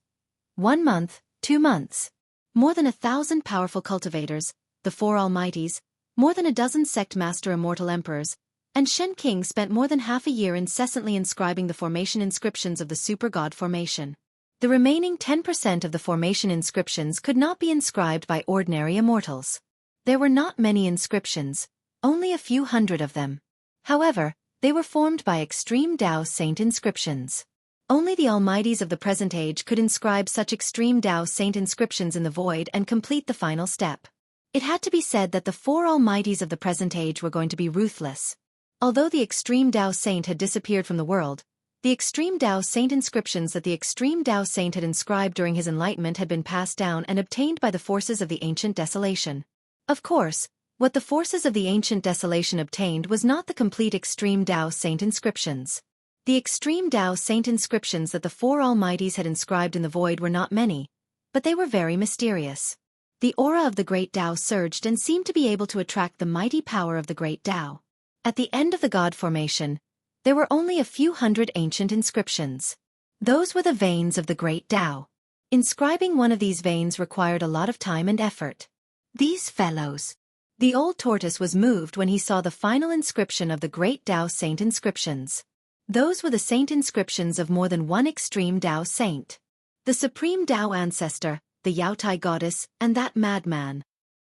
1 month, 2 months. More than 1,000 powerful cultivators, the four almighties, more than a dozen sect master immortal emperors, and Shen King spent more than half a year incessantly inscribing the formation inscriptions of the super god formation. The remaining 10% of the formation inscriptions could not be inscribed by ordinary immortals. There were not many inscriptions, only a few hundred of them. However, they were formed by extreme Tao saint inscriptions. Only the almighties of the present age could inscribe such extreme Tao saint inscriptions in the void and complete the final step. It had to be said that the four almighties of the present age were going to be ruthless. Although the extreme Tao saint had disappeared from the world, the extreme Tao saint inscriptions that the extreme Tao saint had inscribed during his enlightenment had been passed down and obtained by the forces of the ancient desolation. Of course, what the forces of the ancient desolation obtained was not the complete extreme Tao saint inscriptions. The extreme Tao saint inscriptions that the four almighties had inscribed in the void were not many, but they were very mysterious. The aura of the great Tao surged and seemed to be able to attract the mighty power of the great Tao. At the end of the god formation, there were only a few hundred ancient inscriptions. Those were the veins of the great Tao. Inscribing one of these veins required a lot of time and effort. These fellows. The Old Tortoise was moved when he saw the final inscription of the great Tao saint inscriptions. Those were the saint inscriptions of more than one extreme Tao saint. The supreme Tao ancestor, the Yaotai goddess, and that madman.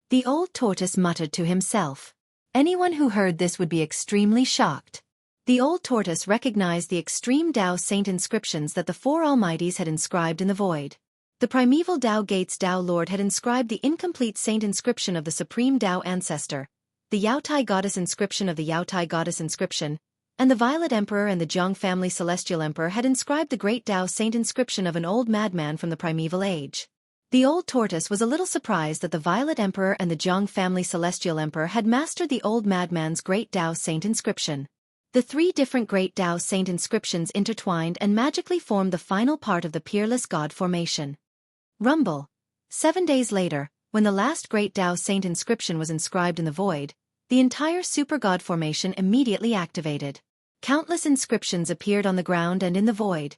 The old tortoise muttered to himself. Anyone who heard this would be extremely shocked. The old tortoise recognized the extreme Tao saint inscriptions that the four Almighties had inscribed in the void. The primeval Tao Gates Tao Lord had inscribed the incomplete saint inscription of the supreme Tao ancestor, the Yaotai goddess inscription of the Yaotai goddess inscription, and the Violet Emperor and the Jiang family celestial emperor had inscribed the great Tao saint inscription of an old madman from the primeval age. The old tortoise was a little surprised that the Violet Emperor and the Jiang family celestial emperor had mastered the old madman's great Tao saint inscription. The three different great Tao saint inscriptions intertwined and magically formed the final part of the peerless god formation. Rumble. 7 days later, when the last great Tao saint inscription was inscribed in the void, the entire super god formation immediately activated. Countless inscriptions appeared on the ground and in the void,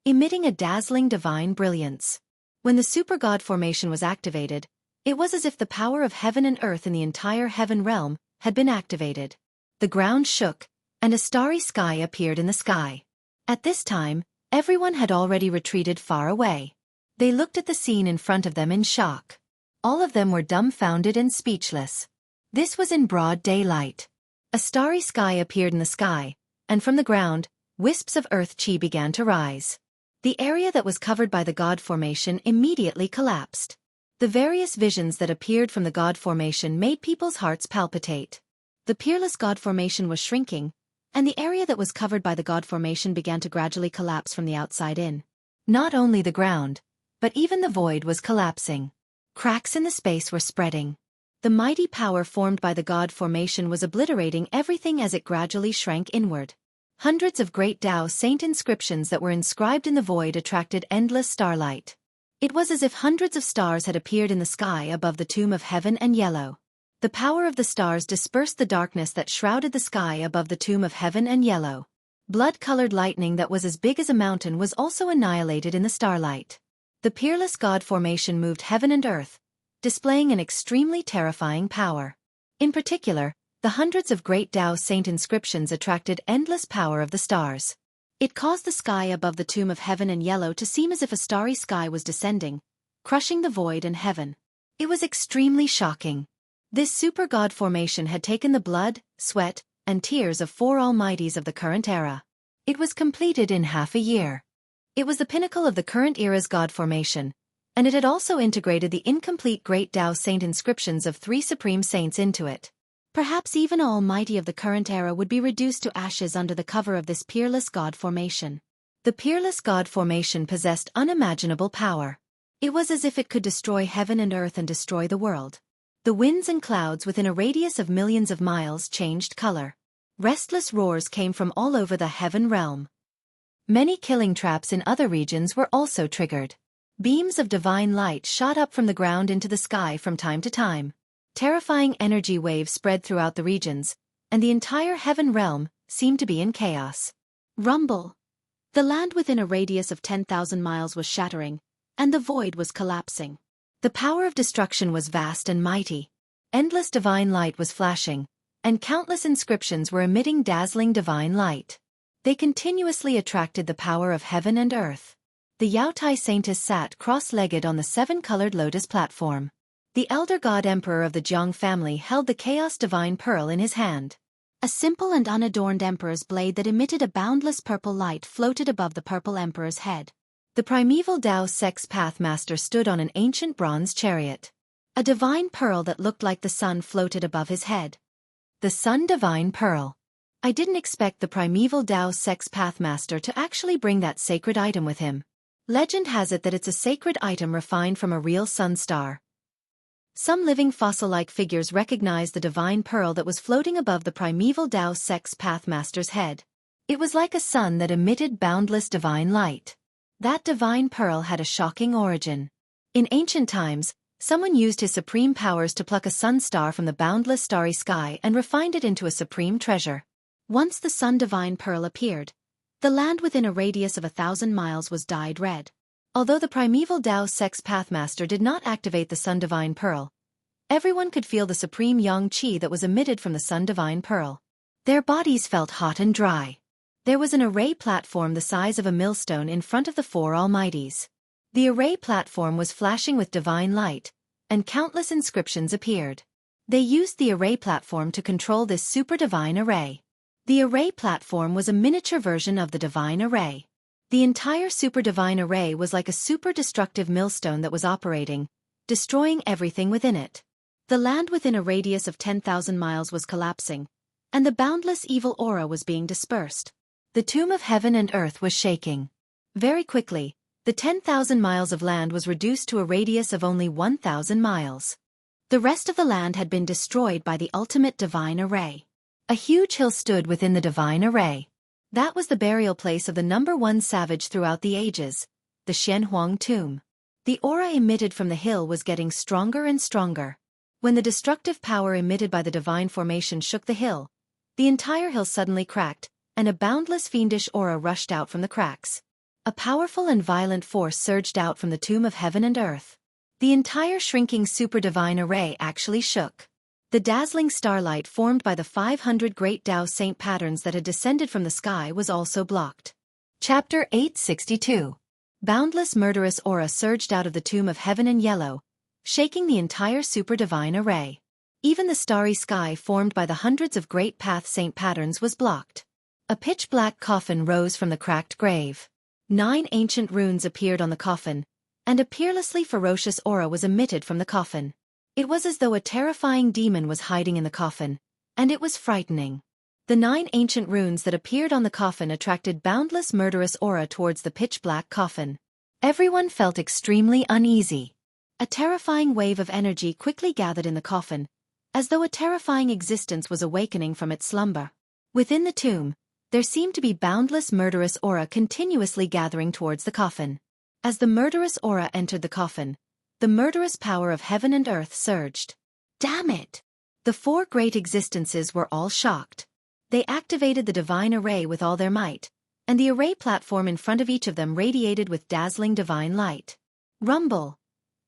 emitting a dazzling divine brilliance. When the super god formation was activated, it was as if the power of heaven and earth in the entire heaven realm had been activated. The ground shook, and a starry sky appeared in the sky. At this time, everyone had already retreated far away. They looked at the scene in front of them in shock. All of them were dumbfounded and speechless. This was in broad daylight. A starry sky appeared in the sky, and from the ground, wisps of earth chi began to rise. The area that was covered by the god formation immediately collapsed. The various visions that appeared from the god formation made people's hearts palpitate. The peerless god formation was shrinking, and the area that was covered by the god formation began to gradually collapse from the outside in. Not only the ground, but even the void was collapsing. Cracks in the space were spreading. The mighty power formed by the god formation was obliterating everything as it gradually shrank inward. Hundreds of great Tao saint inscriptions that were inscribed in the void attracted endless starlight. It was as if hundreds of stars had appeared in the sky above the tomb of heaven and yellow. The power of the stars dispersed the darkness that shrouded the sky above the tomb of heaven and yellow. Blood-colored lightning that was as big as a mountain was also annihilated in the starlight. The peerless god formation moved heaven and earth, displaying an extremely terrifying power. In particular, the hundreds of great Tao saint inscriptions attracted endless power of the stars. It caused the sky above the tomb of heaven and yellow to seem as if a starry sky was descending, crushing the void and heaven. It was extremely shocking. This super god formation had taken the blood, sweat, and tears of four almighties of the current era. It was completed in half a year. It was the pinnacle of the current era's god formation, and it had also integrated the incomplete great Tao saint inscriptions of three supreme saints into it. Perhaps even almighty of the current era would be reduced to ashes under the cover of this peerless god formation. The peerless god formation possessed unimaginable power. It was as if it could destroy heaven and earth and destroy the world. The winds and clouds within a radius of millions of miles changed color. Restless roars came from all over the heaven realm. Many killing traps in other regions were also triggered. Beams of divine light shot up from the ground into the sky from time to time. Terrifying energy waves spread throughout the regions, and the entire heaven realm seemed to be in chaos. Rumble. The land within a radius of 10,000 miles was shattering, and the void was collapsing. The power of destruction was vast and mighty. Endless divine light was flashing, and countless inscriptions were emitting dazzling divine light. They continuously attracted the power of heaven and earth. The Yaotai saintess sat cross-legged on the seven-colored lotus platform. The elder god emperor of the Jiang family held the chaos divine pearl in his hand. A simple and unadorned emperor's blade that emitted a boundless purple light floated above the purple emperor's head. The primeval Tao Sex Pathmaster stood on an ancient bronze chariot. A divine pearl that looked like the sun floated above his head. The Sun Divine Pearl. I didn't expect the primeval Tao Sex Pathmaster to actually bring that sacred item with him. Legend has it that it's a sacred item refined from a real sun star. Some living fossil-like figures recognized the divine pearl that was floating above the primeval Tao Sex Pathmaster's head. It was like a sun that emitted boundless divine light. That divine pearl had a shocking origin. In ancient times, someone used his supreme powers to pluck a sun star from the boundless starry sky and refined it into a supreme treasure. Once the Sun Divine Pearl appeared, the land within a radius of 1,000 miles was dyed red. Although the primeval Tao Sex Pathmaster did not activate the Sun Divine Pearl, everyone could feel the supreme yang qi that was emitted from the Sun Divine Pearl. Their bodies felt hot and dry. There was an array platform the size of a millstone in front of the four almighties. The array platform was flashing with divine light, and countless inscriptions appeared. They used the array platform to control this super divine array. The array platform was a miniature version of the divine array. The entire super divine array was like a super destructive millstone that was operating, destroying everything within it. The land within a radius of 10,000 miles was collapsing, and the boundless evil aura was being dispersed. The tomb of heaven and earth was shaking. Very quickly, the 10,000 miles of land was reduced to a radius of only 1,000 miles. The rest of the land had been destroyed by the ultimate divine array. A huge hill stood within the divine array. That was the burial place of the #1 savage throughout the ages, the Xianxia tomb. The aura emitted from the hill was getting stronger and stronger. When the destructive power emitted by the divine formation shook the hill, the entire hill suddenly cracked, and a boundless fiendish aura rushed out from the cracks. A powerful and violent force surged out from the tomb of heaven and earth. The entire shrinking super divine array actually shook. The dazzling starlight formed by the 500 great Tao saint patterns that had descended from the sky was also blocked. Chapter 862. Boundless murderous aura surged out of the tomb of heaven in yellow, shaking the entire super divine array. Even the starry sky formed by the hundreds of great path saint patterns was blocked. A pitch-black coffin rose from the cracked grave. 9 ancient runes appeared on the coffin, and a peerlessly ferocious aura was emitted from the coffin. It was as though a terrifying demon was hiding in the coffin, and it was frightening. The 9 ancient runes that appeared on the coffin attracted boundless murderous aura towards the pitch-black coffin. Everyone felt extremely uneasy. A terrifying wave of energy quickly gathered in the coffin, as though a terrifying existence was awakening from its slumber. Within the tomb, there seemed to be boundless murderous aura continuously gathering towards the coffin. As the murderous aura entered the coffin, the murderous power of heaven and earth surged. Damn it! The 4 great existences were all shocked. They activated the divine array with all their might, and the array platform in front of each of them radiated with dazzling divine light. Rumble!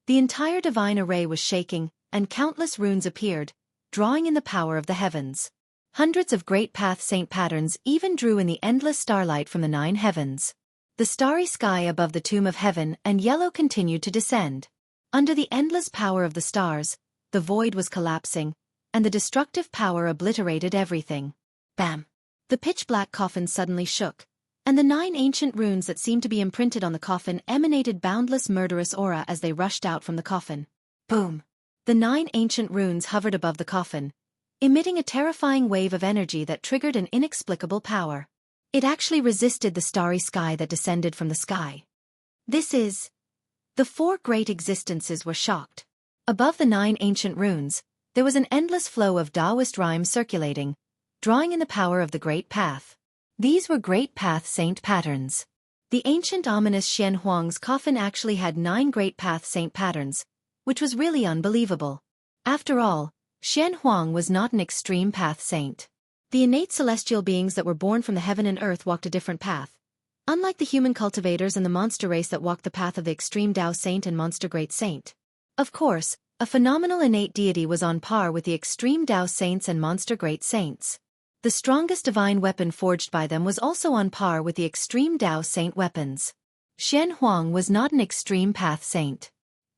The entire divine array was shaking, and countless runes appeared, drawing in the power of the heavens. Hundreds of great path saint patterns even drew in the endless starlight from the 9 heavens. The starry sky above the tomb of heaven and yellow continued to descend. Under the endless power of the stars, the void was collapsing, and the destructive power obliterated everything. Bam! The pitch-black coffin suddenly shook, and the 9 ancient runes that seemed to be imprinted on the coffin emanated boundless murderous aura as they rushed out from the coffin. Boom! The 9 ancient runes hovered above the coffin, emitting a terrifying wave of energy that triggered an inexplicable power. It actually resisted the starry sky that descended from the sky. This is... The 4 great existences were shocked. Above the 9 ancient runes, there was an endless flow of Taoist rhymes circulating, drawing in the power of the great path. These were great path saint patterns. The ancient ominous Xianxuang's coffin actually had 9 great path saint patterns, which was really unbelievable. After all, Xianxuang was not an extreme path saint. The innate celestial beings that were born from the heaven and earth walked a different path. Unlike the human cultivators and the monster race that walked the path of the extreme Tao saint and monster great saint. Of course, a phenomenal innate deity was on par with the extreme Tao saints and monster great saints. The strongest divine weapon forged by them was also on par with the extreme Tao saint weapons. Xianxuang was not an extreme path saint.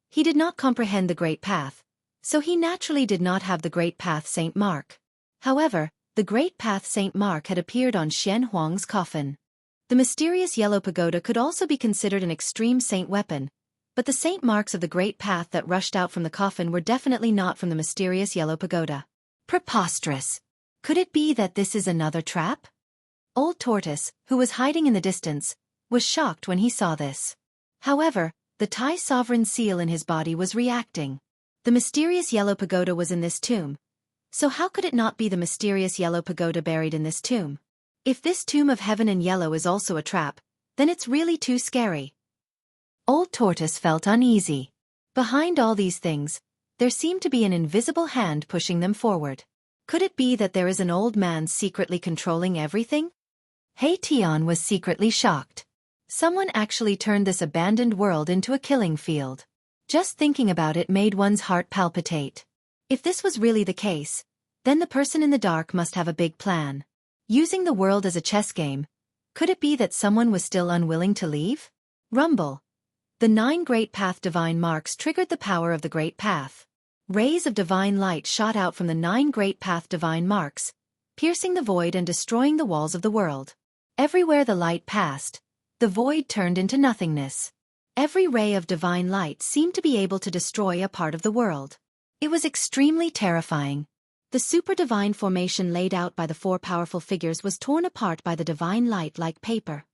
He did not comprehend the great path, so he naturally did not have the great path saint mark. However, the great path saint mark had appeared on Xianxuang's coffin. The mysterious yellow pagoda could also be considered an extreme saint weapon, but the saint marks of the great path that rushed out from the coffin were definitely not from the mysterious yellow pagoda. Preposterous! Could it be that this is another trap? Old Tortoise, who was hiding in the distance, was shocked when he saw this. However, the Tai sovereign seal in his body was reacting. The mysterious yellow pagoda was in this tomb, so how could it not be the mysterious yellow pagoda buried in this tomb? If this tomb of heaven in yellow is also a trap, then it's really too scary. Old Tortoise felt uneasy. Behind all these things, there seemed to be an invisible hand pushing them forward. Could it be that there is an old man secretly controlling everything? Hei Tian was secretly shocked. Someone actually turned this abandoned world into a killing field. Just thinking about it made one's heart palpitate. If this was really the case, then the person in the dark must have a big plan. Using the world as a chess game, could it be that someone was still unwilling to leave? Rumble. The 9 Great Path divine marks triggered the power of the Great Path. Rays of divine light shot out from the 9 Great Path divine marks, piercing the void and destroying the walls of the world. Everywhere the light passed, the void turned into nothingness. Every ray of divine light seemed to be able to destroy a part of the world. It was extremely terrifying. The super-divine formation laid out by the 4 powerful figures was torn apart by the divine light like paper.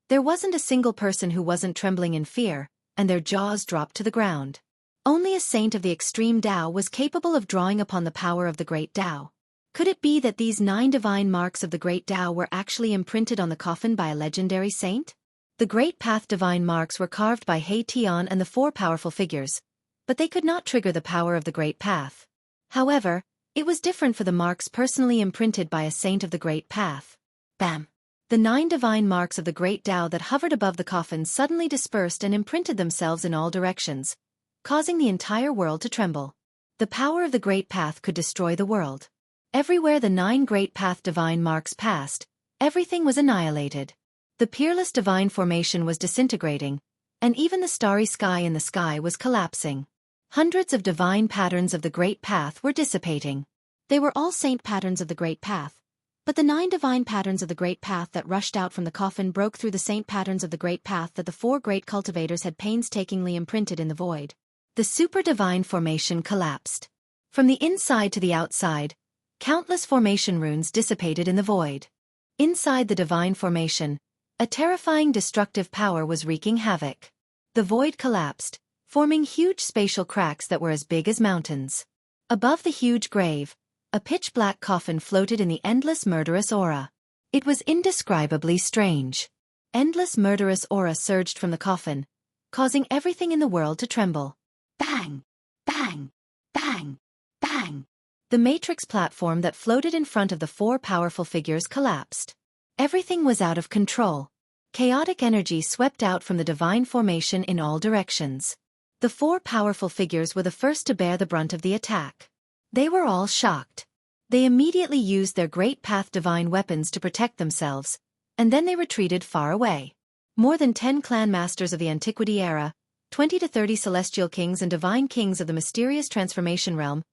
There wasn't a single person who wasn't trembling in fear, and their jaws dropped to the ground. Only a saint of the extreme Tao was capable of drawing upon the power of the great Tao. Could it be that these 9 divine marks of the great Tao were actually imprinted on the coffin by a legendary saint? The Great Path divine marks were carved by He Tian and the 4 powerful figures, but they could not trigger the power of the Great Path. However, it was different for the marks personally imprinted by a saint of the Great Path. Bam! The 9 divine marks of the Great Tao that hovered above the coffin suddenly dispersed and imprinted themselves in all directions, causing the entire world to tremble. The power of the Great Path could destroy the world. Everywhere the 9 Great Path divine marks passed, everything was annihilated. The peerless divine formation was disintegrating, and even the starry sky in the sky was collapsing. Hundreds of divine patterns of the Great Path were dissipating. They were all saint patterns of the Great Path, but the 9 divine patterns of the Great Path that rushed out from the coffin broke through the saint patterns of the Great Path that the 4 great cultivators had painstakingly imprinted in the void. The super-divine formation collapsed. From the inside to the outside, countless formation runes dissipated in the void. Inside the divine formation, a terrifying destructive power was wreaking havoc. The void collapsed, forming huge spatial cracks that were as big as mountains. Above the huge grave, a pitch-black coffin floated in the endless murderous aura. It was indescribably strange. Endless murderous aura surged from the coffin, causing everything in the world to tremble. Bang! Bang! Bang! Bang! The matrix platform that floated in front of the 4 powerful figures collapsed. Everything was out of control. Chaotic energy swept out from the divine formation in all directions. The 4 powerful figures were the first to bear the brunt of the attack. They were all shocked. They immediately used their Great Path divine weapons to protect themselves, and then they retreated far away. More than 10 clan masters of the Antiquity era, 20 to 30 celestial kings and divine kings of the mysterious transformation realm,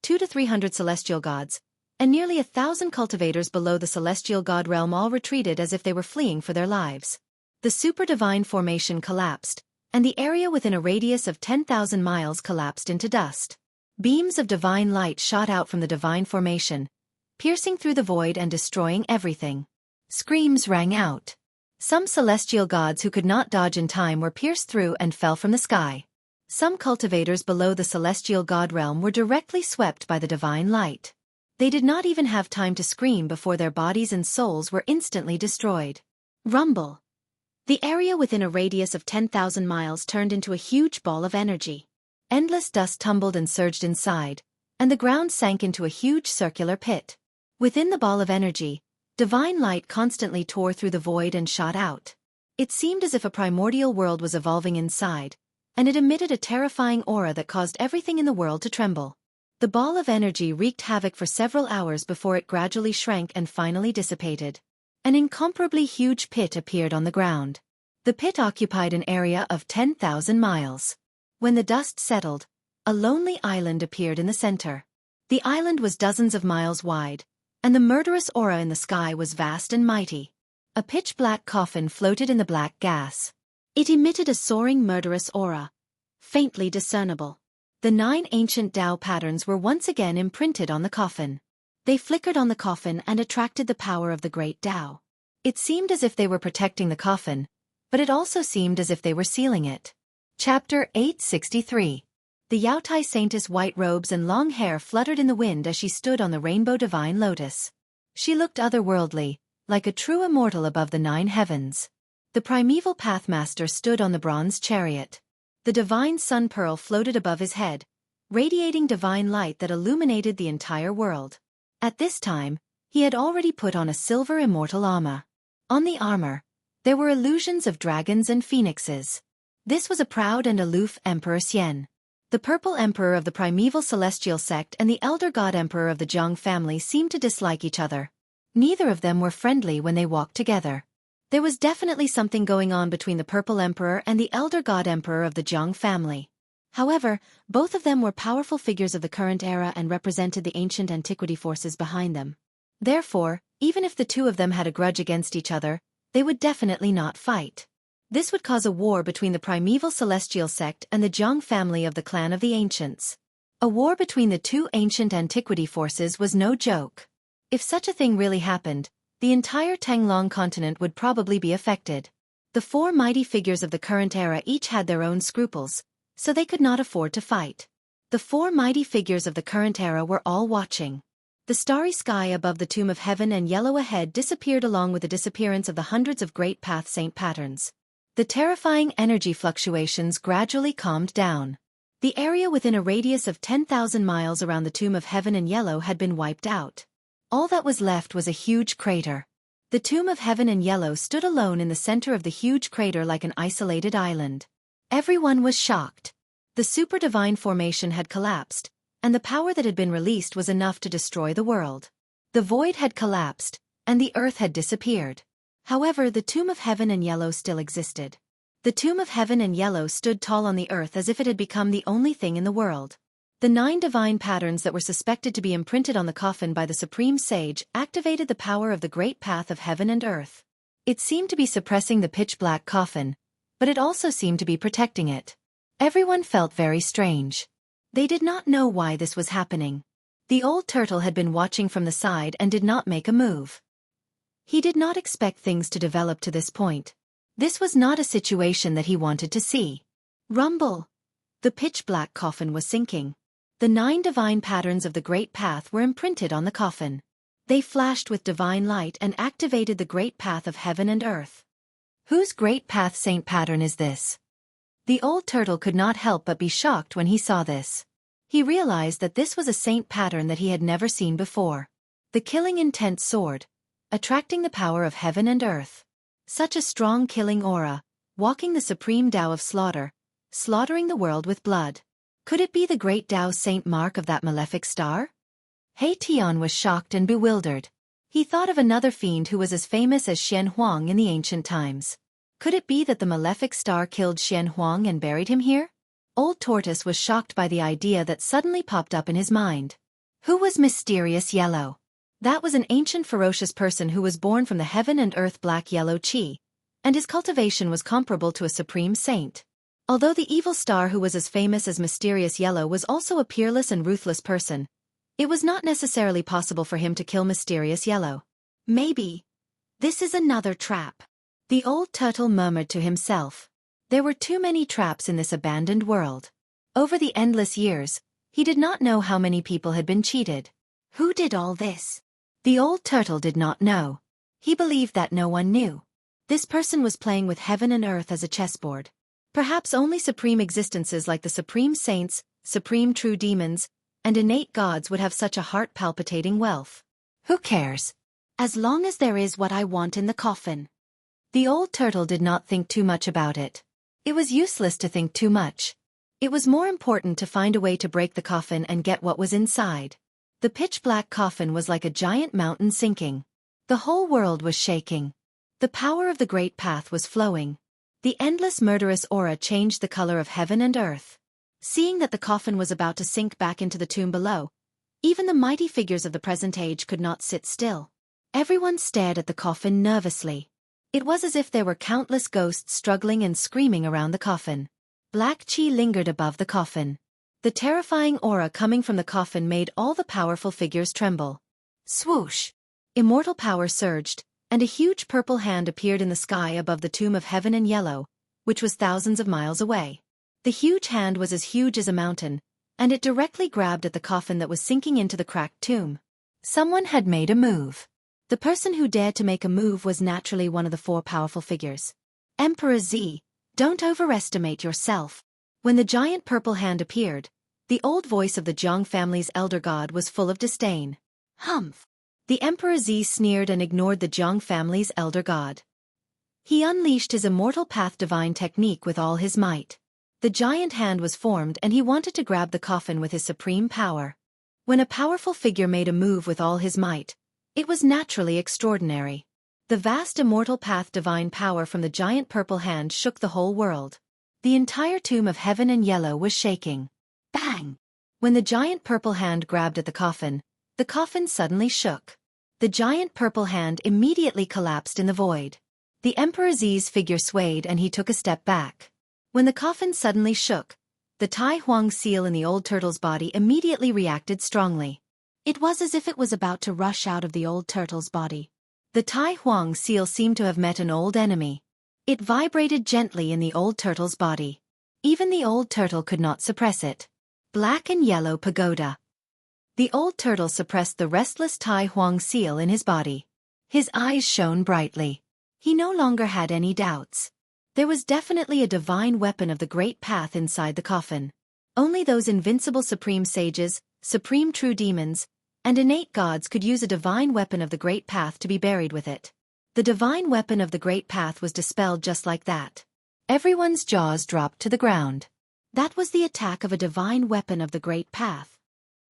200 to 300 celestial gods, and nearly 1,000 cultivators below the celestial god realm all retreated as if they were fleeing for their lives. The super-divine formation collapsed, and the area within a radius of 10,000 miles collapsed into dust. Beams of divine light shot out from the divine formation, piercing through the void and destroying everything. Screams rang out. Some celestial gods who could not dodge in time were pierced through and fell from the sky. Some cultivators below the celestial god realm were directly swept by the divine light. They did not even have time to scream before their bodies and souls were instantly destroyed. Rumble. The area within a radius of 10,000 miles turned into a huge ball of energy. Endless dust tumbled and surged inside, and the ground sank into a huge circular pit. Within the ball of energy, divine light constantly tore through the void and shot out. It seemed as if a primordial world was evolving inside, and it emitted a terrifying aura that caused everything in the world to tremble. The ball of energy wreaked havoc for several hours before it gradually shrank and finally dissipated. An incomparably huge pit appeared on the ground. The pit occupied an area of 10,000 miles. When the dust settled, a lonely island appeared in the center. The island was dozens of miles wide, and the murderous aura in the sky was vast and mighty. A pitch-black coffin floated in the black gas. It emitted a soaring murderous aura, faintly discernible. The 9 ancient Tao patterns were once again imprinted on the coffin. They flickered on the coffin and attracted the power of the great Tao. It seemed as if they were protecting the coffin, but it also seemed as if they were sealing it. Chapter 863. The Yaotai Saintess' white robes and long hair fluttered in the wind as she stood on the rainbow divine lotus. She looked otherworldly, like a true immortal above the 9 heavens. The primeval Pathmaster stood on the bronze chariot. The divine sun pearl floated above his head, radiating divine light that illuminated the entire world. At this time, he had already put on a silver immortal armor. On the armor, there were illusions of dragons and phoenixes. This was a proud and aloof Emperor Xian. The purple emperor of the primeval celestial sect and the elder god emperor of the Zhang family seemed to dislike each other. Neither of them were friendly when they walked together. There was definitely something going on between the Purple Emperor and the Elder God Emperor of the Zhang family. However, both of them were powerful figures of the current era and represented the ancient antiquity forces behind them. Therefore, even if the two of them had a grudge against each other, they would definitely not fight. This would cause a war between the primeval celestial sect and the Zhang family of the clan of the ancients. A war between the two ancient antiquity forces was no joke. If such a thing really happened, the entire Tanglong continent would probably be affected. The four mighty figures of the current era each had their own scruples, so they could not afford to fight. The four mighty figures of the current era were all watching. The starry sky above the Tomb of Heaven and Yellow ahead disappeared along with the disappearance of the hundreds of great path saint patterns. The terrifying energy fluctuations gradually calmed down. The area within a radius of 10,000 miles around the Tomb of Heaven and Yellow had been wiped out. All that was left was a huge crater. The Tomb of Heaven and Yellow stood alone in the center of the huge crater like an isolated island. Everyone was shocked. The super divine formation had collapsed, and the power that had been released was enough to destroy the world. The void had collapsed, and the earth had disappeared. However, the Tomb of Heaven and Yellow still existed. The Tomb of Heaven and Yellow stood tall on the earth as if it had become the only thing in the world. The 9 divine patterns that were suspected to be imprinted on the coffin by the Supreme Sage activated the power of the great path of heaven and earth. It seemed to be suppressing the pitch-black coffin, but it also seemed to be protecting it. Everyone felt very strange. They did not know why this was happening. The old turtle had been watching from the side and did not make a move. He did not expect things to develop to this point. This was not a situation that he wanted to see. Rumble! The pitch-black coffin was sinking. The 9 divine patterns of the Great Path were imprinted on the coffin. They flashed with divine light and activated the Great Path of heaven and earth. Whose Great Path saint pattern is this? The old turtle could not help but be shocked when he saw this. He realized that this was a saint pattern that he had never seen before. The killing intent sword, attracting the power of heaven and earth. Such a strong killing aura, walking the supreme Tao of slaughter, slaughtering the world with blood. Could it be the great Tao saint mark of that malefic star? He Tian was shocked and bewildered. He thought of another fiend who was as famous as Xian Huang in the ancient times. Could it be that the malefic star killed Xian Huang and buried him here? Old Tortoise was shocked by the idea that suddenly popped up in his mind. Who was Mysterious Yellow? That was an ancient ferocious person who was born from the heaven and earth black-yellow chi, and his cultivation was comparable to a supreme saint. Although the evil star who was as famous as Mysterious Yellow was also a peerless and ruthless person, it was not necessarily possible for him to kill Mysterious Yellow. Maybe this is another trap. The old turtle murmured to himself. There were too many traps in this abandoned world. Over the endless years, he did not know how many people had been cheated. Who did all this? The old turtle did not know. He believed that no one knew. This person was playing with heaven and earth as a chessboard. Perhaps only supreme existences like the supreme saints, supreme true demons, and innate gods would have such a heart-palpitating wealth. Who cares? As long as there is what I want in the coffin. The old turtle did not think too much about it. It was useless to think too much. It was more important to find a way to break the coffin and get what was inside. The pitch-black coffin was like a giant mountain sinking. The whole world was shaking. The power of the great path was flowing. The endless murderous aura changed the color of heaven and earth. Seeing that the coffin was about to sink back into the tomb below, even the mighty figures of the present age could not sit still. Everyone stared at the coffin nervously. It was as if there were countless ghosts struggling and screaming around the coffin. Black chi lingered above the coffin. The terrifying aura coming from the coffin made all the powerful figures tremble. Swoosh! Immortal power surged, and a huge purple hand appeared in the sky above the Tomb of Heaven and Yellow, which was thousands of miles away. The huge hand was as huge as a mountain, and it directly grabbed at the coffin that was sinking into the cracked tomb. Someone had made a move. The person who dared to make a move was naturally one of the 4 powerful figures. Emperor Z, don't overestimate yourself. When the giant purple hand appeared, the old voice of the Zhang family's elder god was full of disdain. Humph! The Emperor Z sneered and ignored the Zhang family's elder god. He unleashed his immortal path divine technique with all his might. The giant hand was formed and he wanted to grab the coffin with his supreme power. When a powerful figure made a move with all his might, it was naturally extraordinary. The vast immortal path divine power from the giant purple hand shook the whole world. The entire tomb of heaven and yellow was shaking. Bang! When the giant purple hand grabbed at the coffin suddenly shook. The giant purple hand immediately collapsed in the void. The Emperor Zi's figure swayed and he took a step back. When the coffin suddenly shook, the Tai Huang seal in the old turtle's body immediately reacted strongly. It was as if it was about to rush out of the old turtle's body. The Tai Huang seal seemed to have met an old enemy. It vibrated gently in the old turtle's body. Even the old turtle could not suppress it. Black and yellow pagoda. The old turtle suppressed the restless Tai Huang seal in his body. His eyes shone brightly. He no longer had any doubts. There was definitely a divine weapon of the great path inside the coffin. Only those invincible supreme sages, supreme true demons, and innate gods could use a divine weapon of the great path to be buried with it. The divine weapon of the great path was dispelled just like that. Everyone's jaws dropped to the ground. That was the attack of a divine weapon of the great path.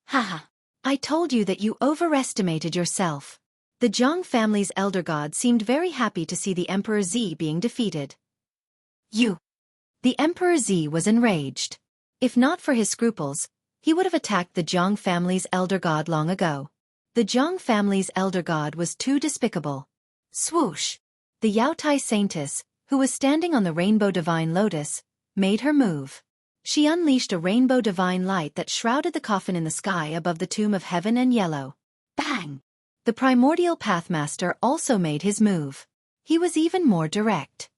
Haha. I told you that you overestimated yourself. The Zhang family's elder god seemed very happy to see the Emperor Zi being defeated. You! The Emperor Zi was enraged. If not for his scruples, he would have attacked the Zhang family's elder god long ago. The Zhang family's elder god was too despicable. Swoosh! The Yaotai Saintess, who was standing on the rainbow divine lotus, made her move. She unleashed a rainbow divine light that shrouded the coffin in the sky above the tomb of heaven and yellow. Bang! The primordial pathmaster also made his move. He was even more direct.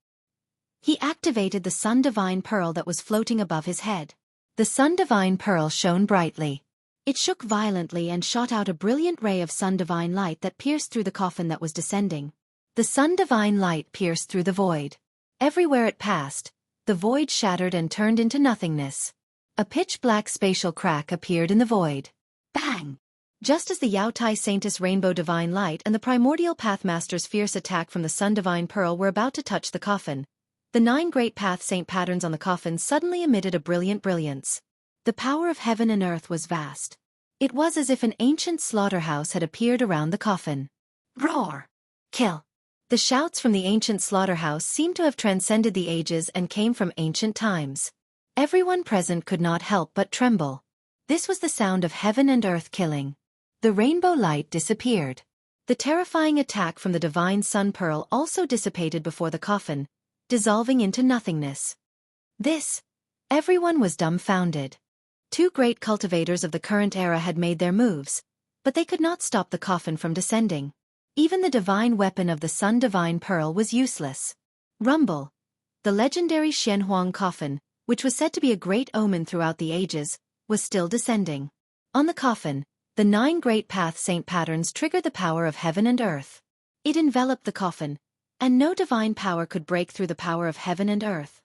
He activated the sun divine pearl that was floating above his head. The sun divine pearl shone brightly. It shook violently and shot out a brilliant ray of sun divine light that pierced through the coffin that was descending. The sun divine light pierced through the void. Everywhere it passed, the void shattered and turned into nothingness. A pitch-black spatial crack appeared in the void. Bang! Just as the Yaotai Saintess rainbow divine light and the primordial pathmaster's fierce attack from the sun divine pearl were about to touch the coffin, the 9 great path saint patterns on the coffin suddenly emitted a brilliant brilliance. The power of heaven and earth was vast. It was as if an ancient slaughterhouse had appeared around the coffin. Roar! Kill! The shouts from the ancient slaughterhouse seemed to have transcended the ages and came from ancient times. Everyone present could not help but tremble. This was the sound of heaven and earth killing. The rainbow light disappeared. The terrifying attack from the divine sun pearl also dissipated before the coffin, dissolving into nothingness. Everyone was dumbfounded. 2 great cultivators of the current era had made their moves, but they could not stop the coffin from descending. Even the divine weapon of the sun divine pearl was useless. Rumble! The legendary Xianxia coffin, which was said to be a great omen throughout the ages, was still descending. On the coffin, the 9 great path saint patterns triggered the power of heaven and earth. It enveloped the coffin, and no divine power could break through the power of heaven and earth.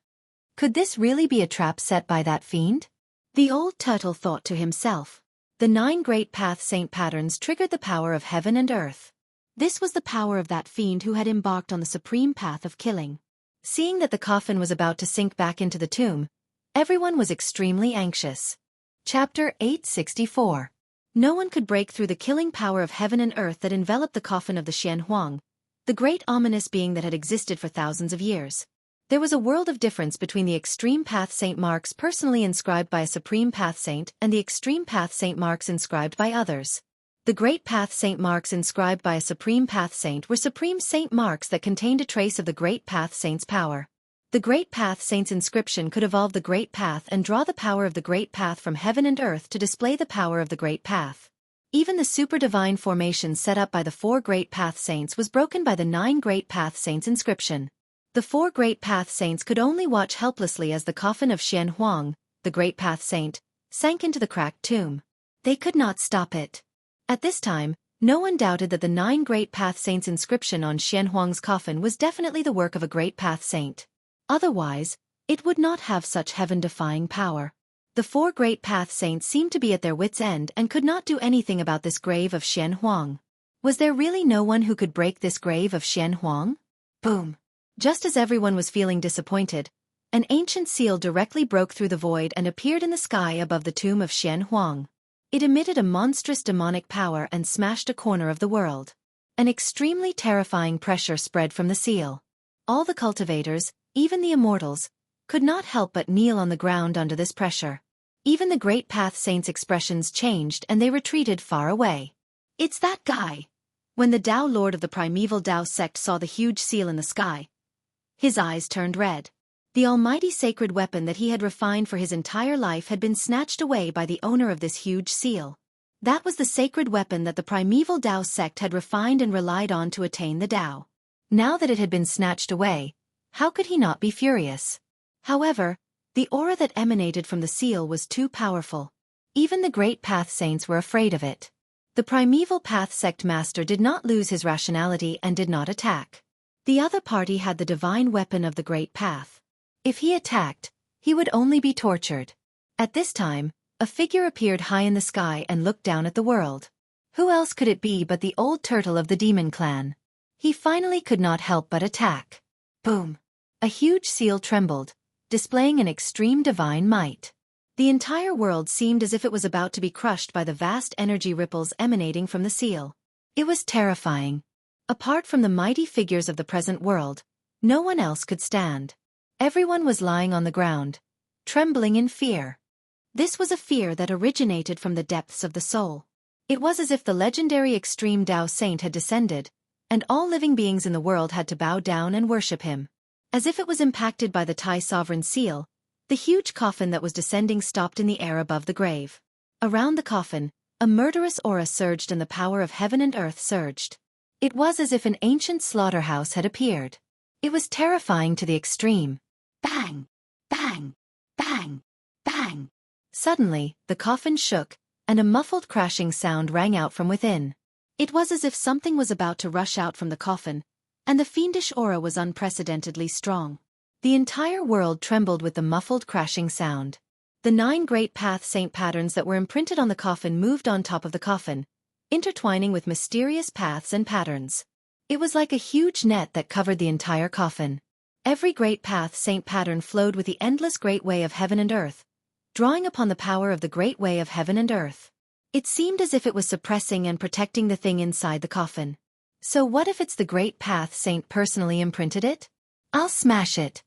Could this really be a trap set by that fiend? The old turtle thought to himself. The 9 great path saint patterns triggered the power of heaven and earth. This was the power of that fiend who had embarked on the supreme path of killing. Seeing that the coffin was about to sink back into the tomb, everyone was extremely anxious. Chapter 864. No one could break through the killing power of heaven and earth that enveloped the coffin of the Xianxia, the great ominous being that had existed for thousands of years. There was a world of difference between the extreme path saint marks personally inscribed by a supreme path saint and the extreme path saint marks inscribed by others. The great path saint marks inscribed by a supreme path saint were supreme saint marks that contained a trace of the great path saint's power. The great path saint's inscription could evolve the great path and draw the power of the great path from heaven and earth to display the power of the great path. Even the super divine formation set up by the 4 great path saints was broken by the 9 great path saints' inscription. The 4 great path saints could only watch helplessly as the coffin of Xianxia, the great path saint, sank into the cracked tomb. They could not stop it. At this time, no one doubted that the 9 great path saints' inscription on Xianhuang's coffin was definitely the work of a great path saint. Otherwise, it would not have such heaven-defying power. The 4 great path saints seemed to be at their wits' end and could not do anything about this grave of Xianxia. Was there really no one who could break this grave of Xianxia? Boom! Just as everyone was feeling disappointed, an ancient seal directly broke through the void and appeared in the sky above the tomb of Xianxia. It emitted a monstrous demonic power and smashed a corner of the world. An extremely terrifying pressure spread from the seal. All the cultivators, even the immortals, could not help but kneel on the ground under this pressure. Even the great path saints' expressions changed and they retreated far away. It's that guy! When the Tao Lord of the primeval Tao sect saw the huge seal in the sky, his eyes turned red. The almighty sacred weapon that he had refined for his entire life had been snatched away by the owner of this huge seal. That was the sacred weapon that the primeval Tao sect had refined and relied on to attain the Tao. Now that it had been snatched away, how could he not be furious? However, the aura that emanated from the seal was too powerful. Even the great path saints were afraid of it. The primeval path sect master did not lose his rationality and did not attack. The other party had the divine weapon of the great path. If he attacked, he would only be tortured. At this time, a figure appeared high in the sky and looked down at the world. Who else could it be but the old turtle of the demon clan? He finally could not help but attack. Boom! A huge seal trembled, displaying an extreme divine might. The entire world seemed as if it was about to be crushed by the vast energy ripples emanating from the seal. It was terrifying. Apart from the mighty figures of the present world, no one else could stand. Everyone was lying on the ground, trembling in fear. This was a fear that originated from the depths of the soul. It was as if the legendary extreme Tao saint had descended, and all living beings in the world had to bow down and worship him. As if it was impacted by the Tai sovereign seal, the huge coffin that was descending stopped in the air above the grave. Around the coffin, a murderous aura surged and the power of heaven and earth surged. It was as if an ancient slaughterhouse had appeared. It was terrifying to the extreme. Bang! Bang! Bang! Bang! Suddenly, the coffin shook, and a muffled crashing sound rang out from within. It was as if something was about to rush out from the coffin, and the fiendish aura was unprecedentedly strong. The entire world trembled with the muffled crashing sound. The 9 great path saint patterns that were imprinted on the coffin moved on top of the coffin, intertwining with mysterious paths and patterns. It was like a huge net that covered the entire coffin. Every great path saint pattern flowed with the endless great way of heaven and earth, drawing upon the power of the great way of heaven and earth. It seemed as if it was suppressing and protecting the thing inside the coffin. So what if it's the great path saint personally imprinted it? I'll smash it.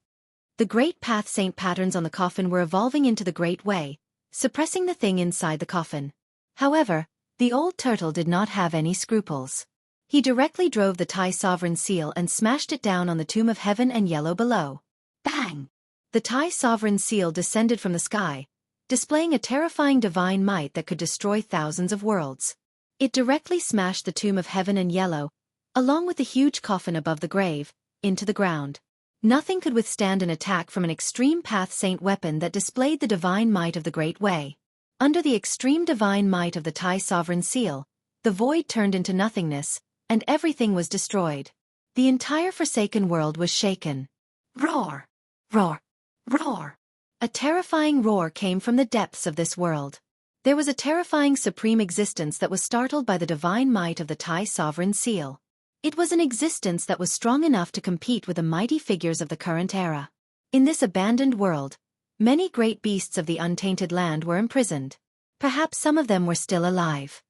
The great path saint patterns on the coffin were evolving into the great way, suppressing the thing inside the coffin. However, the old turtle did not have any scruples. He directly drove the Tai sovereign seal and smashed it down on the tomb of heaven and yellow below. Bang! The Tai sovereign seal descended from the sky, displaying a terrifying divine might that could destroy thousands of worlds. It directly smashed the tomb of heaven and yellow, along with the huge coffin above the grave, into the ground. Nothing could withstand an attack from an extreme path saint weapon that displayed the divine might of the great way. Under the extreme divine might of the Tai sovereign seal, the void turned into nothingness, and everything was destroyed. The entire forsaken world was shaken. Roar! Roar! Roar! A terrifying roar came from the depths of this world. There was a terrifying supreme existence that was startled by the divine might of the Tai sovereign seal. It was an existence that was strong enough to compete with the mighty figures of the current era. In this abandoned world, many great beasts of the untainted land were imprisoned. Perhaps some of them were still alive.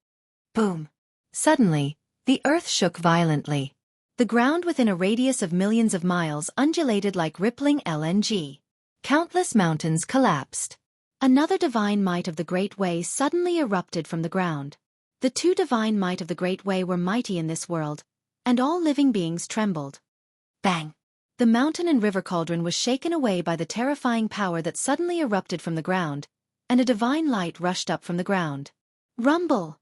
Boom! Suddenly, the earth shook violently. The ground within a radius of millions of miles undulated like rippling LNG. Countless mountains collapsed. Another divine might of the Great Way suddenly erupted from the ground. The 2 divine might of the Great Way were mighty in this world, and all living beings trembled. Bang! The mountain and river cauldron was shaken away by the terrifying power that suddenly erupted from the ground, and a divine light rushed up from the ground. Rumble!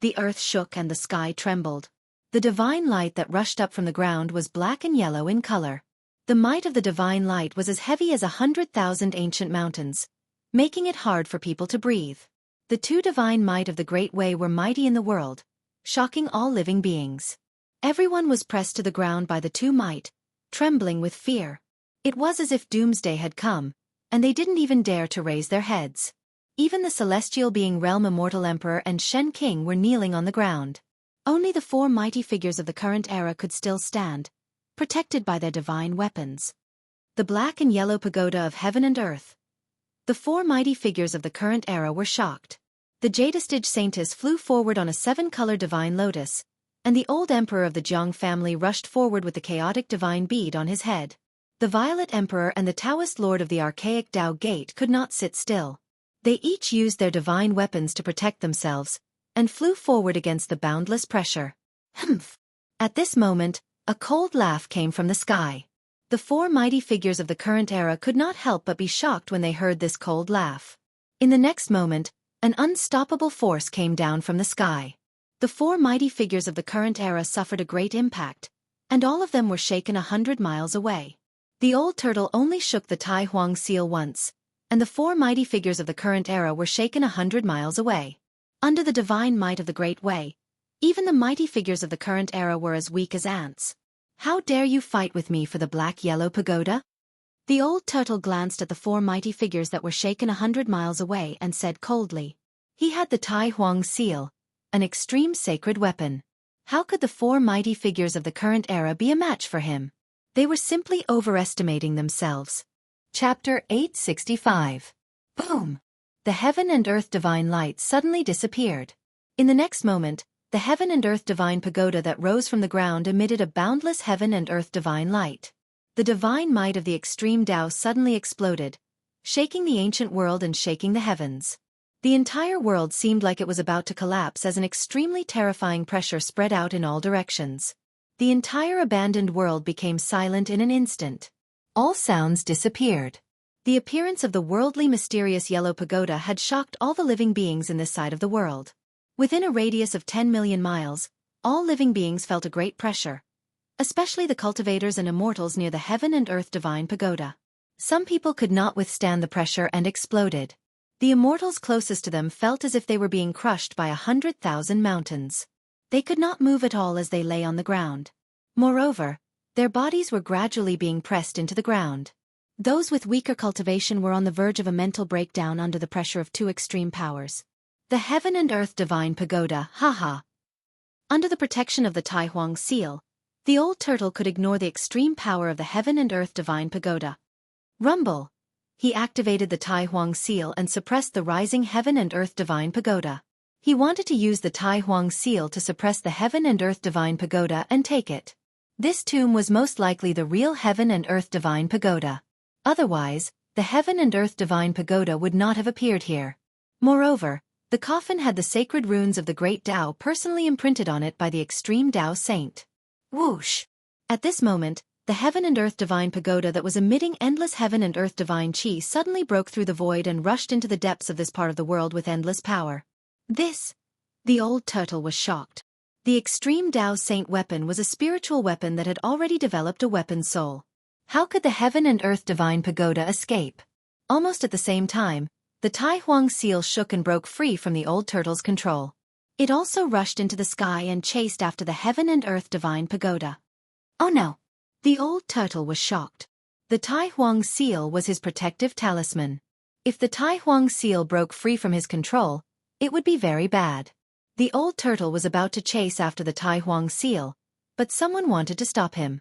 The earth shook and the sky trembled. The divine light that rushed up from the ground was black and yellow in color. The might of the divine light was as heavy as 100,000 ancient mountains, making it hard for people to breathe. The 2 divine might of the Great Way were mighty in the world, shocking all living beings. Everyone was pressed to the ground by the 2 might, trembling with fear. It was as if doomsday had come, and they didn't even dare to raise their heads. Even the celestial being realm Immortal Emperor and Shen King were kneeling on the ground. Only the 4 mighty figures of the current era could still stand, protected by their divine weapons. The black and yellow pagoda of heaven and earth. The 4 mighty figures of the current era were shocked. The Jadestige Saintess flew forward on a 7-color divine lotus, and the old emperor of the Jiang family rushed forward with the chaotic divine bead on his head. The Violet Emperor and the Taoist Lord of the archaic Tao Gate could not sit still. They each used their divine weapons to protect themselves, and flew forward against the boundless pressure. Humph! At this moment, a cold laugh came from the sky. The four mighty figures of the current era could not help but be shocked when they heard this cold laugh. In the next moment, an unstoppable force came down from the sky. The four mighty figures of the current era suffered a great impact, and all of them were shaken 100 miles away. The old turtle only shook the Tai Huang seal once, and the four mighty figures of the current era were shaken 100 miles away. Under the divine might of the Great Way, even the mighty figures of the current era were as weak as ants. How dare you fight with me for the black-yellow pagoda? The old turtle glanced at the four mighty figures that were shaken 100 miles away and said coldly. He had the Tai Huang seal, an extreme sacred weapon. How could the four mighty figures of the current era be a match for him? They were simply overestimating themselves. Chapter 865. Boom! The heaven and earth divine light suddenly disappeared. In the next moment, the heaven and earth divine pagoda that rose from the ground emitted a boundless heaven and earth divine light. The divine might of the extreme Tao suddenly exploded, shaking the ancient world and shaking the heavens. The entire world seemed like it was about to collapse as an extremely terrifying pressure spread out in all directions. The entire abandoned world became silent in an instant. All sounds disappeared. The appearance of the worldly mysterious yellow pagoda had shocked all the living beings in this side of the world. Within a radius of 10 million miles, all living beings felt a great pressure, especially the cultivators and immortals near the heaven and earth divine pagoda. Some people could not withstand the pressure and exploded. The immortals closest to them felt as if they were being crushed by 100,000 mountains. They could not move at all as they lay on the ground. Moreover, their bodies were gradually being pressed into the ground. Those with weaker cultivation were on the verge of a mental breakdown under the pressure of two extreme powers. The heaven and earth divine pagoda, haha. Under the protection of the Tai Huang seal, the old turtle could ignore the extreme power of the heaven and earth divine pagoda. Rumble! He activated the Tai Huang seal and suppressed the rising heaven and earth divine pagoda. He wanted to use the Tai Huang seal to suppress the heaven and earth divine pagoda and take it. This tomb was most likely the real heaven and earth divine pagoda. Otherwise, the heaven and earth divine pagoda would not have appeared here. Moreover, the coffin had the sacred runes of the great Tao personally imprinted on it by the extreme Tao saint. Whoosh! At this moment, the heaven and earth divine pagoda that was emitting endless heaven and earth divine qi suddenly broke through the void and rushed into the depths of this part of the world with endless power. The old turtle was shocked. The extreme Tao Saint weapon was a spiritual weapon that had already developed a weapon soul. How could the heaven and earth divine pagoda escape? Almost at the same time, the Tai Huang seal shook and broke free from the old turtle's control. It also rushed into the sky and chased after the heaven and earth divine pagoda. Oh no! The old turtle was shocked. The Tai Huang seal was his protective talisman. If the Tai Huang seal broke free from his control, it would be very bad. The old turtle was about to chase after the Tai Huang seal, but someone wanted to stop him.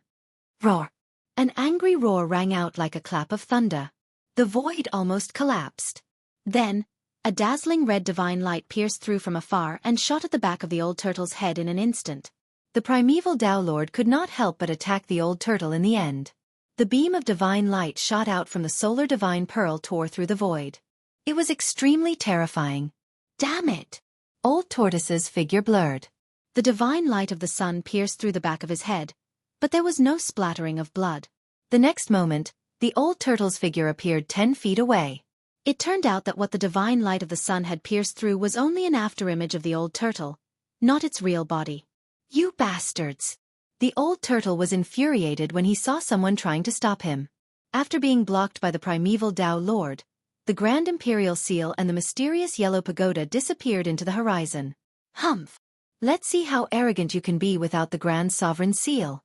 Roar! An angry roar rang out like a clap of thunder. The void almost collapsed. Then, a dazzling red divine light pierced through from afar and shot at the back of the old turtle's head in an instant. The primeval Tao Lord could not help but attack the old turtle in the end. The beam of divine light shot out from the solar divine pearl tore through the void. It was extremely terrifying. Damn it! Old Tortoise's figure blurred. The divine light of the sun pierced through the back of his head, but there was no splattering of blood. The next moment, the old turtle's figure appeared 10 feet away. It turned out that what the divine light of the sun had pierced through was only an afterimage of the old turtle, not its real body. You bastards! The old turtle was infuriated when he saw someone trying to stop him. After being blocked by the primeval Tao Lord, the Grand Imperial Seal and the mysterious yellow pagoda disappeared into the horizon. Humph! Let's see how arrogant you can be without the Grand Sovereign Seal.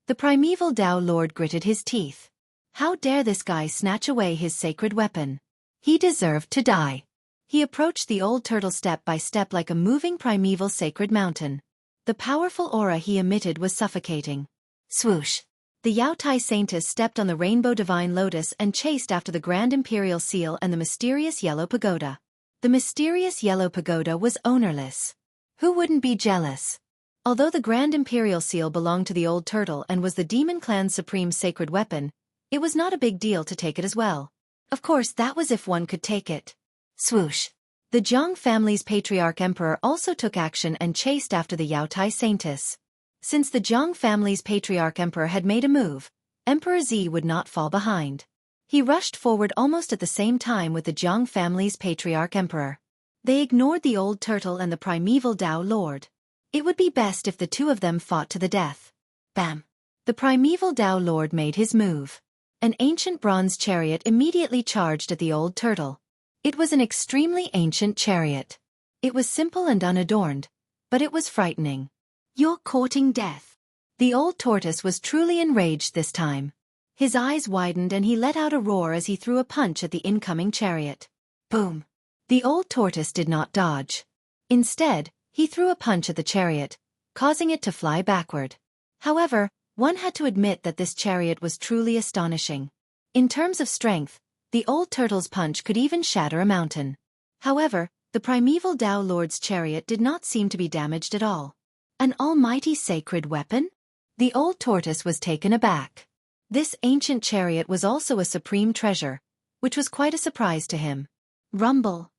The primeval Tao Lord gritted his teeth. How dare this guy snatch away his sacred weapon? He deserved to die. He approached the old turtle step by step like a moving primeval sacred mountain. The powerful aura he emitted was suffocating. Swoosh! The Yao Tai Saintess stepped on the rainbow divine lotus and chased after the Grand Imperial Seal and the mysterious yellow pagoda. The mysterious yellow pagoda was ownerless. Who wouldn't be jealous? Although the Grand Imperial Seal belonged to the old turtle and was the demon clan's supreme sacred weapon, it was not a big deal to take it as well. Of course, that was if one could take it. Swoosh! The Jiang family's patriarch emperor also took action and chased after the Yaotai saintess. Since the Jiang family's patriarch emperor had made a move, Emperor Z would not fall behind. He rushed forward almost at the same time with the Jiang family's patriarch emperor. They ignored the old turtle and the primeval Tao Lord. It would be best if the two of them fought to the death. Bam! The primeval Tao Lord made his move. An ancient bronze chariot immediately charged at the old turtle. It was an extremely ancient chariot. It was simple and unadorned, but it was frightening. You're courting death. The old tortoise was truly enraged this time. His eyes widened and he let out a roar as he threw a punch at the incoming chariot. Boom! The old tortoise did not dodge. Instead, he threw a punch at the chariot, causing it to fly backward. However, one had to admit that this chariot was truly astonishing. In terms of strength, the old turtle's punch could even shatter a mountain. However, the primeval Tao Lord's chariot did not seem to be damaged at all. An almighty sacred weapon? The old tortoise was taken aback. This ancient chariot was also a supreme treasure, which was quite a surprise to him. Rumble.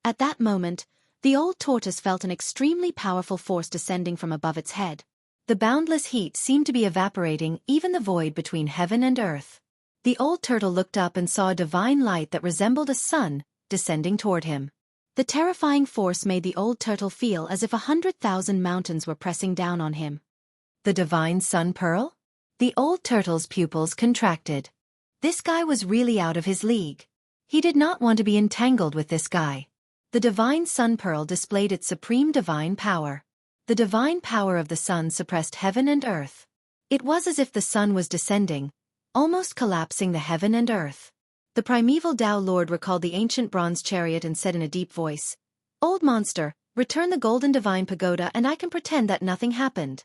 At that moment, the old tortoise felt an extremely powerful force descending from above its head. The boundless heat seemed to be evaporating even the void between heaven and earth. The old turtle looked up and saw a divine light that resembled a sun, descending toward him. The terrifying force made the old turtle feel as if 100,000 mountains were pressing down on him. The divine sun pearl? The old turtle's pupils contracted. This guy was really out of his league. He did not want to be entangled with this guy. The divine sun pearl displayed its supreme divine power. The divine power of the sun suppressed heaven and earth. It was as if the sun was descending, almost collapsing the heaven and earth. The primeval Tao Lord recalled the ancient bronze chariot and said in a deep voice, "Old monster, return the golden divine pagoda and I can pretend that nothing happened."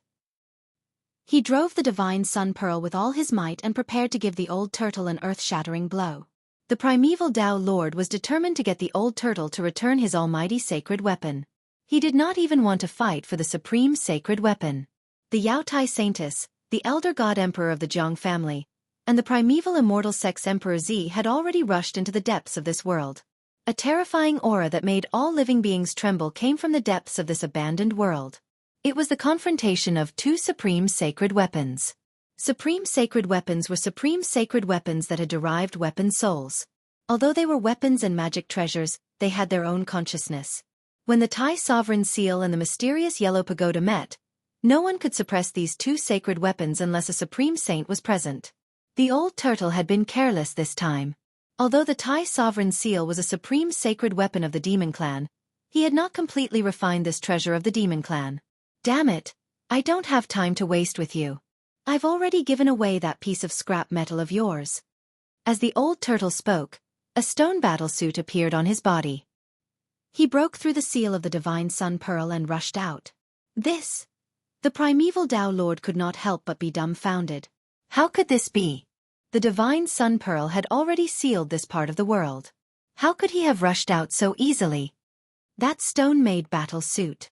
He drove the divine sun pearl with all his might and prepared to give the old turtle an earth-shattering blow. The primeval Tao Lord was determined to get the old turtle to return his almighty sacred weapon. He did not even want to fight for the supreme sacred weapon. The Yaotai saintess, the elder god emperor of the Jiang family, and the primeval immortal sex Emperor Z had already rushed into the depths of this world. A terrifying aura that made all living beings tremble came from the depths of this abandoned world. It was the confrontation of two supreme sacred weapons. Supreme sacred weapons were supreme sacred weapons that had derived weapon souls. Although they were weapons and magic treasures, they had their own consciousness. When the Tai Sovereign Seal and the mysterious Yellow Pagoda met, no one could suppress these two sacred weapons unless a supreme saint was present. The old turtle had been careless this time. Although the Tai Sovereign Seal was a supreme sacred weapon of the Demon Clan, he had not completely refined this treasure of the Demon Clan. Damn it, I don't have time to waste with you. I've already given away that piece of scrap metal of yours. As the old turtle spoke, a stone battlesuit appeared on his body. He broke through the seal of the divine sun pearl and rushed out. This! The primeval Tao Lord could not help but be dumbfounded. How could this be? The divine sun pearl had already sealed this part of the world. How could he have rushed out so easily? That stone-made battle suit.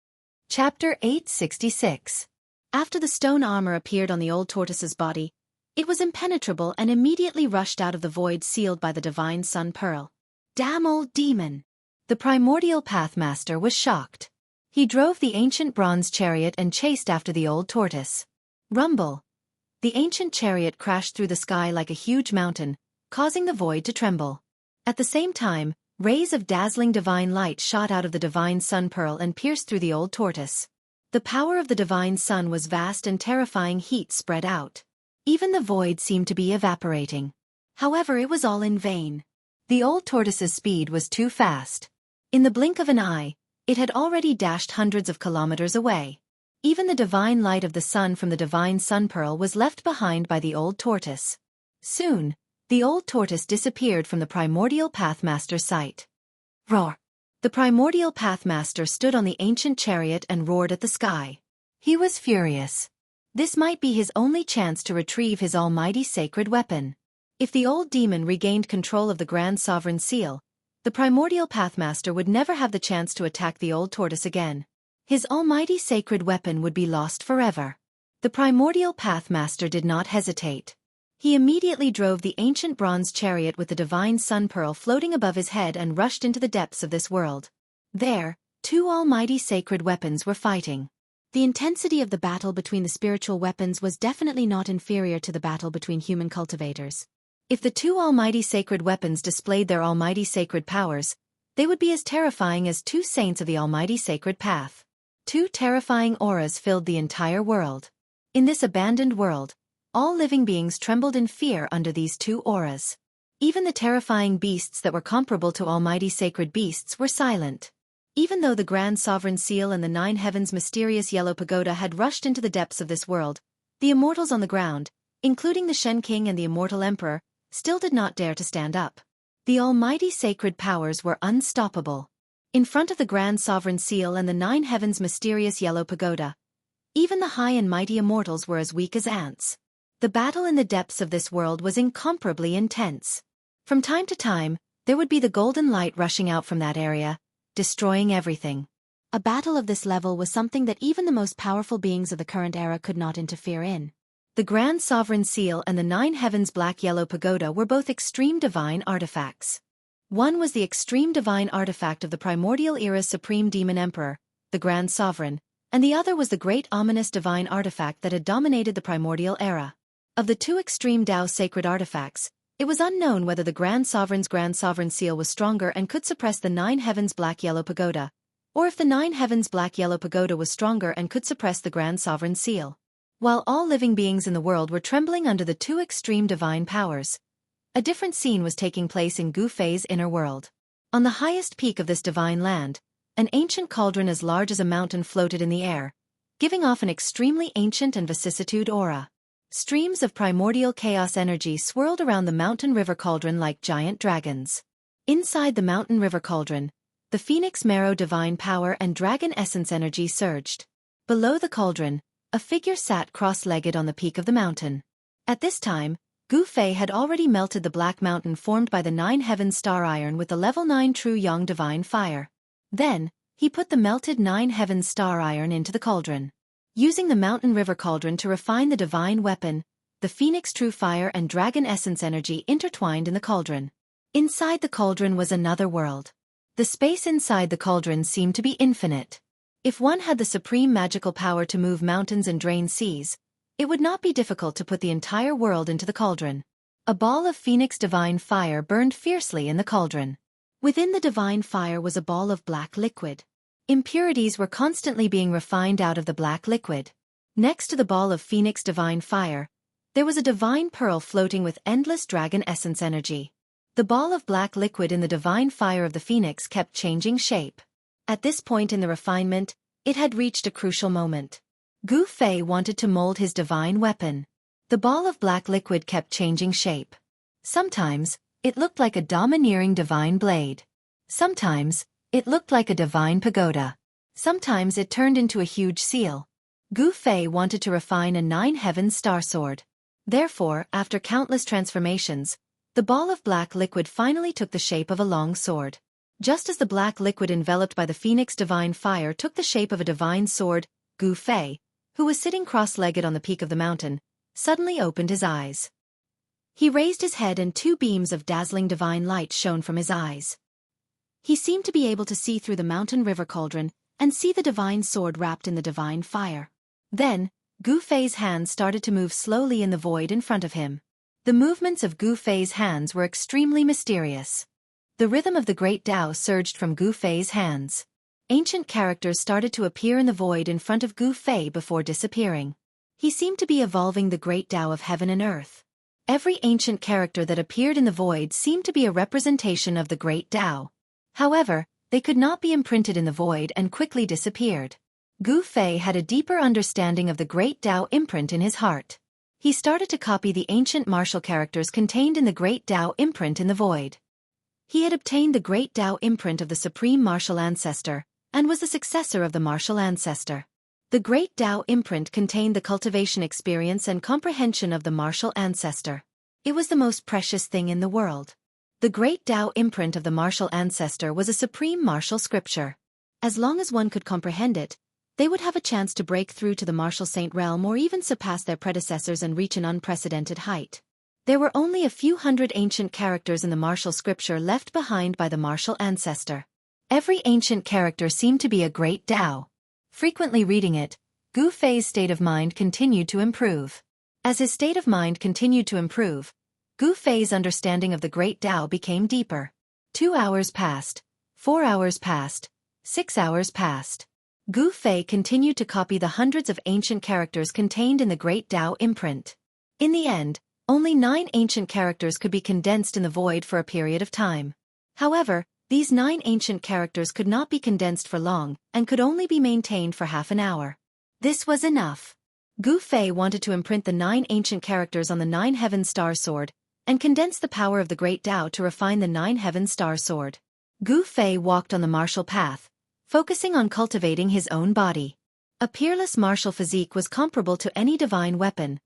Chapter 866. After the stone armor appeared on the old tortoise's body, it was impenetrable and immediately rushed out of the void sealed by the divine sun pearl. Damn old demon! The primordial pathmaster was shocked. He drove the ancient bronze chariot and chased after the old tortoise. Rumble! The ancient chariot crashed through the sky like a huge mountain, causing the void to tremble. At the same time, rays of dazzling divine light shot out of the divine sun pearl and pierced through the old tortoise. The power of the divine sun was vast and terrifying heat spread out. Even the void seemed to be evaporating. However, it was all in vain. The old tortoise's speed was too fast. In the blink of an eye, it had already dashed hundreds of kilometers away. Even the divine light of the sun from the divine sun pearl was left behind by the old tortoise. Soon, the old tortoise disappeared from the primordial pathmaster's sight. Roar! The primordial pathmaster stood on the ancient chariot and roared at the sky. He was furious. This might be his only chance to retrieve his almighty sacred weapon. If the old demon regained control of the Grand Sovereign Seal, the primordial pathmaster would never have the chance to attack the old tortoise again. His almighty sacred weapon would be lost forever. The primordial Pathmaster did not hesitate. He immediately drove the ancient bronze chariot with the divine sun pearl floating above his head and rushed into the depths of this world. There, two almighty sacred weapons were fighting. The intensity of the battle between the spiritual weapons was definitely not inferior to the battle between human cultivators. If the two almighty sacred weapons displayed their almighty sacred powers, they would be as terrifying as two saints of the almighty sacred path. Two terrifying auras filled the entire world. In this abandoned world, all living beings trembled in fear under these two auras. Even the terrifying beasts that were comparable to almighty sacred beasts were silent. Even though the Grand Sovereign Seal and the Nine Heavens' mysterious yellow pagoda had rushed into the depths of this world, the immortals on the ground, including the Shen King and the Immortal Emperor, still did not dare to stand up. The almighty sacred powers were unstoppable. In front of the Grand Sovereign Seal and the Nine Heavens' mysterious yellow pagoda, even the high and mighty immortals were as weak as ants. The battle in the depths of this world was incomparably intense. From time to time, there would be the golden light rushing out from that area, destroying everything. A battle of this level was something that even the most powerful beings of the current era could not interfere in. The Grand Sovereign Seal and the Nine Heavens' black-yellow pagoda were both extreme divine artifacts. One was the extreme divine artifact of the primordial era's supreme demon emperor, the Grand Sovereign, and the other was the great ominous divine artifact that had dominated the primordial era. Of the two extreme Tao sacred artifacts, it was unknown whether the Grand Sovereign Seal was stronger and could suppress the Nine Heavens' black-yellow pagoda, or if the Nine Heavens' black-yellow pagoda was stronger and could suppress the Grand Sovereign Seal. While all living beings in the world were trembling under the two extreme divine powers, a different scene was taking place in Gu Fei's inner world. On the highest peak of this divine land, an ancient cauldron as large as a mountain floated in the air, giving off an extremely ancient and vicissitude aura. Streams of primordial chaos energy swirled around the mountain river cauldron like giant dragons. Inside the mountain river cauldron, the phoenix marrow divine power and dragon essence energy surged. Below the cauldron, a figure sat cross-legged on the peak of the mountain. At this time, Gu Fei had already melted the black mountain formed by the Nine Heavens star iron with the level 9 true yang divine fire. Then, he put the melted Nine Heavens star iron into the cauldron. Using the mountain river cauldron to refine the divine weapon, the phoenix true fire and dragon essence energy intertwined in the cauldron. Inside the cauldron was another world. The space inside the cauldron seemed to be infinite. If one had the supreme magical power to move mountains and drain seas, it would not be difficult to put the entire world into the cauldron. A ball of phoenix divine fire burned fiercely in the cauldron. Within the divine fire was a ball of black liquid. Impurities were constantly being refined out of the black liquid. Next to the ball of phoenix divine fire, there was a divine pearl floating with endless dragon essence energy. The ball of black liquid in the divine fire of the phoenix kept changing shape. At this point in the refinement, it had reached a crucial moment. Gu Fei wanted to mold his divine weapon. The ball of black liquid kept changing shape. Sometimes, it looked like a domineering divine blade. Sometimes, it looked like a divine pagoda. Sometimes it turned into a huge seal. Gu Fei wanted to refine a Nine Heavens star sword. Therefore, after countless transformations, the ball of black liquid finally took the shape of a long sword. Just as the black liquid enveloped by the phoenix divine fire took the shape of a divine sword, Gu Fei, who was sitting cross-legged on the peak of the mountain, suddenly opened his eyes. He raised his head and two beams of dazzling divine light shone from his eyes. He seemed to be able to see through the mountain river cauldron and see the divine sword wrapped in the divine fire. Then, Gu Fei's hands started to move slowly in the void in front of him. The movements of Gu Fei's hands were extremely mysterious. The rhythm of the great Tao surged from Gu Fei's hands. Ancient characters started to appear in the void in front of Gu Fei before disappearing. He seemed to be evolving the great Tao of heaven and earth. Every ancient character that appeared in the void seemed to be a representation of the great Tao. However, they could not be imprinted in the void and quickly disappeared. Gu Fei had a deeper understanding of the great Tao imprint in his heart. He started to copy the ancient martial characters contained in the great Tao imprint in the void. He had obtained the great Tao imprint of the supreme martial ancestor, and was the successor of the martial ancestor. The great Tao imprint contained the cultivation experience and comprehension of the martial ancestor. It was the most precious thing in the world. The great Tao imprint of the martial ancestor was a supreme martial scripture. As long as one could comprehend it, they would have a chance to break through to the martial saint realm or even surpass their predecessors and reach an unprecedented height. There were only a few hundred ancient characters in the martial scripture left behind by the martial ancestor. Every ancient character seemed to be a great Tao. Frequently reading it, Gu Fei's state of mind continued to improve. As his state of mind continued to improve, Gu Fei's understanding of the great Tao became deeper. 2 hours passed, 4 hours passed, 6 hours passed. Gu Fei continued to copy the hundreds of ancient characters contained in the great Tao imprint. In the end, only 9 ancient characters could be condensed in the void for a period of time. However, these 9 ancient characters could not be condensed for long and could only be maintained for half an hour. This was enough. Gu Fei wanted to imprint the 9 ancient characters on the 9 Heaven Star Sword and condense the power of the great Tao to refine the 9 Heaven Star Sword. Gu Fei walked on the martial path, focusing on cultivating his own body. A peerless martial physique was comparable to any divine weapon,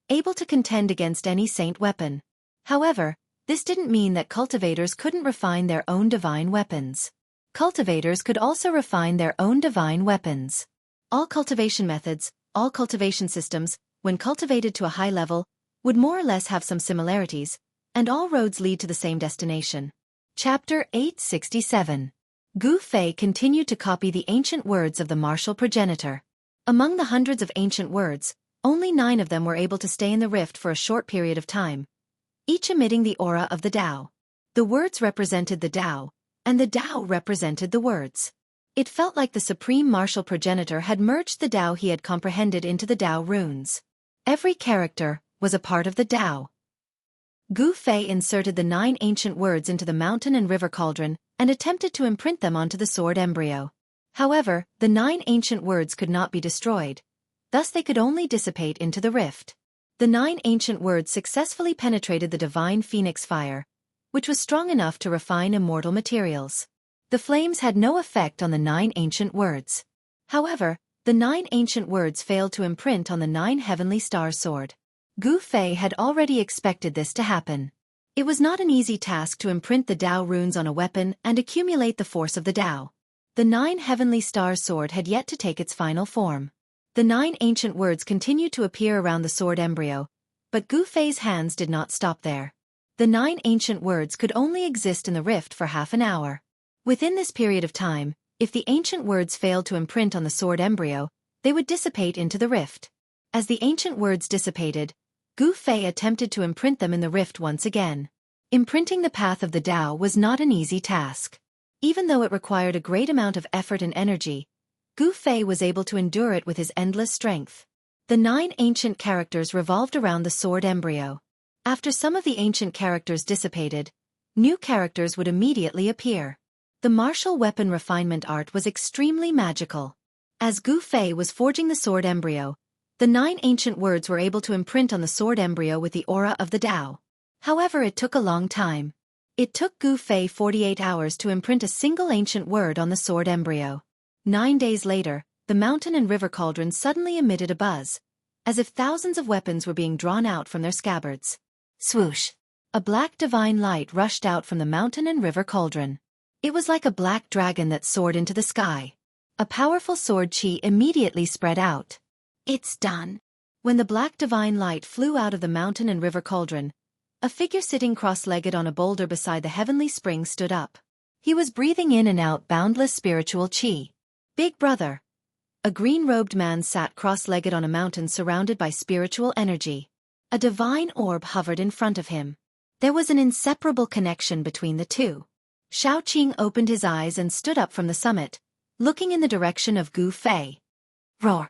able to contend against any saint weapon. However, this didn't mean that cultivators couldn't refine their own divine weapons. Cultivators could also refine their own divine weapons. All cultivation methods, all cultivation systems, when cultivated to a high level, would more or less have some similarities, and all roads lead to the same destination. Chapter 867. Gu Fei continued to copy the ancient words of the martial progenitor. Among the hundreds of ancient words, only 9 of them were able to stay in the rift for a short period of time, each emitting the aura of the Tao. The words represented the Tao, and the Tao represented the words. It felt like the supreme martial progenitor had merged the Tao he had comprehended into the Tao runes. Every character was a part of the Tao. Gu Fei inserted the 9 ancient words into the mountain and river cauldron and attempted to imprint them onto the sword embryo. However, the 9 ancient words could not be destroyed. Thus they could only dissipate into the rift. The 9 ancient words successfully penetrated the divine phoenix fire, which was strong enough to refine immortal materials. The flames had no effect on the 9 ancient words. However, the 9 ancient words failed to imprint on the 9 heavenly star sword. Gu Fei had already expected this to happen. It was not an easy task to imprint the Tao runes on a weapon and accumulate the force of the Tao. The 9 heavenly star sword had yet to take its final form. The 9 ancient words continued to appear around the sword embryo, but Gu Fei's hands did not stop there. The 9 ancient words could only exist in the rift for half an hour. Within this period of time, if the ancient words failed to imprint on the sword embryo, they would dissipate into the rift. As the ancient words dissipated, Gu Fei attempted to imprint them in the rift once again. Imprinting the path of the Tao was not an easy task. Even though it required a great amount of effort and energy, Gu Fei was able to endure it with his endless strength. The 9 ancient characters revolved around the sword embryo. After some of the ancient characters dissipated, new characters would immediately appear. The martial weapon refinement art was extremely magical. As Gu Fei was forging the sword embryo, the 9 ancient words were able to imprint on the sword embryo with the aura of the Tao. However, it took a long time. It took Gu Fei 48 hours to imprint a single ancient word on the sword embryo. 9 days later, the mountain and river cauldrons suddenly emitted a buzz, as if thousands of weapons were being drawn out from their scabbards. Swoosh! A black divine light rushed out from the mountain and river cauldron. It was like a black dragon that soared into the sky. A powerful sword chi immediately spread out. It's done. When the black divine light flew out of the mountain and river cauldron, a figure sitting cross-legged on a boulder beside the heavenly spring stood up. He was breathing in and out boundless spiritual chi. Big brother. A green-robed man sat cross-legged on a mountain surrounded by spiritual energy. A divine orb hovered in front of him. There was an inseparable connection between the two. Xiaoqing opened his eyes and stood up from the summit, looking in the direction of Gu Fei. Roar!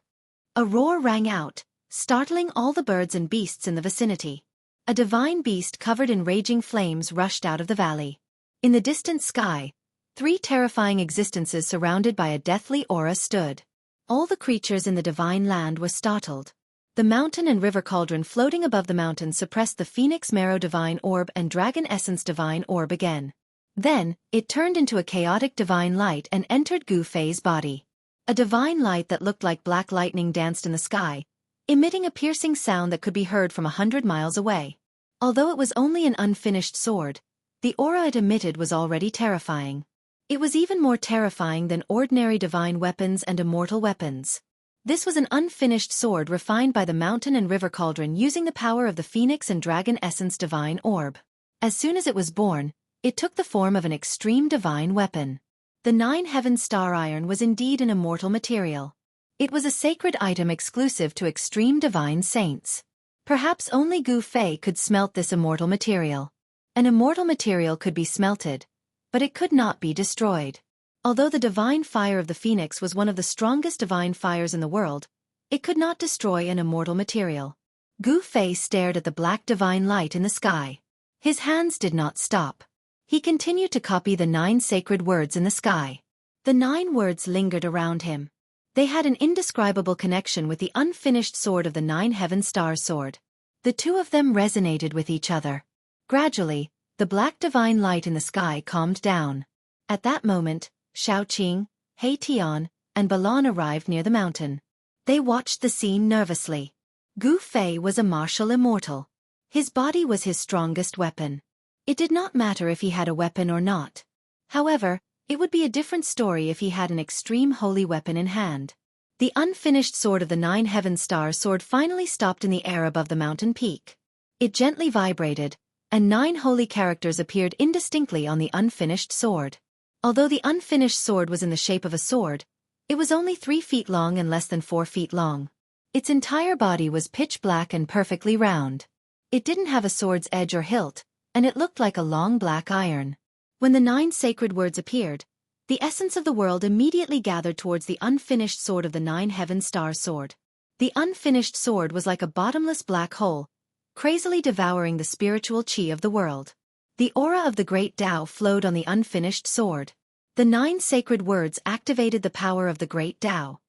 A roar rang out, startling all the birds and beasts in the vicinity. A divine beast covered in raging flames rushed out of the valley. In the distant sky, 3 terrifying existences surrounded by a deathly aura stood. All the creatures in the divine land were startled. The mountain and river cauldron floating above the mountain suppressed the Phoenix Marrow Divine Orb and Dragon Essence Divine Orb again. Then, it turned into a chaotic divine light and entered Gu Fei's body. A divine light that looked like black lightning danced in the sky, emitting a piercing sound that could be heard from 100 miles away. Although it was only an unfinished sword, the aura it emitted was already terrifying. It was even more terrifying than ordinary divine weapons and immortal weapons. This was an unfinished sword refined by the mountain and river cauldron using the power of the phoenix and dragon essence divine orb. As soon as it was born, it took the form of an extreme divine weapon. The 9 Heavens Star Iron was indeed an immortal material. It was a sacred item exclusive to extreme divine saints. Perhaps only Gu Fei could smelt this immortal material. An immortal material could be smelted, but it could not be destroyed. Although the divine fire of the phoenix was one of the strongest divine fires in the world, it could not destroy an immortal material. Gu Fei stared at the black divine light in the sky. His hands did not stop. He continued to copy the 9 sacred words in the sky. The 9 words lingered around him. They had an indescribable connection with the unfinished sword of the 9 Heaven Star Sword. The two of them resonated with each other. Gradually, the black divine light in the sky calmed down. At that moment, Xueqi, He Tian, and Balan arrived near the mountain. They watched the scene nervously. Gu Fei was a martial immortal. His body was his strongest weapon. It did not matter if he had a weapon or not. However, it would be a different story if he had an extreme holy weapon in hand. The unfinished sword of the 9 Heaven Star Sword finally stopped in the air above the mountain peak. It gently vibrated, and 9 holy characters appeared indistinctly on the unfinished sword. Although the unfinished sword was in the shape of a sword, it was only 3 feet long and less than 4 feet long. Its entire body was pitch black and perfectly round. It didn't have a sword's edge or hilt, and it looked like a long black iron. When the 9 sacred words appeared, the essence of the world immediately gathered towards the unfinished sword of the 9 Heaven Star Sword. The unfinished sword was like a bottomless black hole, crazily devouring the spiritual qi of the world. The aura of the great Tao flowed on the unfinished sword. The 9 sacred words activated the power of the great Tao.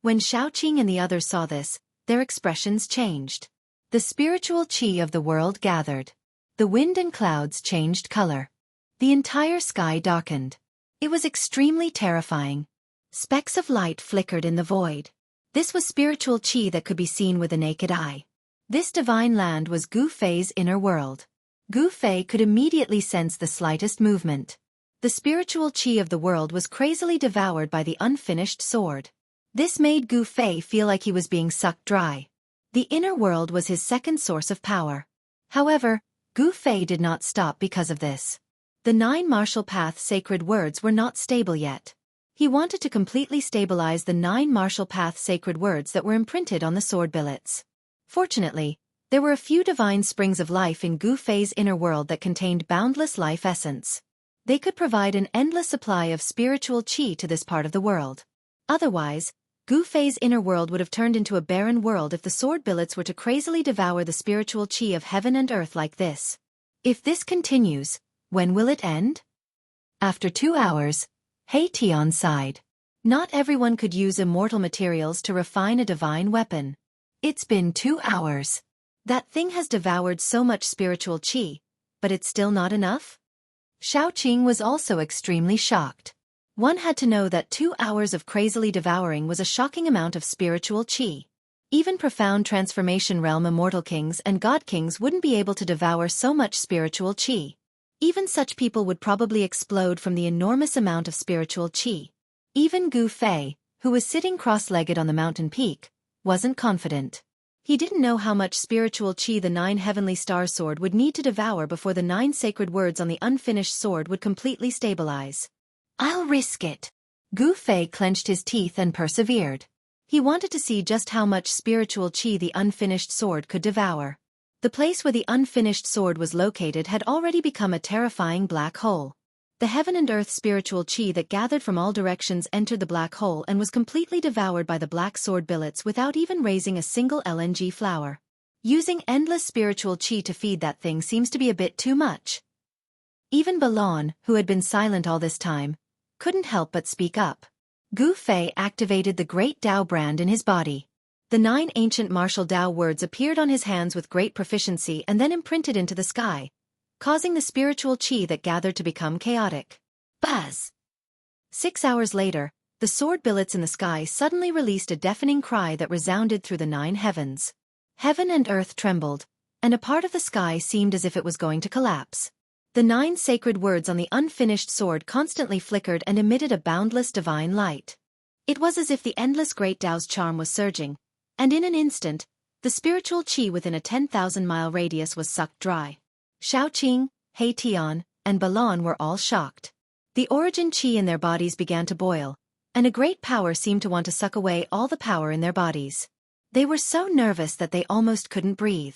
When Xueqi and the others saw this, their expressions changed. The spiritual qi of the world gathered. The wind and clouds changed color. The entire sky darkened. It was extremely terrifying. Specks of light flickered in the void. This was spiritual qi that could be seen with the naked eye. This divine land was Gu Fei's inner world. Gu Fei could immediately sense the slightest movement. The spiritual qi of the world was crazily devoured by the unfinished sword. This made Gu Fei feel like he was being sucked dry. The inner world was his second source of power. However, Gu Fei did not stop because of this. The 9 martial path sacred words were not stable yet. He wanted to completely stabilize the 9 martial path sacred words that were imprinted on the sword billets. Fortunately, there were a few divine springs of life in Gu Fei's inner world that contained boundless life essence. They could provide an endless supply of spiritual qi to this part of the world. Otherwise, Gu Fei's inner world would have turned into a barren world if the sword billets were to crazily devour the spiritual qi of heaven and earth like this. If this continues, when will it end? After 2 hours, He Tian sighed. Not everyone could use immortal materials to refine a divine weapon. It's been 2 hours. That thing has devoured so much spiritual qi, but it's still not enough? Xueqi was also extremely shocked. One had to know that 2 hours of crazily devouring was a shocking amount of spiritual qi. Even profound transformation realm immortal kings and god kings wouldn't be able to devour so much spiritual qi. Even such people would probably explode from the enormous amount of spiritual qi. Even Gu Fei, who was sitting cross-legged on the mountain peak, wasn't confident. He didn't know how much spiritual qi the 9 heavenly star sword would need to devour before the 9 sacred words on the unfinished sword would completely stabilize. I'll risk it. Gu Fei clenched his teeth and persevered. He wanted to see just how much spiritual qi the unfinished sword could devour. The place where the unfinished sword was located had already become a terrifying black hole. The heaven and earth spiritual qi that gathered from all directions entered the black hole and was completely devoured by the black sword billets without even raising a single LNG flower. Using endless spiritual qi to feed that thing seems to be a bit too much. Even Balan, who had been silent all this time, couldn't help but speak up. Gu Fei activated the great Tao brand in his body. The 9 ancient martial Tao words appeared on his hands with great proficiency and then imprinted into the sky, causing the spiritual qi that gathered to become chaotic. Buzz! 6 hours later, the sword billets in the sky suddenly released a deafening cry that resounded through the 9 heavens. Heaven and earth trembled, and a part of the sky seemed as if it was going to collapse. The 9 sacred words on the unfinished sword constantly flickered and emitted a boundless divine light. It was as if the endless Great Tao's charm was surging, and in an instant, the spiritual qi within a 10,000-mile radius was sucked dry. Xiaoqing, He Tian, and Balon were all shocked. The origin qi in their bodies began to boil, and a great power seemed to want to suck away all the power in their bodies. They were so nervous that they almost couldn't breathe.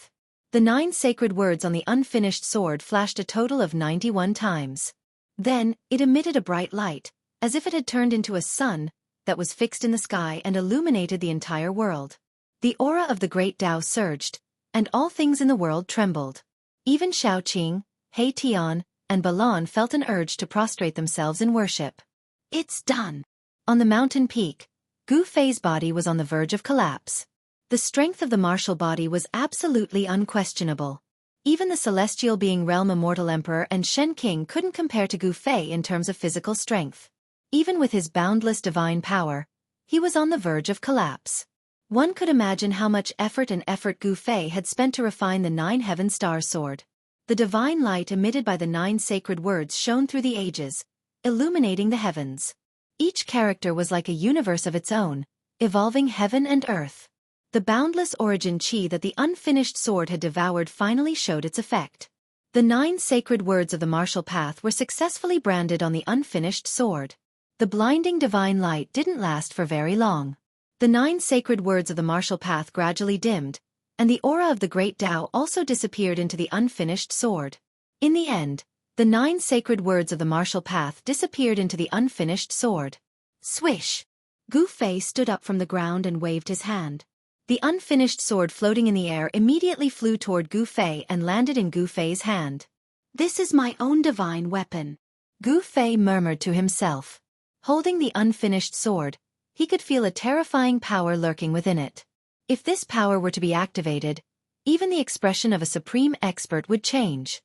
The 9 sacred words on the unfinished sword flashed a total of 91 times. Then, it emitted a bright light, as if it had turned into a sun that was fixed in the sky and illuminated the entire world. The aura of the Great Tao surged, and all things in the world trembled. Even Xiaoqing, He Tian, and Balon felt an urge to prostrate themselves in worship. It's done! On the mountain peak, Gu Fei's body was on the verge of collapse. The strength of the martial body was absolutely unquestionable. Even the celestial being realm Immortal Emperor and Shen King couldn't compare to Gu Fei in terms of physical strength. Even with his boundless divine power, he was on the verge of collapse. One could imagine how much effort Gu Fei had spent to refine the 9 heaven star sword. The divine light emitted by the 9 sacred words shone through the ages, illuminating the heavens. Each character was like a universe of its own, evolving heaven and earth. The boundless origin qi that the unfinished sword had devoured finally showed its effect. The 9 sacred words of the martial path were successfully branded on the unfinished sword. The blinding divine light didn't last for very long. The 9 sacred words of the martial path gradually dimmed, and the aura of the Great Tao also disappeared into the unfinished sword. In the end, the 9 sacred words of the martial path disappeared into the unfinished sword. Swish! Gu Fei stood up from the ground and waved his hand. The unfinished sword floating in the air immediately flew toward Gu Fei and landed in Gu Fei's hand. This is my own divine weapon, Gu Fei murmured to himself. Holding the unfinished sword, he could feel a terrifying power lurking within it. If this power were to be activated, even the expression of a supreme expert would change.